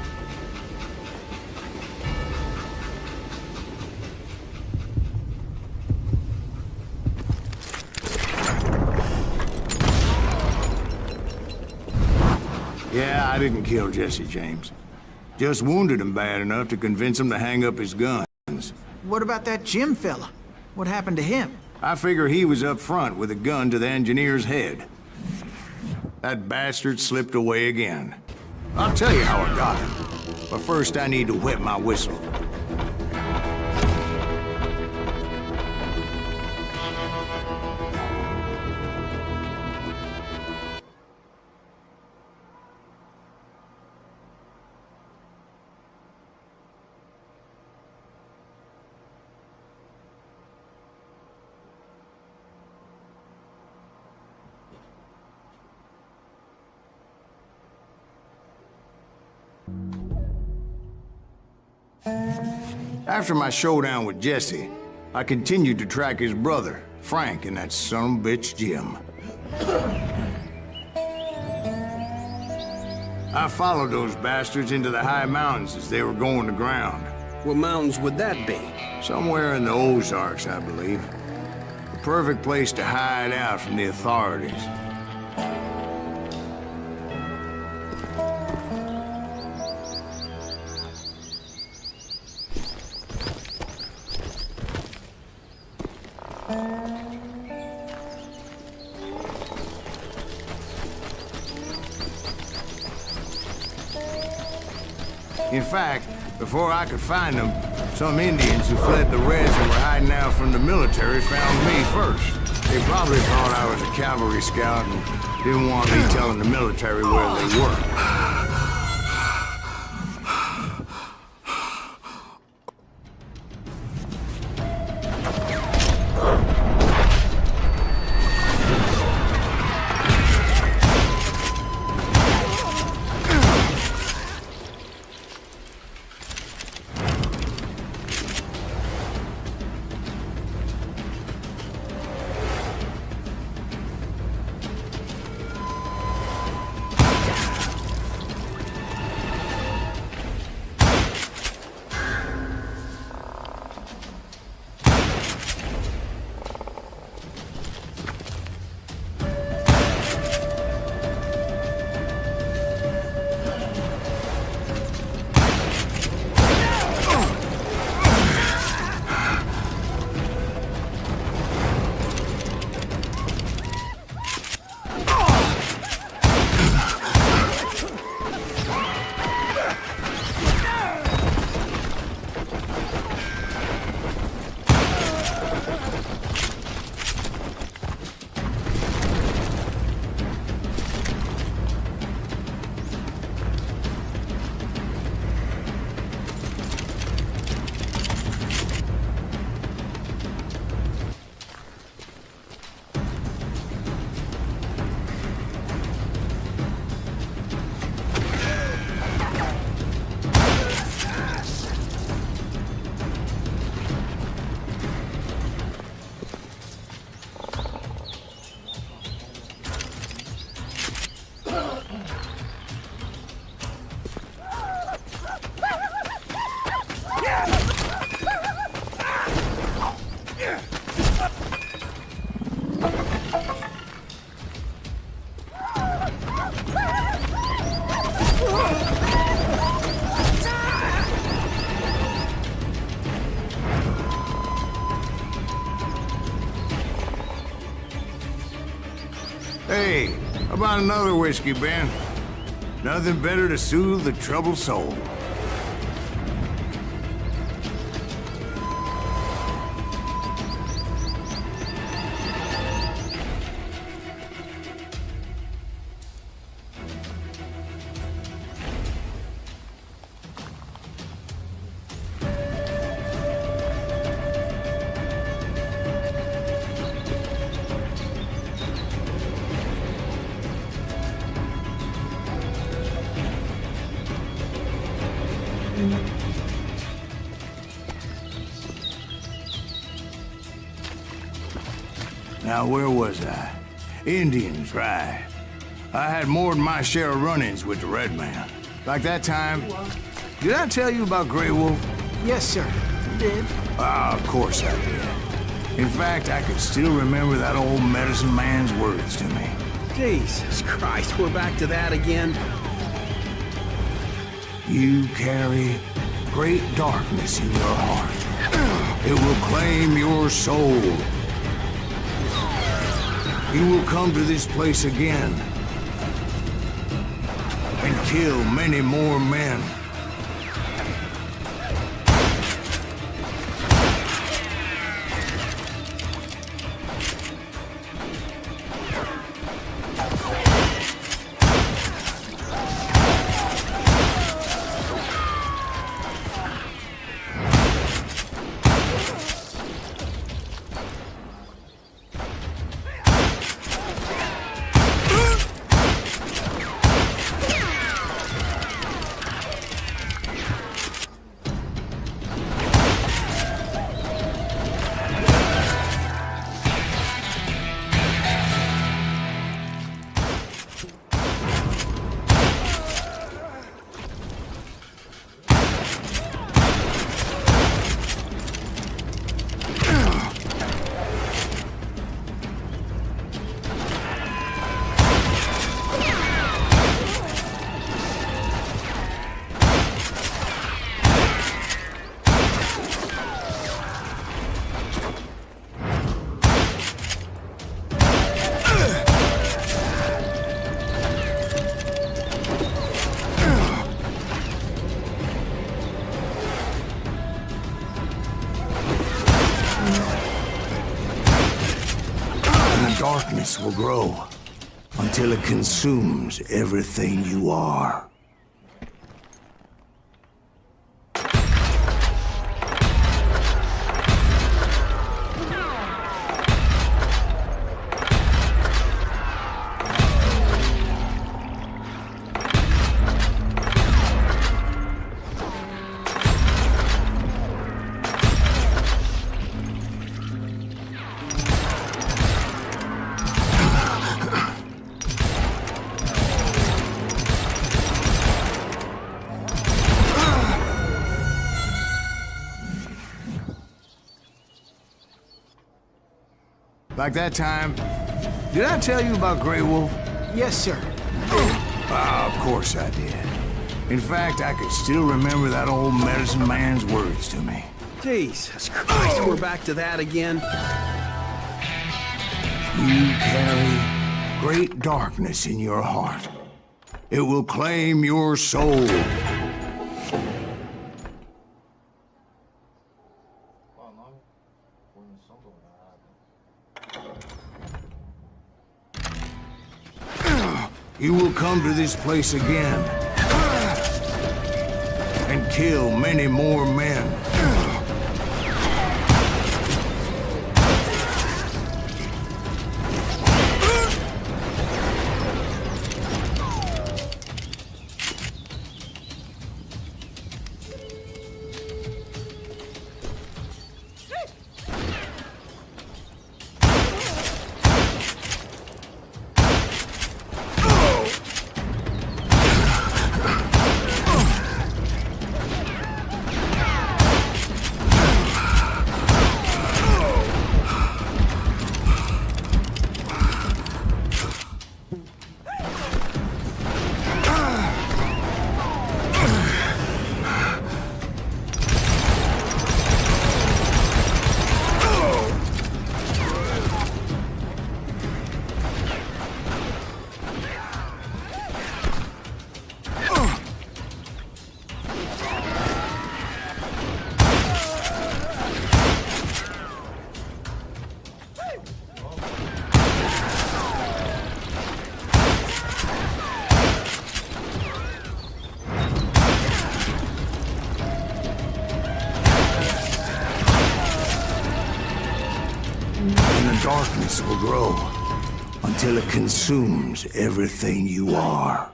Yeah, I didn't kill Jesse James. Just wounded him bad enough to convince him to hang up his guns. What about that Jim fella? What happened to him? I figure he was up front with a gun to the engineer's head. That bastard slipped away again. I'll tell you how I got him. But first I need to wet my whistle. After my showdown with Jesse, I continued to track his brother, Frank, and that sumbitch Jim. I followed those bastards into the high mountains as they were going to ground. What mountains would that be? Somewhere in the Ozarks, I believe. The perfect place to hide out from the authorities. In fact, before I could find them, some Indians who fled the Reds and were hiding out from the military found me first. They probably thought I was a cavalry scout and didn't want me telling the military where they were. about another whiskey, Ben? Nothing better to soothe the troubled soul. Now, where was I? Indians, right. I had more than my share of run-ins with the Red Man. Like that time... Did I tell you about Grey Wolf? Yes, sir. You did. Ah, of course I did. In fact, I can still remember that old medicine man's words to me. Jesus Christ, we're back to that again. You carry great darkness in your heart. It will claim your soul. You will come to this place again and kill many more men. Darkness will grow until it consumes everything you are. Like that time... Did I tell you about Grey Wolf? Yes, sir. Ah, of course I did. In fact, I can still remember that old medicine man's words to me. Jesus Christ, we're back to that again. You carry great darkness in your heart. It will claim your soul. You will come to this place again and kill many more men. darkness will grow until it consumes everything you are.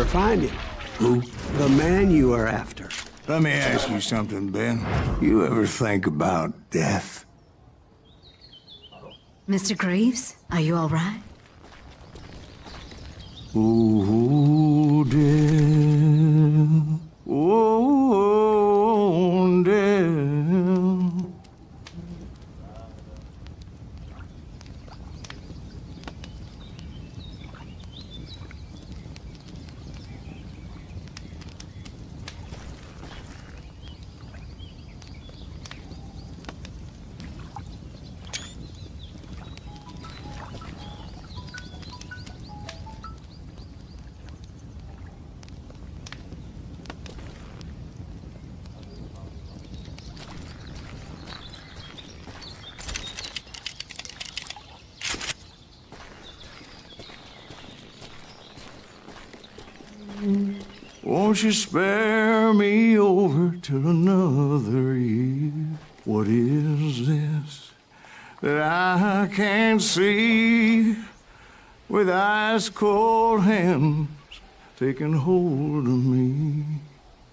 Find him. Who? The man you are after. Let me ask you something, Ben. You ever think about death? Mr. Greaves, are you all right? Oh, death. Oh, death. Won't you spare me over till another year? What is this that I can't see with ice cold hands taking hold of me?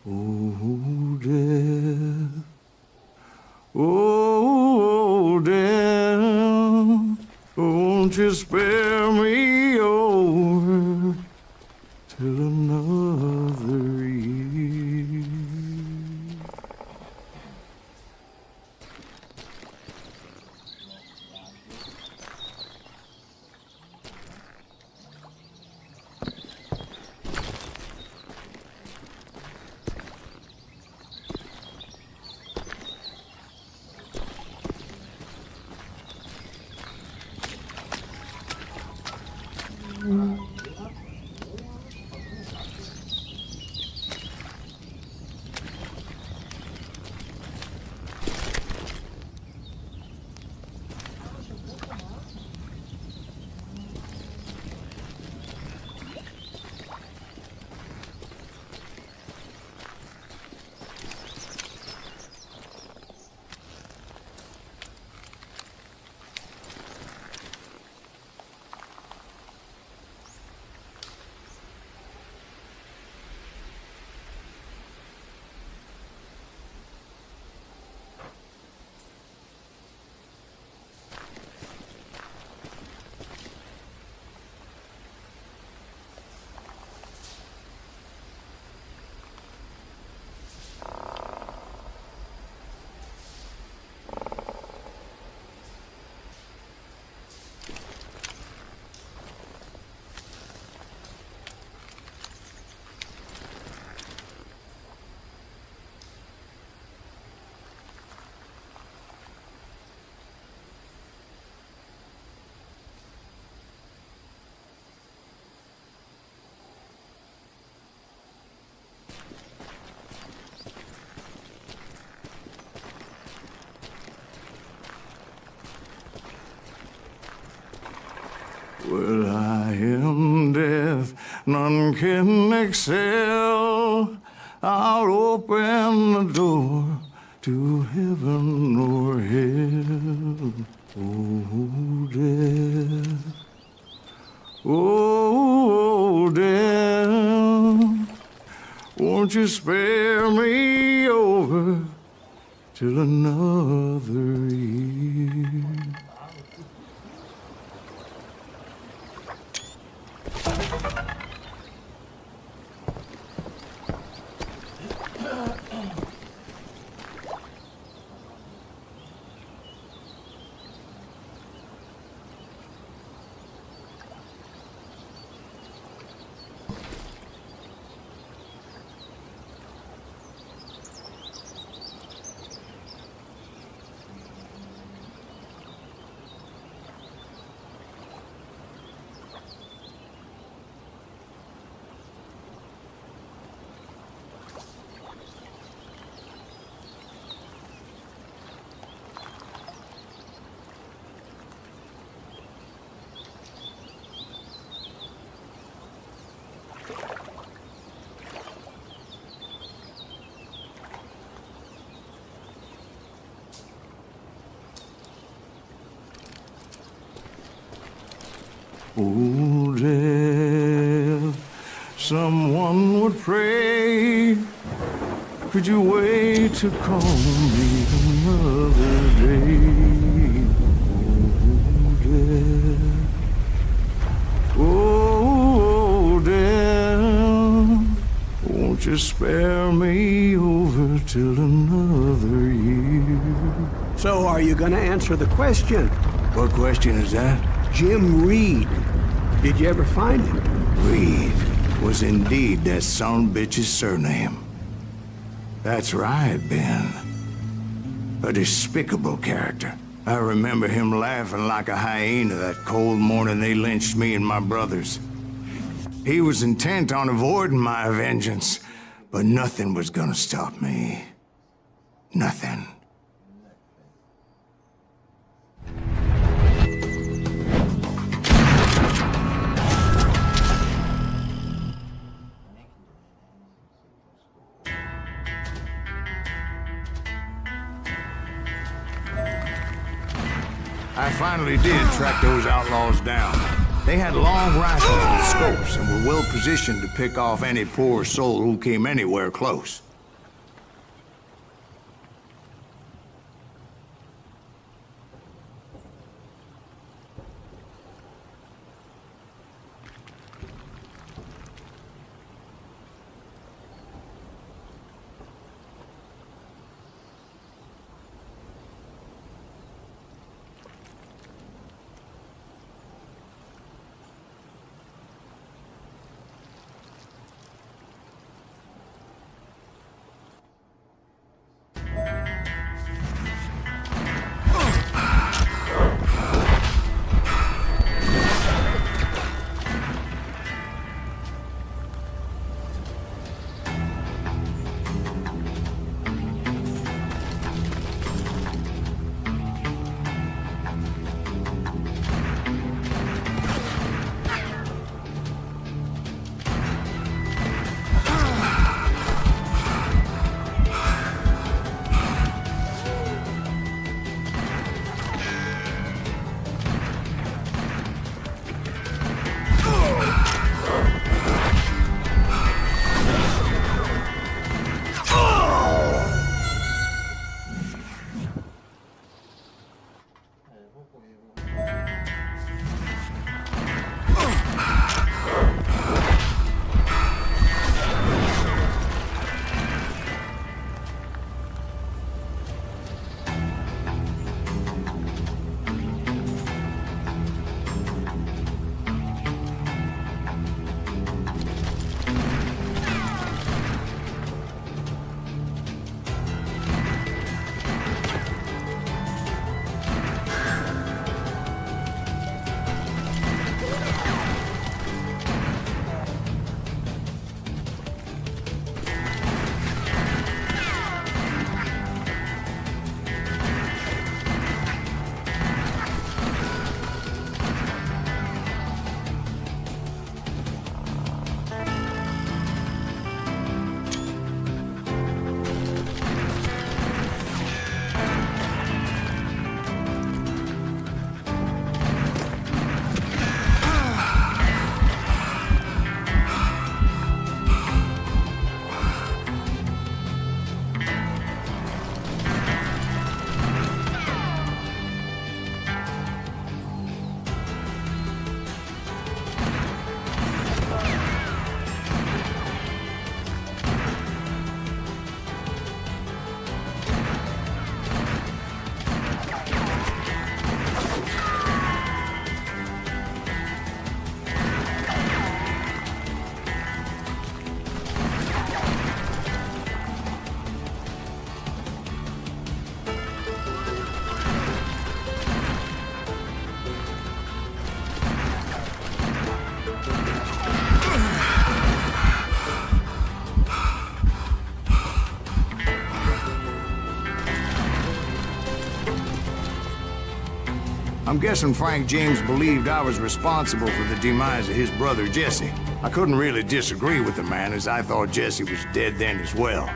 Oh, death. Oh, death. Won't you spare me over till another year? Well, I am death, none can excel. I'll open the door to heaven or hell. Oh, death. Oh, death. Won't you spare me over till another year? Oh, death, someone would pray. Could you wait to call me another day? Oh, death, won't you spare me over till another year? So are you gonna answer the question? What question is that? Jim Reed. Did you ever find him? Reed was indeed that son-bitch's surname. That's right, Ben. A despicable character. I remember him laughing like a hyena that cold morning they lynched me and my brothers. He was intent on avoiding my vengeance, but nothing was gonna stop me. Nothing. I finally did track those outlaws down. They had long rifles with scopes and were well positioned to pick off any poor soul who came anywhere close. I'm guessing Frank James believed I was responsible for the demise of his brother Jesse. I couldn't really disagree with the man, as I thought Jesse was dead then as well.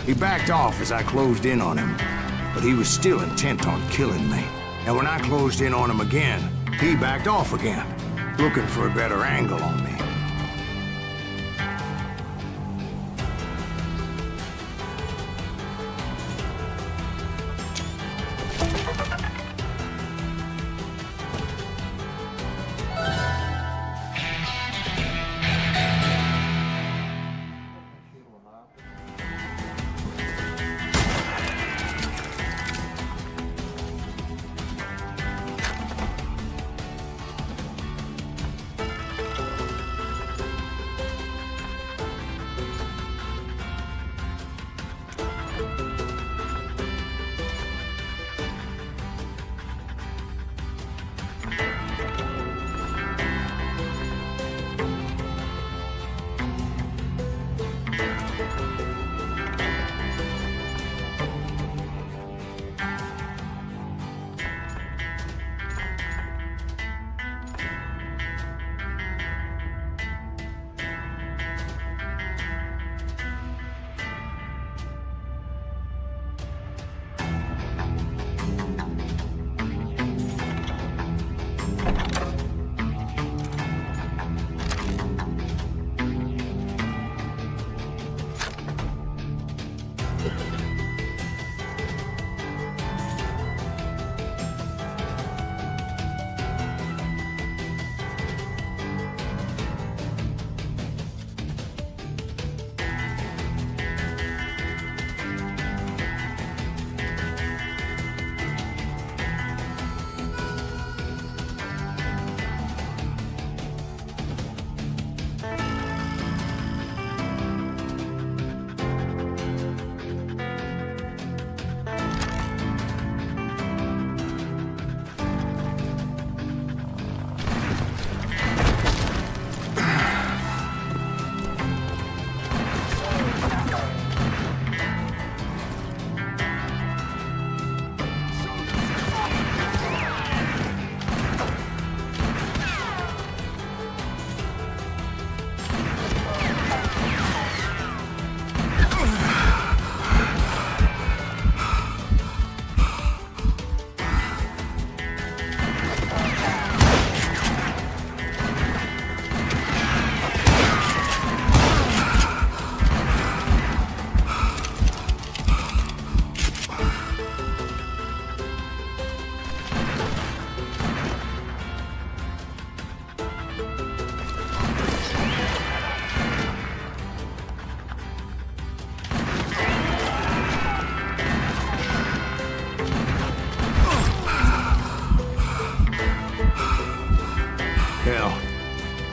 He backed off as I closed in on him, but he was still intent on killing me. And when I closed in on him again, he backed off again, looking for a better angle on me.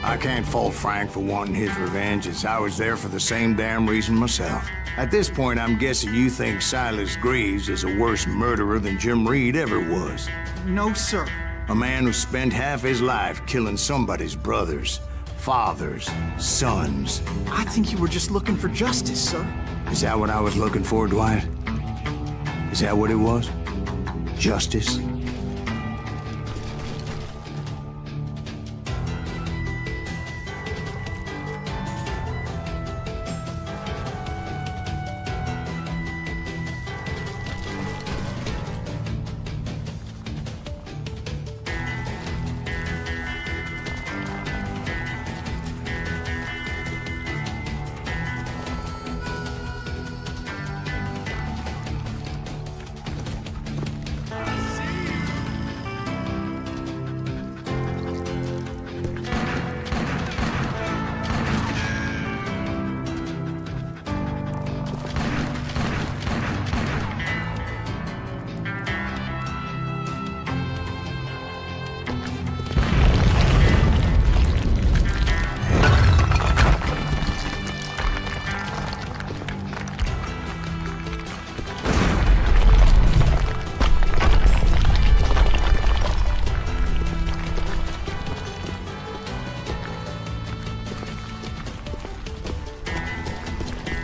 I can't fault Frank for wanting his revenge, as I was there for the same damn reason myself. At this point, I'm guessing you think Silas Greaves is a worse murderer than Jim Reed ever was. No, sir. A man who spent half his life killing somebody's brothers, fathers, sons. I think you were just looking for justice, sir. Is that what I was looking for, Dwight? Is that what it was? Justice?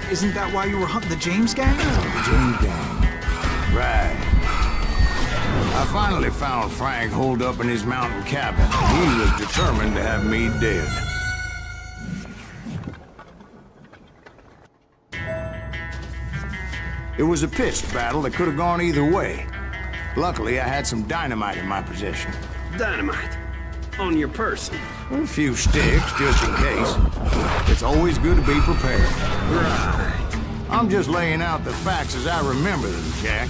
Isn't that why you were hunting the James gang? The James gang. Right. I finally found Frank holed up in his mountain cabin. He was determined to have me dead. It was a pitched battle that could have gone either way. Luckily, I had some dynamite in my possession. Dynamite. On your person. A few sticks, just in case. It's always good to be prepared. Right. I'm just laying out the facts as I remember them, Jack.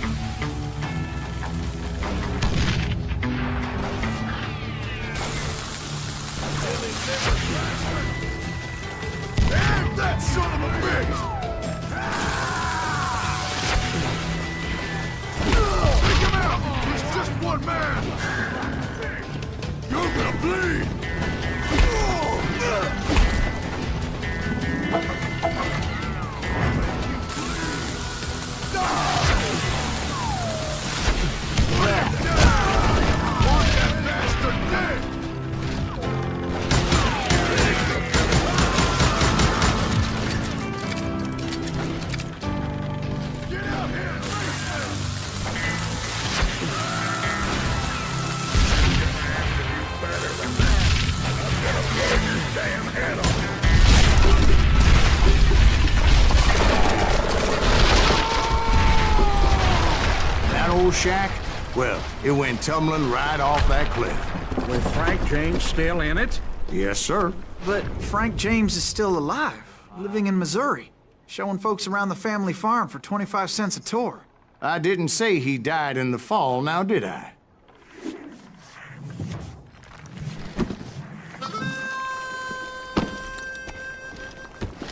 Damn that son of a bitch! Take him out! He's just one man! You're gonna bleed! Want that bastard dead! Get out here and face them! Better than that. I'm gonna blow your damn head off. That old shack? Well, it went tumbling right off that cliff. With Frank James still in it? Yes, sir. But Frank James is still alive, living in Missouri, showing folks around the family farm for 25 cents a tour. I didn't say he died in the fall, now did I?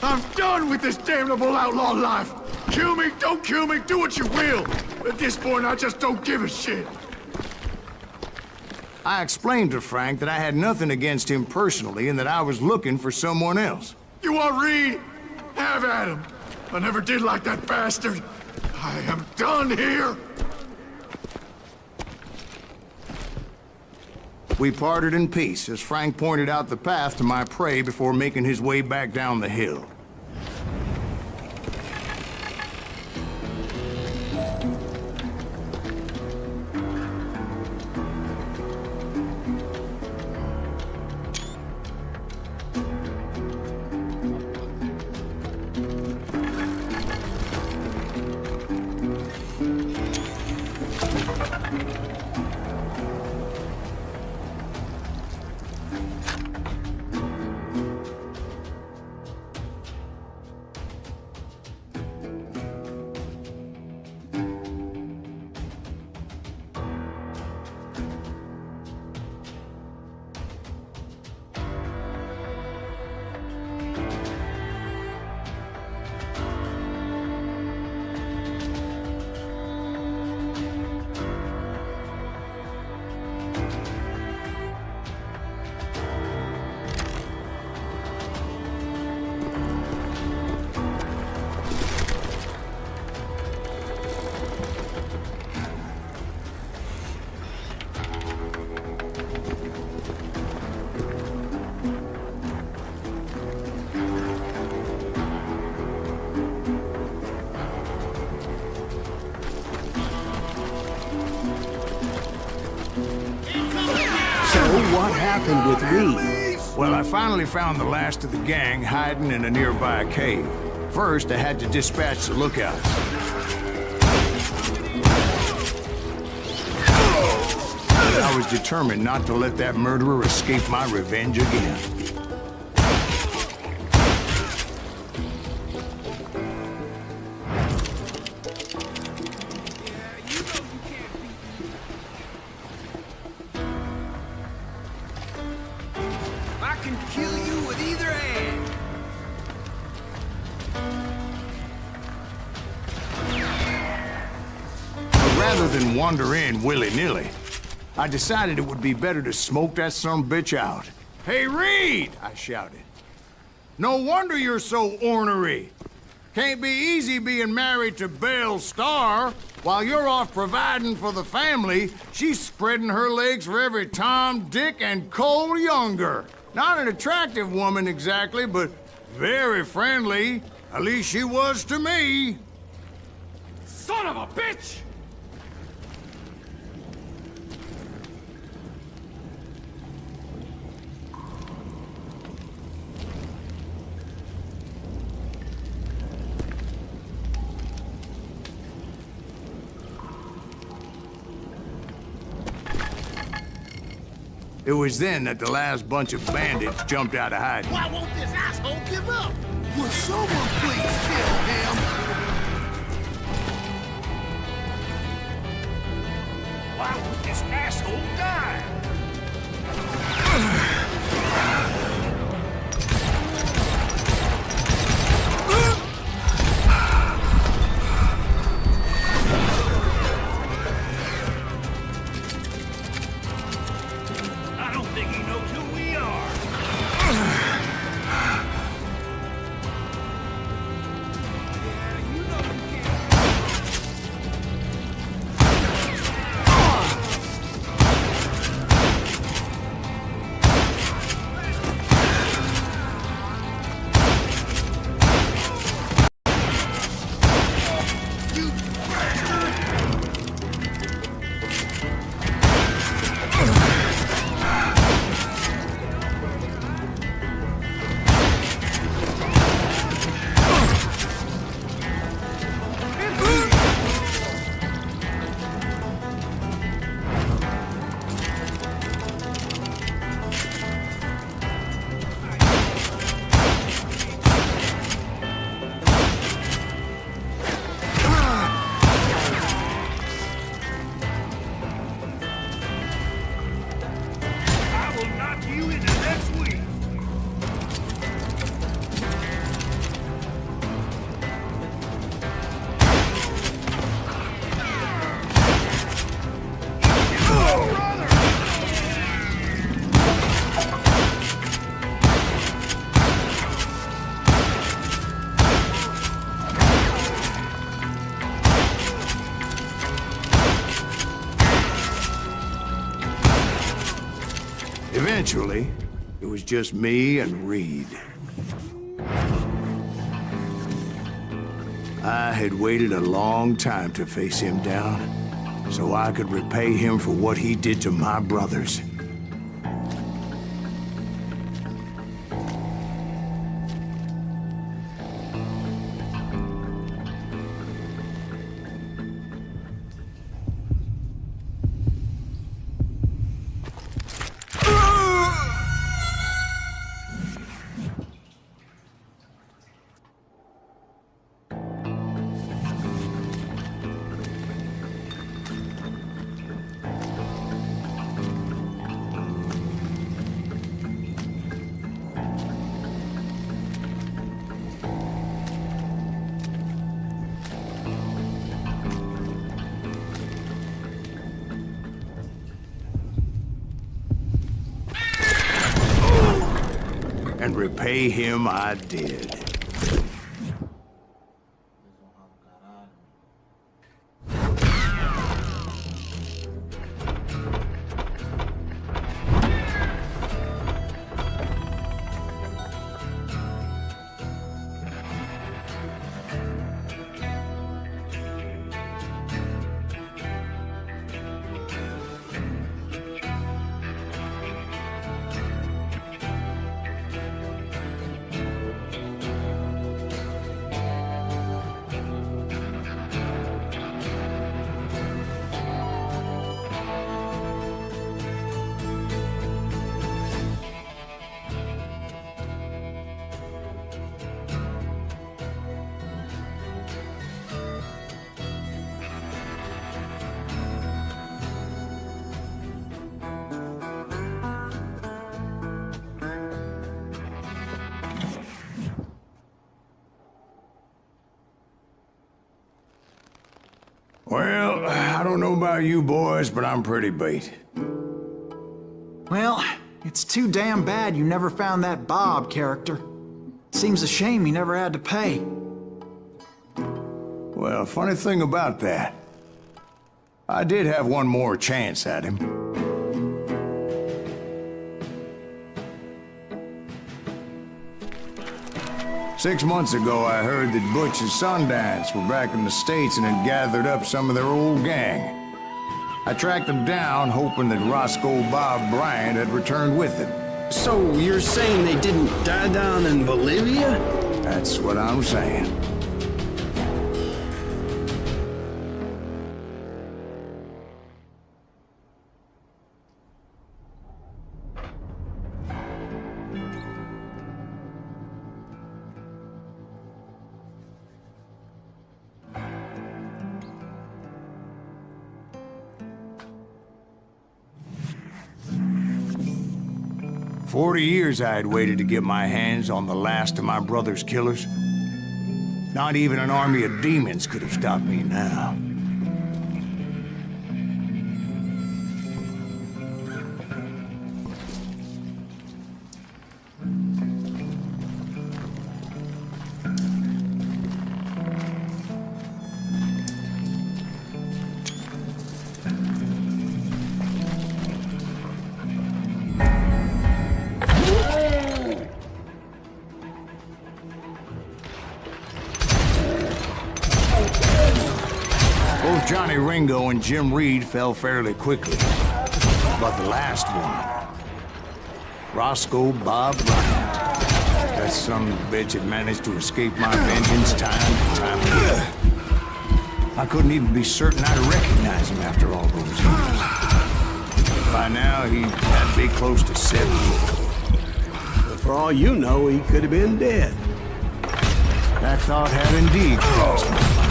I'm done with this damnable outlaw life! Kill me, don't kill me, do what you will! At this point, I just don't give a shit! I explained to Frank that I had nothing against him personally and that I was looking for someone else. You want Reed? Have at him! I never did like that bastard! I am done here! We parted in peace as Frank pointed out the path to my prey before making his way back down the hill. What happened with Reed? Well, I finally found the last of the gang hiding in a nearby cave. First, I had to dispatch the lookouts. But I was determined not to let that murderer escape my revenge again. I can kill you with either hand. But rather than wander in willy-nilly, I decided it would be better to smoke that sumbitch out. "Hey, Reed!" I shouted. "No wonder you're so ornery. Can't be easy being married to Belle Starr. While you're off providing for the family, she's spreading her legs for every Tom, Dick, and Cole Younger. Not an attractive woman exactly, but very friendly. At least she was to me." Son of a bitch! It was then that the last bunch of bandits jumped out of hiding. Why won't this asshole give up? Will someone please kill him? Why won't this asshole die? I don't think he knows who we are. Eventually, it was just me and Reed. I had waited a long time to face him down, so I could repay him for what he did to my brothers. And repay him I did. Well, I don't know about you boys, but I'm pretty beat. Well, it's too damn bad you never found that Bob character. Seems a shame he never had to pay. Well, funny thing about that, I did have one more chance at him. Six months ago, I heard that Butch and Sundance were back in the States and had gathered up some of their old gang. I tracked them down, hoping that Roscoe Bob Bryant had returned with them. So you're saying they didn't die down in Bolivia? That's what I'm saying. 40 years I had waited to get my hands on the last of my brother's killers. Not even an army of demons could have stopped me now. Both Johnny Ringo and Jim Reed fell fairly quickly. But the last one, Roscoe Bob Bryant, that son of a bitch had managed to escape my vengeance time and time again. I couldn't even be certain I'd recognize him after all those years. By now, he had to be close to 70. But for all you know, he could have been dead. That thought had indeed crossed my mind,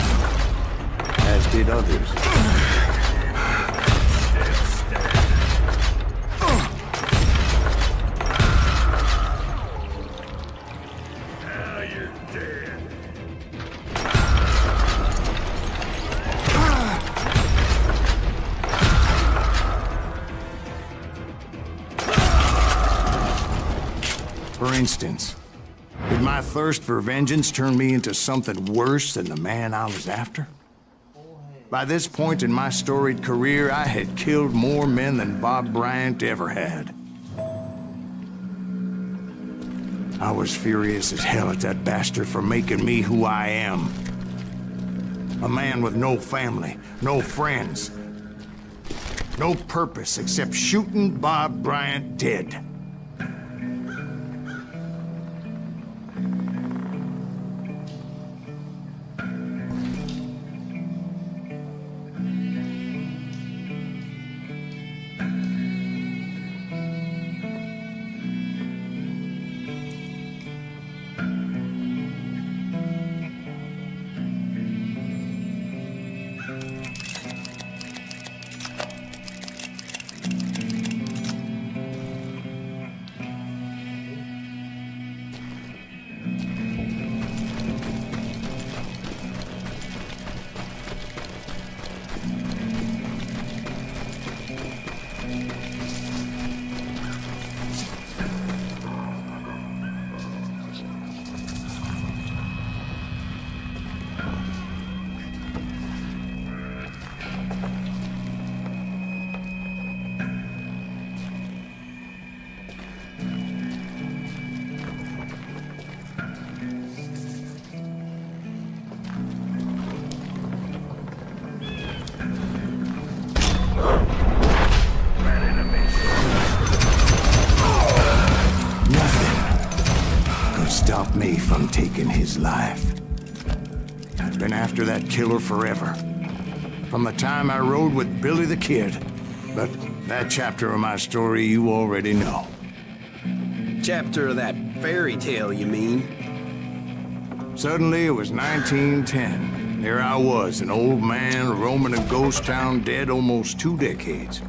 as did others. Now you're dead. For instance, did my thirst for vengeance turn me into something worse than the man I was after? By this point in my storied career, I had killed more men than Bob Bryant ever had. I was furious as hell at that bastard for making me who I am. A man with no family, no friends, no purpose except shooting Bob Bryant dead. Stop me from taking his life. I've been after that killer forever. From the time I rode with Billy the Kid. But that chapter of my story you already know. Chapter of that fairy tale, you mean? Suddenly it was 1910. There I was, an old man roaming a ghost town dead almost 2 decades.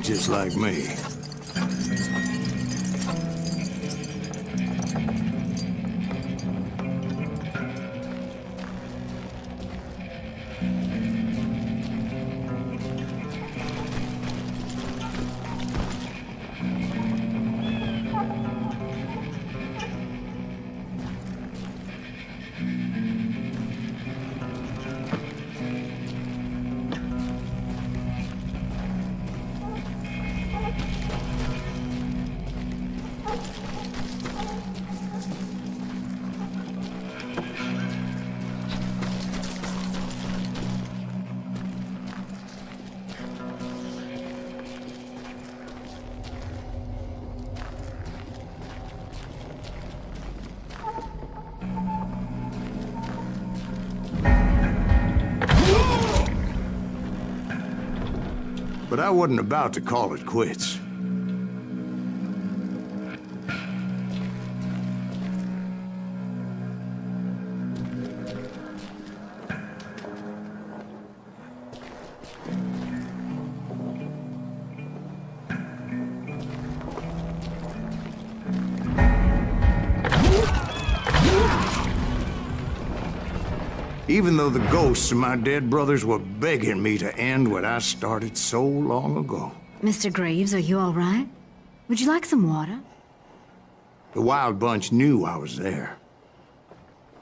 Just like me. But I wasn't about to call it quits. Even though the ghosts of my dead brothers were begging me to end what I started so long ago. Mr. Graves, are you all right? Would you like some water? The Wild Bunch knew I was there.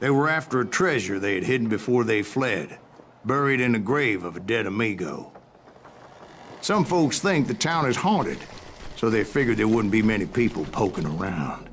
They were after a treasure they had hidden before they fled, buried in the grave of a dead amigo. Some folks think the town is haunted, so they figured there wouldn't be many people poking around.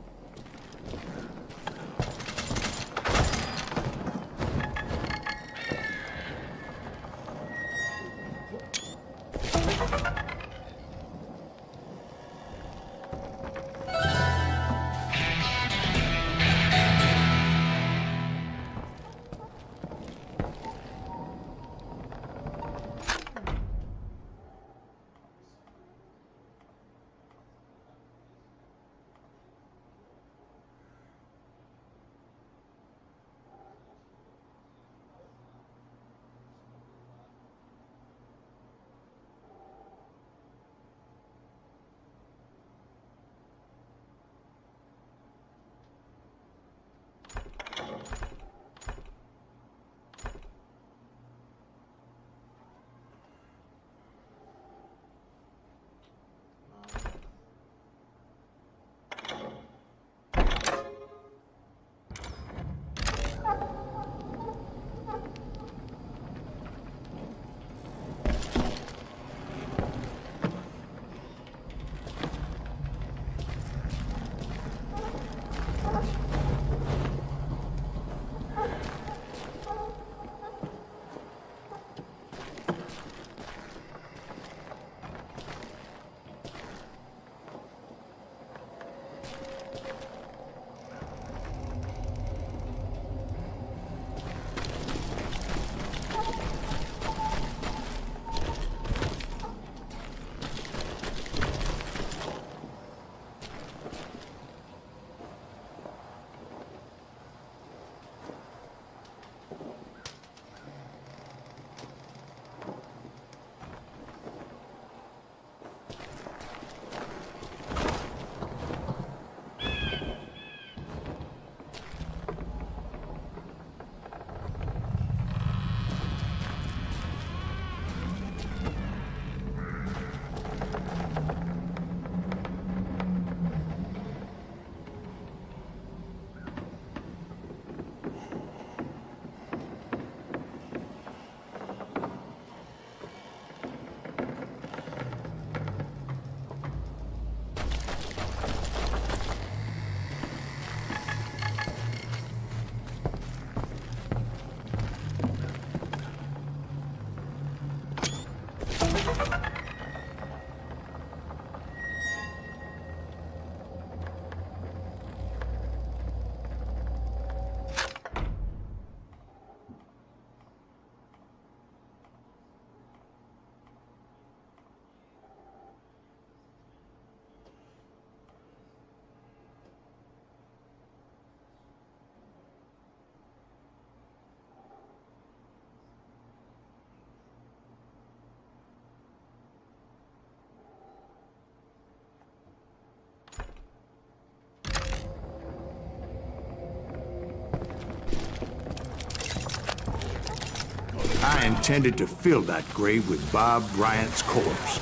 intended to fill that grave with Bob Bryant's corpse.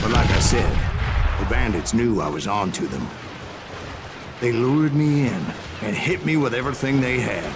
But like I said, the bandits knew I was on to them. They lured me in and hit me with everything they had.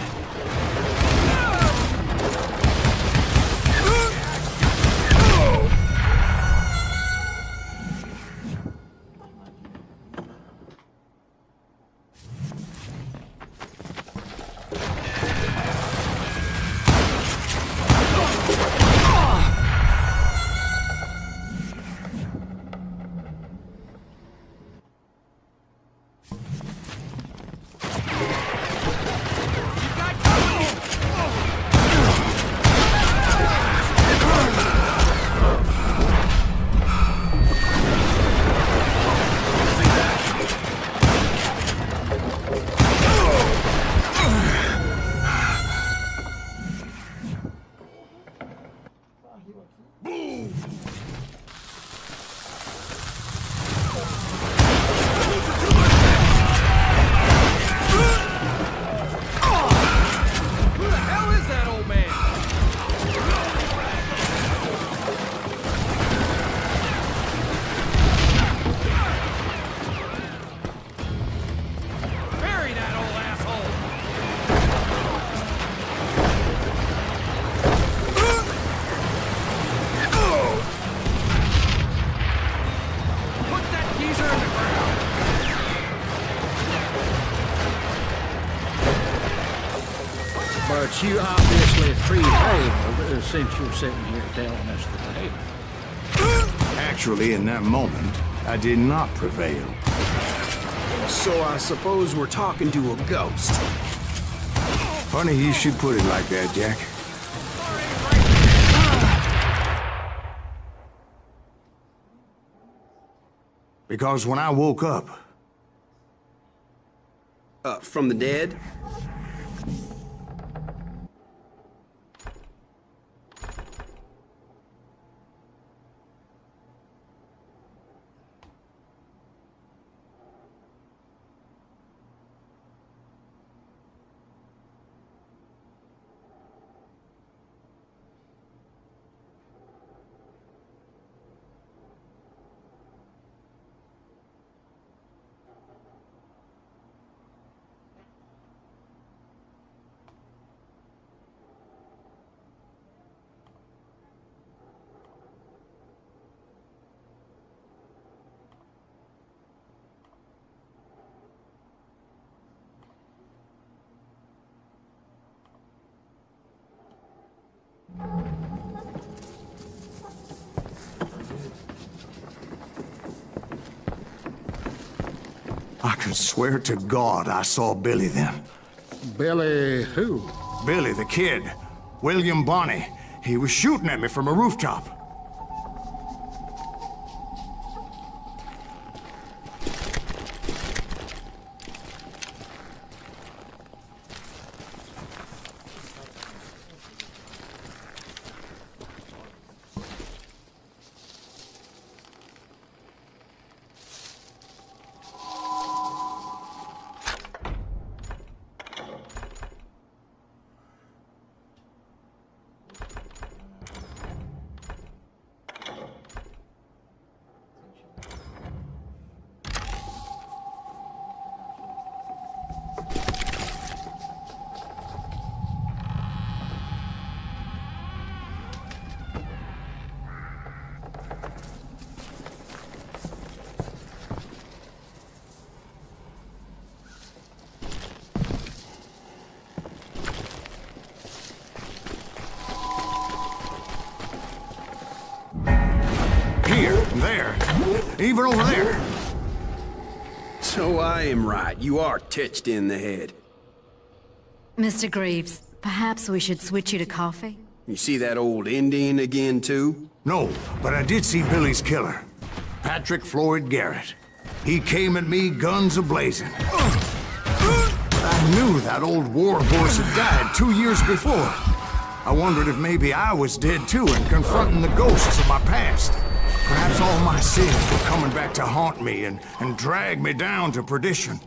But you obviously prevailed since you're sitting here telling us the tale. Actually, in that moment, I did not prevail. So I suppose we're talking to a ghost. Funny you should put it like that, Jack. Because when I woke up... From the dead? I could swear to God I saw Billy then. Billy who? Billy, the kid. William Bonney. He was shooting at me from a rooftop. Even over there. So I am right. You are touched in the head. Mr. Greaves, perhaps we should switch you to coffee? You see that old Indian again, too? No, but I did see Billy's killer. Patrick Floyd Garrett. He came at me guns a-blazing. I knew that old war horse had died 2 years before. I wondered if maybe I was dead too and confronting the ghosts of my past. Perhaps all my sins were coming back to haunt me and drag me down to perdition.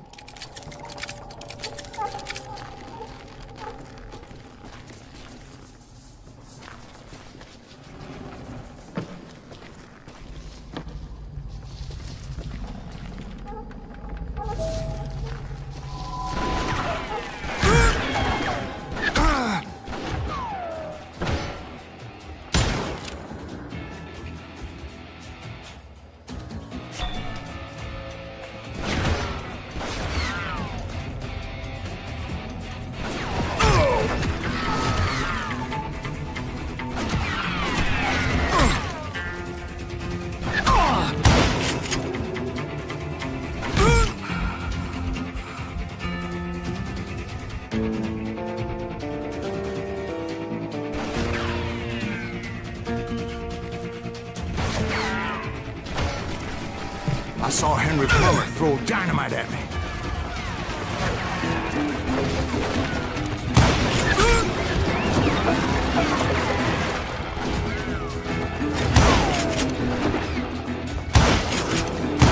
I saw Henry Plummer throw dynamite at me.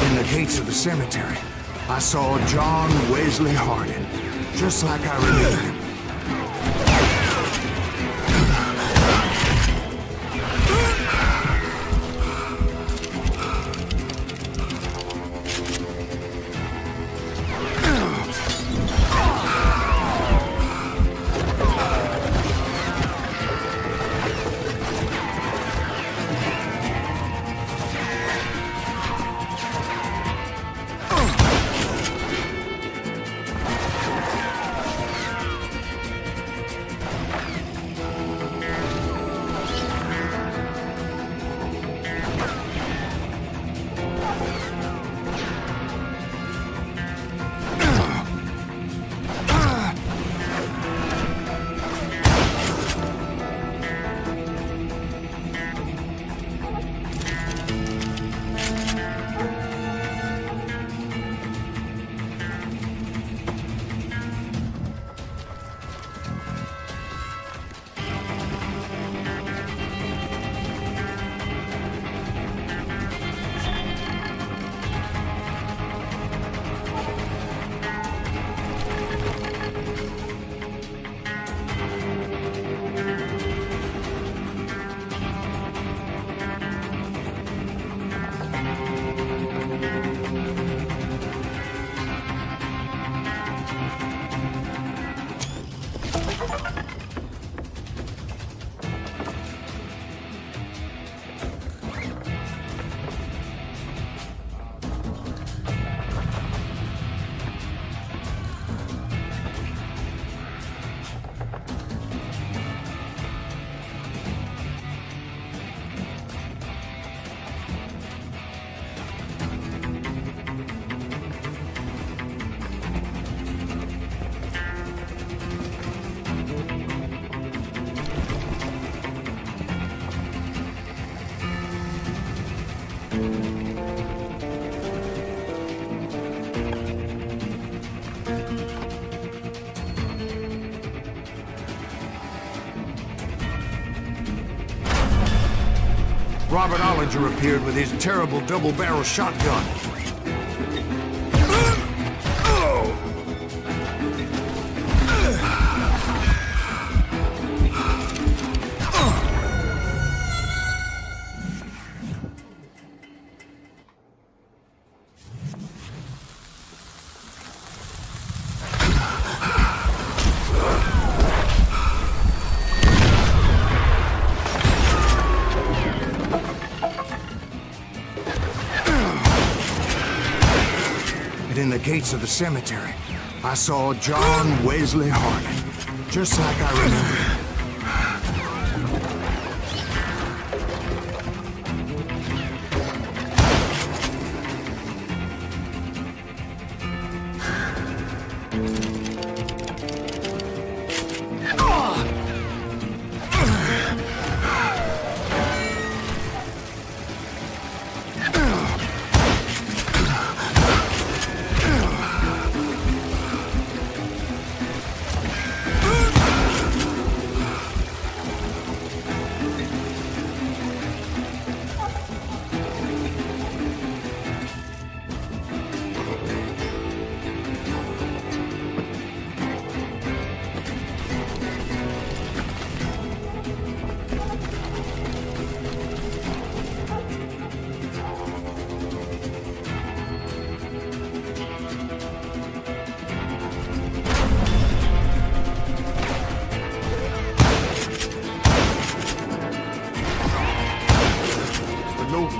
In the gates of the cemetery, I saw John Wesley Hardin, just like I remember him. Robert Ollinger appeared with his terrible double-barrel shotgun. In the gates of the cemetery, I saw John Wesley Hardin, just like I remember him.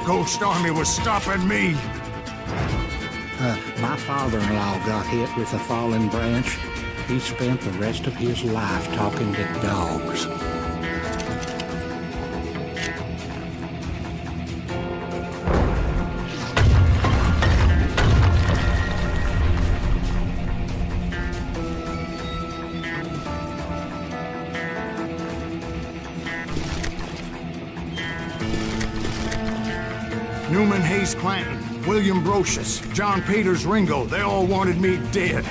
Ghost Army was stopping me. My father-in-law got hit with a fallen branch. He spent the rest of his life talking to dogs. Newman Hayes Clanton, William Brocious, John Peters Ringo, they all wanted me dead.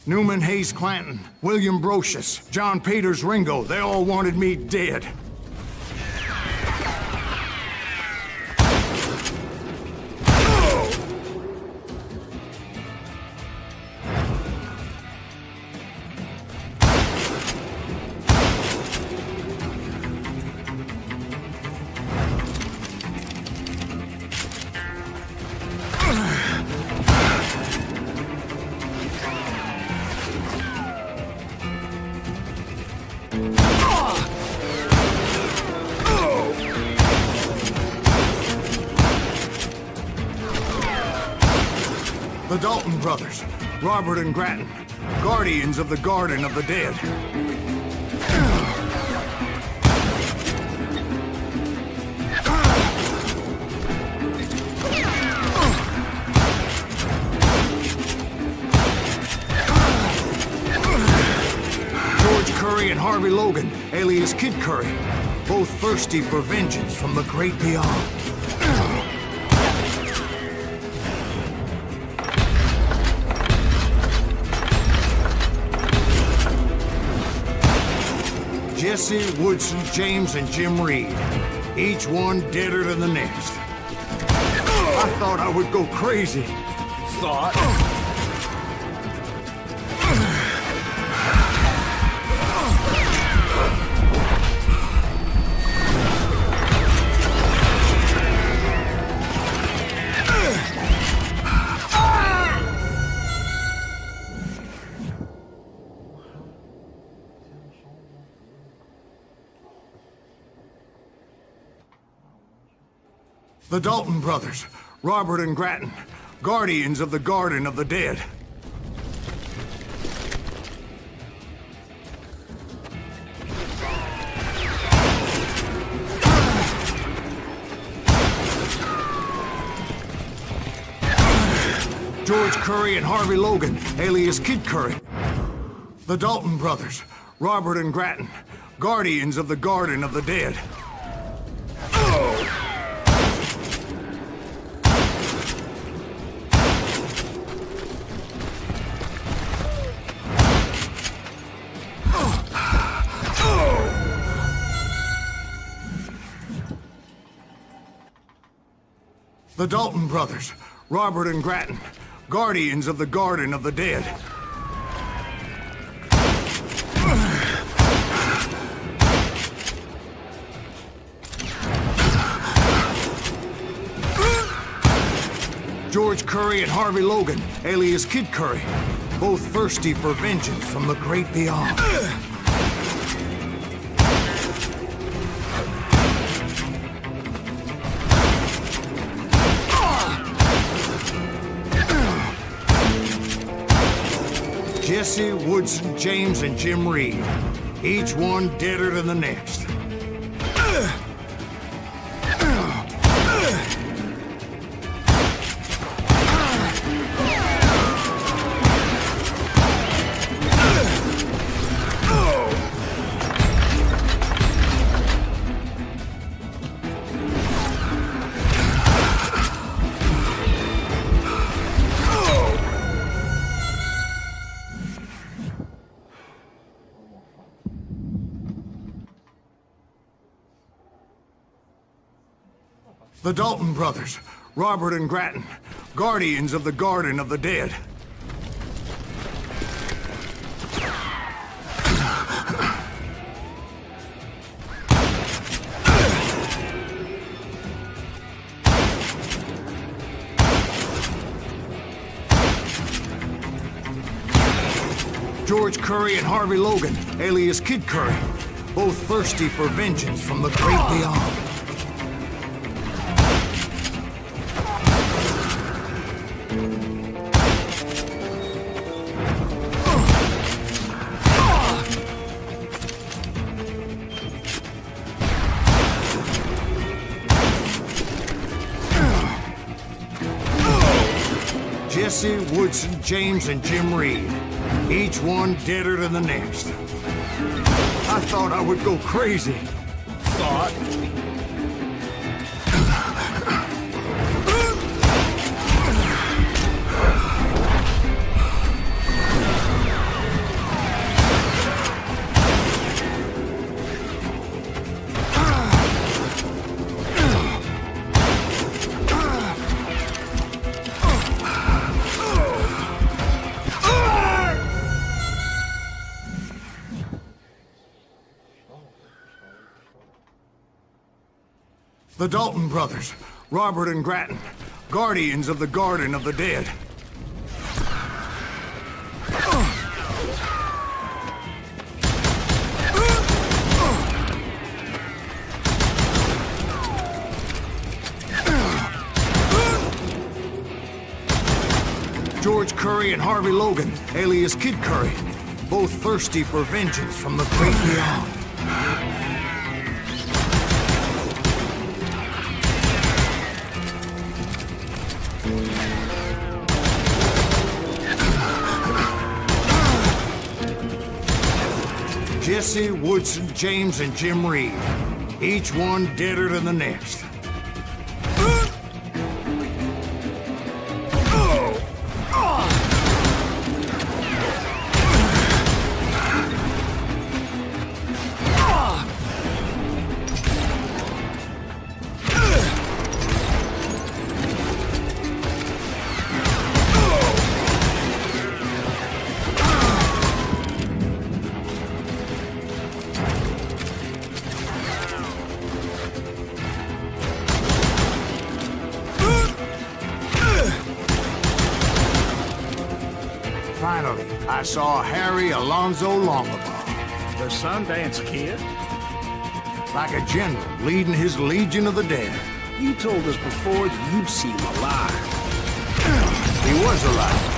Newman Hayes Clanton, William Brocious, John Peters Ringo, they all wanted me dead. The Dalton brothers, Robert and Grattan, guardians of the Garden of the Dead. George Curry and Harvey Logan, alias Kid Curry, both thirsty for vengeance from the great beyond. Jesse, Woodson, James, and Jim Reed. Each one deader than the next. I thought I would go crazy. Thought? The Dalton brothers, Robert and Grattan, guardians of the Garden of the Dead. George Curry and Harvey Logan, alias Kid Curry. The Dalton brothers, Robert and Grattan, guardians of the Garden of the Dead. The Dalton brothers, Robert and Grattan, guardians of the Garden of the Dead. George Curry and Harvey Logan, alias Kid Curry, both thirsty for vengeance from the great beyond. Jesse, Woodson, James, and Jim Reed. Each one deader than the next. The Dalton brothers, Robert and Grattan, guardians of the Garden of the Dead. George Curry and Harvey Logan, alias Kid Curry, both thirsty for vengeance from the great beyond. Jesse, Woodson, James, and Jim Reed. Each one deader than the next. I thought I would go crazy. Thought? The Dalton brothers, Robert and Grattan, guardians of the Garden of the Dead. George Curry and Harvey Logan, alias Kid Curry, both thirsty for vengeance from the great beyond. Jesse, Woodson, James, and Jim Reed. Each one deader than the next. Finally, I saw Harry Alonzo Longabaugh. The Sundance Kid? Like a general leading his legion of the dead. You told us before that you'd seen him alive. He was alive.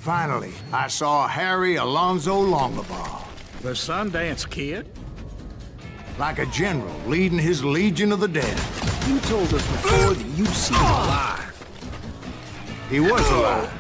Finally, I saw Harry Alonzo Longabaugh. The Sundance Kid? Like a general leading his legion of the dead. You told us before that you'd seen him alive. He was alive.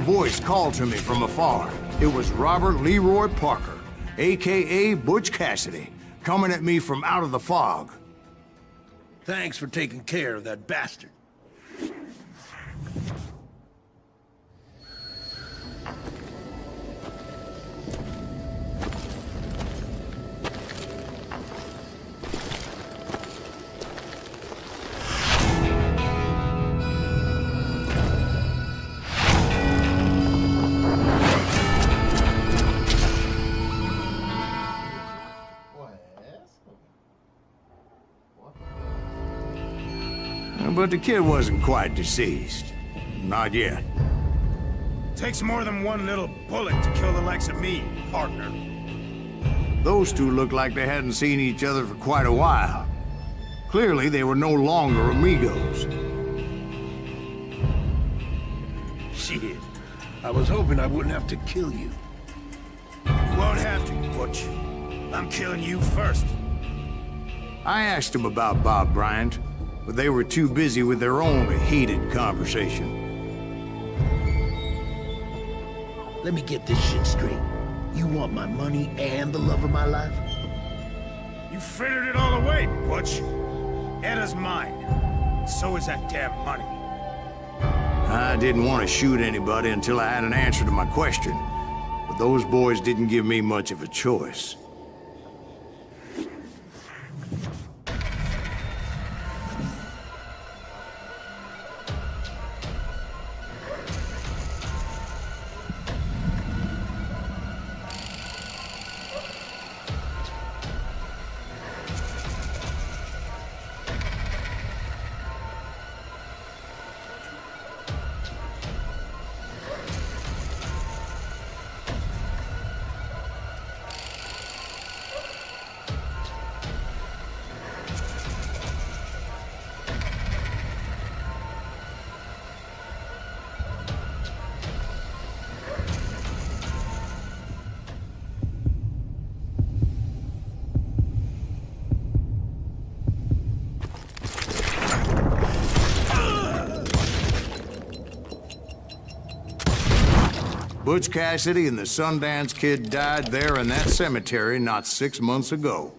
Voice called to me from afar. It was Robert Leroy Parker, a.k.a. Butch Cassidy, coming at me from out of the fog. Thanks for taking care of that bastard. But the kid wasn't quite deceased. Not yet. Takes more than one little bullet to kill the likes of me, partner. Those two looked like they hadn't seen each other for quite a while. Clearly, they were no longer amigos. Shit. I was hoping I wouldn't have to kill you. You won't have to, Butch. I'm killing you first. I asked him about Bob Bryant, but they were too busy with their own heated conversation. Let me get this shit straight. You want my money and the love of my life? You frittered it all away, Butch. Edda's mine. So is that damn money. I didn't want to shoot anybody until I had an answer to my question, but those boys didn't give me much of a choice. Butch Cassidy and the Sundance Kid died there in that cemetery not 6 months ago.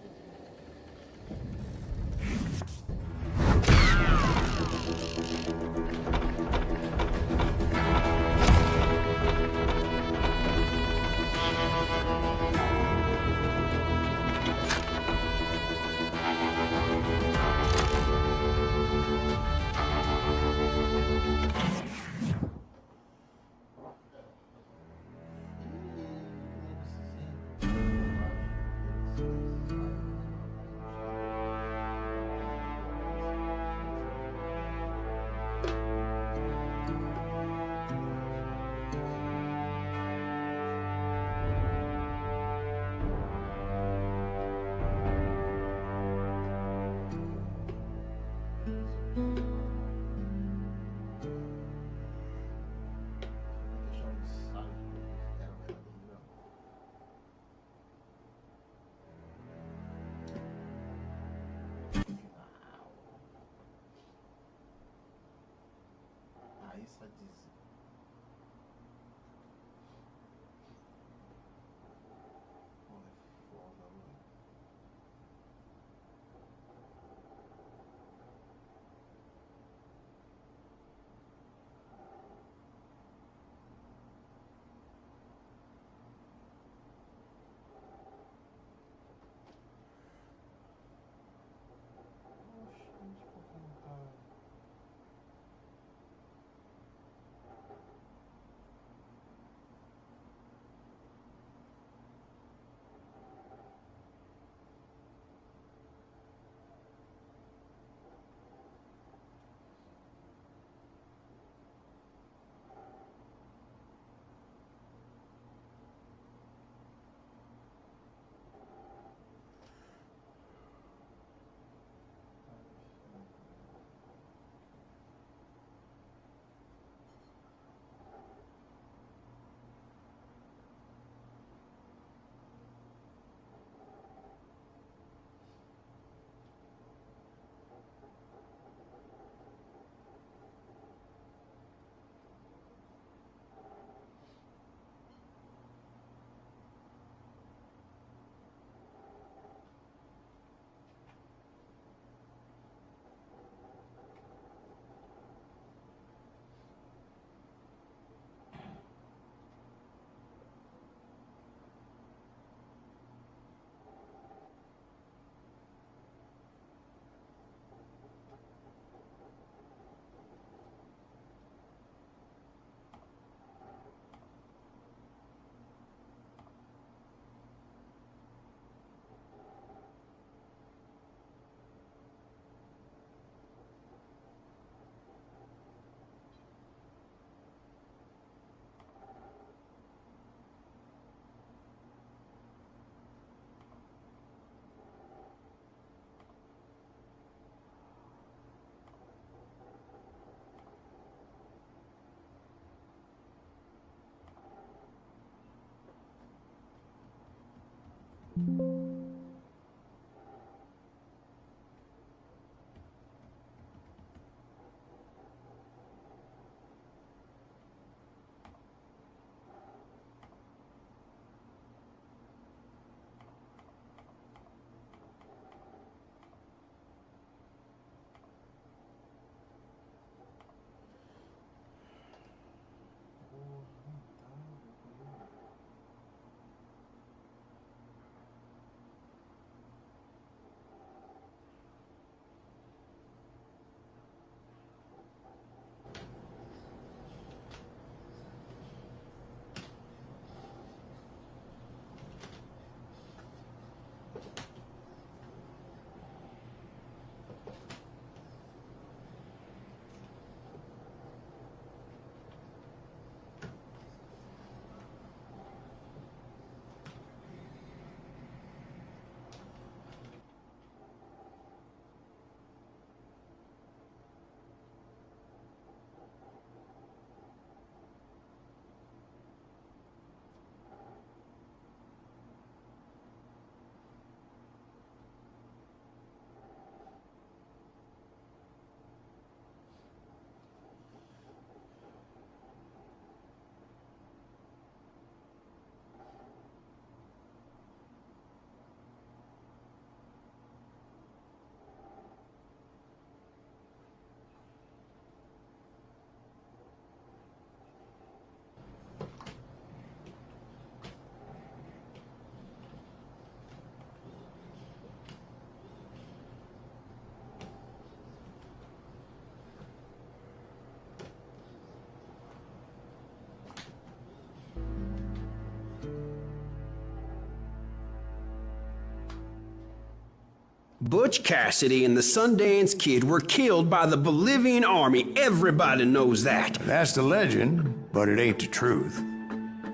Butch Cassidy and the Sundance Kid were killed by the Bolivian army. Everybody knows that. That's the legend, but it ain't the truth.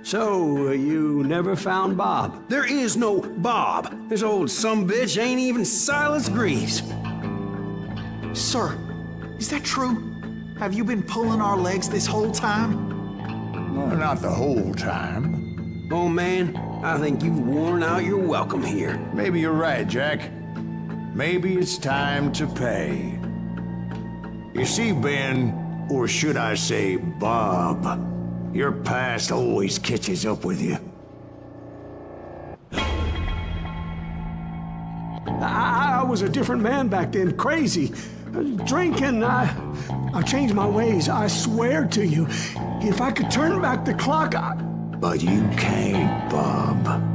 So, you never found Bob? There is no Bob. This old sumbitch ain't even Silas Greaves. Sir, is that true? Have you been pulling our legs this whole time? Well, not the whole time. Oh, man, I think you've worn out your welcome here. Maybe you're right, Jack. Maybe it's time to pay. You see, Ben, or should I say Bob, your past always catches up with you. I was a different man back then, crazy. Drinking, I've changed my ways, I swear to you. If I could turn back the clock, But you can't, Bob.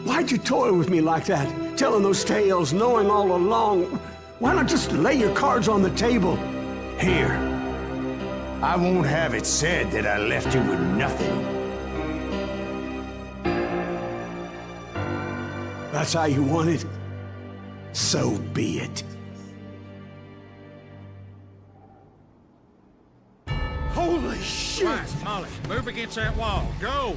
Why'd you toy with me like that? Telling those tales, knowing all along. Why not just lay your cards on the table? Here. I won't have it said that I left you with nothing. That's how you want it? So be it. Holy shit! Right, Molly, move against that wall. Go!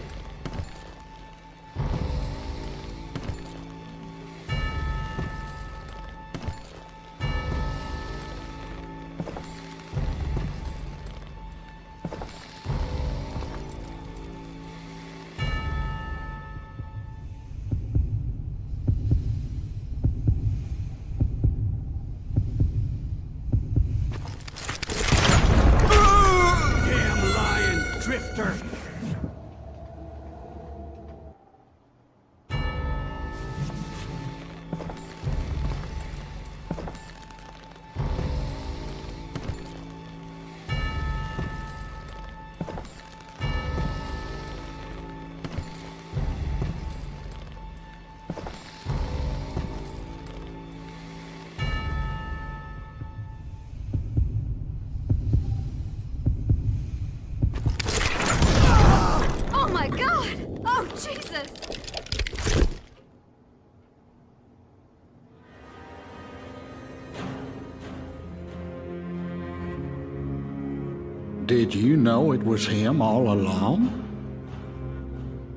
Did you know it was him all along?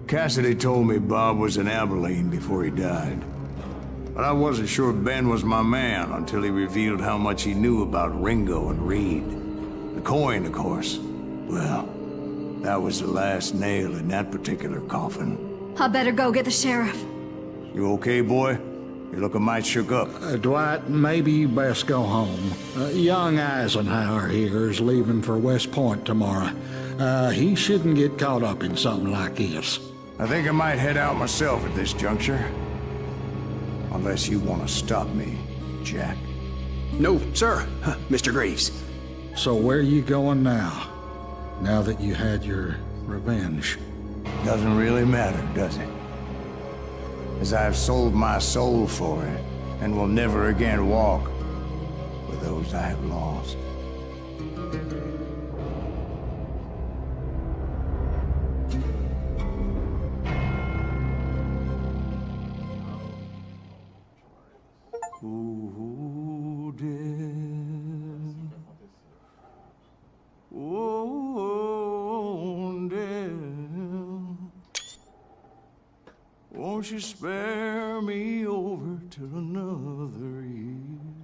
Cassidy told me Bob was in Abilene before he died. But I wasn't sure Ben was my man until he revealed how much he knew about Ringo and Reed. The coin, of course. Well, that was the last nail in that particular coffin. I better go get the sheriff. You okay, boy? You're looking mighty shook up. Dwight, maybe you best go home. Young Eisenhower here is leaving for West Point tomorrow. He shouldn't get caught up in something like this. I think I might head out myself at this juncture. Unless you want to stop me, Jack. No, sir, Mr. Greaves. So where are you going now? Now that you had your revenge? Doesn't really matter, does it? As I've sold my soul for it, and will never again walk with those I have lost. Ooh, dear. Oh, dear. Won't you spare me over till another year?